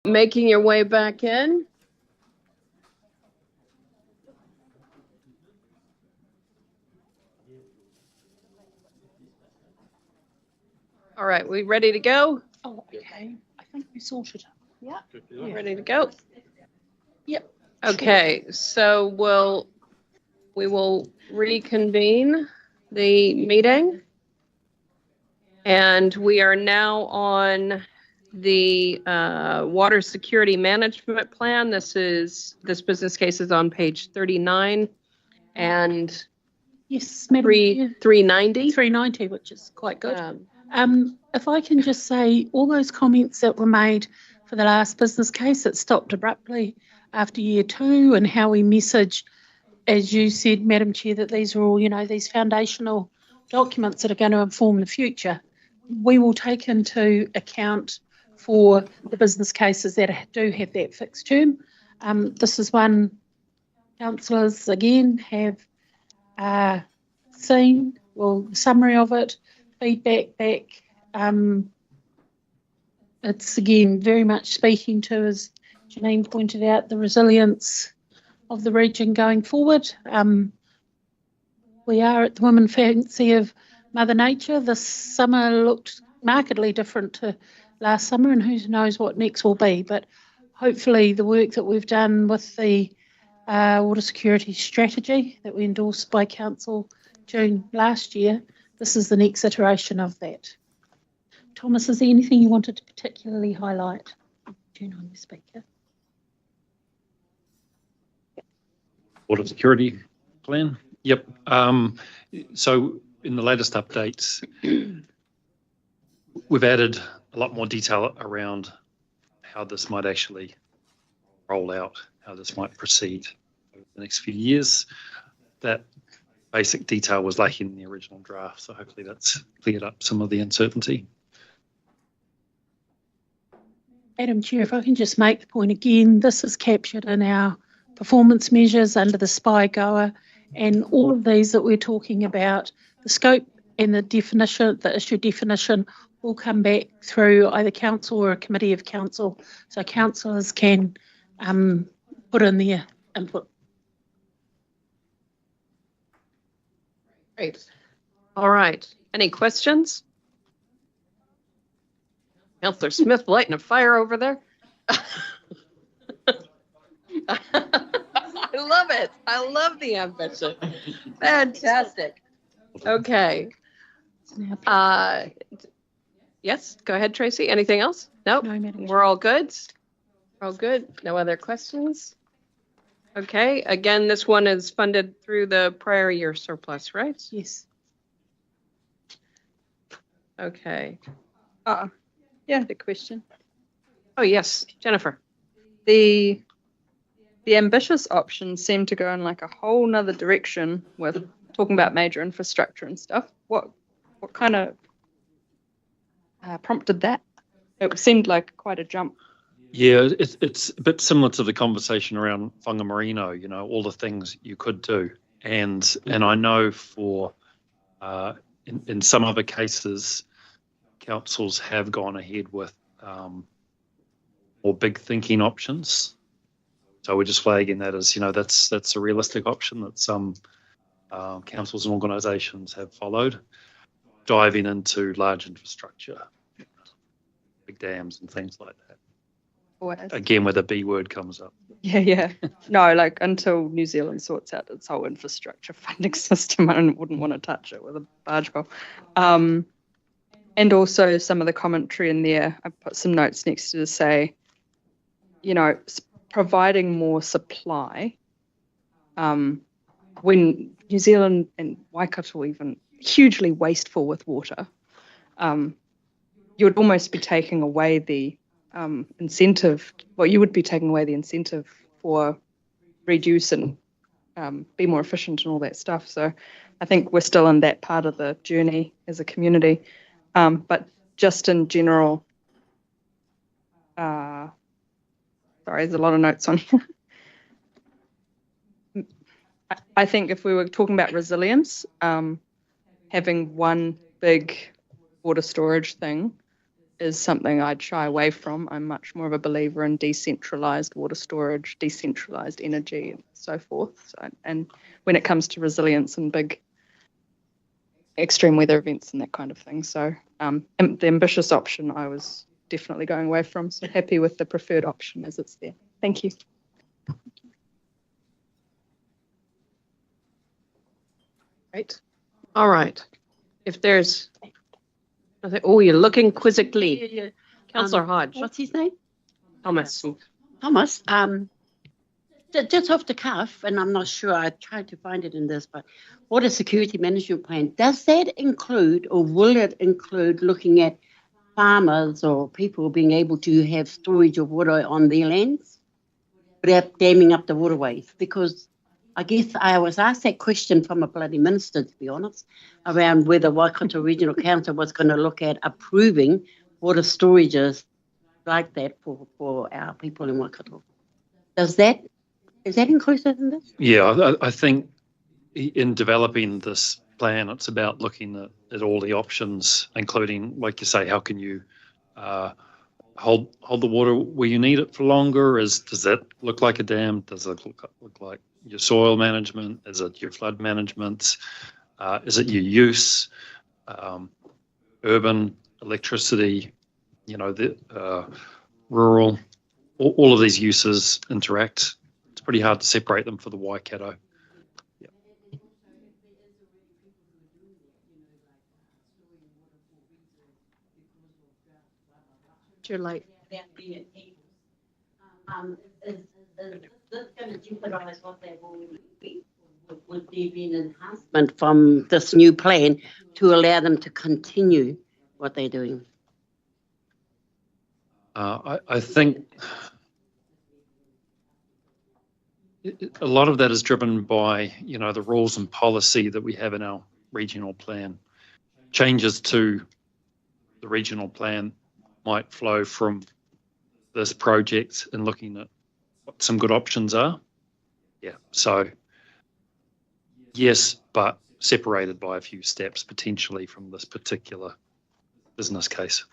making your way back in. All right, we ready to go? Oh, okay. I think we sorted. Yeah. Ready to go? Yep. Okay, so we will reconvene the meeting. And we are now on the water security management plan. This business case is on page 39 and yes, Madam Chair. 390. 390, which is quite good. If I can just say, all those comments that were made for the last business case that stopped abruptly after year 2, and how we message, as you said, Madam Chair, that these are all, these foundational documents that are going to inform the future. We will take into account for the business cases that do have that fixed term. This is one councillors, again, have seen, well, summary of it, feedback back. It's, again, very much speaking to, as Janine pointed out, the resilience of the region going forward. We are at the women fancy of Mother Nature. This summer looked markedly different to last summer, and who knows what next will be. But hopefully the work that we've done with the water security strategy that we endorsed by Council June last year, this is the next iteration of that. Thomas, is there anything you wanted to particularly highlight? Turn on your speaker. Water security plan. Yep. So in the latest updates, we've added a lot more detail around how this might actually roll out, how this might proceed over the next few years. That basic detail was lacking in the original draft, so hopefully that's cleared up some of the uncertainty. Madam Chair, if I can just make the point again, this is captured in our performance measures under the SPY GOA, and all of these that we're talking about, the scope and the definition, the issue definition, will come back through either council or a committee of council, so councillors can put in their input. Great. All right. Any questions? Councillor Smith lighting a fire over there. I love it. I love the ambition. Fantastic. Okay. Yes, go ahead, Tracy. Anything else? Nope. No, we're all good. All good. No other questions? Okay. Again, this one is funded through the prior year surplus, right? Yes. Okay. Yeah, the question. Oh, yes, Jennifer. The ambitious options seem to go in like a whole nother direction with talking about major infrastructure and stuff. What kind of prompted that? It seemed like quite a jump. Yeah, it's a bit similar to the conversation around Whangamarino, all the things you could do. And I know for, in some other cases, councils have gone ahead with more big thinking options. So we're just flagging that as, that's a realistic option that some councils and organisations have followed, diving into large infrastructure, big dams and things like that. Again, where the B word comes up. Yeah. No, like until New Zealand sorts out its whole infrastructure funding system, I wouldn't want to touch it with a barge pole. And also some of the commentary in there, I put some notes next to say, providing more supply. When New Zealand and Waikato even hugely wasteful with water, you would almost be taking away the incentive. Well, you would be taking away the incentive for reduce and be more efficient and all that stuff. So I think we're still in that part of the journey as a community. But just in general, sorry, there's a lot of notes on here. I think if we were talking about resilience, having one big water storage thing is something I'd shy away from. I'm much more of a believer in decentralised water storage, decentralised energy, and so forth. So, and when it comes to resilience and big extreme weather events and that kind of thing. So and the ambitious option I was definitely going away from. So happy with the preferred option as it's there. Thank you. Right. All right. If there's, oh, you're looking quizzically. Yeah. Councillor Hodge. What's his name? Thomas. Thomas. Just off the cuff, and I'm not sure, I tried to find it in this, but water security management plan, does that include, or will it include looking at farmers or people being able to have storage of water on their lands without damming up the waterways? Because I guess I was asked that question from a bloody minister, to be honest, around whether Waikato Regional Council was going to look at approving water storages like that for our people in Waikato. Is that inclusive in this? Yeah, I think in developing this plan, it's about looking at all the options, including, like you say, how can you hold the water where you need it for longer? Does that look like a dam? Does it look like your soil management? Is it your flood management? Is it your use? Urban, electricity, the rural, all of these uses interact. It's pretty hard to separate them for the Waikato. Yeah. Your light. Is this going to jeopardise what they've already been? Would there be an enhancement from this new plan to allow them to continue what they're doing? I think a lot of that is driven by, the rules and policy that we have in our regional plan. Changes to the regional plan might flow from this project and looking at what some good options are. Yeah, so yes, but separated by a few steps potentially from this particular business case.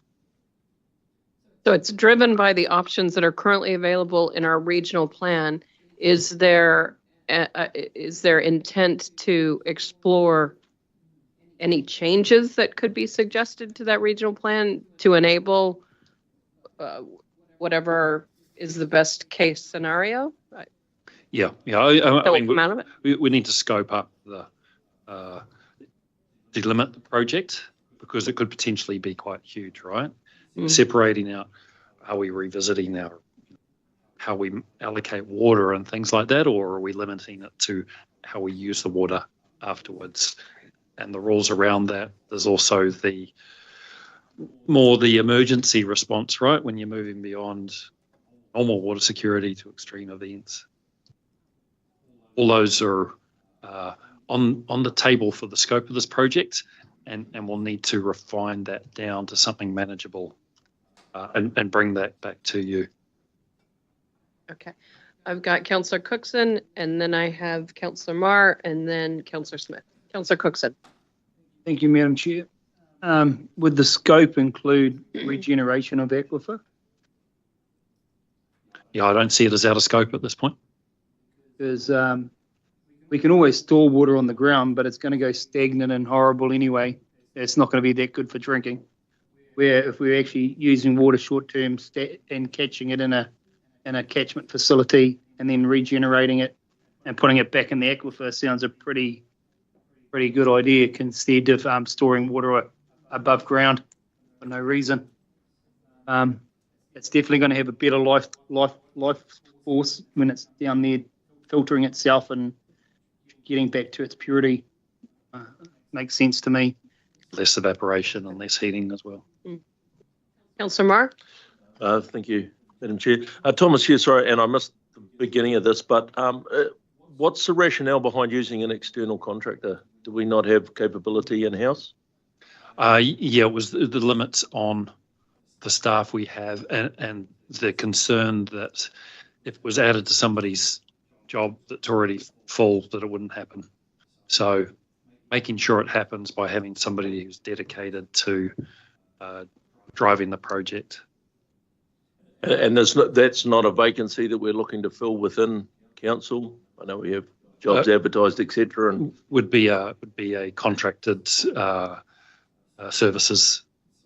So it's driven by the options that are currently available in our regional plan. Is there intent to explore any changes that could be suggested to that regional plan to enable whatever is the best case scenario? Yeah. I mean, come out of it? we need to scope up the delimit the project because it could potentially be quite huge, right? Separating out, are we revisiting how we allocate water and things like that, or are we limiting it to how we use the water afterwards? And the rules around that, there's also the emergency response, right? When you're moving beyond normal water security to extreme events. All those are on the table for the scope of this project, and we'll need to refine that down to something manageable and bring that back to you. Okay. I've got Councillor Cookson, and then I have Councillor Marr, and then Councillor Smith. Councillor Cookson. Thank you, Madam Chair. Would the scope include regeneration of aquifer? Yeah, I don't see it as out of scope at this point. Because we can always store water on the ground, but it's going to go stagnant and horrible anyway. It's not going to be that good for drinking. Where if we're actually using water short term and catching it in a catchment facility and then regenerating it and putting it back in the aquifer sounds a pretty good idea instead of storing water above ground for no reason. It's definitely going to have a better life force when it's down there filtering itself and getting back to its purity. Makes sense to me. Less evaporation and less heating as well. Councillor Marr. Thank you, Madam Chair. Thomas here, sorry, and I missed the beginning of this, but what's the rationale behind using an external contractor? Do we not have capability in-house? Yeah, it was the limits on the staff we have and the concern that if it was added to somebody's job that's already full, that it wouldn't happen. So making sure it happens by having somebody who's dedicated to driving the project. And that's not a vacancy that we're looking to fill within council. I know we have jobs advertised, etc. And would be a contracted services.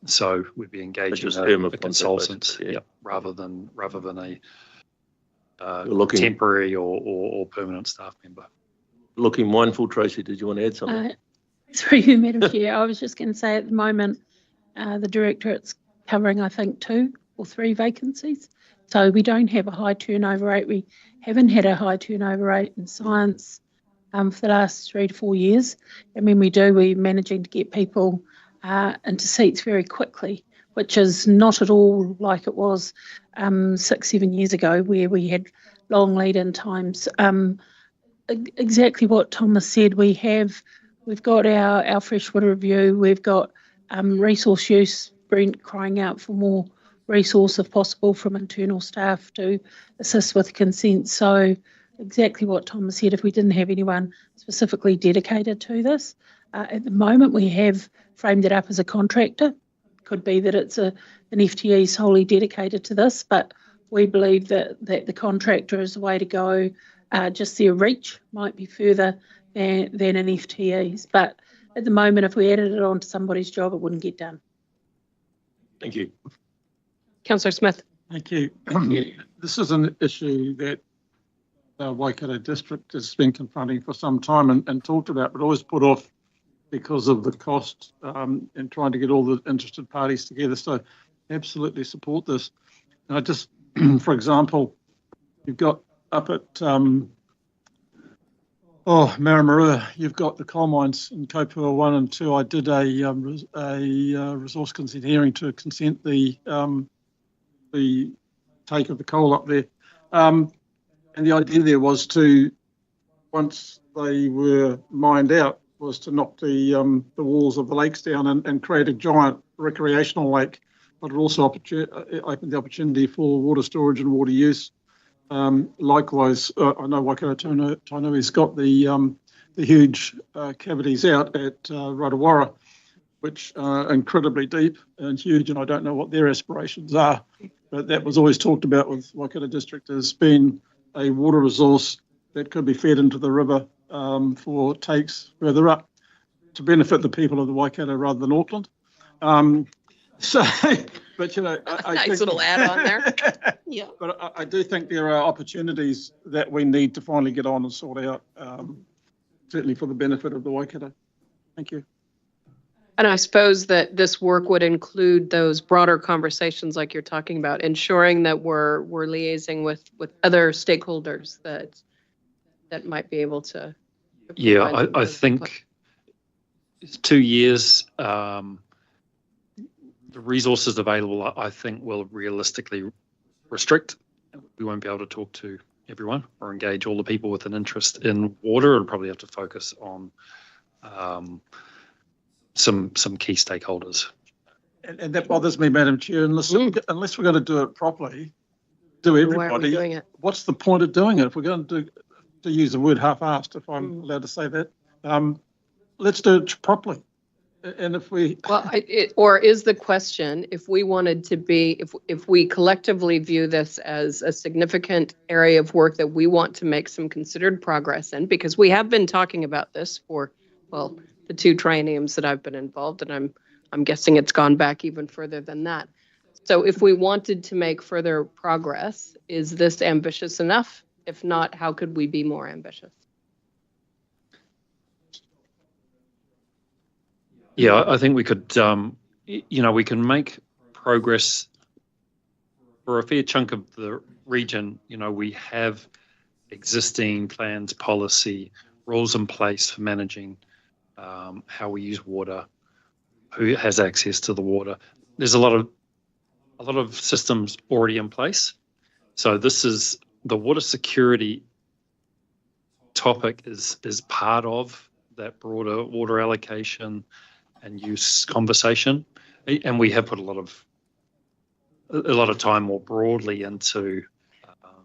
So we'd be engaging a consultant, rather than a temporary or permanent staff member. Looking mindful, Tracy. Did you want to add something? Through you, Madam Chair, I was just going to say at the moment, the Directorate's covering, I think, 2 or 3 vacancies. So we don't have a high turnover rate. We haven't had a high turnover rate in science for the last 3 to 4 years. And when we do, we're managing to get people into seats very quickly, which is not at all like it was 6-7 years ago, where we had long lead-in times. Exactly what Thomas said, we've got our freshwater review, we've got resource use, Brent crying out for more resource if possible from internal staff to assist with consent. So exactly what Thomas said, if we didn't have anyone specifically dedicated to this, at the moment we have framed it up as a contractor. Could be that it's an FTE solely dedicated to this, but we believe that the contractor is the way to go. Just their reach might be further than an FTE's, but at the moment, if we added it onto somebody's job, it wouldn't get done. Thank you. Councillor Smith. Thank you. This is an issue that the Waikato District has been confronting for some time and talked about, but always put off because of the cost and trying to get all the interested parties together. So absolutely support this. And I just, for example, you've got up at Maramarua, you've got the coal mines in Kaipua 1 and 2. I did a resource consent hearing to consent the take of the coal up there. And the idea there was to, once they were mined out, was to knock the walls of the lakes down and create a giant recreational lake, but it also opened the opportunity for water storage and water use. Likewise, I know Waikato Tainui's got the huge cavities out at Rotowara, which are incredibly deep and huge, and I don't know what their aspirations are, but that was always talked about with Waikato District as being a water resource that could be fed into the river for takes further up to benefit the people of the Waikato rather than Auckland. But you know, nice think, little add-on there. Yeah. But I do think there are opportunities that we need to finally get on and sort out, certainly for the benefit of the Waikato. Thank you. And I suppose that this work would include those broader conversations like you're talking about, ensuring that we're liaising with other stakeholders that might be able to. Yeah, I think it's 2 years. The resources available, I think, will realistically restrict. We won't be able to talk to everyone or engage all the people with an interest in water. It'll probably have to focus on some key stakeholders. And that bothers me, Madam Chair. Unless we're going to do it properly, do everybody. Why are we doing it? What's the point of doing it? If we're going to use the word half-assed, if I'm allowed to say that, let's do it properly. And if we or is the question, if we wanted to be, if we collectively view this as a significant area of work that we want to make some considered progress in, because we have been talking about this for, well, the 2 trienniums that I've been involved, and I'm guessing it's gone back even further than that. So if we wanted to make further progress, is this ambitious enough? If not, how could we be more ambitious? Yeah, I think we could, we can make progress for a fair chunk of the region. You know, we have existing plans, policy, rules in place for managing how we use water, who has access to the water. There's a lot of systems already in place. So this is the water security topic is part of that broader water allocation and use conversation, and we have put a lot of time more broadly into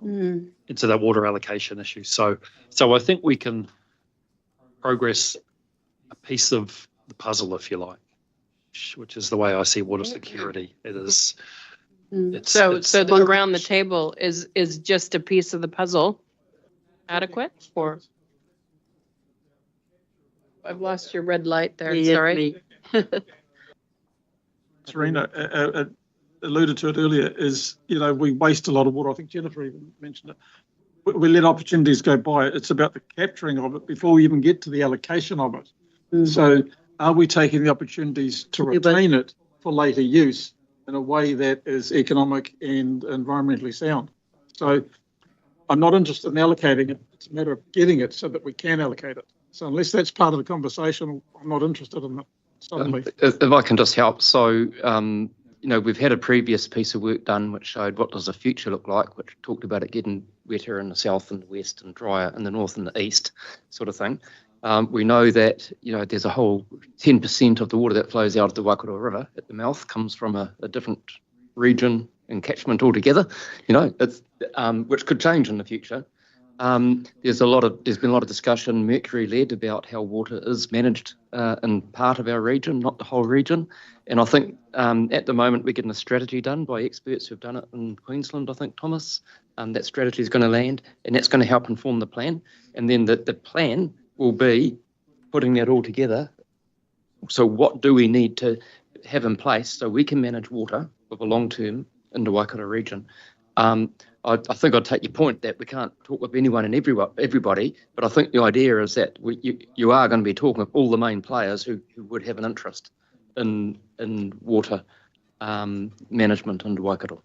that water allocation issue. So I think we can progress a piece of the puzzle, if you like. which is the way I see water security. It is. It's, So it's, around the table is just a piece of the puzzle adequate? Or I've lost your red light there. Yeah, Sorry. Serena alluded to it earlier, is, we waste a lot of water. I think Jennifer even mentioned it. We let opportunities go by. It's about the capturing of it before we even get to the allocation of it. So are we taking the opportunities to retain it for later use in a way that is economic and environmentally sound? So I'm not interested in allocating it. It's a matter of getting it so that we can allocate it. So unless that's part of the conversation, I'm not interested in it. Suddenly. If I can just help. So, we've had a previous piece of work done which showed what does the future look like, which talked about it getting wetter in the south and the west and drier in the north and the east sort of thing. We know that, there's a whole 10% of the water that flows out of the Waikato River at the mouth comes from a different region and catchment altogether, it's which could change in the future. There's been a lot of discussion, Mercury-led, about how water is managed in part of our region, not the whole region. And I think at the moment we're getting a strategy done by experts who've done it in Queensland, I think, Thomas. That strategy is going to land, and that's going to help inform the plan. And then the plan will be putting that all together. So what do we need to have in place so we can manage water for the long term in the Waikato region? I think I'd take your point that we can't talk with anyone and everybody, but I think the idea is that you are going to be talking with all the main players who would have an interest in water management in Waikato.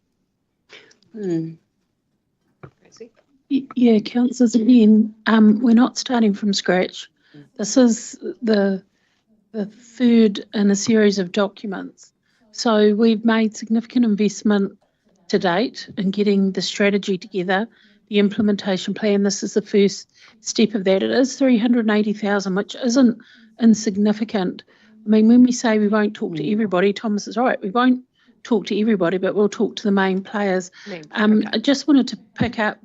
Yeah, councillors, again, we're not starting from scratch. This is the third in a series of documents. So we've made significant investment to date in getting the strategy together, the implementation plan. This is the first step of that. It is 380,000, which isn't insignificant. I mean, when we say we won't talk to everybody, Thomas is right. We won't talk to everybody, but we'll talk to the main players. I just wanted to pick up,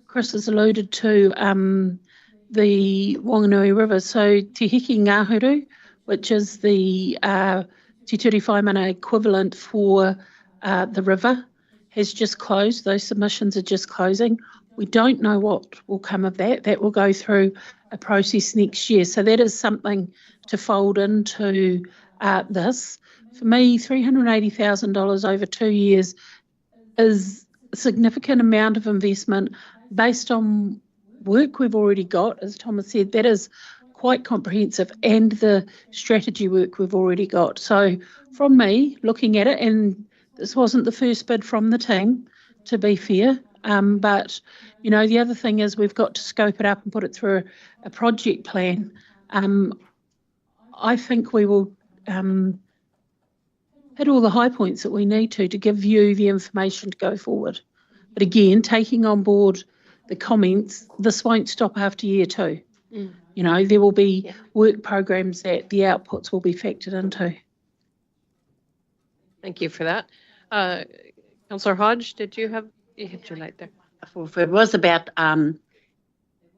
Chris has alluded to the Wanganui River. So Te Hiki Ngāhuru, which is the Te Ture Whaimana equivalent for the river, has just closed. Those submissions are just closing. We don't know what will come of that. That will go through a process next year. So that is something to fold into this. For me, $380,000 over 2 years is a significant amount of investment based on work we've already got. As Thomas said, that is quite comprehensive, and the strategy work we've already got. So from me, looking at it, and this wasn't the first bid from the team, to be fair, but, the other thing is we've got to scope it up and put it through a project plan. I think we will hit all the high points that we need to give you the information to go forward. But again, taking on board the comments, this won't stop after year 2. There will be work programs that the outputs will be factored into. Thank you for that. Councillor Hodge, you hit your light there.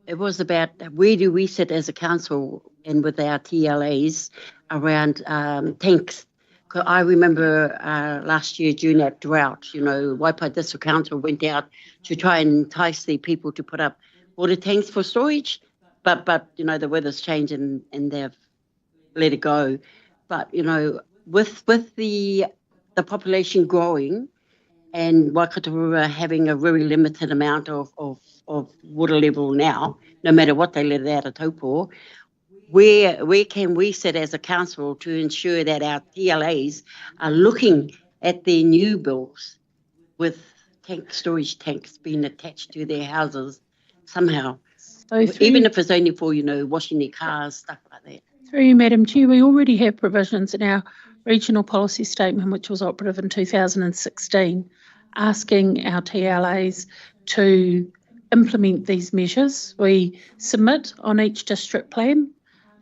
It was about where do we sit as a council and with our TLAs around tanks. I remember last year during that drought, Waipai District Council went out to try and entice the people to put up water tanks for storage, but the weather's changed and they've let it go. But with the population growing and Waikato River having a very limited amount of water level now, no matter what they let out of Taupō, where can we sit as a council to ensure that our TLAs are looking at their new builds with storage tanks being attached to their houses somehow, even if it's only for, washing their cars, stuff like that. Through you, Madam Chair, we already have provisions in our regional policy statement, which was operative in 2016, asking our TLAs to implement these measures. We submit on each district plan,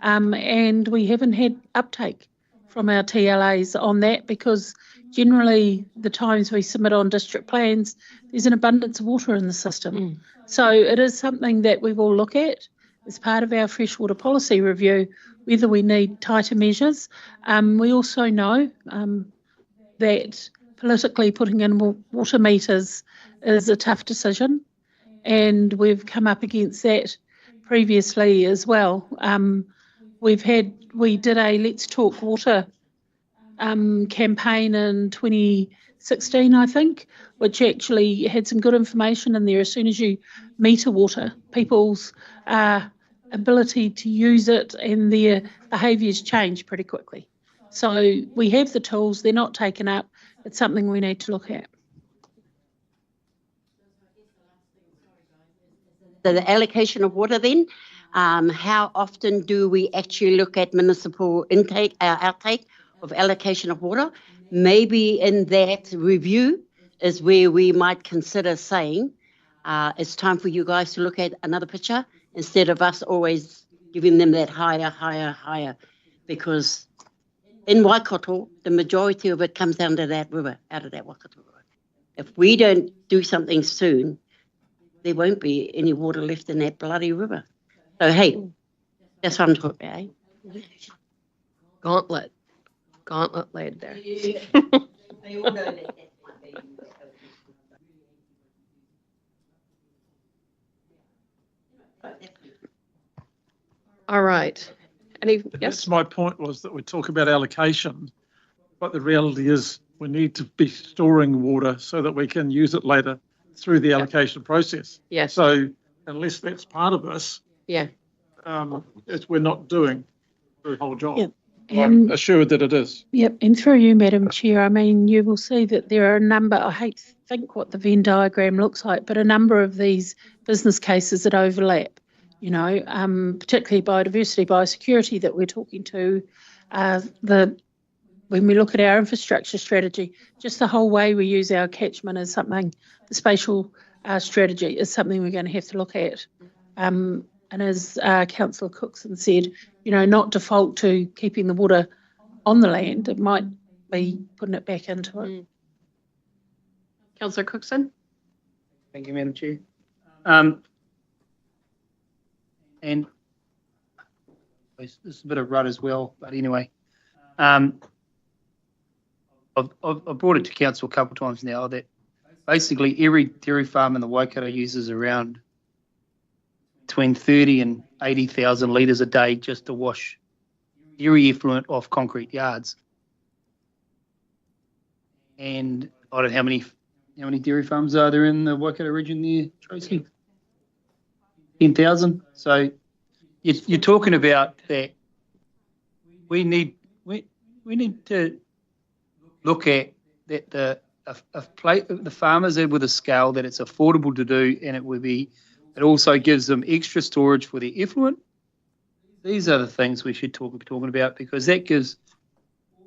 and we haven't had uptake from our TLAs on that because generally the times we submit on district plans, there's an abundance of water in the system. So it is something that we will look at as part of our freshwater policy review whether we need tighter measures. We also know that politically putting in water meters is a tough decision, and we've come up against that previously as well. We did a Let's Talk Water campaign in 2016, I think, which actually had some good information in there. As soon as you meter water, people's ability to use it and their behaviours change pretty quickly. So we have the tools, they're not taken up. It's something we need to look at. The allocation of water then, how often do we actually look at municipal outtake of allocation of water? Maybe in that review is where we might consider saying it's time for you guys to look at another picture instead of us always giving them that higher, because in Waikato, the majority of it comes down to that river, out of that Waikato River. If we don't do something soon, there won't be any water left in that bloody river. So, hey, that's what I'm talking about, eh? Gauntlet laid there. They all know that might be. All right. Yes? That's my point, was that we talk about allocation, but the reality is we need to be storing water so that we can use it later through the allocation process. Yes. So unless that's part of us, we're not doing the whole job. Yep. I'm assured that it is. Yep, and through you, Madam Chair, I mean, you will see that there are a number, I hate to think what the Venn diagram looks like, but a number of these business cases that overlap, you know, particularly biodiversity, biosecurity that we're talking to, when we look at our infrastructure strategy, just the whole way we use our catchment is something, the spatial strategy is something we're going to have to look at. And as Councillor Cookson said, you know, not default to keeping the water on the land. It might be putting it back into it. Councillor Cookson? Thank you, Madam Chair. And this is a bit of rud as well, but anyway. I've brought it to council a couple of times now that basically every dairy farm in the Waikato uses around between 30 and 80,000 litres a day just to wash dairy effluent off concrete yards. And I don't know how many dairy farms are there in the Waikato region there, Tracy? 10,000. So you're talking about that. We need to look at that the farmers are with a scale that it's affordable to do, and it also gives them extra storage for their effluent. These are the things we should be talking about, because that gives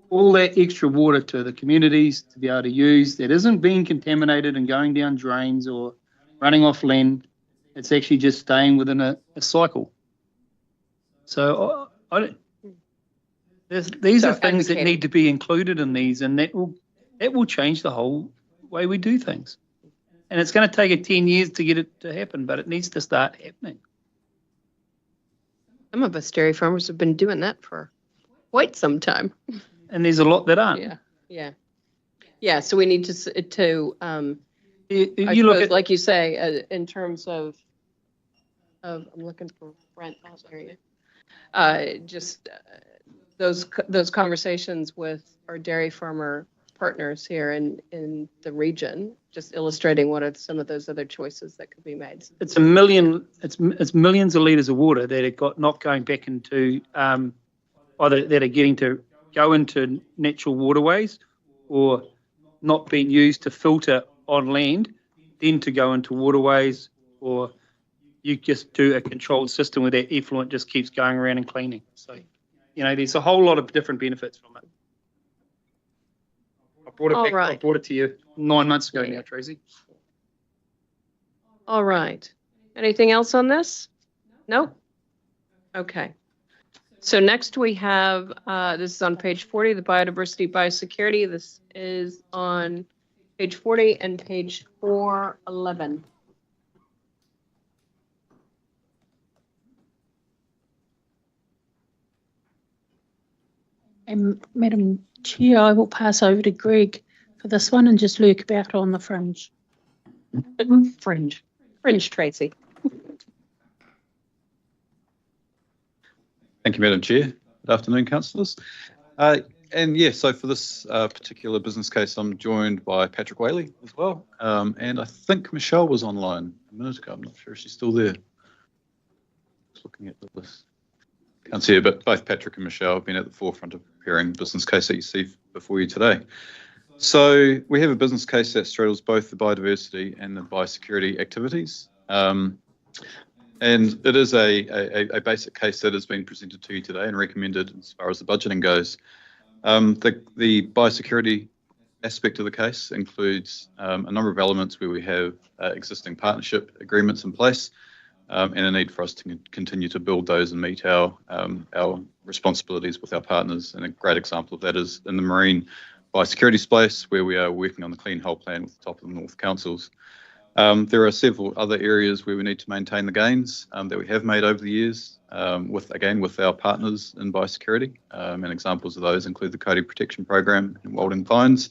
all that extra water to the communities to be able to use that isn't being contaminated and going down drains or running off land. It's actually just staying within a cycle. So these are things that need to be included in these, and that will change the whole way we do things. And it's going to take it 10 years to get it to happen, but it needs to start happening. Some of us dairy farmers have been doing that for quite some time. And there's a lot that aren't. Yeah. So we need to you look at, like you say, in terms of I'm looking for Brent. Just those conversations with our dairy farmer partners here in the region, just illustrating what are some of those other choices that could be made. It's it's millions of litres of water that are not going back into either that are getting to go into natural waterways or not being used to filter on land, then to go into waterways, or you just do a controlled system where that effluent just keeps going around and cleaning. So, you know, there's a whole lot of different benefits from it. I brought it to you 9 months ago now, Tracy. All right. Anything else on this? No? Okay. So next we have, this is on page 40, the biodiversity, biosecurity. This is on page 40 and page 411. And Madam Chair, I will pass over to Greg for this one and just lurk about on the fringe. Fringe, Tracy. Thank you, Madam Chair. Good afternoon, councillors. And yeah, so for this particular business case, I'm joined by Patrick Whaley as well. And I think Michelle was online a minute ago. I'm not sure if she's still there. Just looking at the list. Can't see her, but both Patrick and Michelle have been at the forefront of preparing the business case that you see before you today. So we have a business case that straddles both the biodiversity and the biosecurity activities. And it is a basic case that has been presented to you today and recommended as far as the budgeting goes. The biosecurity aspect of the case includes a number of elements where we have existing partnership agreements in place and a need for us to continue to build those and meet our responsibilities with our partners. And a great example of that is in the marine biosecurity space, where we are working on the Clean Hull Plan with the top of the North Councils. There are several other areas where we need to maintain the gains that we have made over the years, with our partners in biosecurity. And examples of those include the Coyote Protection Program in Walding Pines.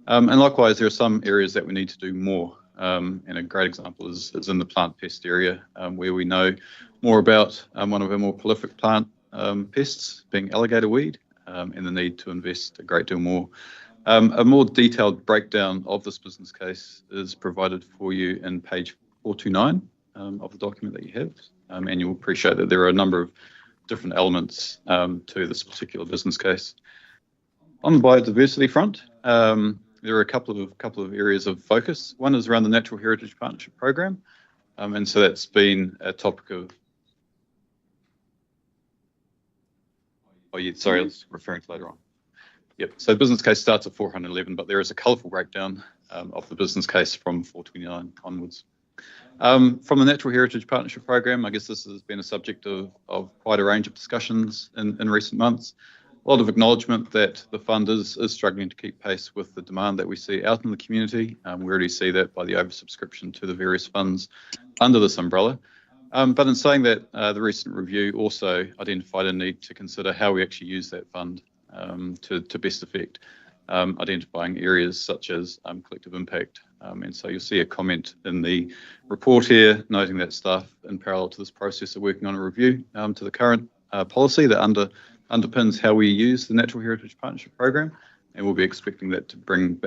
And likewise, there are some areas that we need to do more. And a great example is in the plant pest area, where we know more about one of our more prolific plant pests being alligator weed, and the need to invest a great deal more. A more detailed breakdown of this business case is provided for you in page 429 of the document that you have, and you'll appreciate that there are a number of different elements to this particular business case. On the biodiversity front, there are a couple of areas of focus. One is around the Natural Heritage Partnership Program, and so that's been a topic of. Oh, yeah, sorry, I was referring to later on. Yep, so the business case starts at 411, but there is a colourful breakdown of the business case from 429 onwards. From the Natural Heritage Partnership Program, I guess this has been a subject of quite a range of discussions in recent months. A lot of acknowledgement that the fund is struggling to keep pace with the demand that we see out in the community. We already see that by the oversubscription to the various funds under this umbrella. But in saying that, the recent review also identified a need to consider how we actually use that fund to best effect, identifying areas such as collective impact. And so you'll see a comment in the report here noting that staff, in parallel to this process, are working on a review to the current policy that underpins how we use the Natural Heritage Partnership Program, and we'll be expecting that to bring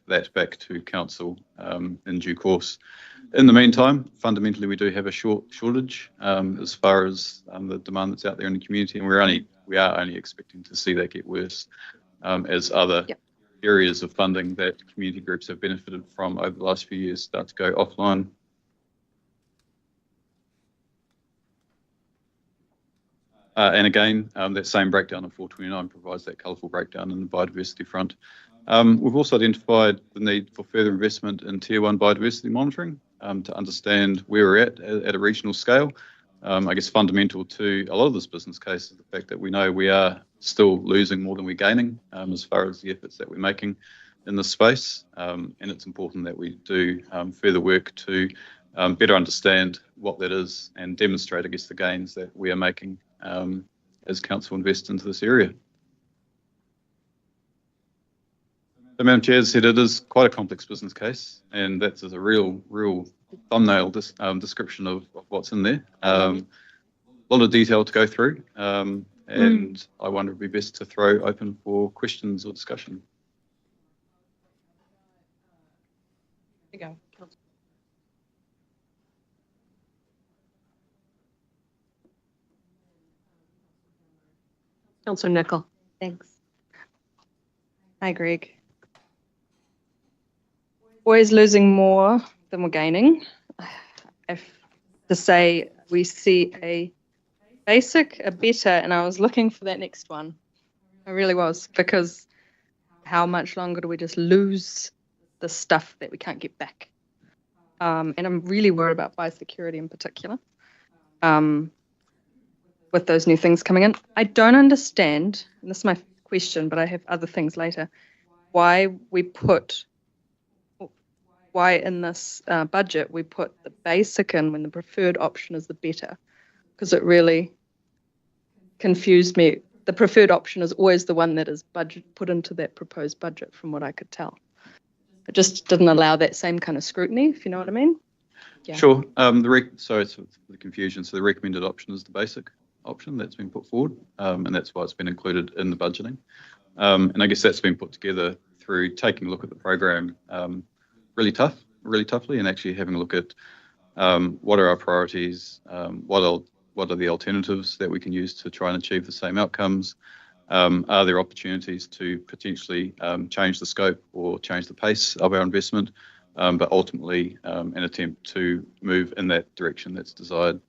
that back to council in due course. In the meantime, fundamentally, we do have a shortage as far as the demand that's out there in the community, and we are only expecting to see that get worse as other areas of funding that community groups have benefited from over the last few years start to go offline. And again, that same breakdown of 429 provides that colourful breakdown in the biodiversity front. We've also identified the need for further investment in Tier 1 biodiversity monitoring to understand where we're at a regional scale. I guess fundamental to a lot of this business case is the fact that we know we are still losing more than we're gaining as far as the efforts that we're making in this space. And it's important that we do further work to better understand what that is and demonstrate, I guess, the gains that we are making as council invests into this area. So, Madam Chair, as I said, it is quite a complex business case, and that's a real thumbnail description of what's in there. A lot of detail to go through, and I wonder if it would be best to throw open for questions or discussion. There you go. Councillor Nicol. Thanks. Hi, Greg. Always losing more than we're gaining. If to say we see a basic, a better, and I was looking for that next one. I really was, because how much longer do we just lose the stuff that we can't get back? And I'm really worried about biosecurity in particular. With those new things coming in. I don't understand, and this is my question, but I have other things later, why in this budget we put the basic in when the preferred option is the better, because it really confused me the preferred option is always the one that is put into that proposed budget, from what I could tell. It just didn't allow that same kind of scrutiny, if you know what I mean. Yeah. Sure. Sorry for the confusion. So the recommended option is the basic option that's been put forward, and that's why it's been included in the budgeting. And I guess that's been put together through taking a look at the program really toughly, and actually having a look at what are our priorities, what are the alternatives that we can use to try and achieve the same outcomes. Are there opportunities to potentially change the scope or change the pace of our investment, but ultimately an attempt to move in that direction that's desired,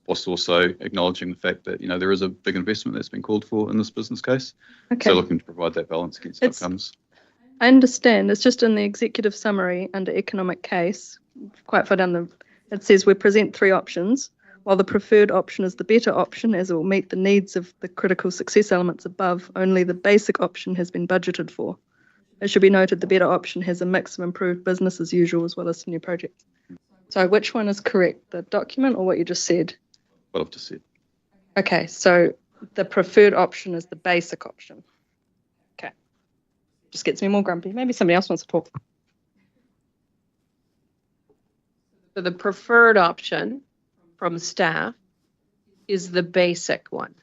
whilst also acknowledging the fact that there is a big investment that's been called for in this business case. Okay. So looking to provide that balance against outcomes. I understand. It's just in the executive summary under economic case, quite far down it says we present 3 options. While the preferred option is the better option, as it will meet the needs of the critical success elements above, only the basic option has been budgeted for. It should be noted the better option has a mix of improved business as usual as well as some new projects. So which one is correct, the document or what you just said? What I've just said. Okay, so the preferred option is the basic option. Okay. Just gets me more grumpy. Maybe somebody else wants to talk. So the preferred option from staff is the basic one,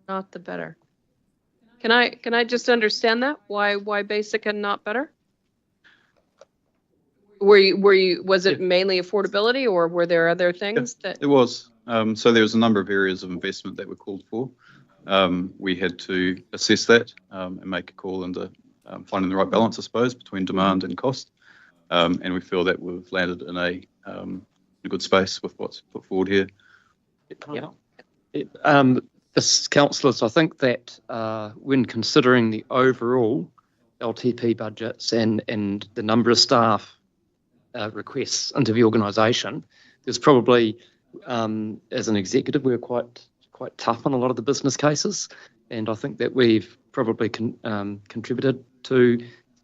not the better. Can I just understand that? Why basic and not better? Was it mainly affordability, or were there other things that? It was. So there was a number of areas of investment that were called for. We had to assess that and make a call into finding the right balance, I suppose, between demand and cost. And we feel that we've landed in a good space with what's put forward here. Councillors, I think that when considering the overall LTP budgets and the number of staff requests into the organisation, there's probably, as an executive, we're quite tough on a lot of the business cases, and I think that we've probably contributed to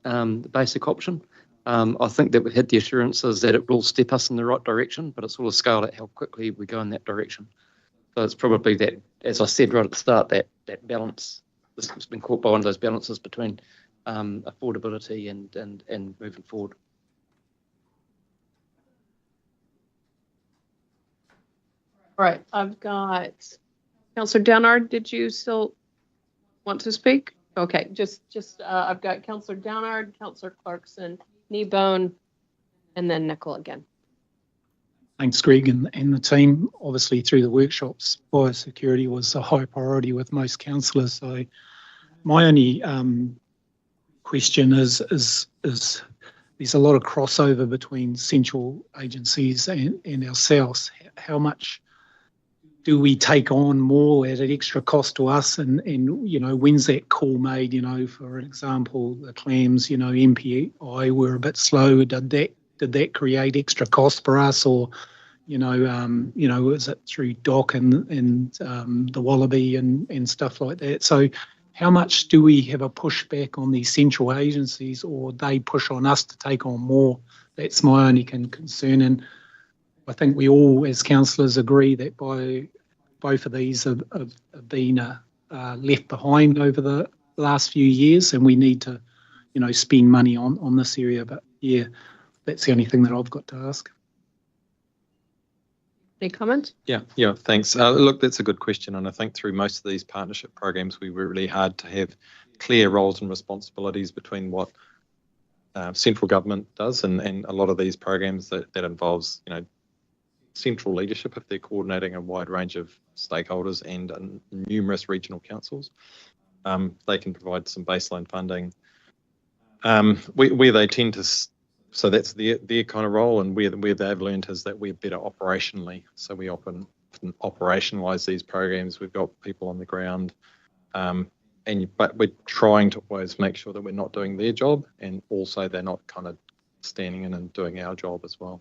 the basic option. I think that we've had the assurances that it will step us in the right direction, but it's all a scale at how quickly we go in that direction. So it's probably that, as I said right at the start, that balance, this has been caught by one of those balances between affordability and moving forward. All right, I've got Councillor Downard. Did you still want to speak? Okay, I've got Councillor Downard, Councillor Clarkson, Kneebone, and then Nickel again. Thanks, Greg, and the team. Obviously, through the workshops, biosecurity was a high priority with most councillors. So my only question is there's a lot of crossover between central agencies and ourselves. How much do we take on more at an extra cost to us? And when's that call made? For example, the clams, MPI were a bit slow. Did that create extra cost for us, or is it through DOC and the Wallaby and stuff like that? So how much do we have a pushback on these central agencies, or they push on us to take on more? That's my only concern. And I think we all, as councillors, agree that both of these have been left behind over the last few years, and we need to, spend money on this area. But yeah, that's the only thing that I've got to ask. Any comments? Yeah, thanks. Look, that's a good question, and I think through most of these partnership programs, we were really hard to have clear roles and responsibilities between what central government does and a lot of these programs that involves, central leadership if they're coordinating a wide range of stakeholders and numerous regional councils. They can provide some baseline funding. Where they tend to, so that's their kind of role, and where they've learned is that we're better operationally. So we often operationalise these programs. We've got people on the ground, but we're trying to always make sure that we're not doing their job, and also they're not kind of standing in and doing our job as well.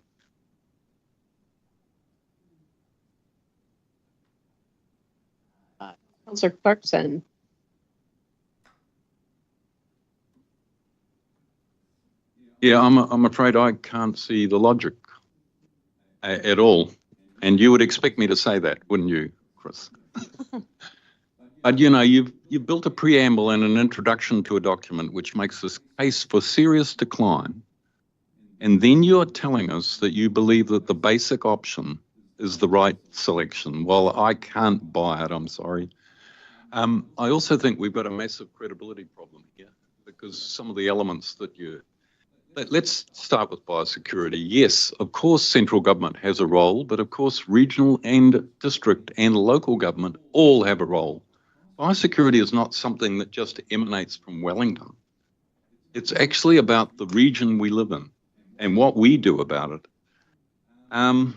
Councillor Clarkson. Yeah, I'm afraid I can't see the logic at all. And you would expect me to say that, wouldn't you, Chris? But you know, you've built a preamble and an introduction to a document which makes this case for serious decline. And then you're telling us that you believe that the basic option is the right selection. Well, I can't buy it, I'm sorry. I also think we've got a massive credibility problem here because some of the elements that let's start with biosecurity. Yes, of course, central government has a role, but of course, regional and district and local government all have a role. Biosecurity is not something that just emanates from Wellington. It's actually about the region we live in and what we do about it. And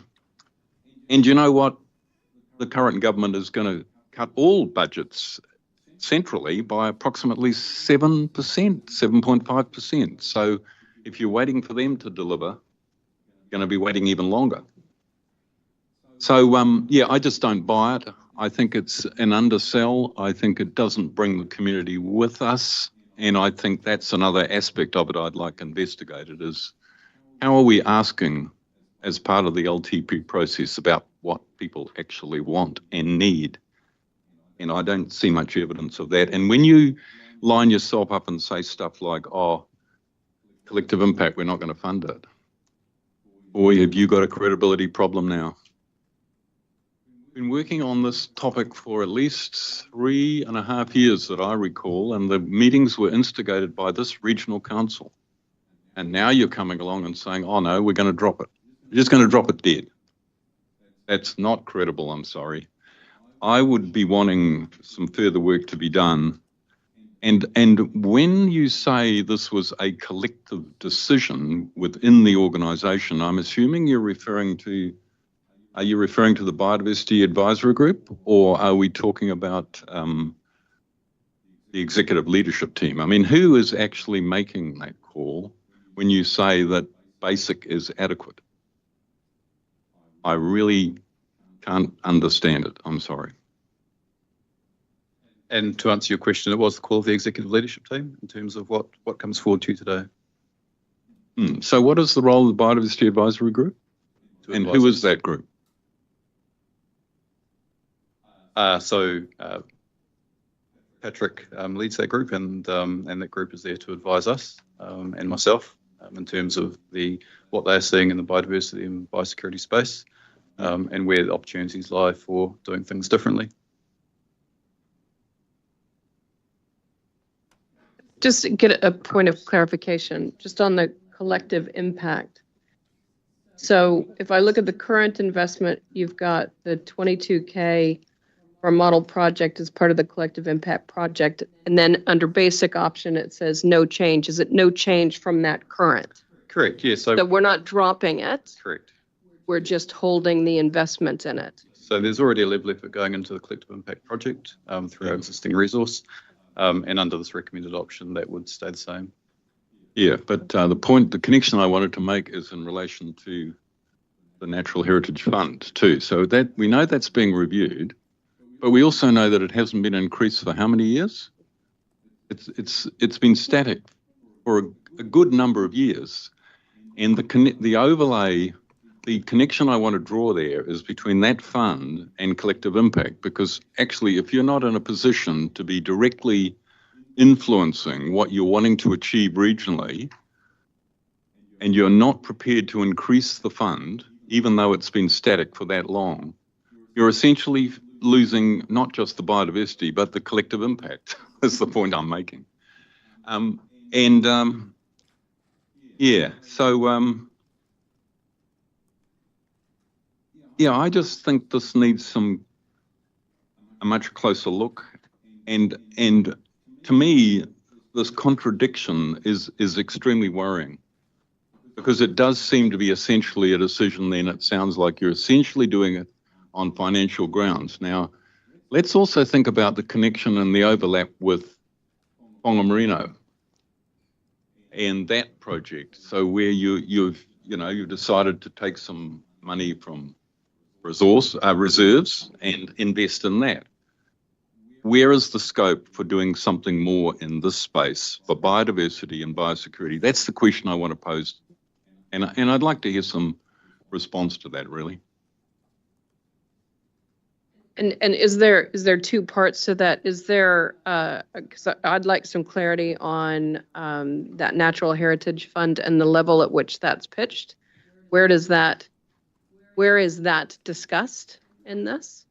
you know what? The current government is going to cut all budgets centrally by approximately 7%, 7.5%. So if you're waiting for them to deliver, you're going to be waiting even longer. So, yeah, I just don't buy it. I think it's an undersell. I think it doesn't bring the community with us. And I think that's another aspect of it I'd like investigated is how are we asking as part of the LTP process about what people actually want and need? And I don't see much evidence of that. And when you line yourself up and say stuff like, oh, collective impact, we're not going to fund it. Boy, have you got a credibility problem now. Been working on this topic for at least 3.5 years that I recall, and the meetings were instigated by this regional council. And now you're coming along and saying, oh no, we're going to drop it. We're just going to drop it dead. That's not credible, I'm sorry. I would be wanting some further work to be done. And when you say this was a collective decision within the organisation, I'm assuming you're referring to, are you referring to the Biodiversity Advisory Group, or are we talking about the executive leadership team? I mean, who is actually making that call when you say that basic is adequate? I really can't understand it. I'm sorry. And to answer your question, it was the call of the executive leadership team in terms of what comes forward to you today. So what is the role of the Biodiversity Advisory Group? And who is that group? Patrick leads that group, and that group is there to advise us and myself in terms of what they're seeing in the biodiversity and biosecurity space and where the opportunities lie for doing things differently. Just to get a point of clarification, just on the collective impact. So if I look at the current investment, you've got the 22K for a model project as part of the collective impact project. And then under basic option, it says no change. Is it no change from that current? Correct, yes. So we're not dropping it. Correct. We're just holding the investment in it. So there's already a level effort going into the collective impact project through our existing resource. And under this recommended option, that would stay the same. Yeah, but the connection I wanted to make is in relation to the Natural Heritage Fund too. So that we know that's being reviewed, but we also know that it hasn't been increased for how many years? It's been static for a good number of years, and the overlay. The connection I want to draw there is between that fund and collective impact, because actually if you're not in a position to be directly influencing what you're wanting to achieve regionally, and you're not prepared to increase the fund, even though it's been static for that long, you're essentially losing not just the biodiversity, but the collective impact. That's the point I'm making. Yeah, so yeah, I just think this needs a much closer look, and to me, this contradiction is extremely worrying, because it does seem to be essentially a decision. Then it sounds like you're essentially doing it on financial grounds. Now, let's also think about the connection and the overlap with Whangamarino and that project. So where you've decided to take some money from reserves and invest in that. Where is the scope for doing something more in this space for biodiversity and biosecurity? That's the question I want to pose, and I'd like to hear some response to that, really. And is there two parts to that? Is there, 'cause I'd like some clarity on that Natural Heritage Fund and the level at which that's pitched. Where is that discussed in this?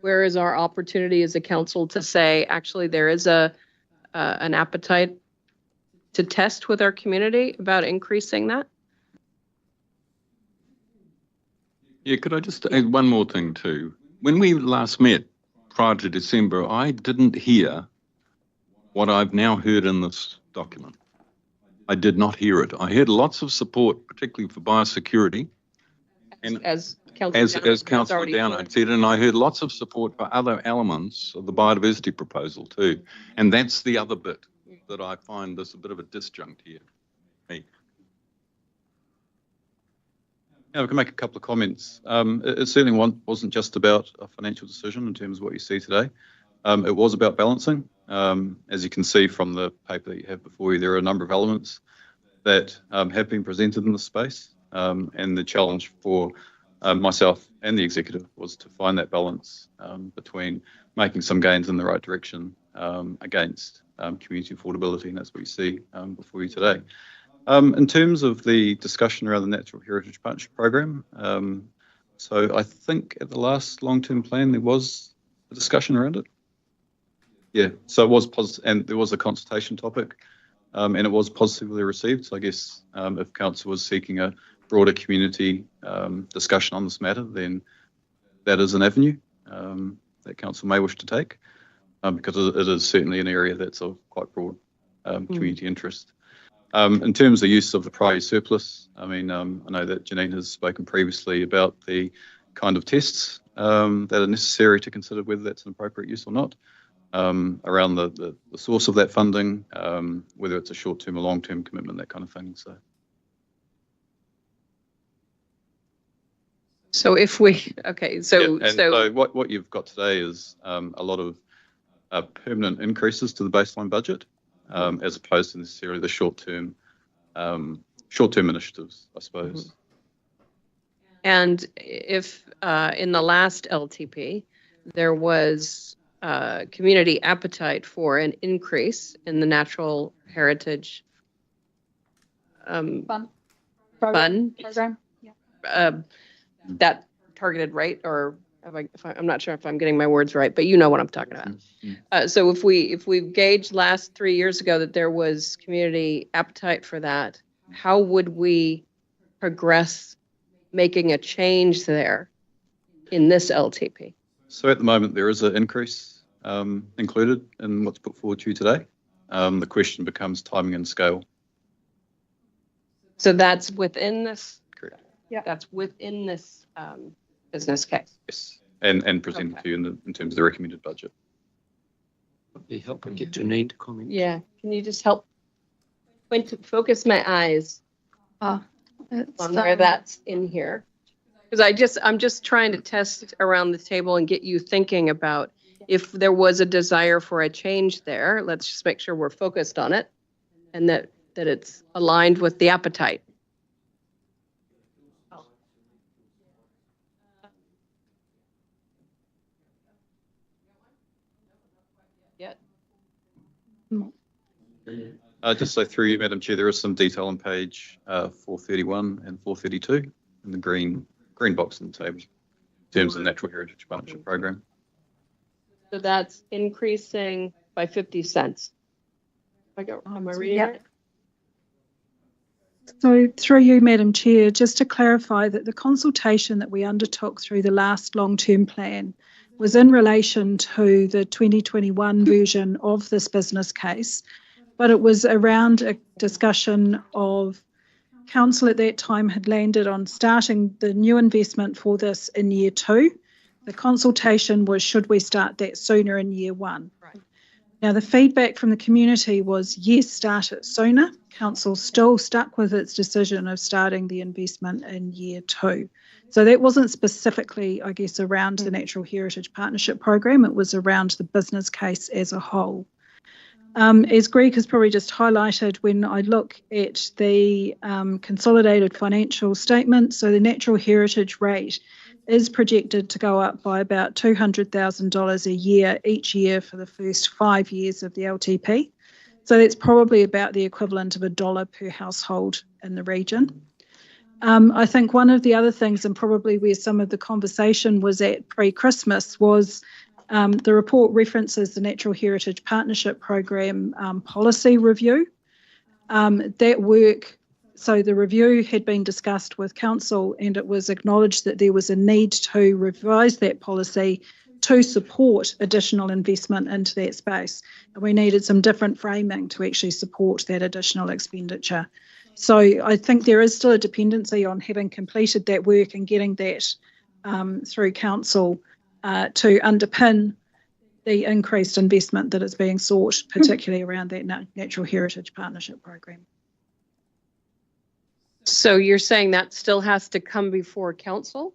Where is our opportunity as a council to say, actually, there is an appetite to test with our community about increasing that? Yeah, could I just add one more thing too? When we last met prior to December, I didn't hear what I've now heard in this document. I did not hear it. I heard lots of support, particularly for biosecurity. And as Councillor Downard said, and I heard lots of support for other elements of the biodiversity proposal too. And that's the other bit that I find there's a bit of a disjunct here. Yeah, I can make a couple of comments. It certainly wasn't just about a financial decision in terms of what you see today. It was about balancing. As you can see from the paper that you have before you, there are a number of elements that have been presented in this space. And the challenge for myself and the executive was to find that balance between making some gains in the right direction against community affordability, and that's what you see before you today. In terms of the discussion around the Natural Heritage Partnership Program, so I think at the last long-term plan there was a discussion around it. Yeah, so it was positive, and there was a consultation topic, and it was positively received. So I guess if Council was seeking a broader community discussion on this matter, then that is an avenue that Council may wish to take, because it is certainly an area that's of quite broad community interest. In terms of the use of the prior surplus, I mean, I know that Janine has spoken previously about the kind of tests that are necessary to consider whether that's an appropriate use or not, around the source of that funding, whether it's a short-term or long-term commitment, that kind of thing. So if we, okay, so... Yeah, so what you've got today is a lot of permanent increases to the baseline budget, as opposed to necessarily the short-term initiatives, I suppose. And if in the last LTP, there was community appetite for an increase in the natural heritage fund program. Yeah. That targeted rate, or I'm not sure if I'm getting my words right, but you know what I'm talking about. So if we've gauged last 3 years ago that there was community appetite for that, how would we progress making a change there in this LTP? So at the moment there is an increase included in what's put forward to you today. The question becomes timing and scale. So that's within this. Correct. Yeah. That's within this business case. Yes, and presented to you in terms of the recommended budget. Would be helpful to get Janine to comment. Yeah, can you just help focus my eyes on where that's in here? Because I'm just trying to test around the table and get you thinking about if there was a desire for a change there. Let's just make sure we're focused on it and that it's aligned with the appetite. Just so through you, Madam Chair, there is some detail on page 431 and 432 in the green box on the table in terms of the Natural Heritage Partnership Program. So that's increasing by 50 cents. Am I reading it? So through you, Madam Chair, just to clarify that the consultation that we undertook through the last long-term plan was in relation to the 2021 version of this business case, but it was around a discussion of Council at that time had landed on starting the new investment for this in year 2. The consultation was, should we start that sooner in year 1? Right. Now, the feedback from the community was, yes, start it sooner. Council still stuck with its decision of starting the investment in year 2. So that wasn't specifically, I guess, around the Natural Heritage Partnership Program. It was around the business case as a whole. As Greg has probably just highlighted, when I look at the consolidated financial statement, so the natural heritage rate is projected to go up by about $200,000 a year each year for the first 5 years of the LTP. So that's probably about the equivalent of $1 per household in the region. I think one of the other things, and probably where some of the conversation was at pre-Christmas, was the report references the Natural Heritage Partnership Program policy review. That work, so the review had been discussed with Council, and it was acknowledged that there was a need to revise that policy to support additional investment into that space. And we needed some different framing to actually support that additional expenditure. So I think there is still a dependency on having completed that work and getting that through Council to underpin the increased investment that is being sought, particularly around that Natural Heritage Partnership Program. So you're saying that still has to come before Council?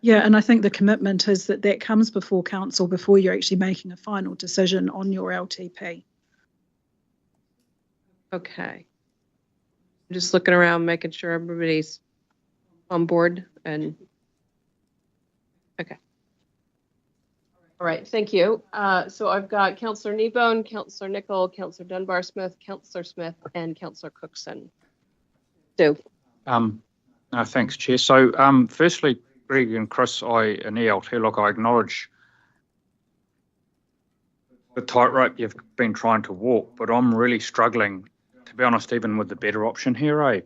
Yeah, and I think the commitment is that that comes before Council before you're actually making a final decision on your LTP. Okay. I'm just looking around, making sure everybody's on board and okay. All right, thank you. So I've got Councillor Kneebone, Councillor Nicol, Councillor Dunbar-Smith, Councillor Smith, and Councillor Cookson. Stu. Thanks, Chair. So firstly, Greg and Chris, and ELT, look, I acknowledge the tightrope you've been trying to walk, but I'm really struggling, to be honest, even with the better option here, I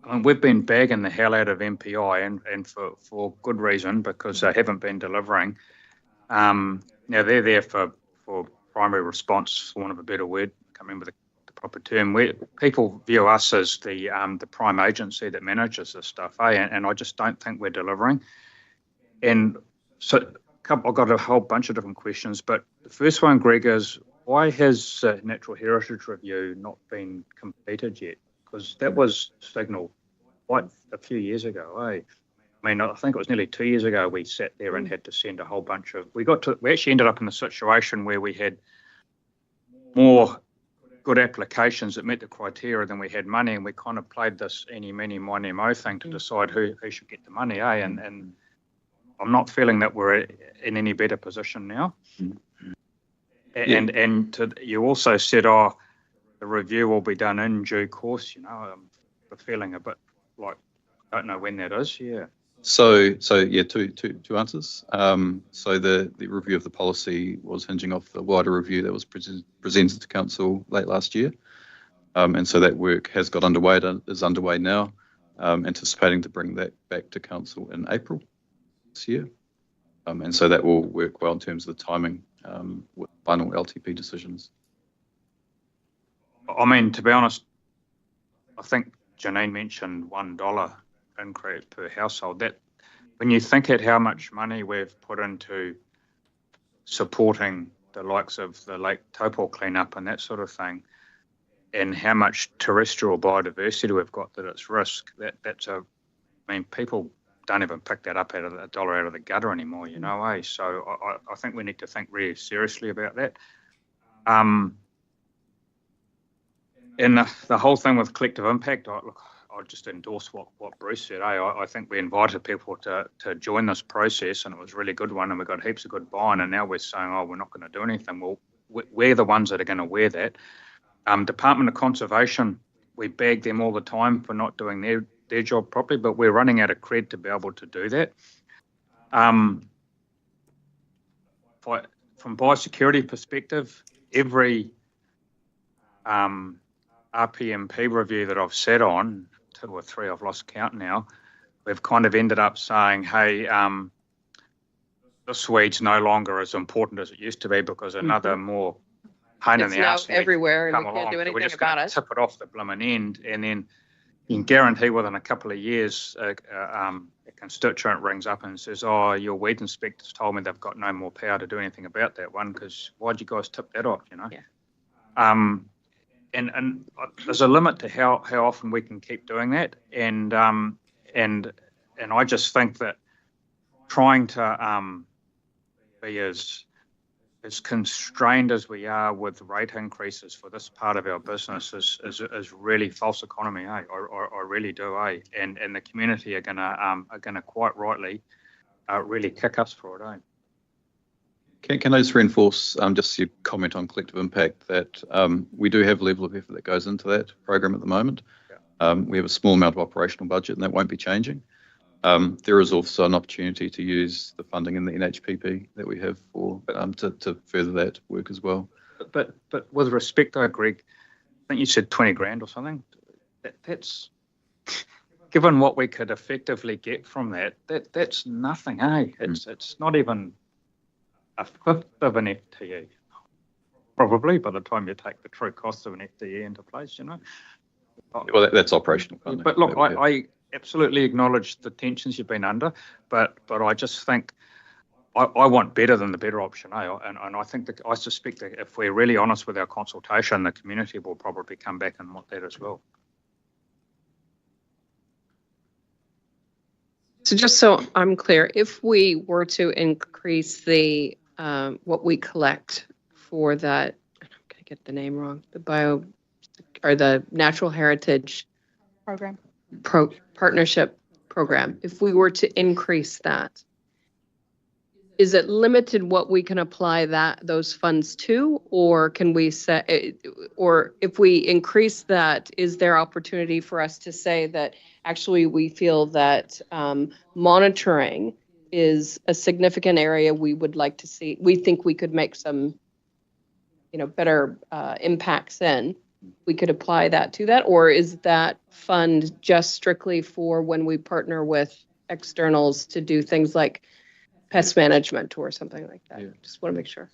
mean, we've been bagging the hell out of MPI and for good reason, because they haven't been delivering. Now they're there for primary response, for want of a better word, can't remember the proper term. People view us as the prime agency that manages this stuff, and I just don't think we're delivering. And so I've got a whole bunch of different questions, but the first one, Greg, is why has Natural Heritage Review not been completed yet? Because that was signalled quite a few years ago, I mean, I think it was nearly 2 years ago we sat there and had to send a whole bunch of. We actually ended up in a situation where we had more good applications that met the criteria than we had money, and we kind of played this eeny, meeny, miny, mo thing to decide who should get the money, And I'm not feeling that we're in any better position now. And you also said, the review will be done in due course. I'm feeling a bit like I don't know when that is. Yeah. So yeah, two answers. So the review of the policy was hinging off the wider review that was presented to Council late last year. And so that work has got underway, is underway now, anticipating to bring that back to Council in April this year. And so that will work well in terms of the timing with final LTP decisions. I mean, to be honest, I think Janine mentioned $1 increase per household. That when you think at how much money we've put into supporting the likes of the Lake Taupo cleanup and that sort of thing, and how much terrestrial biodiversity we've got that it's risk, I mean, people don't even pick that up out of the dollar out of the gutter anymore, So I think we need to think really seriously about that. And the whole thing with collective impact, I'll just endorse what Bruce said. I think we invited people to join this process, and it was a really good one, and we got heaps of good buy-in, and now we're saying, we're not going to do anything. Well, we're the ones that are going to wear that. Department of Conservation, we bag them all the time for not doing their job properly, but we're running out of cred to be able to do that. From biosecurity perspective, every RPMP review that I've sat on, 2 or 3, I've lost count now, we've kind of ended up saying, hey, this weed's no longer as important as it used to be because another more pain in the ass. It's now everywhere and we can't do anything about it. Tip it off the blooming end, and then you can guarantee within a couple of years a constituent rings up and says, your weed inspectors told me they've got no more power to do anything about that one because why'd you guys tip that off, Yeah. And there's a limit to how often we can keep doing that, and I just think that trying to be as as constrained as we are with rate increases for this part of our business is really false economy, eh? I really do, eh? And the community are gonna quite rightly really kick us for it, eh? Can I just reinforce just your comment on collective impact that we do have a level of effort that goes into that program at the moment. We have a small amount of operational budget and that won't be changing. There is also an opportunity to use the funding in the NHPP that we have for to further that work as well. But with respect though, Greg, I think you said 20 grand or something. That's given what we could effectively get from that's nothing, eh? It's not even a fifth of an FTE, probably by the time you take the true costs of an FTE into place, you know. Well, that's operational funding. But look, I absolutely acknowledge the tensions you've been under, but I just think I want better than the better option, eh? And I think that I suspect that if we're really honest with our consultation, the community will probably come back and want that as well. So just so I'm clear, if we were to increase the what we collect for that, I'm going to get the name wrong, the natural heritage Program. partnership program, if we were to increase that, is it limited what we can apply those funds to, or can we say, or if we increase that, is there opportunity for us to say that actually we feel that monitoring is a significant area we would like to see, we think we could make some, better impacts in, we could apply that to that, or is that fund just strictly for when we partner with externals to do things like pest management or something like that? Yeah. Just want to make sure.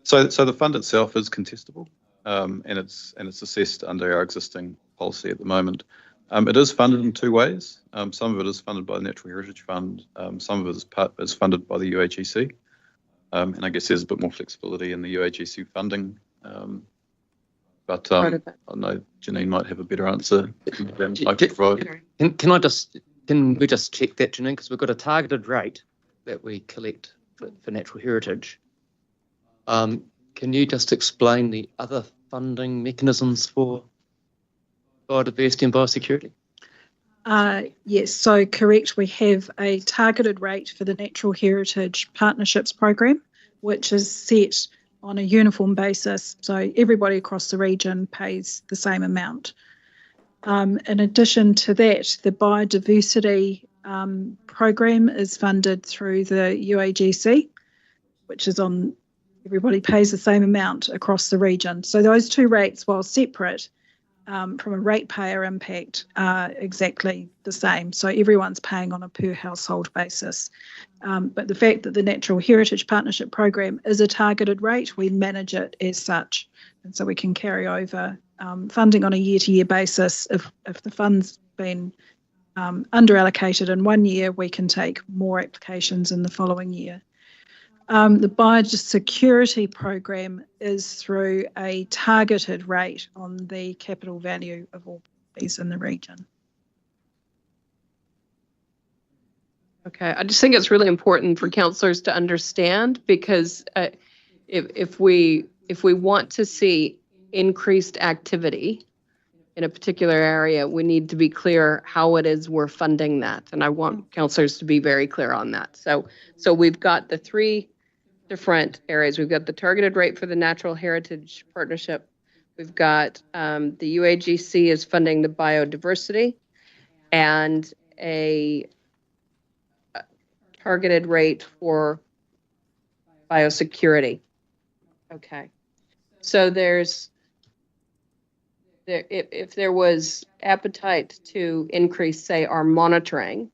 So the fund itself is contestable, and it's assessed under our existing policy at the moment. It is funded in two ways. Some of it is funded by the Natural Heritage Fund. Some of it is funded by the UAGC, and I guess there's a bit more flexibility in the UAGC funding. But I know Janine might have a better answer than I could provide. Can we just check that, Janine? Because we've got a targeted rate that we collect for natural heritage. Can you just explain the other funding mechanisms for biodiversity and biosecurity? Yes, so correct. We have a targeted rate for the Natural Heritage Partnerships Program, which is set on a uniform basis, so everybody across the region pays the same amount. In addition to that, the biodiversity program is funded through the UAGC, which is on, everybody pays the same amount across the region. So those two rates, while separate, from a ratepayer impact, are exactly the same. So everyone's paying on a per household basis. But the fact that the Natural Heritage Partnership Program is a targeted rate, we manage it as such. And so we can carry over funding on a year-to-year basis. If the fund's been under-allocated in 1 year, we can take more applications in the following year. The biosecurity program is through a targeted rate on the capital value of all properties in the region. Okay, I just think it's really important for councillors to understand, because if we want to see increased activity in a particular area, we need to be clear how it is we're funding that, and I want councillors to be very clear on that. So we've got the three different areas. We've got the targeted rate for the Natural Heritage Partnership. We've got the UAGC is funding the biodiversity, and a targeted rate for biosecurity. Okay, so if there was appetite to increase, say, our monitoring,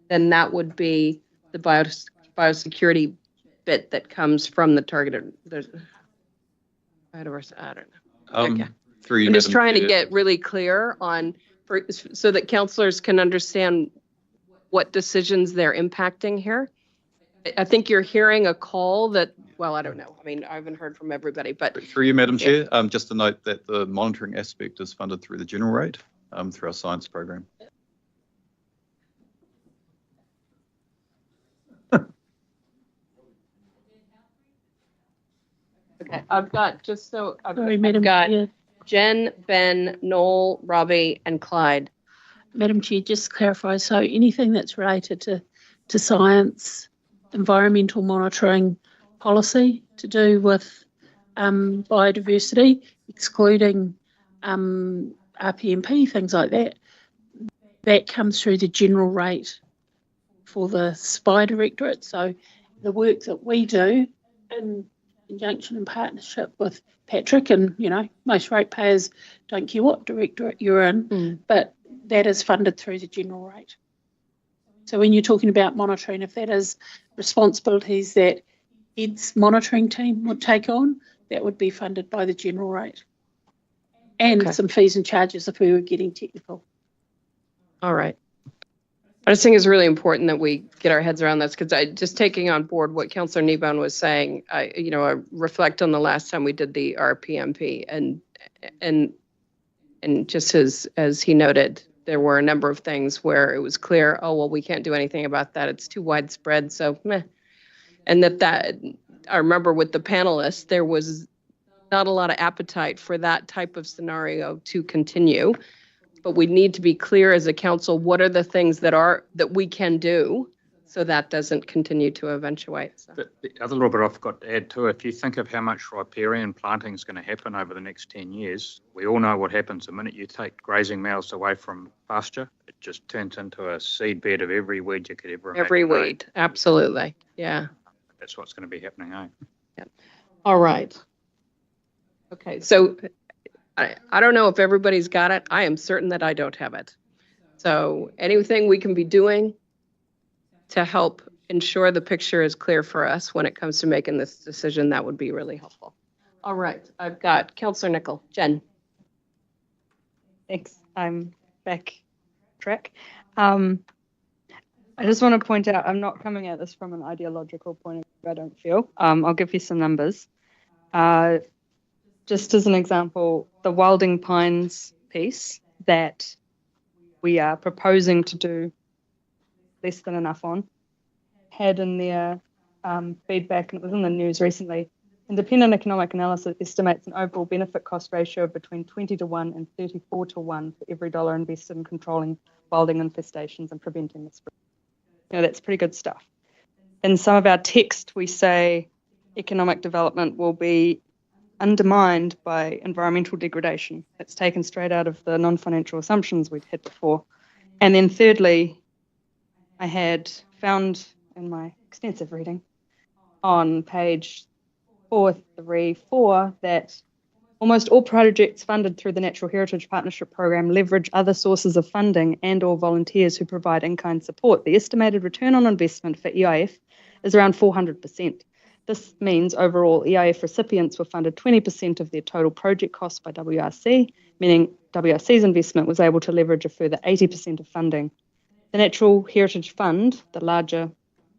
then that would be the biosecurity bit that comes from the targeted. I don't know. Okay. I'm just trying to get really clear on, so that councillors can understand what decisions they're impacting here. I think you're hearing a call that, well, I don't know. I mean, I haven't heard from everybody, but. Through you, Madam Chair, just to note that the monitoring aspect is funded through the general rate, through our science program. I've got, just so, Sorry, I've Madam got Chair. Jen, Ben, Noel, Robbie, and Clyde. Madam Chair, just to clarify, so anything that's related to science, environmental monitoring, policy to do with biodiversity, excluding RPMP, things like that, that comes through the general rate for the SPI Directorate. So the work that we do in conjunction and partnership with Patrick, and most ratepayers don't care what directorate you're in, but that is funded through the general rate. So when you're talking about monitoring, if that is responsibilities that Ed's monitoring team would take on, that would be funded by the general rate. And some fees and charges if we were getting technical. All right. I just think it's really important that we get our heads around this, because just taking on board what Councillor Kneebone was saying, I reflect on the last time we did the RPMP, and just as he noted, there were a number of things where it was clear, oh, well, we can't do anything about that. It's too widespread, so meh. And that I remember with the panelists, there was not a lot of appetite for that type of scenario to continue. But we need to be clear as a council, what are the things that we can do so that doesn't continue to eventuate. So. The other little bit I forgot to add too, if you think of how much riparian planting is going to happen over the next 10 years, we all know what happens the minute you take grazing mouths away from pasture. It just turns into a seed bed of every weed you could ever imagine. Every weed, absolutely, yeah. That's what's going to be happening, eh? Yeah. All right. Okay, so I don't know if everybody's got it. I am certain that I don't have it. So anything we can be doing to help ensure the picture is clear for us when it comes to making this decision, that would be really helpful. All right, I've got Councillor Nicol. Jen. Thanks. I'm back track. I just want to point out, I'm not coming at this from an ideological point of view, I don't feel. I'll give you some numbers. Just as an example, the Wilding Pines piece that we are proposing to do less than enough on had in their feedback, and it was in the news recently, independent economic analysis estimates an overall benefit cost ratio of between 20-1 and 34-1 for every dollar invested in controlling wilding infestations and preventing the spread. That's pretty good stuff. In some of our text, we say economic development will be undermined by environmental degradation. That's taken straight out of the non-financial assumptions we'd had before. And then thirdly, I had found in my extensive reading on page 434 that almost all projects funded through the Natural Heritage Partnership Program leverage other sources of funding and or volunteers who provide in-kind support. The estimated return on investment for EIF is around 400%. This means overall EIF recipients were funded 20% of their total project costs by WRC, meaning WRC's investment was able to leverage a further 80% of funding. The Natural Heritage Fund, the larger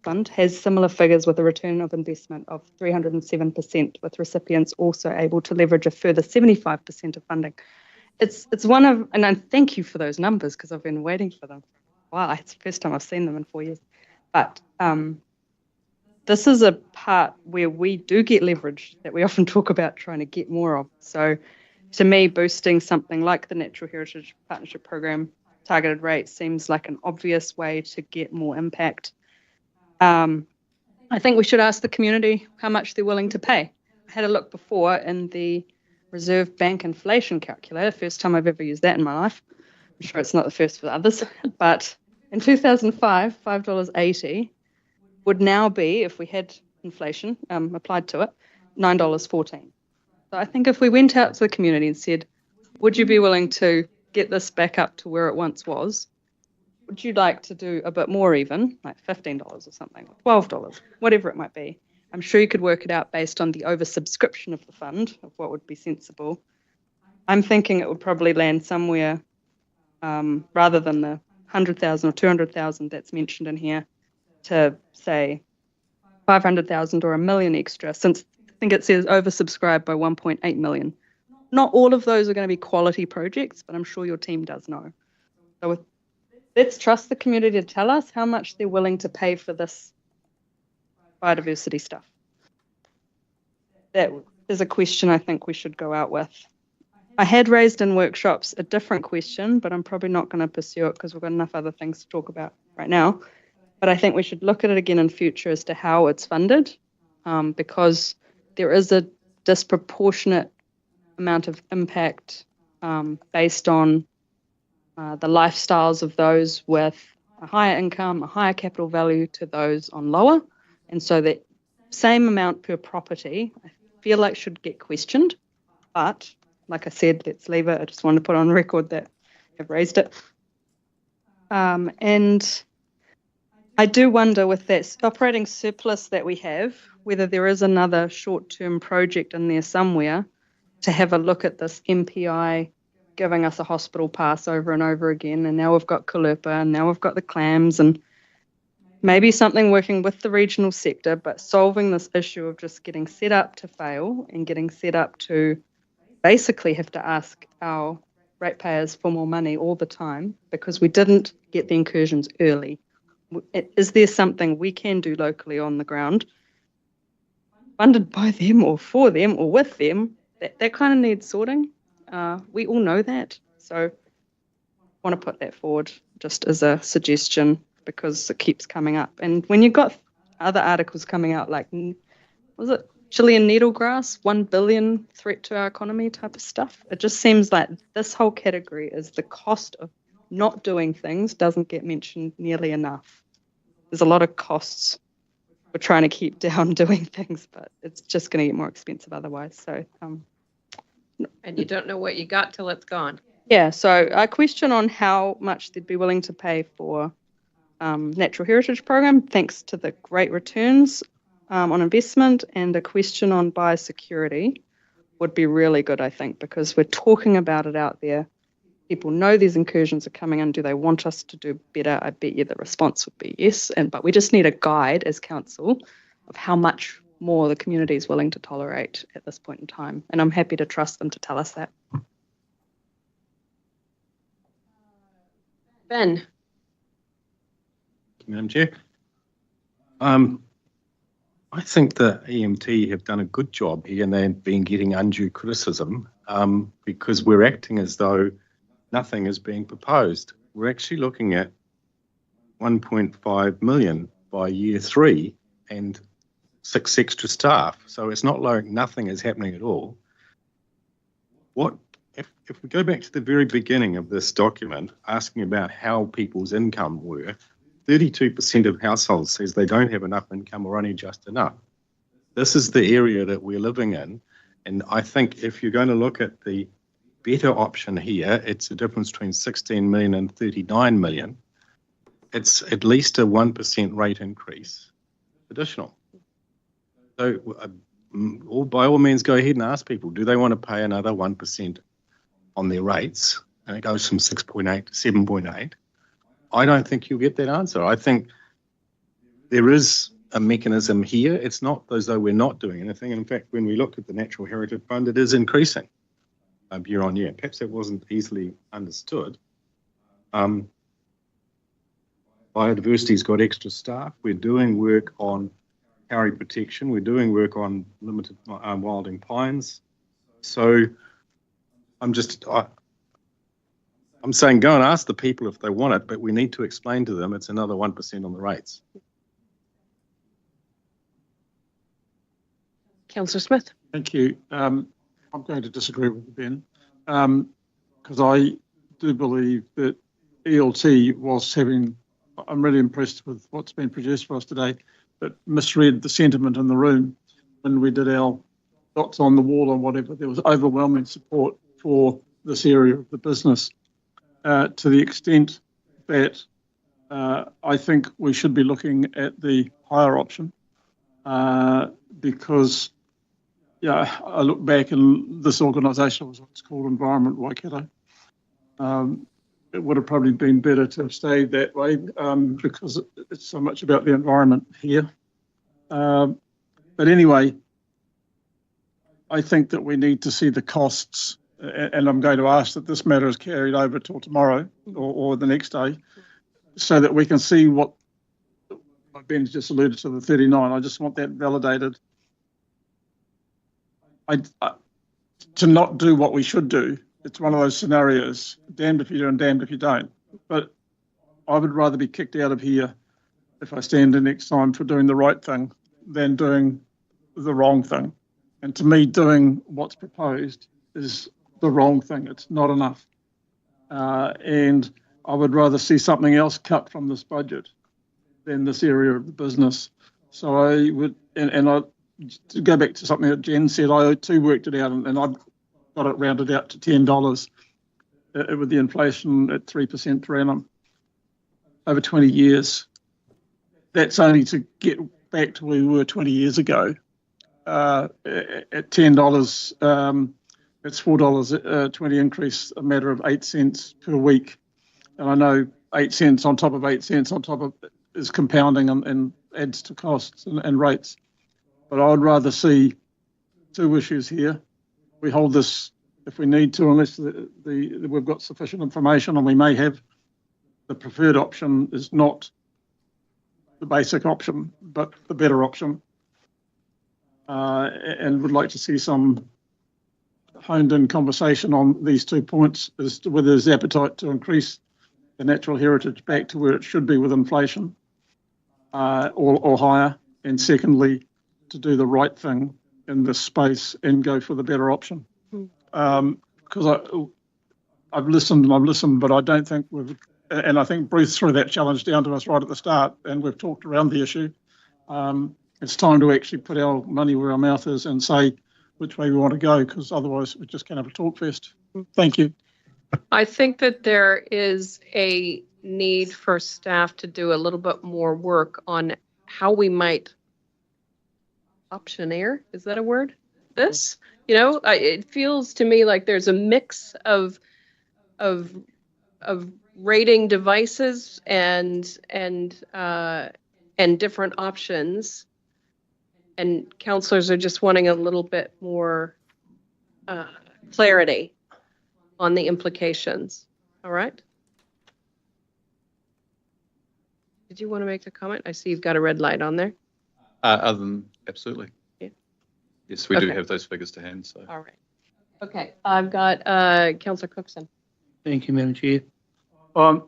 fund, has similar figures with a return of investment of 307%, with recipients also able to leverage a further 75% of funding. It's one of, and I thank you for those numbers because I've been waiting for them. Wow, it's the first time I've seen them in 4 years. But this is a part where we do get leverage that we often talk about trying to get more of. So to me, boosting something like the Natural Heritage Partnership Program targeted rate seems like an obvious way to get more impact. I think we should ask the community how much they're willing to pay. I had a look before in the Reserve Bank inflation calculator, first time I've ever used that in my life. I'm sure it's not the first for others, but in 2005, $5.80 would now be, if we had inflation applied to it, $9.14. So I think if we went out to the community and said, would you be willing to get this back up to where it once was? Would you like to do a bit more even, like $15 or something, or $12, whatever it might be? I'm sure you could work it out based on the oversubscription of the fund, of what would be sensible. I'm thinking it would probably land somewhere, rather than the 100,000 or 200,000 that's mentioned in here, to say 500,000 or $1 million extra, since I think it says oversubscribed by 1.8 million. Not all of those are going to be quality projects, but I'm sure your team does know. So let's trust the community to tell us how much they're willing to pay for this biodiversity stuff. That there's a question I think we should go out with. I had raised in workshops a different question, but I'm probably not going to pursue it because we've got enough other things to talk about right now. But I think we should look at it again in future as to how it's funded, because there is a disproportionate amount of impact based on the lifestyles of those with a higher income, a higher capital value to those on lower. And so that same amount per property, I feel like should get questioned. But like I said, let's leave it. I just want to put on record that I've raised it. And I do wonder with that operating surplus that we have, whether there is another short-term project in there somewhere to have a look at this MPI giving us a hospital pass over and over again. And now we've got Kalupa, and now we've got the clams, and maybe something working with the regional sector, but solving this issue of just getting set up to fail and getting set up to basically have to ask our ratepayers for more money all the time because we didn't get the incursions early. Is there something we can do locally on the ground, funded by them or for them or with them, that kind of needs sorting? We all know that. So I want to put that forward just as a suggestion because it keeps coming up. And when you've got other articles coming out like, was it Chilean needlegrass, 1 billion threat to our economy type of stuff, it just seems like this whole category is the cost of not doing things doesn't get mentioned nearly enough. There's a lot of costs we're trying to keep down doing things, but it's just going to get more expensive otherwise. So, and you don't know what you got till it's gone. Yeah, so a question on how much they'd be willing to pay for Natural Heritage Program, thanks to the great returns on investment, and a question on biosecurity would be really good, I think, because we're talking about it out there. People know these incursions are coming in. Do they want us to do better? I bet you the response would be yes. But we just need a guide as council of how much more the community is willing to tolerate at this point in time. And I'm happy to trust them to tell us that. Ben. Madam Chair. I think the EMT have done a good job here and they've been getting undue criticism because we're acting as though nothing is being proposed. We're actually looking at 1.5 million by year 3 and 6 extra staff. So it's not like nothing is happening at all. If we go back to the very beginning of this document, asking about how people's income were, 32% of households says they don't have enough income or only just enough. This is the area that we're living in. And I think if you're going to look at the better option here, it's a difference between 16 million and 39 million. It's at least a 1% rate increase additional. So by all means, go ahead and ask people, do they want to pay another 1% on their rates? And it goes from 6.8 to 7.8. I don't think you'll get that answer. I think there is a mechanism here. It's not as though we're not doing anything. In fact, when we look at the Natural Heritage Fund, it is increasing year on year. Perhaps that wasn't easily understood. Biodiversity's got extra staff. We're doing work on Kauri protection. We're doing work on limited wilding pines. So I'm saying go and ask the people if they want it, but we need to explain to them it's another 1% on the rates. Councillor Smith. Thank you. I'm going to disagree with Ben because I do believe that ELT was having, I'm really impressed with what's been produced for us today, but misread the sentiment in the room when we did our dots on the wall or whatever. There was overwhelming support for this area of the business to the extent that I think we should be looking at the higher option because I look back and this organisation was what's called Environment Waikato. It would have probably been better to have stayed that way because it's so much about the environment here. But anyway, I think that we need to see the costs, and I'm going to ask that this matter is carried over till tomorrow or the next day so that we can see what Ben's just alluded to, the 39. I just want that validated. to not do what we should do, it's one of those scenarios, damned if you do and damned if you don't. But I would rather be kicked out of here if I stand in next time for doing the right thing than doing the wrong thing. And to me, doing what's proposed is the wrong thing. It's not enough. And I would rather see something else cut from this budget than this area of the business. So I would, to go back to something that Jen said, I too worked it out, and I've got it rounded out to $10 with the inflation at 3% per annum over 20 years. That's only to get back to where we were 20 years ago. At $10, it's $4.20 increase, a matter of 8 cents per week. And I know 8 cents on top of 8 cents on top of is compounding and adds to costs and rates. But I would rather see two issues here. We hold this if we need to, unless we've got sufficient information, and we may have. The preferred option is not the basic option, but the better option. And would like to see some honed-in conversation on these 2 points as to whether there's appetite to increase the natural heritage back to where it should be with inflation or higher, and secondly, to do the right thing in this space and go for the better option. Because I've listened, but I don't think and I think Bruce threw that challenge down to us right at the start, and we've talked around the issue. It's time to actually put our money where our mouth is and say which way we want to go, because otherwise we're just going to have a talk fest. Thank you. I think that there is a need for staff to do a little bit more work on how we might optioneer. Is that a word? This, it feels to me like there's a mix of rating devices and different options, and councillors are just wanting a little bit more clarity on the implications. All right. Did you want to make a comment? I see you've got a red light on there. Other than absolutely. Yeah. Yes, we do have those figures to hand. So. All right. Okay. I've got Councillor Cookson. Thank you, Madam Chair. I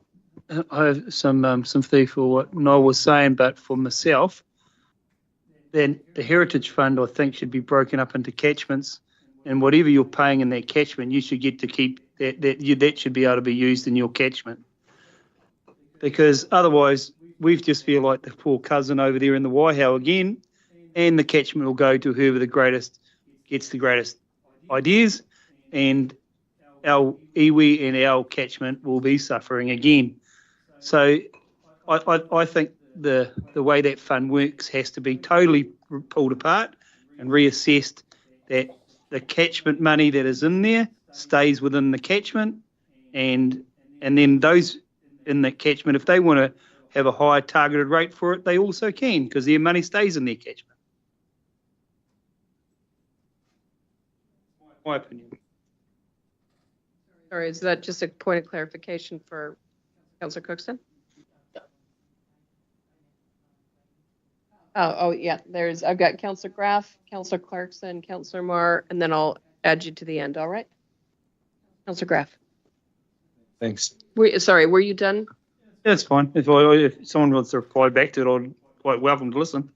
have some sympathy for what Noel was saying, but for myself, then the Heritage Fund, I think, should be broken up into catchments, and whatever you're paying in that catchment, you should get to keep that. That should be able to be used in your catchment, because otherwise we just feel like the poor cousin over there in the Waihau again, and the catchment will go to whoever gets the greatest ideas, and our iwi and our catchment will be suffering again. So I think the way that fund works has to be totally pulled apart and reassessed, that the catchment money that is in there stays within the catchment, and then those in the catchment, if they want to have a higher targeted rate for it, they also can, because their money stays in their catchment. My opinion. Sorry, is that just a point of clarification for Councillor Cookson? Oh yeah, I've got Councillor Graff, Councillor Clarkson, Councillor Marr, and then I'll add you to the end, all right? Councillor Graff. Thanks. Sorry, were you done? Yeah, that's fine. If someone wants to reply back to it, I'm quite welcome to listen.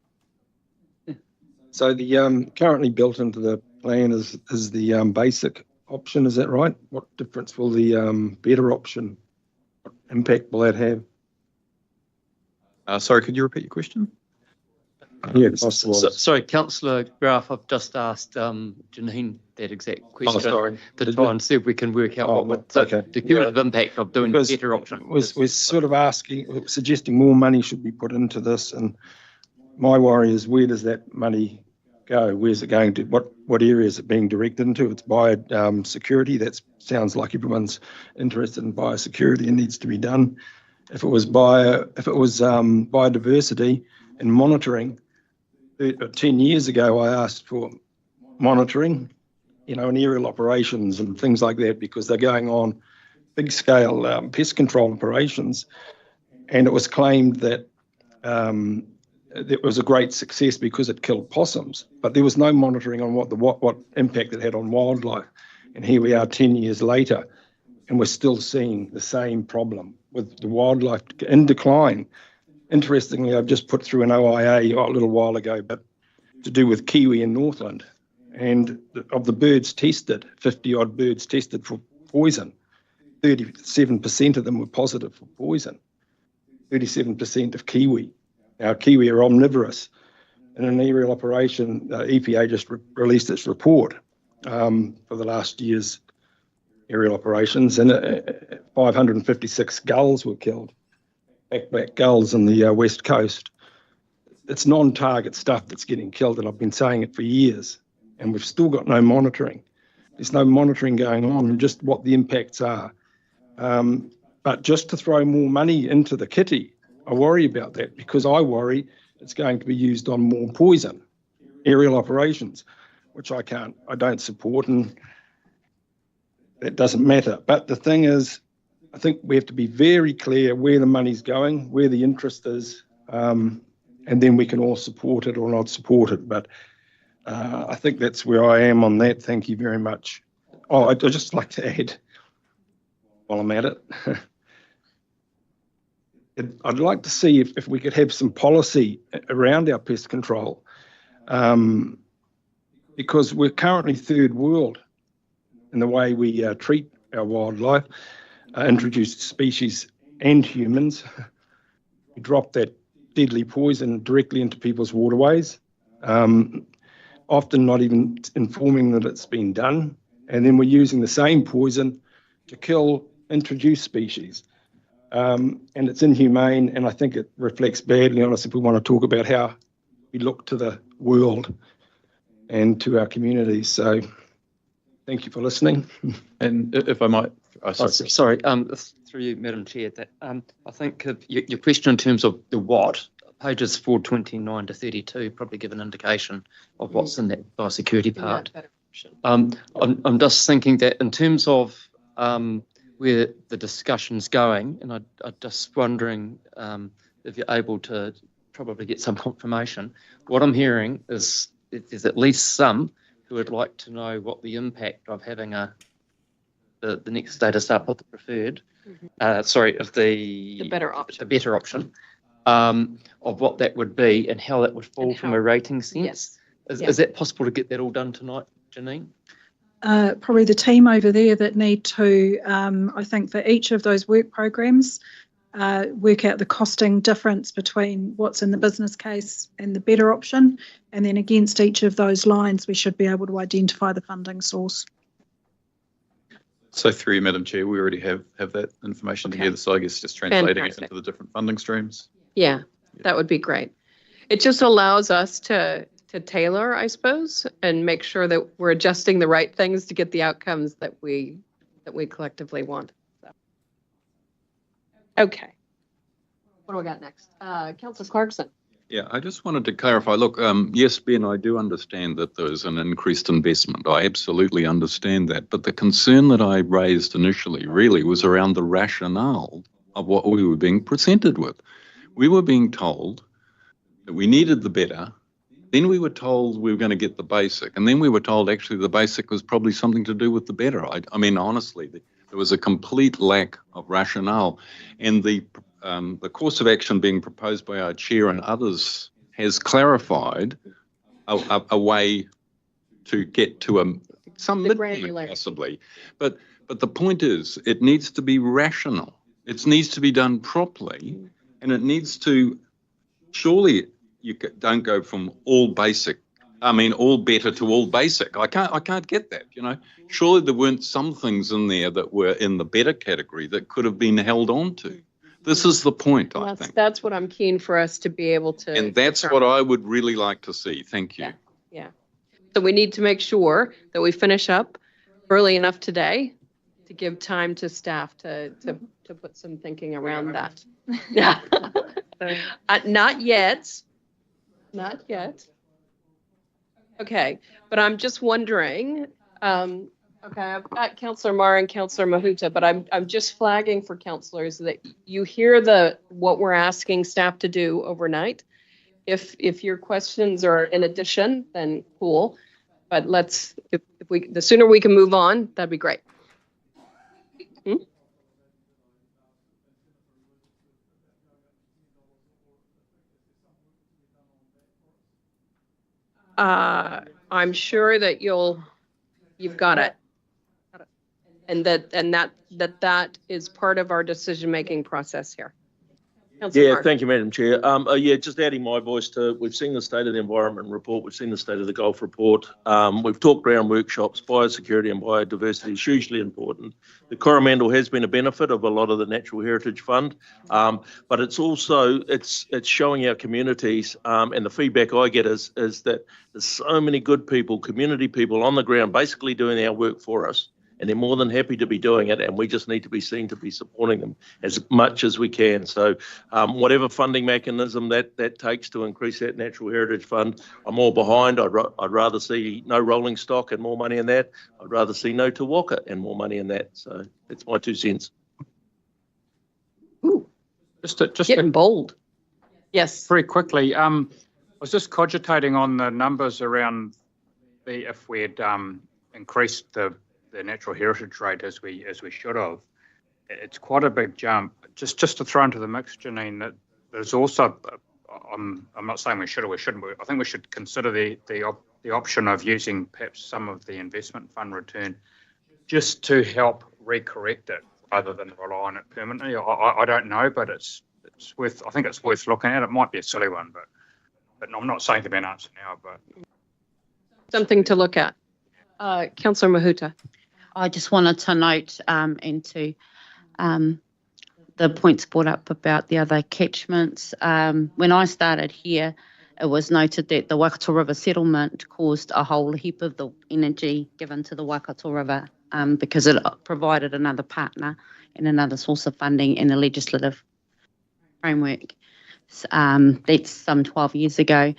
So the currently built into the plan is the basic option, is that right? What difference will the better option, what impact will that have? Sorry, could you repeat your question? Yeah, sorry, Councillor Graff, I've just asked Janine that exact question. Oh, sorry. To try and see if we can work out what the cumulative impact of doing the better option. We're sort of suggesting more money should be put into this, and my worry is, where does that money go? Where's it going to? What area is it being directed into? If it's biosecurity, that sounds like everyone's interested in biosecurity and needs to be done. If it was biodiversity and monitoring, 10 years ago I asked for monitoring, and aerial operations and things like that, because they're going on big scale pest control operations, and it was claimed that it was a great success because it killed possums, but there was no monitoring on what impact it had on wildlife. And here we are 10 years later, and we're still seeing the same problem with the wildlife in decline. Interestingly, I've just put through an OIA a little while ago, but to do with kiwi in Northland. And of the birds tested, 50-odd birds tested for poison, 37% of them were positive for poison, 37% of kiwi. Now, kiwi are omnivorous. In an aerial operation, EPA just released its report for the last year's aerial operations, and 556 gulls were killed, back gulls on the west coast. It's non-target stuff that's getting killed, and I've been saying it for years, and we've still got no monitoring. There's no monitoring going on, just what the impacts are. But just to throw more money into the kitty, I worry about that, because I worry it's going to be used on more poison, aerial operations, which I don't support, and that doesn't matter. But the thing is, I think we have to be very clear where the money's going, where the interest is, and then we can all support it or not support it. But I think that's where I am on that. Thank you very much. Oh, I'd just like to add, while I'm at it, I'd like to see if we could have some policy around our pest control, because we're currently third world in the way we treat our wildlife, introduced species and humans. We drop that deadly poison directly into people's waterways, often not even informing that it's been done. And then we're using the same poison to kill introduced species. And it's inhumane, and I think it reflects badly on us if we want to talk about how we look to the world and to our communities. So thank you for listening. And if I might... Sorry, through you, Madam Chair, that I think your question in terms of the what, pages 429 to 32 probably give an indication of what's in that biosecurity part. I'm just thinking that in terms of where the discussion's going, and I'm just wondering if you're able to probably get some confirmation. What I'm hearing is there's at least some who would like to know what the impact of having the next status up of the preferred, of the better option, of what that would be and how that would fall from a rating sense. Yes. Is that possible to get that all done tonight, Janine? Probably the team over there that need to, I think for each of those work programs, work out the costing difference between what's in the business case and the better option. And then against each of those lines, we should be able to identify the funding source. So through you, Madam Chair, we already have that information together. So I guess just translating it into the different funding streams. Yeah, that would be great. It just allows us to tailor, I suppose, and make sure that we're adjusting the right things to get the outcomes that we collectively want. So. Okay. What do we got next? Councillor Clarkson. Yeah, I just wanted to clarify. Look, yes, Ben, I do understand that there's an increased investment. I absolutely understand that. But the concern that I raised initially really was around the rationale of what we were being presented with. We were being told that we needed the better. Then we were told we were going to get the basic. And then we were told actually the basic was probably something to do with the better. I mean, honestly, there was a complete lack of rationale. And the course of action being proposed by our chair and others has clarified a way to get to some midpoint possibly. But the point is, it needs to be rational. It needs to be done properly, and it needs to, surely you don't go from all better to all basic. I can't get that, you know. Surely there weren't some things in there that were in the better category that could have been held on to. This is the point, I think. That's what I'm keen for us to be able to. And that's what I would really like to see. Thank you. Yeah. So we need to make sure that we finish up early enough today to give time to staff to put some thinking around that. Yeah. Not yet. Not yet. Okay. But I'm just wondering. Okay, I've got Councillor Marr and Councillor Mahuta, but I'm just flagging for councillors that you hear what we're asking staff to do overnight, If your questions are in addition, then cool. But if the sooner we can move on, that'd be great. I'm sure that you've got it. And that is part of our decision-making process here. Councillor Mark. Thank you, Madam Chair. Just adding my voice to, we've seen the State of the Environment report, we've seen the State of the Gulf report, we've talked around workshops. Biosecurity and biodiversity is hugely important. The Coromandel has been a benefit of a lot of the Natural Heritage Fund, but it's also, it's showing our communities, and the feedback I get is that there's so many good people, community people on the ground, basically doing our work for us. And they're more than happy to be doing it, and we just need to be seen to be supporting them as much as we can. So whatever funding mechanism that takes to increase that Natural Heritage Fund, I'm all behind. I'd rather see no rolling stock and more money in that. I'd rather see no Te Waka and more money in that. So that's my 2 cents. Ooh, Just getting bold. Yes. Very quickly, I was just cogitating on the numbers around if we'd increased the natural heritage rate as we should have. It's quite a big jump. Just to throw into the mix, Janine, that there's also, I'm not saying we should or we shouldn't, I think we should consider the option of using perhaps some of the investment fund return just to help recorrect it rather than rely on it permanently. I don't know, but it's worth, I think it's worth looking at. It might be a silly one, but I'm not saying to be an answer now, but something to look at. Councillor Mahuta. I just wanted to note into the points brought up about the other catchments. When I started here, it was noted that the Waikato River settlement caused a whole heap of the energy given to the Waikato River because it provided another partner and another source of funding in a legislative framework. That's some 12 years ago.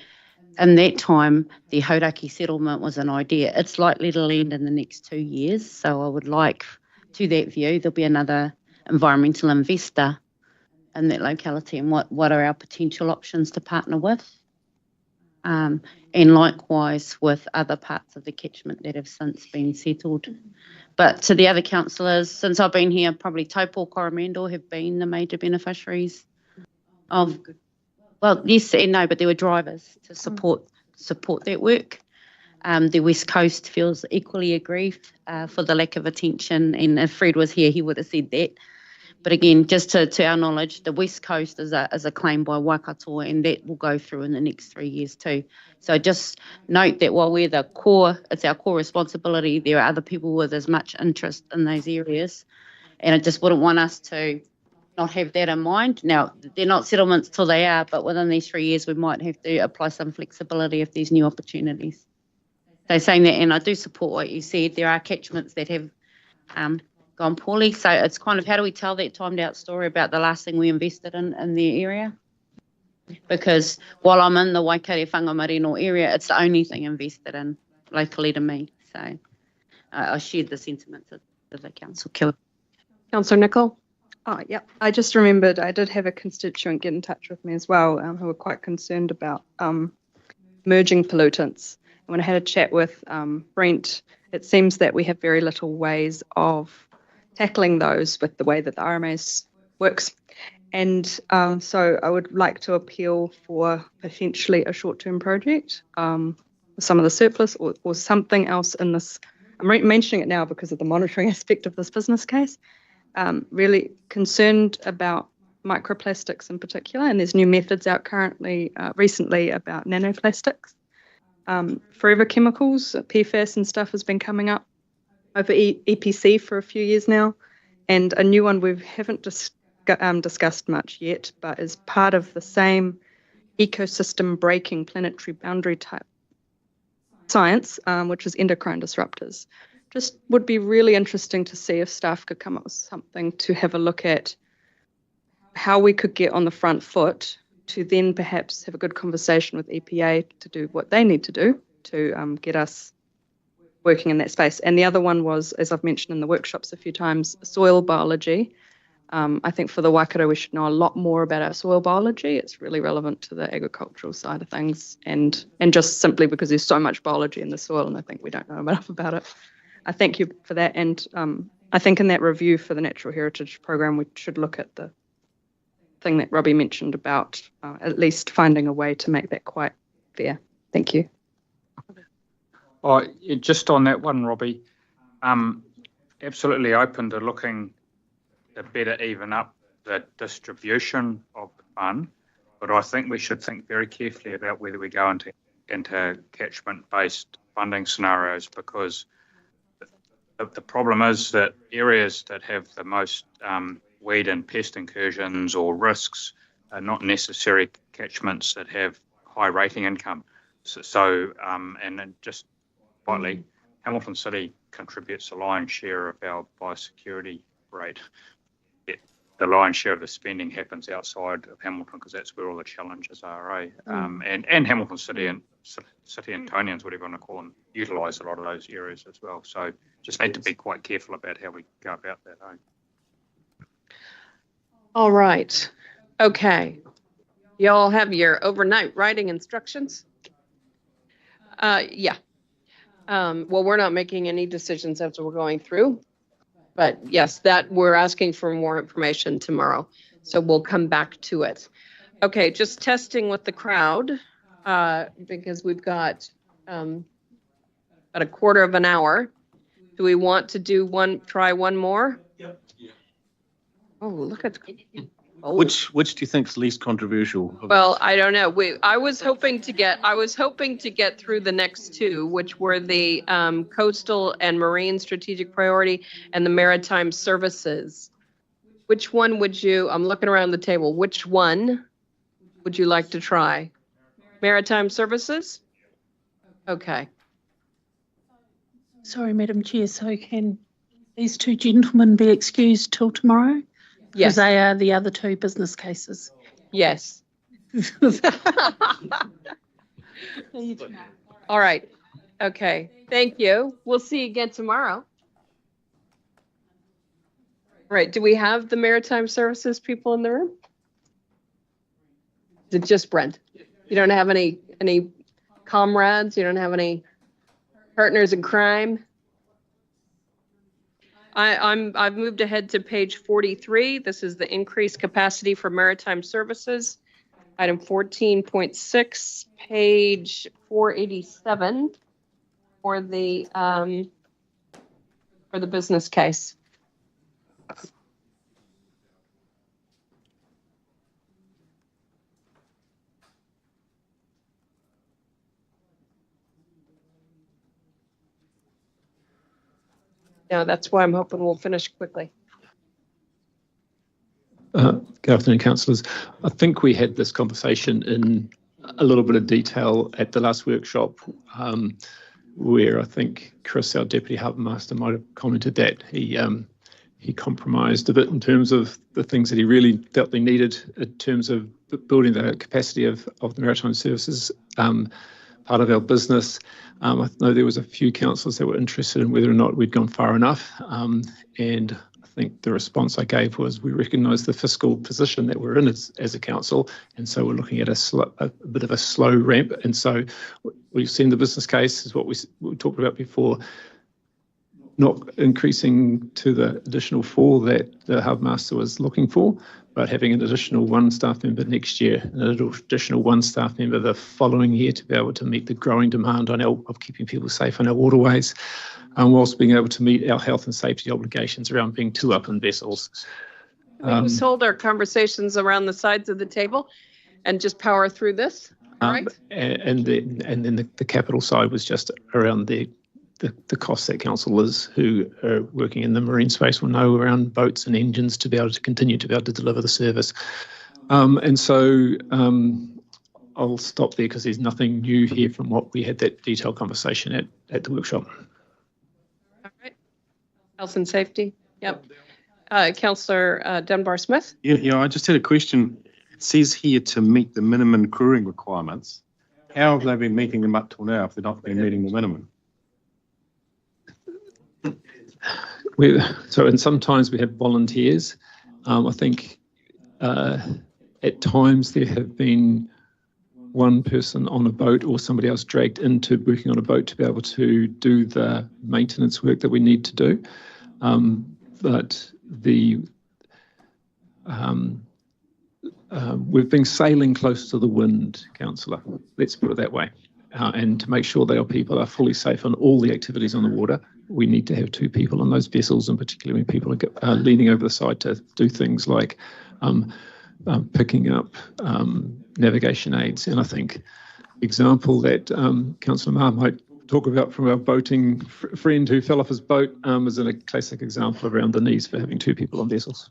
In that time, the Hauraki settlement was an idea. It's likely to land in the next 2 years. So I would like, to that view, there'll be another environmental investor in that locality and what are our potential options to partner with. And likewise with other parts of the catchment that have since been settled. But to the other councillors, since I've been here, probably Taupo, Coromandel have been the major beneficiaries of. Well, yes and no, but there were drivers to support that work. The West Coast feels equally aggrieved for the lack of attention, and if Fred was here, he would have said that. But again, just to our knowledge, the West Coast is a claim by Waikato, and that will go through in the next 3 years too. So just note that while we're the core, it's our core responsibility, there are other people with as much interest in those areas, and I just wouldn't want us to not have that in mind. Now, they're not settlements till they are, but within these 3 years, we might have to apply some flexibility if there's new opportunities. So saying that, and I do support what you said, there are catchments that have gone poorly. So it's kind of, how do we tell that timed out story about the last thing we invested in the area? Because while I'm in the Waikato Whangamarino area, it's the only thing invested in locally to me. So I shared the sentiments of the council. Councillor Nicol? Oh, yeah. I just remembered I did have a constituent get in touch with me as well who were quite concerned about merging pollutants. And when I had a chat with Brent, it seems that we have very little ways of tackling those with the way that the RMAs works. And so I would like to appeal for potentially a short-term project with some of the surplus or something else in this. I'm mentioning it now because of the monitoring aspect of this business case. Really concerned about microplastics in particular, and there's new methods out recently about nanoplastics. Forever chemicals, PFAS and stuff has been coming up over EPC for a few years now, and a new one we haven't discussed much yet, but is part of the same ecosystem breaking planetary boundary type science, which is endocrine disruptors. Just would be really interesting to see if staff could come up with something to have a look at how we could get on the front foot to then perhaps have a good conversation with EPA to do what they need to do to get us working in that space. And the other one was, as I've mentioned in the workshops a few times, soil biology. I think for the Waikato, we should know a lot more about our soil biology. It's really relevant to the agricultural side of things, and just simply because there's so much biology in the soil, and I think we don't know enough about it. I thank you for that, and I think in that review for the Natural Heritage Program, we should look at the thing that Robbie mentioned about at least finding a way to make that quite fair. Thank you. Oh, just on that one, Robbie, absolutely open to looking to better even up the distribution of the fund, but I think we should think very carefully about whether we go into catchment-based funding scenarios, because the problem is that areas that have the most weed and pest incursions or risks are not necessarily catchments that have high rating income. And then just finally, Hamilton City contributes the lion's share of our biosecurity rate. The lion's share of the spending happens outside of Hamilton because that's where all the challenges are, eh? And Hamilton City and City Antonians, whatever you want to call them, utilise a lot of those areas as well. So just need to be quite careful about how we go about that, eh? All right. Okay. Y'all have your overnight writing instructions? Yeah. Well, we're not making any decisions as we're going through. But yes, that we're asking for more information tomorrow. So we'll come back to it. Okay, just testing with the crowd because we've got about a quarter of an hour. Do we want to try one more? Yep. Oh, look at. Oh. Which do you think is least controversial? Well, I don't know. I was hoping to get through the next two, which were the coastal and marine strategic priority and the maritime services. Which one would you? I'm looking around the table. Which one would you like to try? Maritime services? Okay. Sorry, Madam Chair. So can these two gentlemen be excused till tomorrow? Yes. Because they are the other two business cases. Yes. All right. Okay. Thank you. We'll see you again tomorrow. All right. Do we have the maritime services people in the room? Is it just Brent? You don't have any comrades? You don't have any partners in crime? I've moved ahead to page 43. This is the increased capacity for maritime services. Item 14.6, page 487 for the business case. Now, that's why I'm hoping we'll finish quickly. Good afternoon, councillors. I think we had this conversation in a little bit of detail at the last workshop, where I think Chris, our Deputy Harbour Master, might have commented that he compromised a bit in terms of the things that he really felt they needed in terms of building the capacity of the maritime services part of our business. I know there was a few councillors that were interested in whether or not we'd gone far enough, and I think the response I gave was we recognise the fiscal position that we're in as a council, and so we're looking at a bit of a slow ramp. And so we've seen the business case is what we talked about before, not increasing to the additional 4 that the Hub Master was looking for, but having an additional 1 staff member next year, an additional 1 staff member the following year to be able to meet the growing demand of keeping people safe on our waterways, whilst being able to meet our health and safety obligations around being 2 upland vessels. We just hold our conversations around the sides of the table and just power through this, right? And then the capital side was just around the costs that councillors who are working in the marine space will know around boats and engines to be able to continue to be able to deliver the service. And so I'll stop there because there's nothing new here from what we had that detailed conversation at the workshop. All right. Health and safety. Yep. Councillor Dunbar-Smith. Yeah, I just had a question. It says here to meet the minimum crewing requirements. How have they been meeting them up till now if they've not been meeting the minimum? So, and sometimes we have volunteers, I think at times there have been one person on a boat or somebody else dragged into working on a boat to be able to do the maintenance work that we need to do. But we've been sailing close to the wind, Councillor, let's put it that way. And to make sure that our people are fully safe on all the activities on the water, we need to have 2 people on those vessels, and particularly when people are leaning over the side to do things like picking up navigation aids. And I think example that Councillor Maher might talk about from our boating friend who fell off his boat is a classic example around the needs for having 2 people on vessels.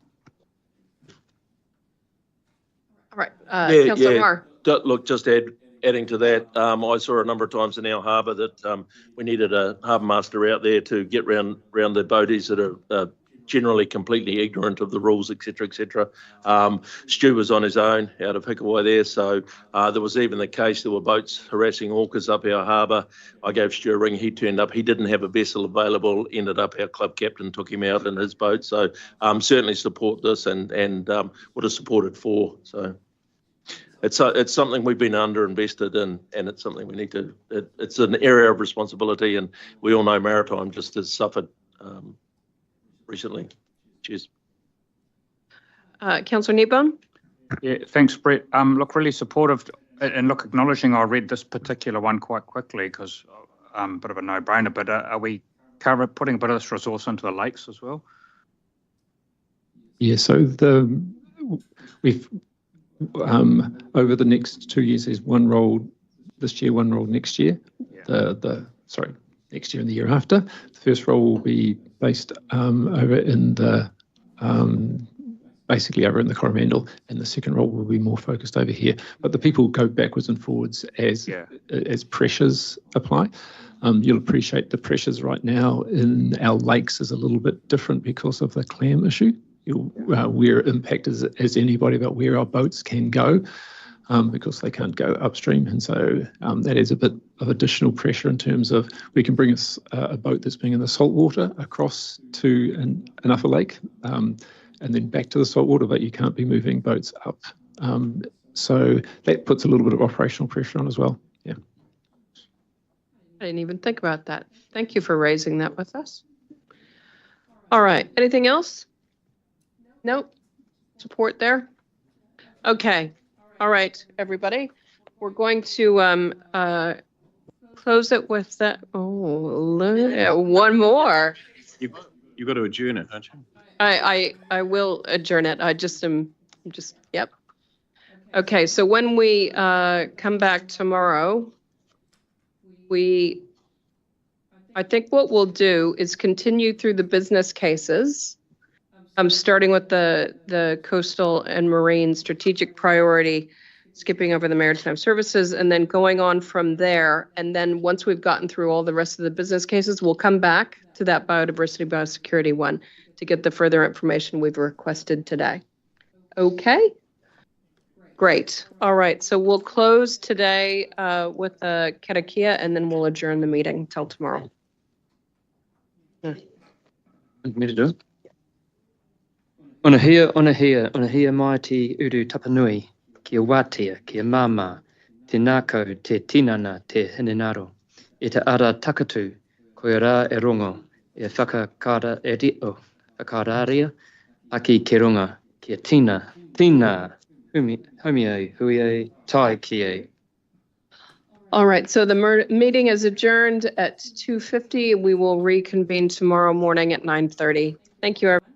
All right, Councillor Maher. Look, just adding to that, I saw a number of times in our harbour that we needed a harbour master out there to get round the boaties that are generally completely ignorant of the rules, etc., etc. Stu was on his own out of Hikawai there, so there was even the case there were boats harassing orcas up our harbour. I gave Stu a ring, he turned up, he didn't have a vessel available, ended up our club captain took him out in his boat, so certainly support this and would have supported 4. So it's something we've been underinvested in, and it's something we need to, it's an area of responsibility, and we all know maritime just has suffered recently. Cheers. Councillor Kneebone? Yeah, thanks, Brett. Look, really supportive, and look, acknowledging I read this particular one quite quickly because a bit of a no-brainer, but are we putting a bit of this resource into the lakes as well? Yeah, so we've over the next 2 years, there's 1 role this year, 1 role next year. Yeah. Next year and the year after. The first role will be based over in the basically over in the Coromandel, and the second role will be more focused over here. But the people go backwards and forwards as pressures apply. You'll appreciate the pressures right now in our lakes is a little bit different because of the clam issue. We're impacted as anybody about where our boats can go because they can't go upstream. And so that is a bit of additional pressure in terms of we can bring a boat that's being in the salt water across to an upper lake and then back to the salt water, but you can't be moving boats up. So that puts a little bit of operational pressure on as well. Yeah. I didn't even think about that. Thank you for raising that with us. All right. Anything else? Nope. Support there? Okay. All right, everybody. We're going to close it with that. Oh, 1 more. You've got to adjourn it, don't you? I will adjourn it. Yep. Okay, so when we come back tomorrow, I think what we'll do is continue through the business cases. Starting with the coastal and marine strategic priority, skipping over the maritime services, and then going on from there. And then once we've gotten through all the rest of the business cases, we'll come back to that biodiversity, biosecurity one to get the further information we've requested today. Okay? Great. All right. So we'll close today with a karakia, and then we'll adjourn the meeting until tomorrow. Want me to do it? Ona hea mai te uru tapanui, kia wātea, kia māmā, te nākau, te tinana, te hinenaro. E te ara takatu, koe rā e rongo, e whakakara e rio, whakarāria, aki ke ronga, kia tina, humi hui tai ki. All right, so the meeting is adjourned at 2:50. We will reconvene tomorrow morning at 9:30. Thank you, everyone.